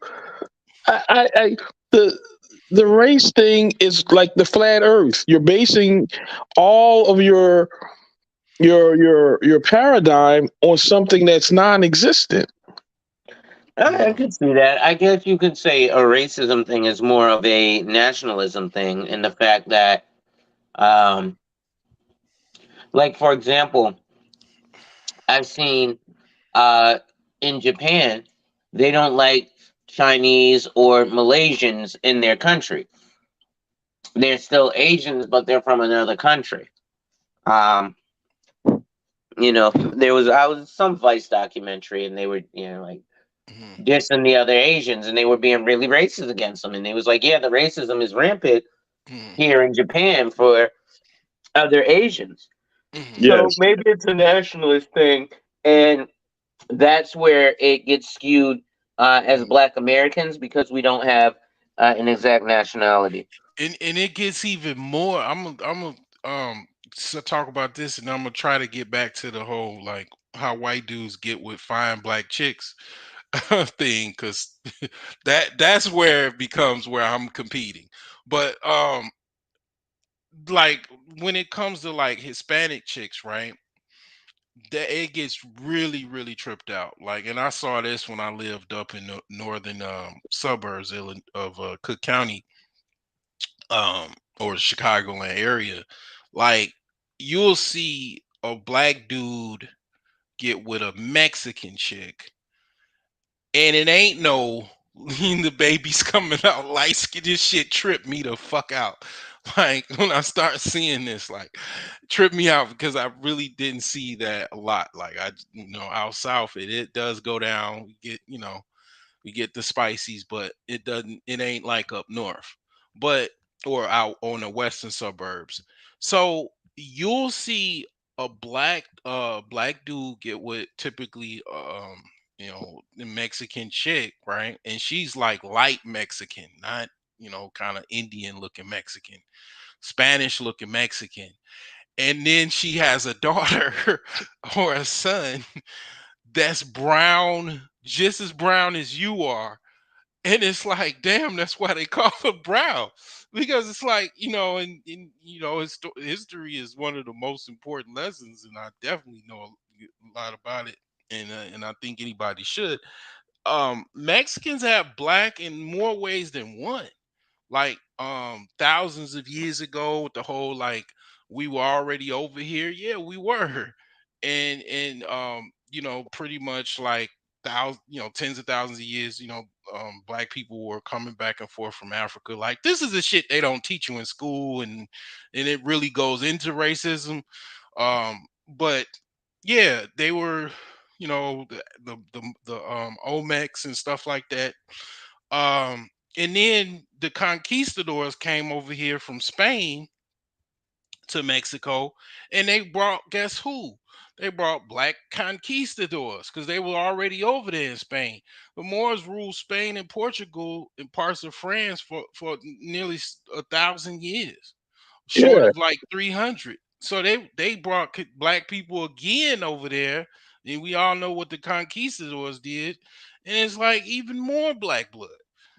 I the the race thing is like the flat Earth. You're basing all of your paradigm on something that's non-existent. I yeah, could see that. I guess you could say a racism thing is more of a nationalism thing, in the fact that, um, like for example, I've seen uh, in Japan, they don't like Chinese or Malaysians in their country. They're still Asians, but they're from another country. Um, there was I was some Vice documentary, and they were, like mhm, dissing the other Asians, and they were being really racist against them. And they was like, yeah, the racism is rampant mhm, here in Japan for other Asians. mhm. So Yes. maybe it's a nationalist thing, and that's where it gets skewed as Black Americans, because we don't have an exact nationality. And it gets even more. Talk about this, and I'm gonna try to get back to the whole like how white dudes get with fine black chicks thing, because that's where it becomes where I'm competing. But like when it comes to like Hispanic chicks, right? that it gets really, really tripped out. Like, and I saw this when I lived up in the northern suburbs of Cook County, um, or Chicagoland area. Like, you'll see a black dude get with a Mexican chick, and it ain't no the baby's coming out light skin. This shit tripped me the fuck out. Like, when I start seeing this, like, tripped me out because I really didn't see that a lot. Like, out south it does go down. We get the spices, but it ain't like up north, but or out on the western suburbs. So you'll see a black dude get with typically the Mexican chick, right? And she's like light Mexican, not kind of Indian looking Mexican, Spanish looking Mexican. And then she has a daughter or a son that's brown, just as brown as you are. And it's like, damn, that's why they call her brown. Because it's like, history is one of the most important lessons, and I definitely know a lot about it, and I think anybody should. Mexicans have black in more ways than one. Like, thousands of years ago, with the whole, like, we were already over here. Yeah, we were. And pretty much like tens of thousands of years, black people were coming back and forth from Africa. Like, this is the shit they don't teach you in school, and it really goes into racism. But yeah, they were, the Olmecs and stuff like that. um and then the conquistadors came over here from Spain to Mexico, and they brought, guess who? They brought black conquistadors because they were already over there in Spain. The Moors ruled Spain and Portugal and parts of France for nearly 1,000 years, short Yeah, of like 300. So they brought black people again over there, and we all know what the conquistadors did, and it's like even more black blood.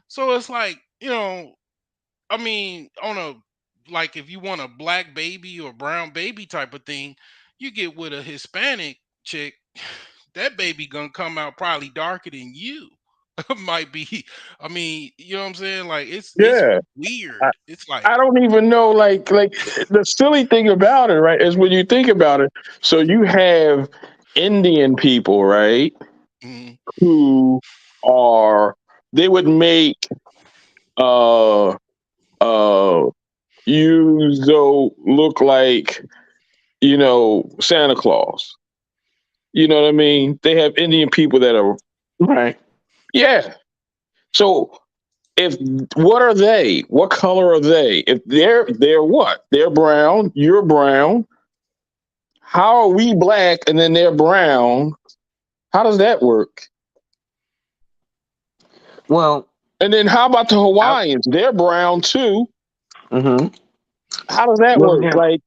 So it's like, I mean, on a, like, if you want a black baby or brown baby type of thing, you get with a Hispanic chick, that baby gonna come out probably darker than you. Might be. I mean, you know what I'm saying? Like, it's yeah. I, weird. It's like, I don't even know. Like the silly thing about it, right, is when you think about it. So you have Indian people, right, mm, who are they would make uh uh you so look like Santa Claus. You know what I mean? They have Indian people that are right. Yeah. So if what are they? What color are they? If they're what? They're brown. You're brown. How are we black and then they're brown? How does that work? Well, And then how about the I, Hawaiians? They're brown too. hmm How does that well, work? now, Like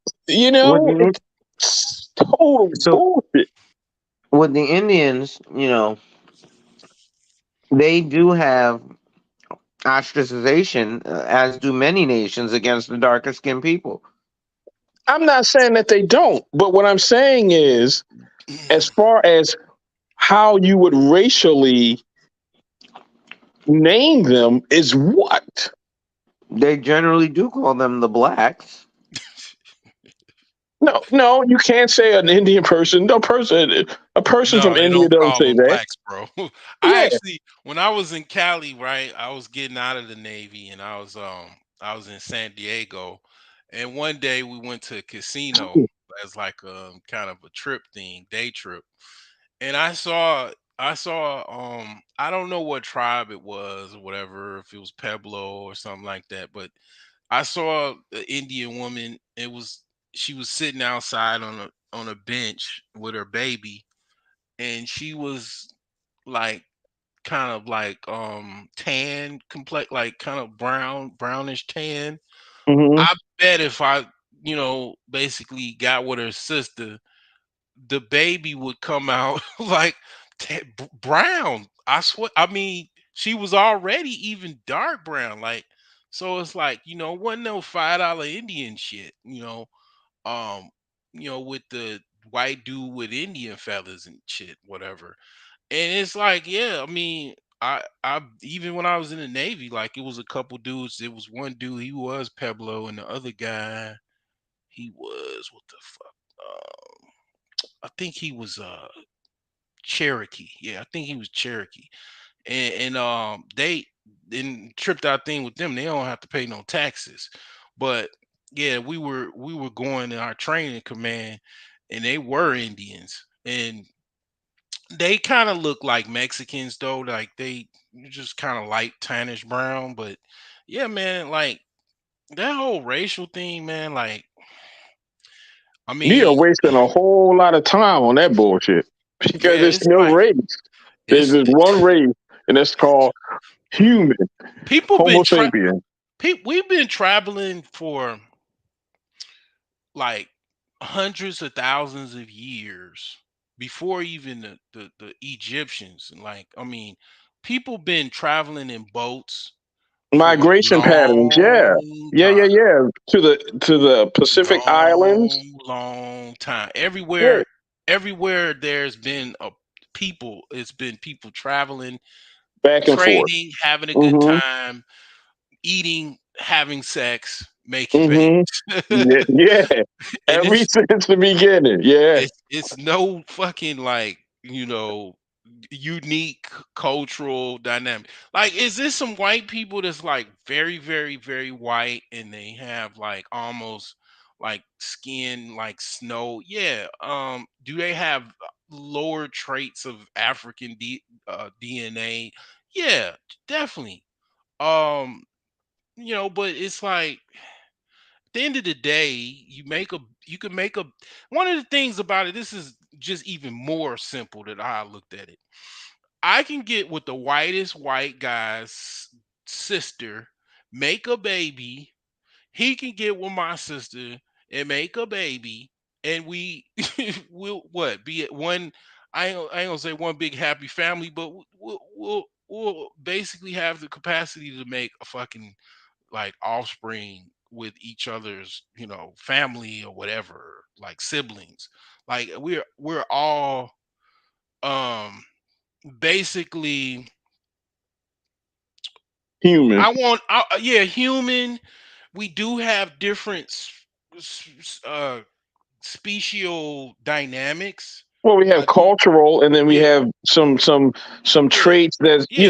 with the it's total so bullshit. with the Indians, they do have ostracization, as do many nations, against the darker skinned people. I'm not saying that they don't, but what I'm saying is, as far as how you would racially name them, is what? They generally do call them the blacks. No, no, you can't say an Indian person. No person, a person no, from they India don't doesn't call say them that. blacks, bro. I Yeah. actually, when I was in Cali, right, I was getting out of the Navy, and I was in San Diego, and one day we went to a casino as like kind of a trip thing, day trip, and I saw I don't know what tribe it was or whatever, if it was Pueblo or something like that, but I saw an Indian woman. She was sitting outside on a bench with her baby, and she was like kind of like tan complex, like kind of brownish tan. Hmm. I bet if I basically got with her sister, the baby would come out like brown. I swear. I mean, she was already even dark brown. Like, so it's like, wasn't no $5 Indian shit. Um, with white dude with Indian feathers and shit, whatever. And it's like, yeah, I mean, I even when I was in the Navy, like it was a couple dudes. It was one dude, he was Pueblo, and the other guy, he was what the fuck? I think he was Cherokee. Yeah, I think he was Cherokee. And they then tripped out thing with them. They don't have to pay no taxes. But yeah, we were going in our training command, and they were Indians, and they kind of look like Mexicans though. Like they just kind of light tannish brown. But yeah, man, like that whole racial thing, man. Like I You are mean, wasting a whole lot of time on that bullshit because yeah, there's it's no like race. There's it's just one race, and it's called human, people Homo been sapien. we've been traveling for like hundreds of thousands of years before even the Egyptians. And like, I mean, people been traveling in boats for a Migration patterns, yeah. long Yeah, yeah, time. yeah. To the Pacific Islands. Long time. Yeah, Everywhere there's been a people, it's been people traveling, back and forth. trading, having a good Mm-hmm. time, eating, having sex, making Mm-hmm. babies. Yeah, yeah. And Every since the beginning. Yeah. it's no fucking like, unique cultural dynamic. Like, is this some white people that's like very, very, very white, and they have like almost like skin like snow? Yeah. Do they have lower traits of African DNA? Yeah, definitely. Um, but it's like the end of the day, you can make a one of the things about it, this is just even more simple that I looked at it. I can get with the whitest white guy's sister, make a baby. He can get with my sister and make a baby, and we will what be at one. I ain't gonna say one big happy family, but we'll basically have the capacity to make a fucking like offspring with each other's, family or whatever, like siblings. Like we're all um basically, Human. yeah, human. We do have different special dynamics. Well, we have I do. cultural, and then we Yeah, have some yeah, traits that's yeah.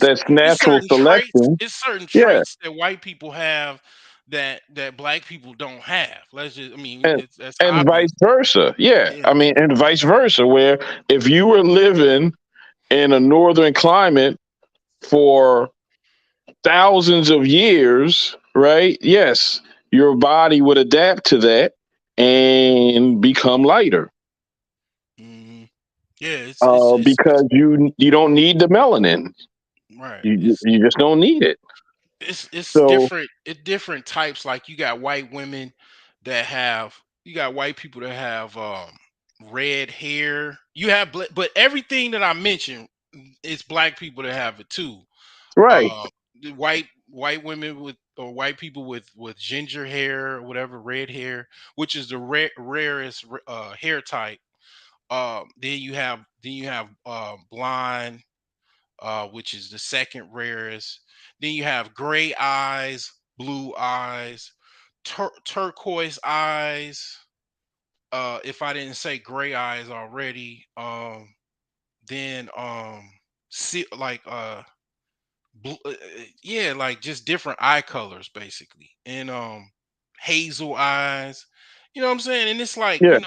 that's It's natural certain traits. selection. It's certain Yeah, traits that white people have that black people don't have. Let's just. I mean, and that's and obvious. vice versa. Yeah, Yeah. I mean, and vice versa. Where if you were living in a northern climate for thousands of years, right? Yes, your body would adapt to that and become lighter hmm Yeah. It's because you don't need the melanin. right. You just don't need it. It's So different. It's different types. Like you got white women that have. You got white people that have red hair. You have but everything that I mentioned, it's black people that have it too. right, The white women with or white people with ginger hair or whatever, red hair, which is the rarest hair type. Then you have blonde, which is the second rarest. Then you have gray eyes, blue eyes, turquoise eyes. If I didn't say gray eyes already, then see like yeah, like just different eye colors basically, and hazel eyes. You know what I'm saying? And it's like, yeah,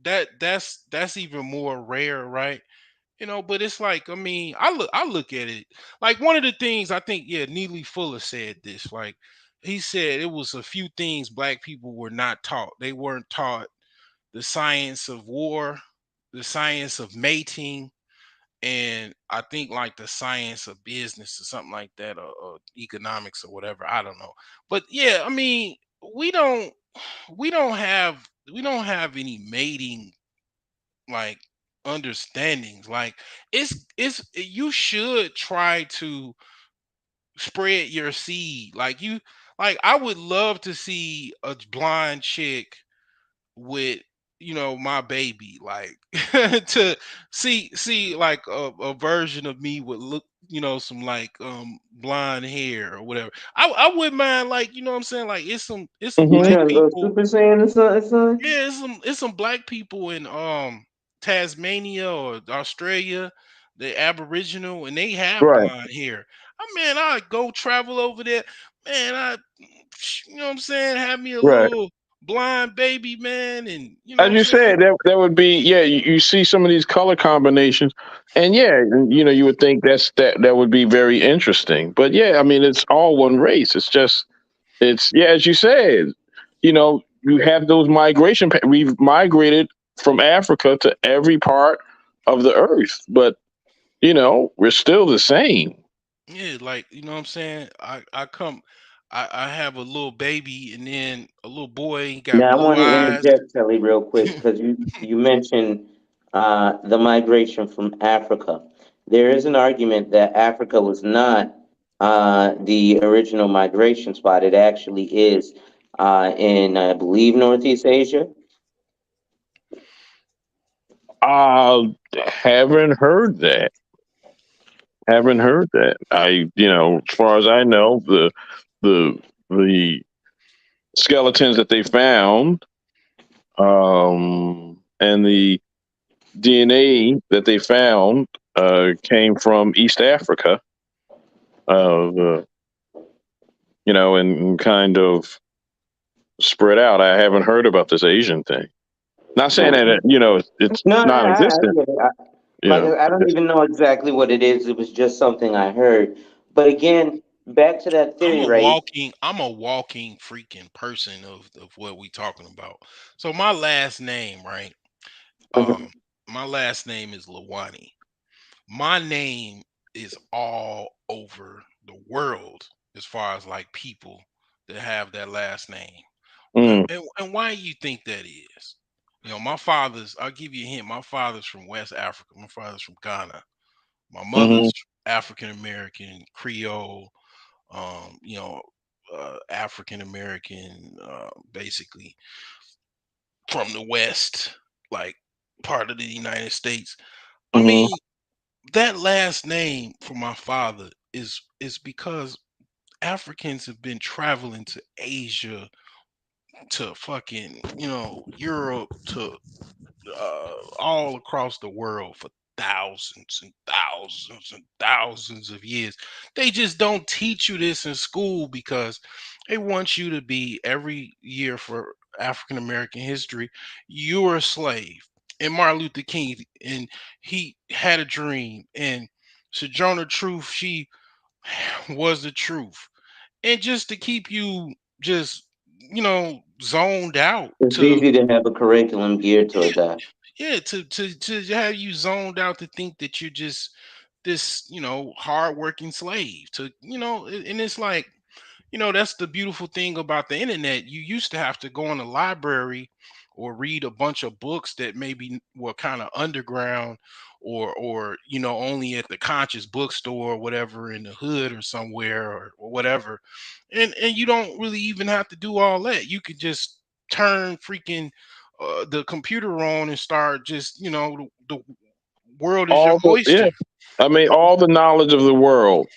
that's even more rare, right? But it's like, I mean, I look at it like one of the things I think, yeah, Neely Fuller said this. Like he said it was a few things black people were not taught. They weren't taught the science of war, the science of mating, and I think like the science of business or something like that, or economics or whatever. I don't know. But yeah, I mean, we don't we don't have any mating like understandings. Like it's you should try to spread your seed. Like I would love to see a blind chick with my baby, like to see like a version of me would look, some like blonde hair or whatever. I wouldn't mind, like, what I'm saying, like it's some You black Hmm. trying to go people. Super Saiyan or something, son? Yeah, it's some black people in Tasmania or Australia, the Aboriginal, and they have Right, blonde hair. Man, I go travel over there, man. What I'm saying, have me a right. little blind baby, man, and what As I'm you saying. said, that would be, yeah. You see some of these color combinations, and yeah, you would think that would be very interesting. But yeah, I mean, it's all one race. It's just it's yeah, as you said, you have those migration. We've migrated from Africa to every part of the earth, but we're still the same. Yeah, like, what I'm saying. I come, I have a little baby, and then a little boy. He got Now I blue want to eyes. interject, Telly, real quick, because you mentioned the migration from Africa. There is an argument that Africa was not the original migration spot. It actually is in, I believe, Northeast Asia. Uh haven't heard that. Haven't heard that. As far as I know, the the skeletons that they found, and the DNA that they found, came from East Africa, uh, and kind of spread out. I haven't heard about this Asian thing. Not saying No, that it's no, I non-existent. get it. Like I don't Just, even know exactly what it is. It was just something I heard. But again, back to that theory, right? I'm a walking freaking person of what we talking about. So my last name, right? Um, Mhm. my last name is Lawani. My name is all over the world as far as like people that have that last name. mm, And why do you think that is? My father's, I'll give you a hint. My father's from West Africa. My father's from Ghana. My hmm mother's African American, Creole, you know, African American, basically from the West, like part of the United States. I hmm mean, that last name for my father is because Africans have been traveling to Asia, to fucking Europe, to all across the world for thousands and thousands and thousands of years. They just don't teach you this in school because they want you to be, every year for African American history, you're a slave. And Martin Luther King, and he had a dream, and Sojourner Truth, she was the truth. And just to keep you just, zoned out It's to, easy to have a curriculum geared yeah, toward that. yeah, to have you zoned out to think that you're just this, hardworking slave to, and it's like, that's the beautiful thing about the internet. You used to have to go in the library or read a bunch of books that maybe were kind of underground, or only at the conscious bookstore or whatever in the hood or somewhere, or whatever. And you don't really even have to do all that. You could just turn freaking the computer on and start just, the world is your all the yeah. oyster. I mean, all the knowledge of the world,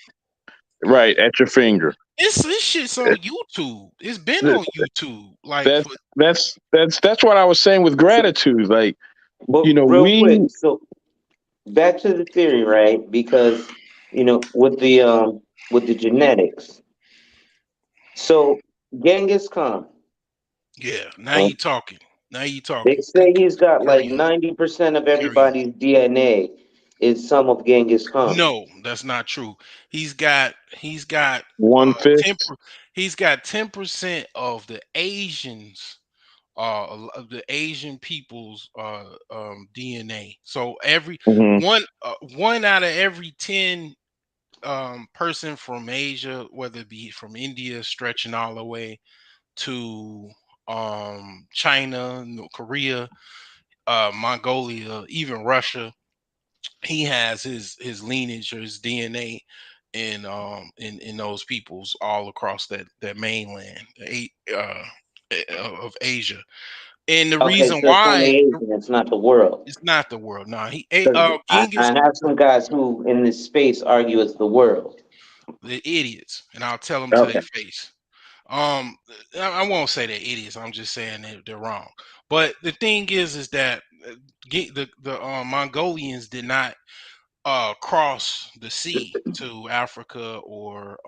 right at your finger. It's this shit's on YouTube. It's been Th- on YouTube. Like That's for that's what I was saying with So, gratitude. Like, but real quick, we so back to the theory, right? Because with the genetics. So Genghis Khan, yeah, now uh, you talking. Now you they talking. say he's got like Carry on. 90% of Carry on. everybody's DNA is some of Genghis Khan. No, that's not true. He's got 1/5. 10 he's got 10% of the Asians, of the Asian people's DNA. So every Hmm. one out of every 10 person from Asia, whether it be from India stretching all the way to China, Korea, Mongolia, even Russia, he has his lineage or his DNA in those peoples all across that mainland, of Asia. And the Okay, reason so it's why only Asian. It's not the world. it's not the world. No, Because Genghis, I have some guys who in this space argue it's the world. they're idiots, and I'll tell them to their Okay. face. Um, I won't say they're idiots. I'm just saying they're wrong. But the thing is that the Mongolians did not cross the sea to Africa or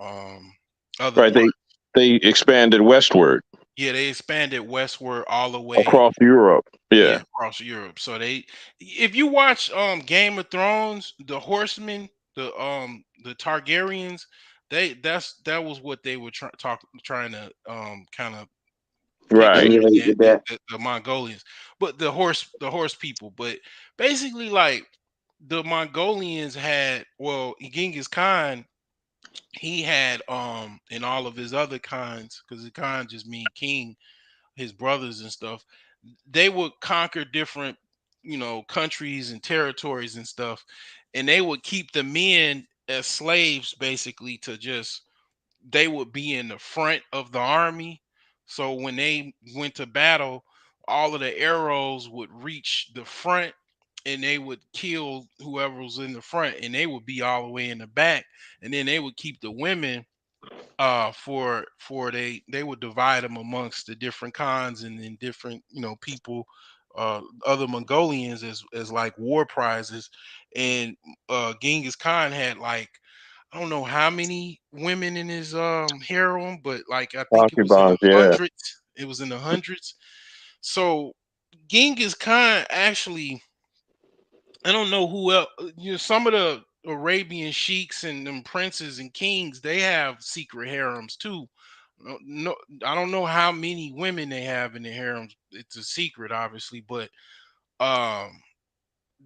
other Right. parts. They expanded westward Yeah, they expanded westward all the way, across Europe. yeah, Yeah. across Europe. So if you watch Game of Thrones, the Horsemen, the Targaryens, that was what they were trying to kind of picture Right. in Emulate that with that. the Mongolians, but the horse people. But basically, like the Mongolians had, well, Genghis Khan, he had and all of his other khans, because the Khan just mean king, his brothers and stuff, they would conquer different, countries and territories and stuff, and they would keep the men as slaves, basically, to just, they would be in the front of the army. So when they went to battle, all of the arrows would reach the front, and they would kill whoever was in the front, and they would be all the way in the back. And then they would keep the women, they would divide them amongst the different khans and different, people, other Mongolians, as like war prizes. And Genghis Khan had, like, I don't know how many women in his harem, but like I think it was in the Concubines. Yeah. hundreds. It was in the hundreds. So Genghis Khan actually, I don't know who else. Some of the Arabian sheiks and them princes and kings, they have secret harems too. No, no, I don't know how many women they have in the harems. It's a secret, obviously, but um,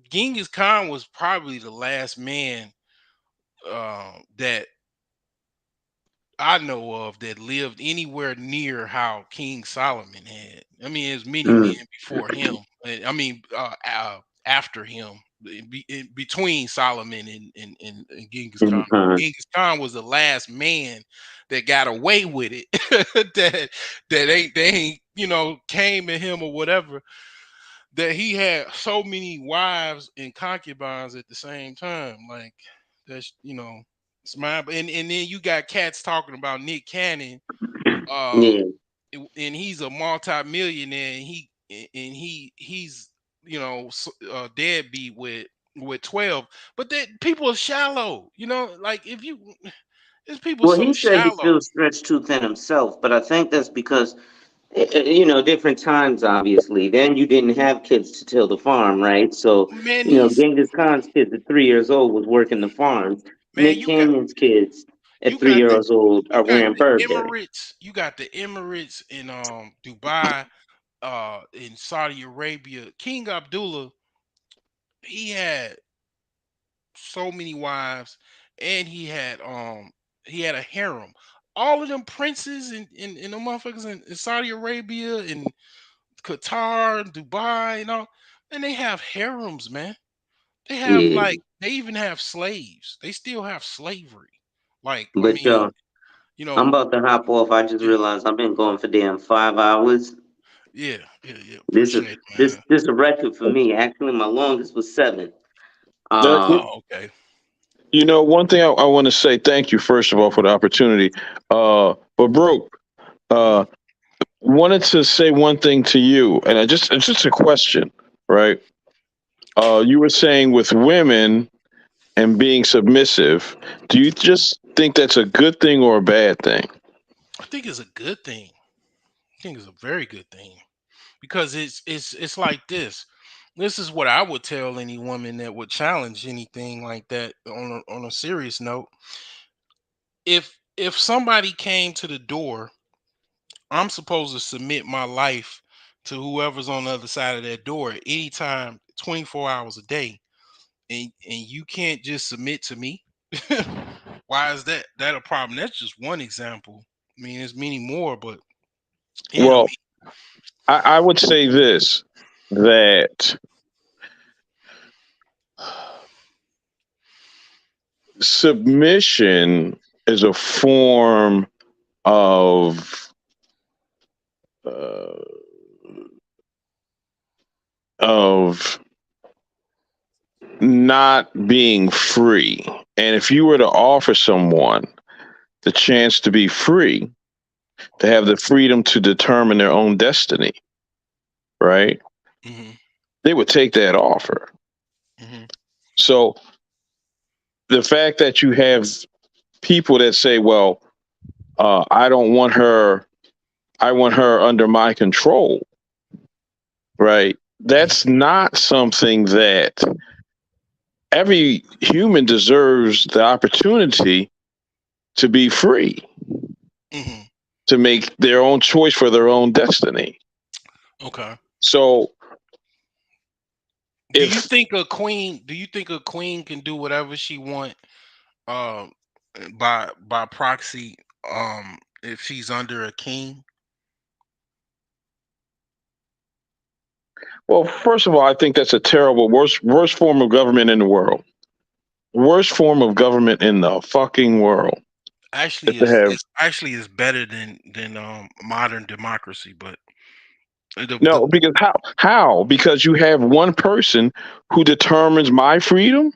Genghis Khan was probably the last man that I know of that lived anywhere near how King Solomon had. I mean, there's many men Mm. before him. I mean, after him, between Solomon and Genghis Khan. But Genghis Khan was the last man that got away with it. They ain't came at him or whatever. That he had so many wives and concubines at the same time. Like, that's, it's mine. And then you got cats talking about Nick Cannon, Yeah. and he's a multi-millionaire, and he's deadbeat with 12. But that people are shallow, like, if you, there's people Well, so he said he shallow. feels stretched too thin himself, but I think that's because, different times, obviously. Then you didn't have kids to till the farm, right? So, Man, these Genghis Khan's kids at 3 years old was working the farms. man, Nick Cannon's kids you at three got the years old you are got wearing the Burberry. Emirates, in Dubai, in Saudi Arabia. King Abdullah, he had so many wives, and he had a harem. All of them princes and the motherfuckers in Saudi Arabia and Qatar and Dubai and all, and they have harems, man. They have, Yeah. like, they even have slaves. They still have slavery. Like, I But, mean, you I'm know, about to hop off. I just yeah, realized I've been going for damn 5 hours. yeah, yeah, yeah. This is Appreciate it, man. this a record for me. Actually, my longest was 7. That- Oh, okay. one thing I want to say, thank you first of all for the opportunity. But Brooke, Mhm. uh, wanted to say one thing to you, and it's just a question, right? You were saying with women and being submissive, do you just think that's a good thing or a bad thing? I think it's a good thing. I think it's a very good thing, because it's like this. This is what I would tell any woman that would challenge anything like that on a serious note. If somebody came to the door, I'm supposed to submit my life to whoever's on the other side of that door at any time, 24 hours a day, and you can't just submit to me. Why is that a problem? That's just one example. I mean, there's many more, but yeah, I Well, mean, I would say this, that submission is a form of uh, not being free. And if you were to offer someone the chance to be free, to have the freedom to determine their own destiny, right? Hmm. They would take that offer. Hmm. So the fact that you have people that say, well, I don't want her, I want her under my control, right? That's not something that every human deserves the opportunity to be free, Hmm. to make their own choice for their own destiny. Okay. So Do you if think a queen? Do you think a queen can do whatever she want? Um, by proxy. If she's under a king. well, first of all, I think that's a terrible worst form of government in the world. Worst form of government in the fucking world is Actually, to have is better than modern democracy, but no, the because how? Because you have one person who determines my freedom?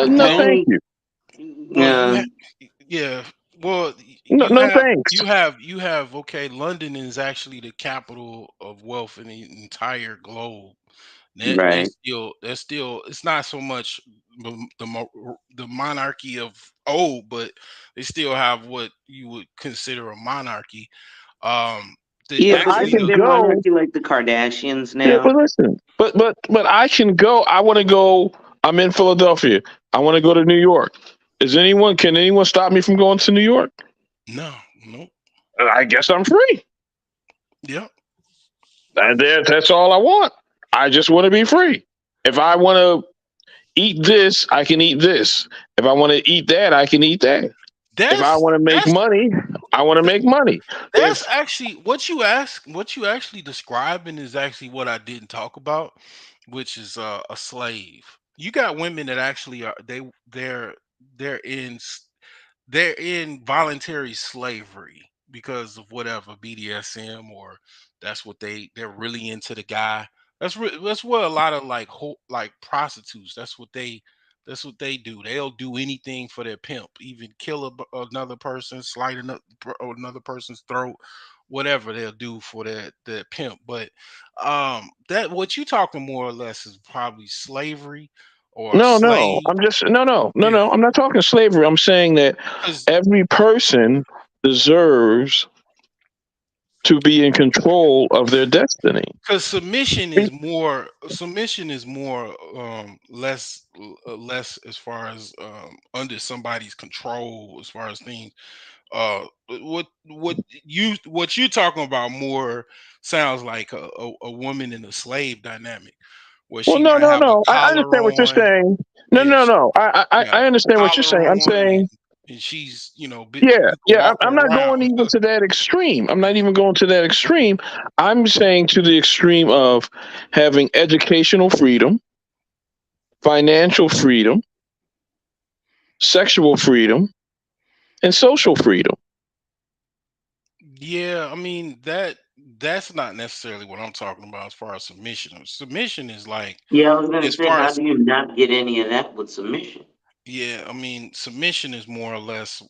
No, well, thank Okay. you. well, Yeah. yeah, well, No, no thanks. you have okay. London is actually the capital of wealth in the entire globe. Right. That's still it's not so much the monarchy of old, but they still have what you would consider a monarchy. Um, the Yeah, But but I actually isn't can the there go. monarchy like the Kardashians Yeah, but now? listen, but I can go. I want to go. I'm in Philadelphia. I want to go to New York. Is anyone? Can anyone stop me from going to New York? no, no, I guess I'm free. yeah. That's all I want. I just want to be free. If I want to eat this, I can eat this. If I want to eat that, I can eat that. If I That's want to make that's money, I want to make money. that's If actually what you actually describing is actually what I didn't talk about, which is a slave. You got women that actually are they're in they're in voluntary slavery because of whatever BDSM or that's what they're really into the guy. That's what a lot of like prostitutes. That's what they do. They'll do anything for their pimp, even kill another person, slide another person's throat, whatever they'll do for their pimp. But that what you talking more or less is probably slavery or a no, slave. I'm just Yeah, no. I'm not talking slavery. I'm saying that because every person deserves to be in control of their destiny. because submission is more less as far as under somebody's control as far as things what you're talking about more sounds like a woman in a slave dynamic where Well, she might have a I collar understand what you're on. saying. Yeah, she No. got I a understand what you're collar saying. I'm on saying, and she's yeah, you can walk her I'm not around. going even to that extreme. I'm not even going to that extreme. I'm saying to the extreme of having educational freedom, financial freedom, sexual freedom, and social freedom. Yeah, I mean that's not necessarily what I'm talking about as far as submission. Submission is like Yeah, I was gonna as say, far how as do you not get any of that with submission? yeah, I mean submission is more or less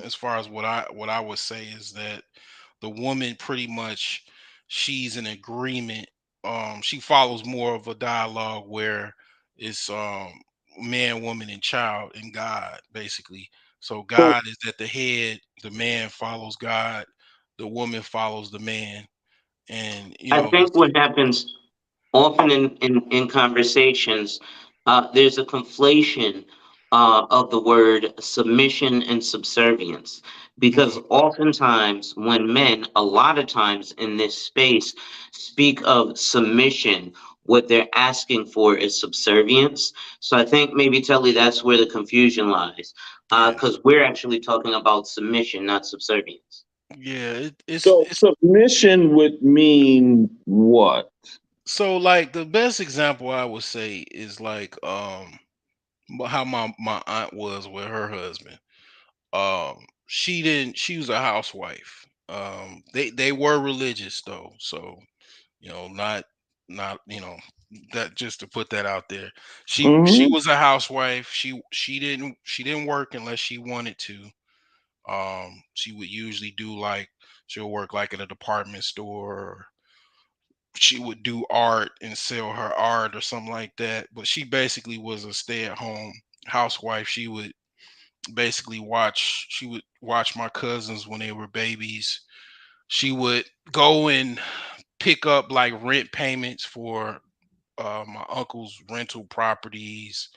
as far as what I would say is that the woman pretty much she's in agreement. She follows more of a dialogue where it's man, woman, and child and God basically. So So, God is at the head, the man follows God, the woman follows the man, and I think what happens often in conversations, there's a conflation of the word submission and subservience. Because mhm. oftentimes, when men, a lot of times in this space, speak of submission, what they're asking for is subservience. So I think maybe, Telly, that's where the confusion lies. Yeah, Because we're actually talking about submission, not subservience. yeah, so submission would mean what? so like the best example I would say is like how my aunt was with her husband. She was a housewife. They were religious though, so not not That just to put that out there. She Hmm. was a housewife. She didn't work unless she wanted to. She would usually do like she'll work like at a department store. Or she would do art and sell her art or something like that. But she basically was a stay-at-home housewife. She would watch my cousins when they were babies. She would go and pick up like rent payments for my uncle's rental properties.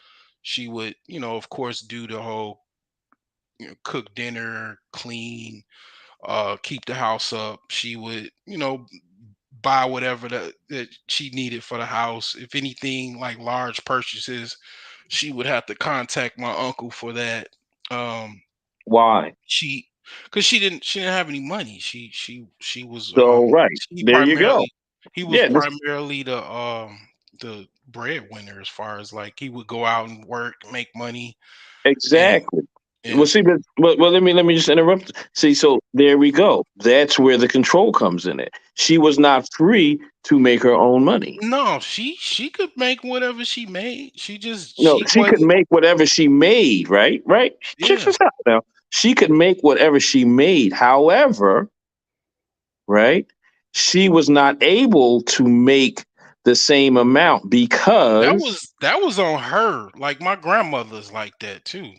She would, of course, do the whole cook dinner, clean, keep the house up. She would, buy whatever that she needed for the house. If anything like large purchases, she would have to contact my uncle for that. Um, Why? she because she didn't have any money. She was So right there, you go. he was Yeah, this, primarily the breadwinner, as far as like he would go out and work, make money, and exactly. Well, and see, but let me just interrupt. See, so there we go. That's where the control comes in. It. She was not free to make her own money. no, she could make whatever she made. No, She she could wasn't. make whatever she made. Right, right. Check Yeah, this out now. She could make whatever she made. However, right, she was not able to make the same amount because that was on her. Like my grandmother's like that too.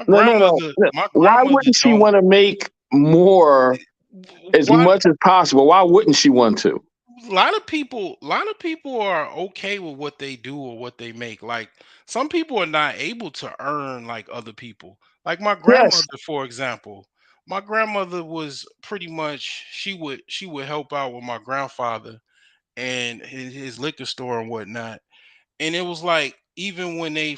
no, no, no, no. My Why grandmother wouldn't she don't. want to make more as Why much as possible? Why wouldn't she want to? a lot of people are okay with what they do or what they make. Like some people are not able to earn like other people. Like my Yes. grandmother, for example. My grandmother was pretty much she would help out with my grandfather and his liquor store and whatnot. And it was like even when they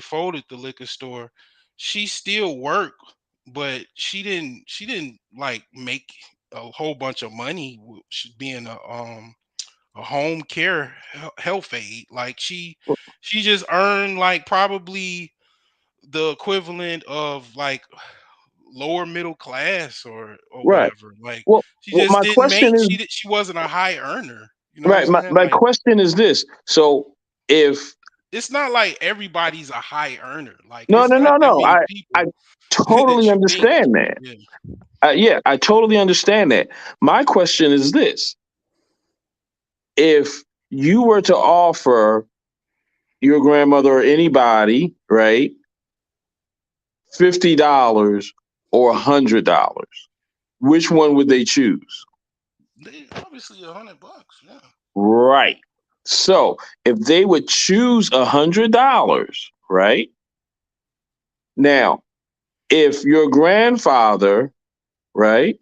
folded the liquor store, she still worked, but she didn't like make a whole bunch of money she being a home care health aide. Like she just earned like probably the equivalent of like lower middle class or Right. whatever. Like she Well, just my didn't question make is she wasn't a high earner. You know what I'm right. saying? My Like question is this. So if it's not like everybody's a high earner. Like no, it's no, not no, that no. many I people totally that you think. understand that. Yeah. Yeah, I totally understand that. My question is this: if you were to offer your grandmother or anybody, right, $50 or $100, which one would they choose? They obviously $100. Yeah. Right. So if they would choose $100, right? Now, if your grandfather, right,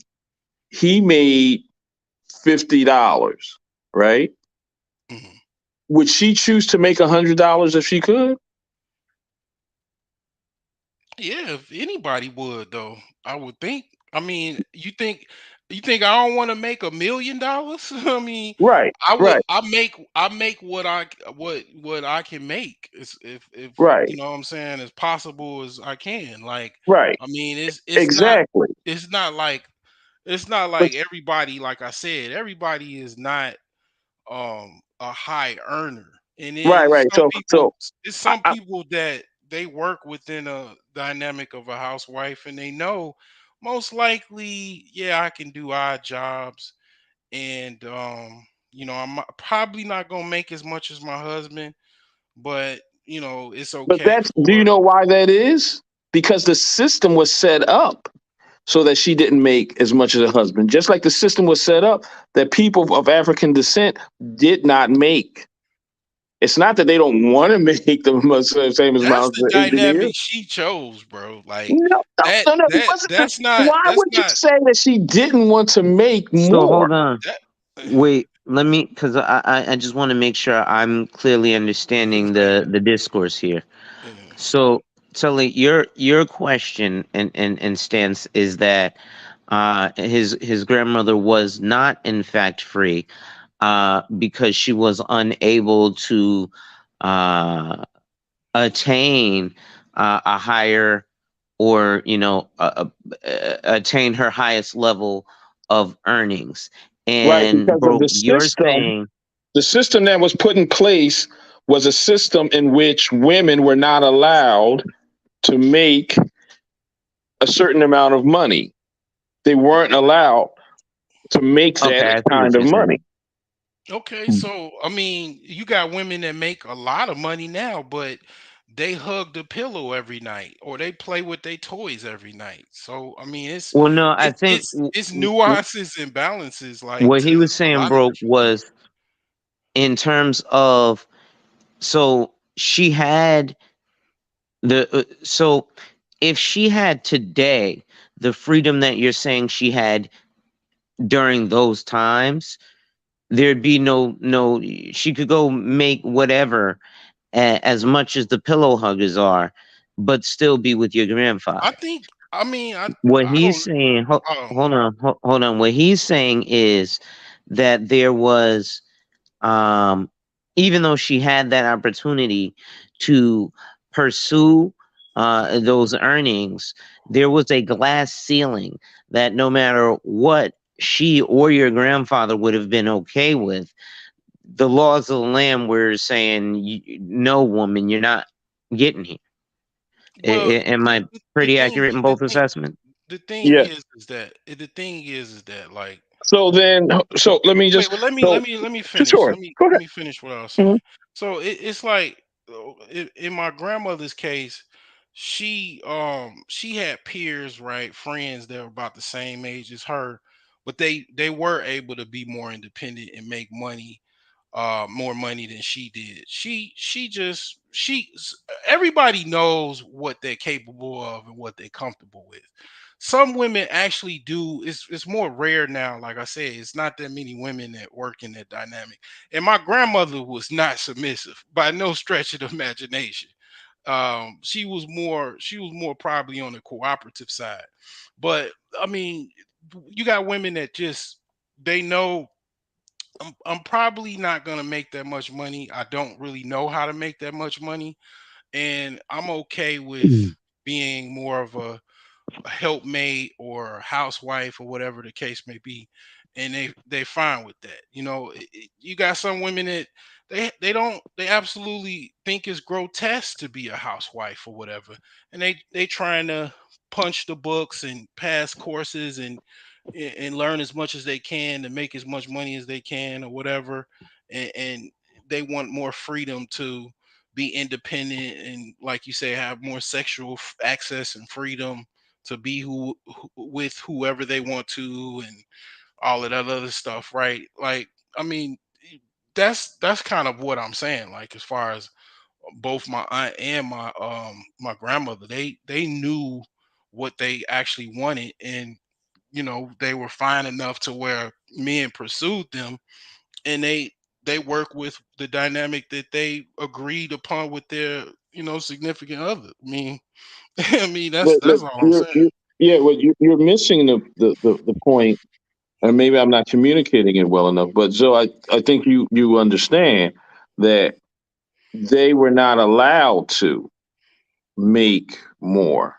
he made $50, right? Mhm. Would she choose to make $100 if she could? Yeah, if anybody would though, I would think. I mean, you think I don't want to make $1 million? I mean, Right, right, I make what I can make. If you right, know what I'm saying, as possible as I can. Like, right. I mean, Exactly. it's not like it's not But like everybody, like I said, everybody is not a high earner. And right, then right. So it's I, some I, people that they work within a dynamic of a housewife and they know most likely, yeah, I can do odd jobs and I'm probably not gonna make as much as my husband, but it's but okay that's do you for. know why that is? Because the system was set up so that she didn't make as much as her husband. Just like the system was set up that people of African descent did not make. It's not that they don't want to make the same That's amount the as the engineer. dynamic she chose, bro. Like No, no, that no, no. It that wasn't that's not why that's would you not say that she didn't want to make So more? hold on. that. Wait, let me, because I just want to make sure I'm clearly understanding Right. the discourse here. Yeah. So, Tully, your question and stance is that his grandmother was not in fact free because she was unable to uh, attain a higher or attain her highest level of earnings. Right, And because of bro, the you're system. saying The system that was put in place was a system in which women were not allowed to make a certain amount of money. They weren't allowed to make Okay, that I see what kind of you're money. saying. Okay, so I mean, you got women that make a lot of money now, but they hug the pillow every night or they play with their toys every night. So I mean, Well, no, I it's think it's it's nuances and balances like what to he was a saying, lot of bro, different things. was in terms of so she had so if she had today the freedom that you're saying she had during those times, there'd be no she could go make whatever as much as the pillow huggers are, but still be with your I grandfather. think I mean What I he's don't saying, oh hold on. What he's saying is that there was, um, even though she had that opportunity to pursue those earnings, there was a glass ceiling that no matter what she or your grandfather would have been okay with, the laws of the land were saying, no, woman, you're not getting here. well Am I the pretty thing accurate in both assessments? the thing Yeah. is that the thing is that like So then, so let me wait, just, well, let me so finish. sure, go Let ahead. me finish what I was Mhm. saying. So it's like in my grandmother's case, she had peers, right, friends that were about the same age as her, but they were able to be more independent and make money, more money than she did. Everybody knows what they're capable of and what they're comfortable with. Some women actually do. It's more rare now. Like I said, it's not that many women that work in that dynamic. And my grandmother was not submissive by no stretch of the imagination. She was more probably on the cooperative side. But I mean, you got women that just they know I'm probably not gonna make that much money. I don't really know how to make that much money, and I'm okay with being more of a helpmate or a housewife or whatever the case may be, and they fine with that. You know, you got some women that they absolutely think it's grotesque to be a housewife or whatever, and they trying to punch the books and pass courses and learn as much as they can to make as much money as they can or whatever, and they want more freedom to be independent and like you say have more sexual access and freedom to be with whoever they want to and all of that other stuff, right? Like, I mean, that's kind of what I'm saying. Like, as far as both my aunt and my grandmother, they knew what they actually wanted, and they were fine enough to where men pursued them, and they work with the dynamic that they agreed upon with their significant other. I mean, I mean But that's all I'm saying. yeah, well, you're missing the point, and maybe I'm not communicating it well enough. But Joe, I think you understand that they were not allowed to make more.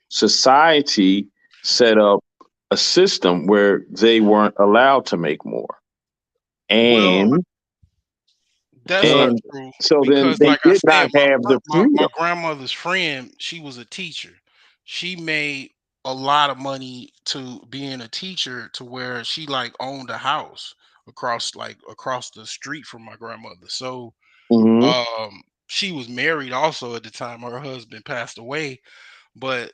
Society set up a system where they weren't allowed to make more, Well, and that's not and true so then because, they like I did not said, have the my freedom. grandmother's friend, she was a teacher. She made a lot of money to being a teacher to where she like owned a house across the street from my grandmother. So Hmm. she was married also at the time her husband passed away. But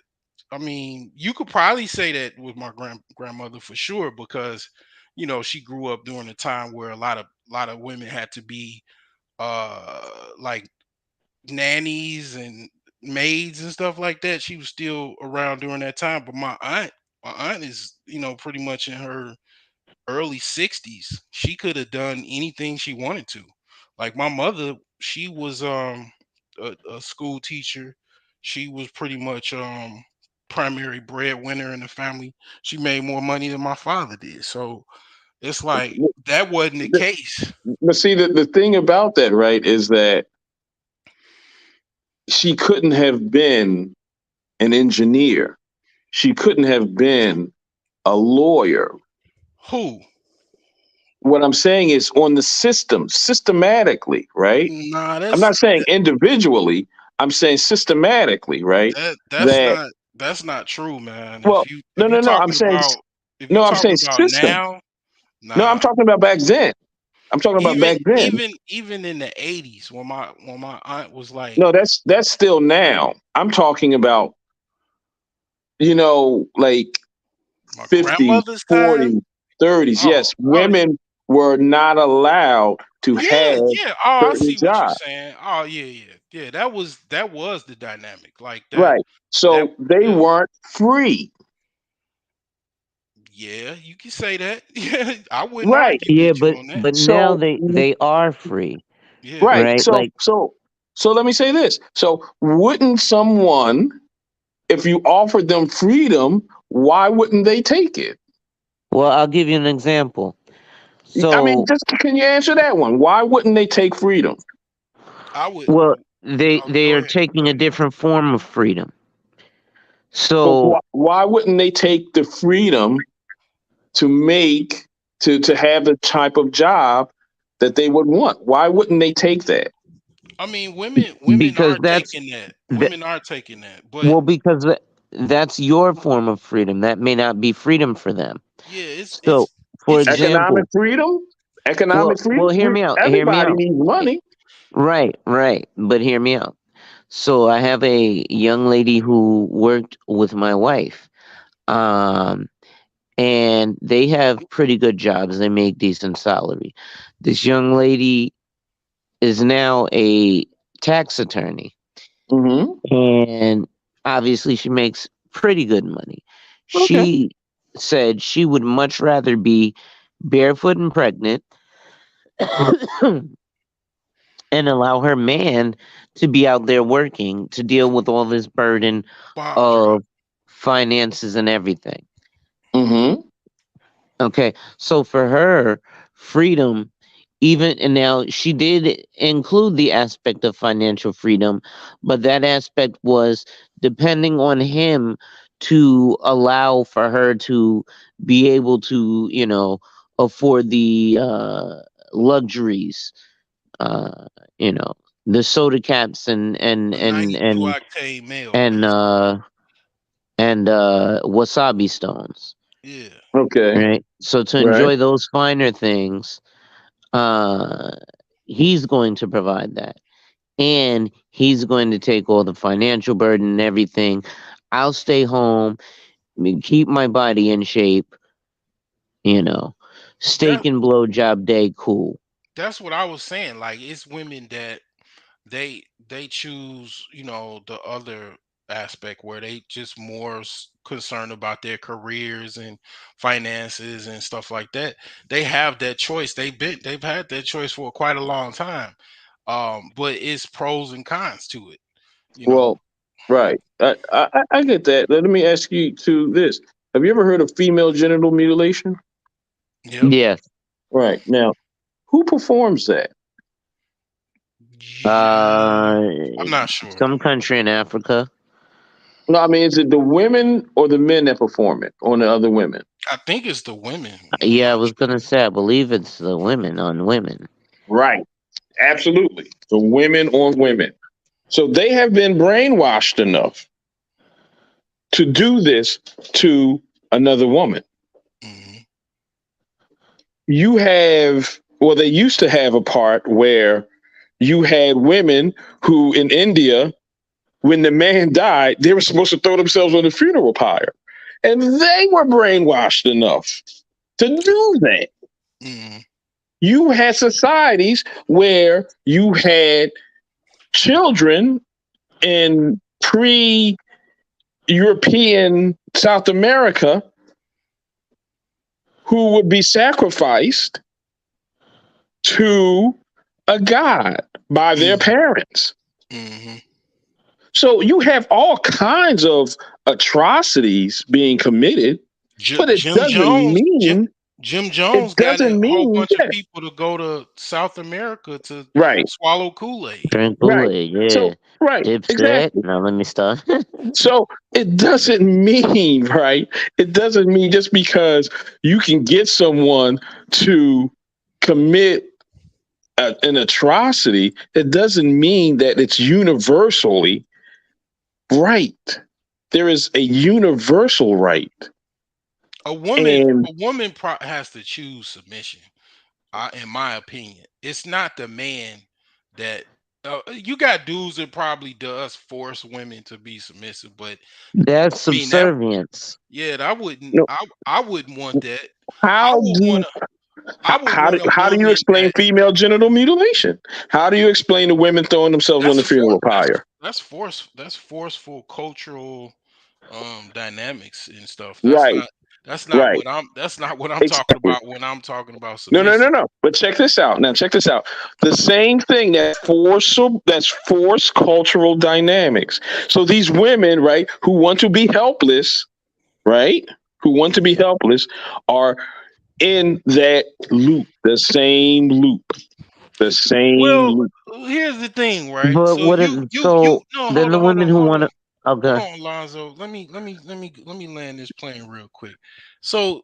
I mean, you could probably say that with my grandmother for sure because she grew up during a time where a lot of women had to be like nannies and maids and stuff like that. She was still around during that time. But my aunt is, pretty much in her early 60s. She could have done anything she wanted to. Like my mother, she was a school teacher. She was pretty much primary breadwinner in the family. She made more money than my father did. So it's like that wasn't the case. But see, the thing about that, right, is that she couldn't have been an engineer. She couldn't have been a lawyer. Who? what I'm saying is on the system, systematically, right? Nah, I'm not saying individually. I'm saying systematically, right? that's That not true, man. well, no, If you no, no. talking about No. I'm saying system. now, No, I'm nah. talking about back then. I'm talking about Even back then. even in the 80's when my aunt was like No, that's still now. I'm talking about like my 50s, grandmother's time. 40s, 30s. Oh, Yes, women were not allowed to yeah, have yeah. Oh, I certain see what you're jobs. saying. Oh, yeah, yeah, yeah. That was the dynamic like that. Right. That So they yeah, weren't free. yeah. You can say that. Yeah, I wouldn't Right. argue Yeah, with you but on that. but now So they are free, Yeah. right. right? So Like, so so let me say this. So wouldn't someone, if you offered them freedom, why wouldn't they take it? well, I'll give you an example. I mean, So, just can you answer that one? Why wouldn't they take freedom? I would. well, they Go are ahead. taking a different form of freedom. But So, why wouldn't they take the freedom to make to have the type of job that they would want? Why wouldn't they take that? I mean, women because are that's taking that. that, Women are taking that. But well, because that's your form of freedom. That may not be freedom for them. yeah, So, for it's Economic example, freedom? Economic well, freedom? hear me out. Hear me Everybody out. needs money. Right, right. But hear me out. So I have a young lady who worked with my wife. Um, and they have pretty good jobs. They make decent salary. This young lady is now a tax attorney, Hmm. and obviously she makes pretty good money. Okay. She said she would much rather be barefoot and pregnant and allow her man to be out there working to deal with all this burden bomb drop. of finances and everything. Hmm. Okay, so for her, freedom, even and now she did include the aspect of financial freedom, but that aspect was depending on him to allow for her to be able to, afford the luxuries, uh, you know, the soda caps A 92 octane male, and basically. uh, wasabi stones. Yeah. Okay. Right. So to Right. enjoy those finer things, uh, he's going to provide that, and he's going to take all the financial burden and everything. I'll stay home, keep my body in shape. You know, That steak and blowjob day, cool. that's what I was saying. Like it's women that they choose, the other aspect where they just more concerned about their careers and finances and stuff like that. They have that choice. They've had that choice for quite a long time. But it's pros and cons to it, you know. Well, right. I get that. Let me ask you to this. Have you ever heard of female genital mutilation? Yep. Yes. Right. Now, who performs that? Yeah, Uh, I'm not sure. some country in Africa. No, I mean, is it the women or the men that perform it on the other women? I think it's the women. I'm Yeah, I not was gonna say I believe it's the women on women. Right. Absolutely. The women on women. So they have been brainwashed enough to do this to another woman. sure. They used to have a part where you had women who in India, when the man died, they were supposed to throw themselves on the funeral pyre. And they were brainwashed enough to do that. Hmm. You had societies where you had children in pre European South America who would be sacrificed to a god by their Hmm. parents. Hmm. So you have all kinds of atrocities being committed, but it Jim doesn't Jones, mean Jim it Jones got a doesn't whole mean bunch of yeah. people to go to South America to Right, swallow Kool-Aid. Drink right. Kool-Aid, So yeah. right, Dipset. exactly. Now let me stop. So it doesn't mean right. It doesn't mean just because you can get someone to commit an atrocity, it doesn't mean that it's universally right. There is a universal right. A woman, And has to choose submission. In my opinion, it's not the man that you got dudes that probably does force women to be submissive, but That's I mean that subservience. yeah, no, I wouldn't want that. I how would do want I would want a how do you woman explain that female genital mutilation? How do you explain the women throwing themselves on that's the for funeral pyre? that's forceful cultural dynamics and stuff. Right, right. That's not what I'm talking Exactly. about when I'm talking about No, no, no, submissive. no. But check this out. Now, check this out. The same thing that's forced cultural dynamics. So these women, right, who want to be helpless, right, who want to be helpless, are in that loop, the same Well, loop. here's the thing, right? But So what it, you so no, then hold the on, hold women on, who hold want on. to, okay. Hold on, Lonzo. Let me land this plane real quick. So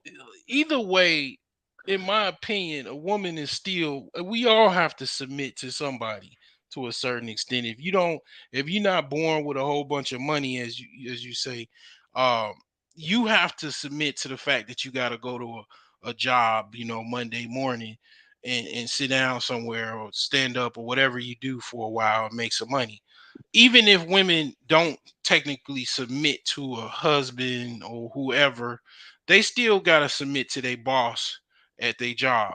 either way, in my opinion, a woman is still. We all have to submit to somebody to a certain extent. If you're not born with a whole bunch of money, as you say, um, you have to submit to the fact that you got to go to a job, Monday morning, and sit down somewhere or stand up or whatever you do for a while and make some money even if women don't technically submit to a husband or whoever, they still gotta submit to their boss at their job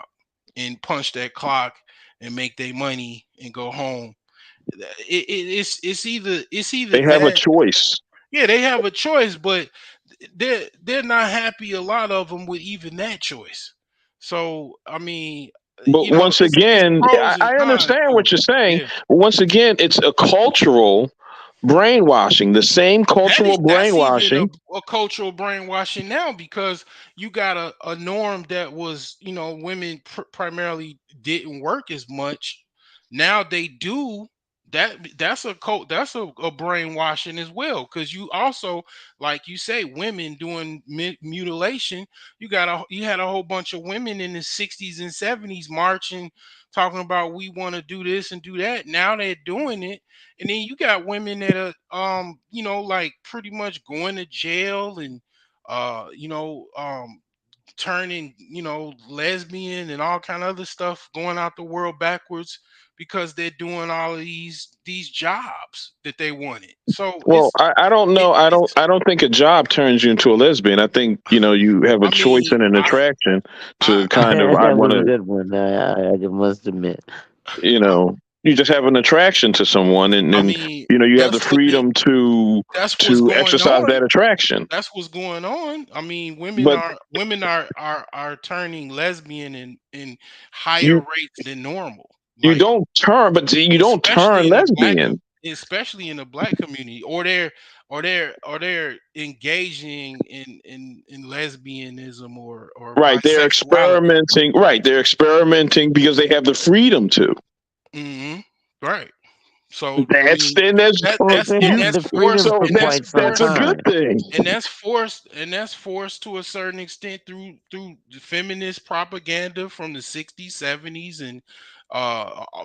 and punch that clock and make their money and go home. It's either They have a that. choice. Yeah, they have a choice, but they're not happy. A lot of them with even that choice. So I mean, But once it's again, pros and I cons understand to what it. you're saying. Yeah. But once again, it's a cultural brainwashing, the same cultural That's even brainwashing. a cultural brainwashing now because you got a norm that was women primarily didn't work as much. Now they do. That's a brainwashing as well because you also like you say women doing mutilation. You had a whole bunch of women in the 60's and 70's marching talking about we want to do this and do that. Now they're doing it, and then you got women that are like pretty much going to jail and uh you know um turning lesbian and all kind of other stuff, going out the world backwards because they're doing all of these jobs that they wanted. So Well, I don't know. it's I don't think a job turns you into a lesbian. I think you have a I choice mean and an attraction to kind of I That want was a to good one. I must admit. you just have an attraction to someone, and I then mean you have the freedom that's what's to going exercise on. that attraction. That's what's going on. I mean, But women are turning lesbian in higher you rates than normal. you Like don't turn, but you don't especially turn in the black lesbian. especially in the black community, or they're engaging in lesbianism or Right. They're bisexuality. experimenting. Right. They're experimenting because they have the freedom to. Hmm. Right. So I That's mean then that's that Well, that's they and had you. that's the freedom forced So for and that's quite some that's a forced good time. thing. and that's forced to a certain extent through the feminist propaganda from the 60s, 70's, and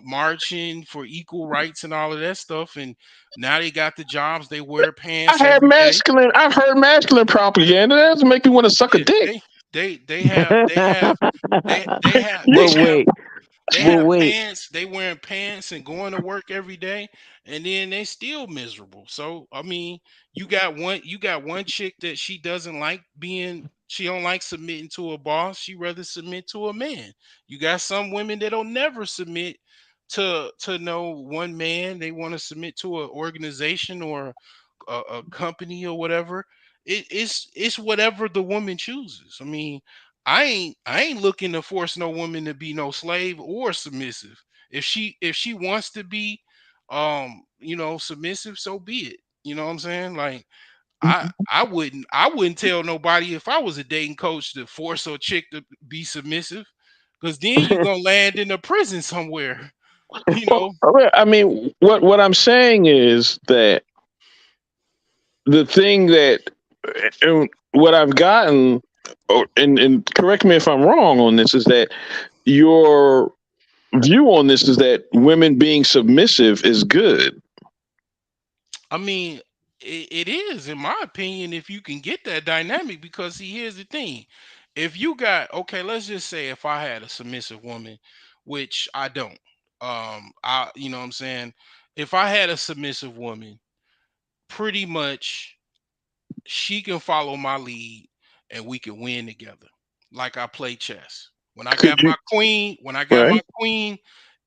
marching for equal rights and all of that stuff. And now they got the jobs, they wear pants every day. I've heard masculine propaganda. That doesn't make me want to suck a Yeah, dick. But they You- have wait, they but have wait. pants, they wearing pants and going to work every day, and then they still miserable. So I mean, you got one chick that she don't like submitting to a boss, she rather submit to a man. You got some women that don't never submit to no one man. They want to submit to an organization or a company or whatever. It's whatever the woman chooses. I mean, I ain't looking to force no woman to be no slave or submissive. If she wants to be submissive, so be it. You know what I'm saying? Like I wouldn't tell nobody if I was a dating coach to force a chick to be submissive, because then you're gonna land in a prison somewhere. You well, know. I mean, what I'm saying is that the thing that and what I've gotten, and correct me if I'm wrong on this, is that your view on this is that women being submissive is good. I mean, it is, in my opinion, if you can get that dynamic. Because see, here's the thing: if you got, okay, let's just say if I had a submissive woman, which I don't, you know what I'm saying, if I had a submissive woman, pretty much she can follow my lead and we can win together, like I play chess. When I got Could you? my queen, when I got Right. my queen,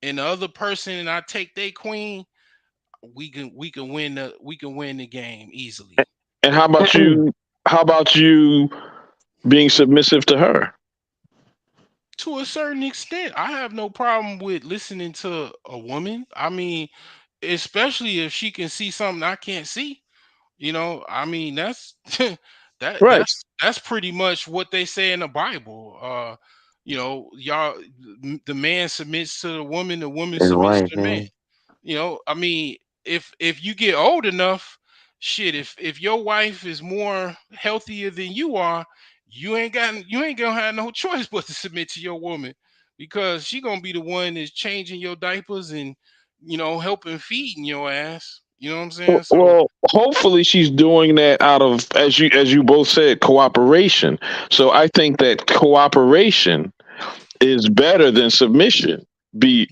and the other person, and I take their queen, we can win the game easily. And how about you? How about you being submissive to her? To a certain extent, I have no problem with listening to a woman. I mean, especially if she can see something I can't see. You know, I mean, that's Right. that's pretty much what they say in the Bible. You know, the man submits to the woman His submits wife, to the man. yeah. You know, I mean, if you get old enough, shit, if your wife is more healthier than you are, you ain't gonna have no choice but to submit to your woman, because she gonna be the one that's changing your diapers and, you know, helping feeding your ass. You know what I'm saying? So Well, hopefully she's doing that out of, as you both said, cooperation. So I think that cooperation is better than submission.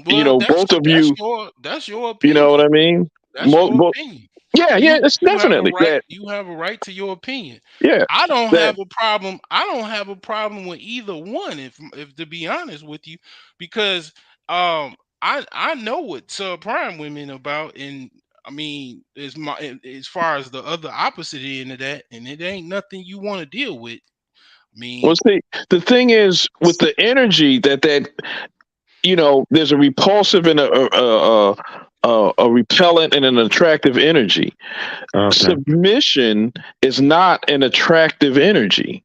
well, Both of you, that's your you know what opinion. I mean? That's your Both, opinion. yeah, yeah, it's You have a definitely right, that. you have a right to your opinion. Yeah, I don't that. have a problem. I don't have a problem with either one, if to be honest with you, because I know what subprime women about, and I mean, as far as the other opposite end of that, and it ain't nothing you want to deal with. I Well, mean, see, the thing is with the energy there's a repulsive and a repellent and an attractive energy. Okay. Submission is not an attractive energy.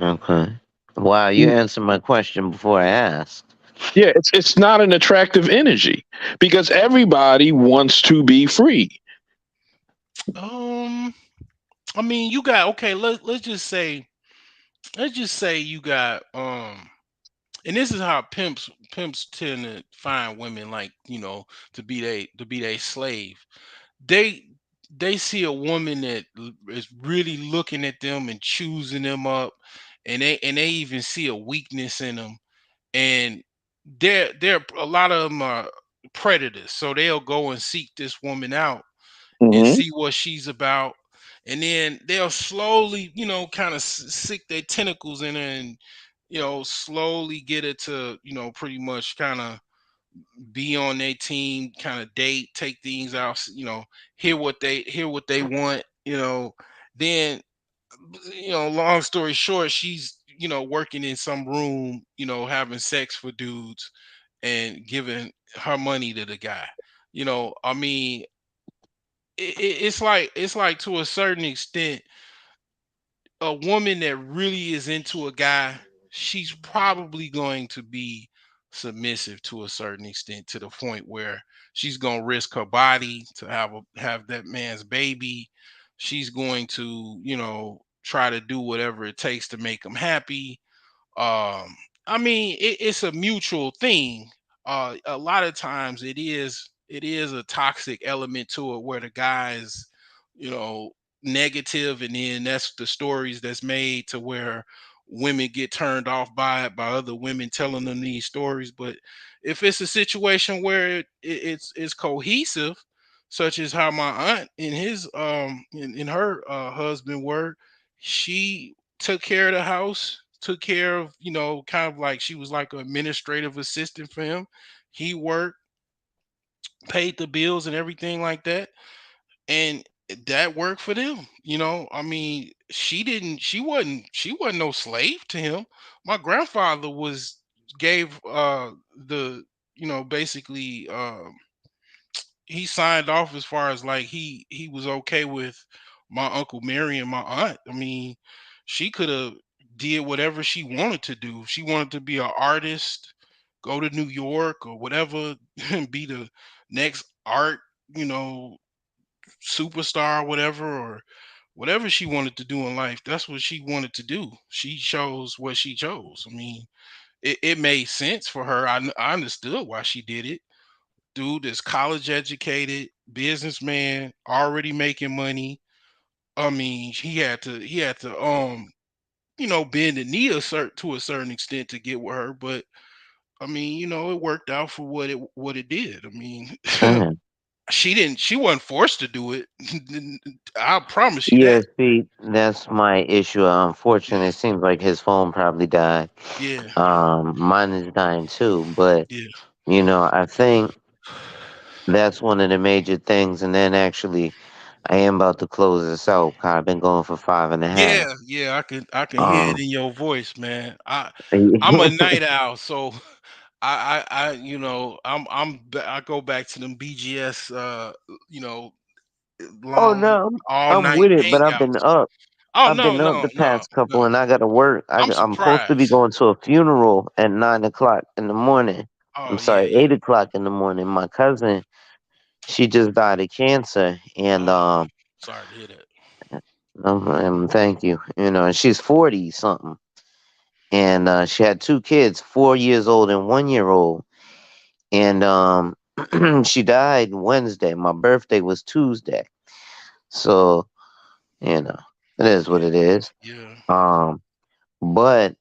Okay. Wow, you answered my question before I asked. Yeah, it's not an attractive energy because everybody wants to be free. um, I mean, you got, okay. Let's just say you got and this is how pimps tend to find women, like, you know, to be they slave. They they see a woman that is really looking at them and choosing them up, and they even see a weakness in them, and they're a lot of them are predators, so they'll go and seek this woman out and Hmm. see what she's about, and then they'll slowly, you know, kind of stick their tentacles in her, and, you know, slowly get her to, you know, pretty much kind of be on their team, kind of date, take things out, you know, hear what they want, you know. Then, you know, long story short, she's, you know, working in some room, you know, having sex for dudes and giving her money to the guy. You know, I mean, it's like to a certain extent, a woman that really is into a guy, she's probably going to be submissive to a certain extent, to the point where she's going to risk her body to have that man's baby. She's going to, you know, try to do whatever it takes to make him happy. I mean, it's a mutual thing. A lot of times it is a toxic element to it, where the guy is, you know, negative, and then that's the stories that's made to where women get turned off by it, by other women telling them these stories. But if it's a situation where it's cohesive, such as how my aunt and his in her husband were, she took care of the house, took care of, you know, kind of like she was like an administrative assistant for him. He worked, paid the bills and everything like that. And that worked for them. You know, I mean, she wasn't no slave to him. My grandfather was gave the, you know, basically he signed off as far as like he was okay with my uncle marrying my aunt. I mean, she could have did whatever she wanted to do. If she wanted to be an artist, go to New York or whatever, and be the next art, you know, superstar or whatever she wanted to do in life. That's what she wanted to do. She chose what she chose. I mean, it made sense for her. I understood why she did it. Dude is college educated, businessman, already making money. I mean, he had to bend the knee to a certain extent to get with her, but I mean, it worked out for what it did. I mean, Mhm. she wasn't forced to do it. I promise you Yeah, that. see, that's my issue. Unfortunately, Yeah, it seems like his phone probably died. yeah, Mine is dying too, but yeah. I think that's one of the major things. And then actually, I am about to close this out. 'Cause I've been going for five and a half. Yeah, yeah, I can hear it Um, in your voice, man. I'm a night owl, so I go back to them BGS you know oh long no, all I'm night with it, but I've been hangouts. up. Oh I've no, been up no, the no, past couple, no. and I got to work. I'm I'm supposed to be surprised. going to a funeral at 9 o'clock in the morning. Oh I'm yeah, sorry, yeah. 8 o'clock in the morning. My cousin, she just died of cancer, and Oh, sorry to hear that. thank you. And she's 40 something, and she had two kids, 4 years old and 1 year old, and she died Wednesday. My birthday was Tuesday, so you know it is what Yeah, it is. yeah. Um, but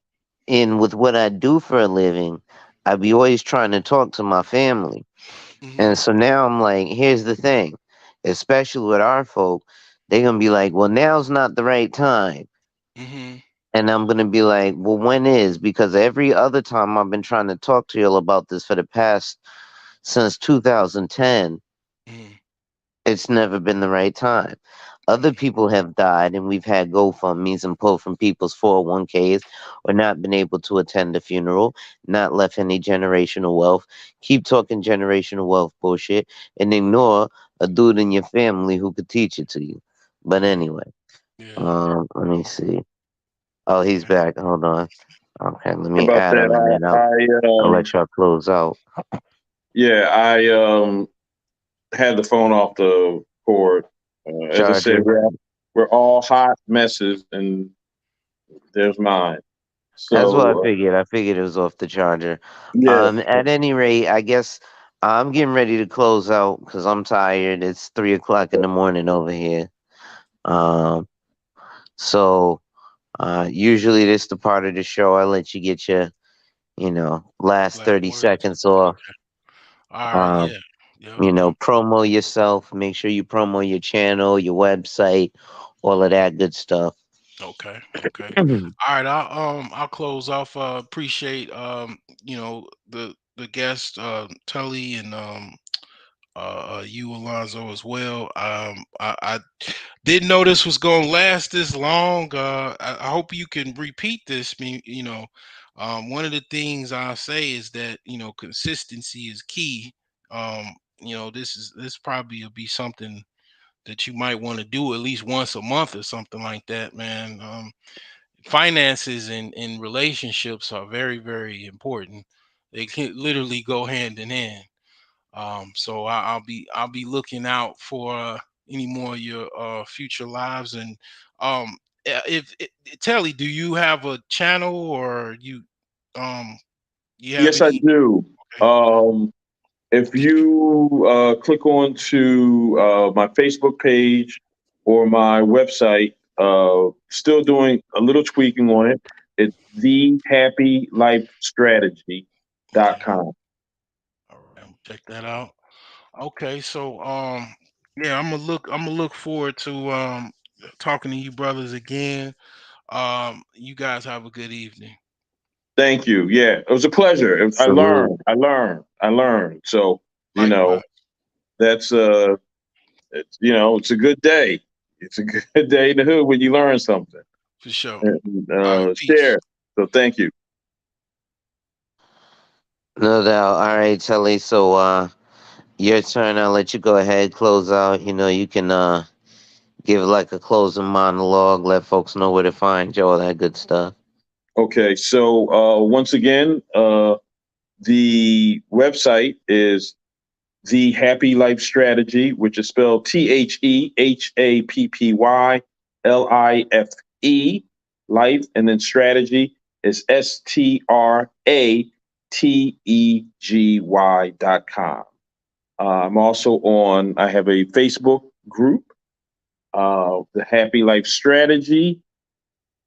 in with what I do for a living, I be always trying to talk to my family. And Mhm, so now I'm like, here's the thing, especially with our folk, they're gonna be like, well, now's not the right time. mhm, And I'm gonna be like, well, when is? Because every other time I've been trying to talk to y'all about this for the past since 2010, mhm. it's never been the right time. Other Okay. people have died, and we've had GoFundMe's and pulled from people's 401ks, or not been able to attend the funeral, not left any generational wealth. Keep talking generational wealth bullshit, and ignore a dude in your family who could teach it to you. But Mhm. anyway, Yeah. let me see. Oh, he's Okay. back. Hold on. Okay, let me About add him, and that, then I'll let y'all close out. I had the phone off the cord. As I said, Charger. we're all hot messes, and there's mine. That's what I So figured. I figured it was off the charger. yeah, At any rate, I guess I'm getting ready to close out because I'm tired. It's 3 o'clock in the morning over here. Um, so usually this the part of the show I let you get your, last Last 30 words. seconds off. Okay. All right. Um, Yeah. Yep. Yep. promo yourself. Make sure you promo your channel, your website, all of that good stuff. Okay. Okay. All right. I'll close off. Appreciate the guest Tully and you Alonzo as well. I didn't know this was gonna last this long. I hope you can repeat this. One of the things I say is that consistency is key. This probably will be something that you might want to do at least once a month or something like that, man. Finances and relationships are very, very important. They can literally go hand in hand. So I'll be looking out for any more of your future lives. And if Telly, do you have a channel or um you have yes, I any? do. Okay. If Did you? you click on to my Facebook page or my website, still doing a little tweaking on it. It's Okay. thehappylifestrategy.com. All right. I'm check that out. Okay. So yeah, I'm gonna look forward to talking to you brothers again. You guys have a good evening. Thank you. Yeah, it was a pleasure. I Salute. learned. I learned. I learned. So Likewise, that's it's a good day. It's a good day in the hood when you learn something. for sure. And, All right. Peace. share. So thank you. No doubt. All right, Telly. So your turn. I'll let you go ahead, close out. You can give like a closing monologue, let folks know where to find you, all that good stuff. Okay. So once again, the website is the Happy Life Strategy, which is spelled TheHappyLife, and then strategy. It's STRATEGY.com. I'm also on, I have a Facebook group, the Happy Life Strategy,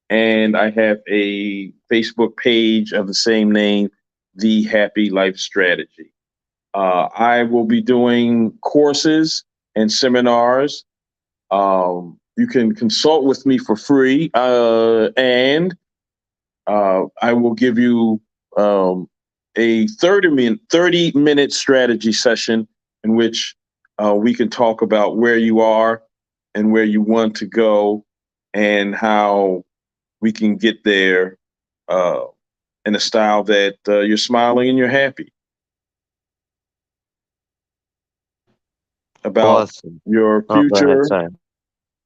and I have a Facebook page of the same name, The Happy Life Strategy. I will be doing courses and seminars. You can consult with me for free, and I will give you a 30-minute strategy session in which we can talk about where you are and where you want to go and how we can get there in a style that you're smiling and you're happy about Awesome. your Oh, go ahead, future, sorry.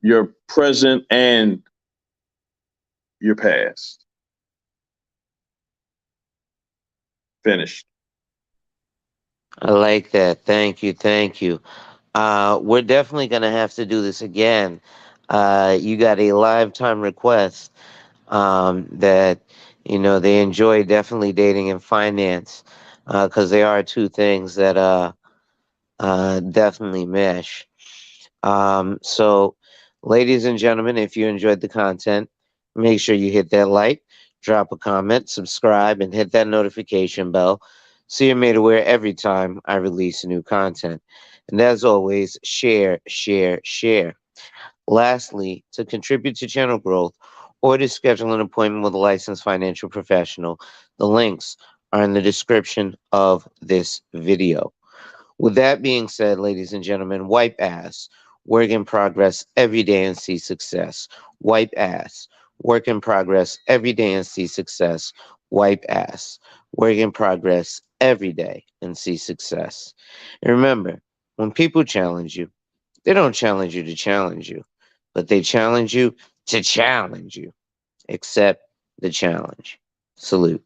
your present, and your past. Finished. I like that. Thank you. Thank you. We're definitely going to have to do this again. You got a lifetime request that, they enjoy definitely dating and finance because they are two things that definitely mesh. So, ladies and gentlemen, if you enjoyed the content, make sure you hit that like, drop a comment, subscribe, and hit that notification bell so you're made aware every time I release new content. And as always, share, share, share. Lastly, to contribute to channel growth or to schedule an appointment with a licensed financial professional, the links are in the description of this video. With that being said, ladies and gentlemen, wipe ass. Work in progress every day and see success. Wipe ass. Work in progress every day and see success. Wipe ass. Work in progress every day and see success. And remember, when people challenge you, they don't challenge you to challenge you, but they challenge you to challenge you. Accept the challenge. Salute.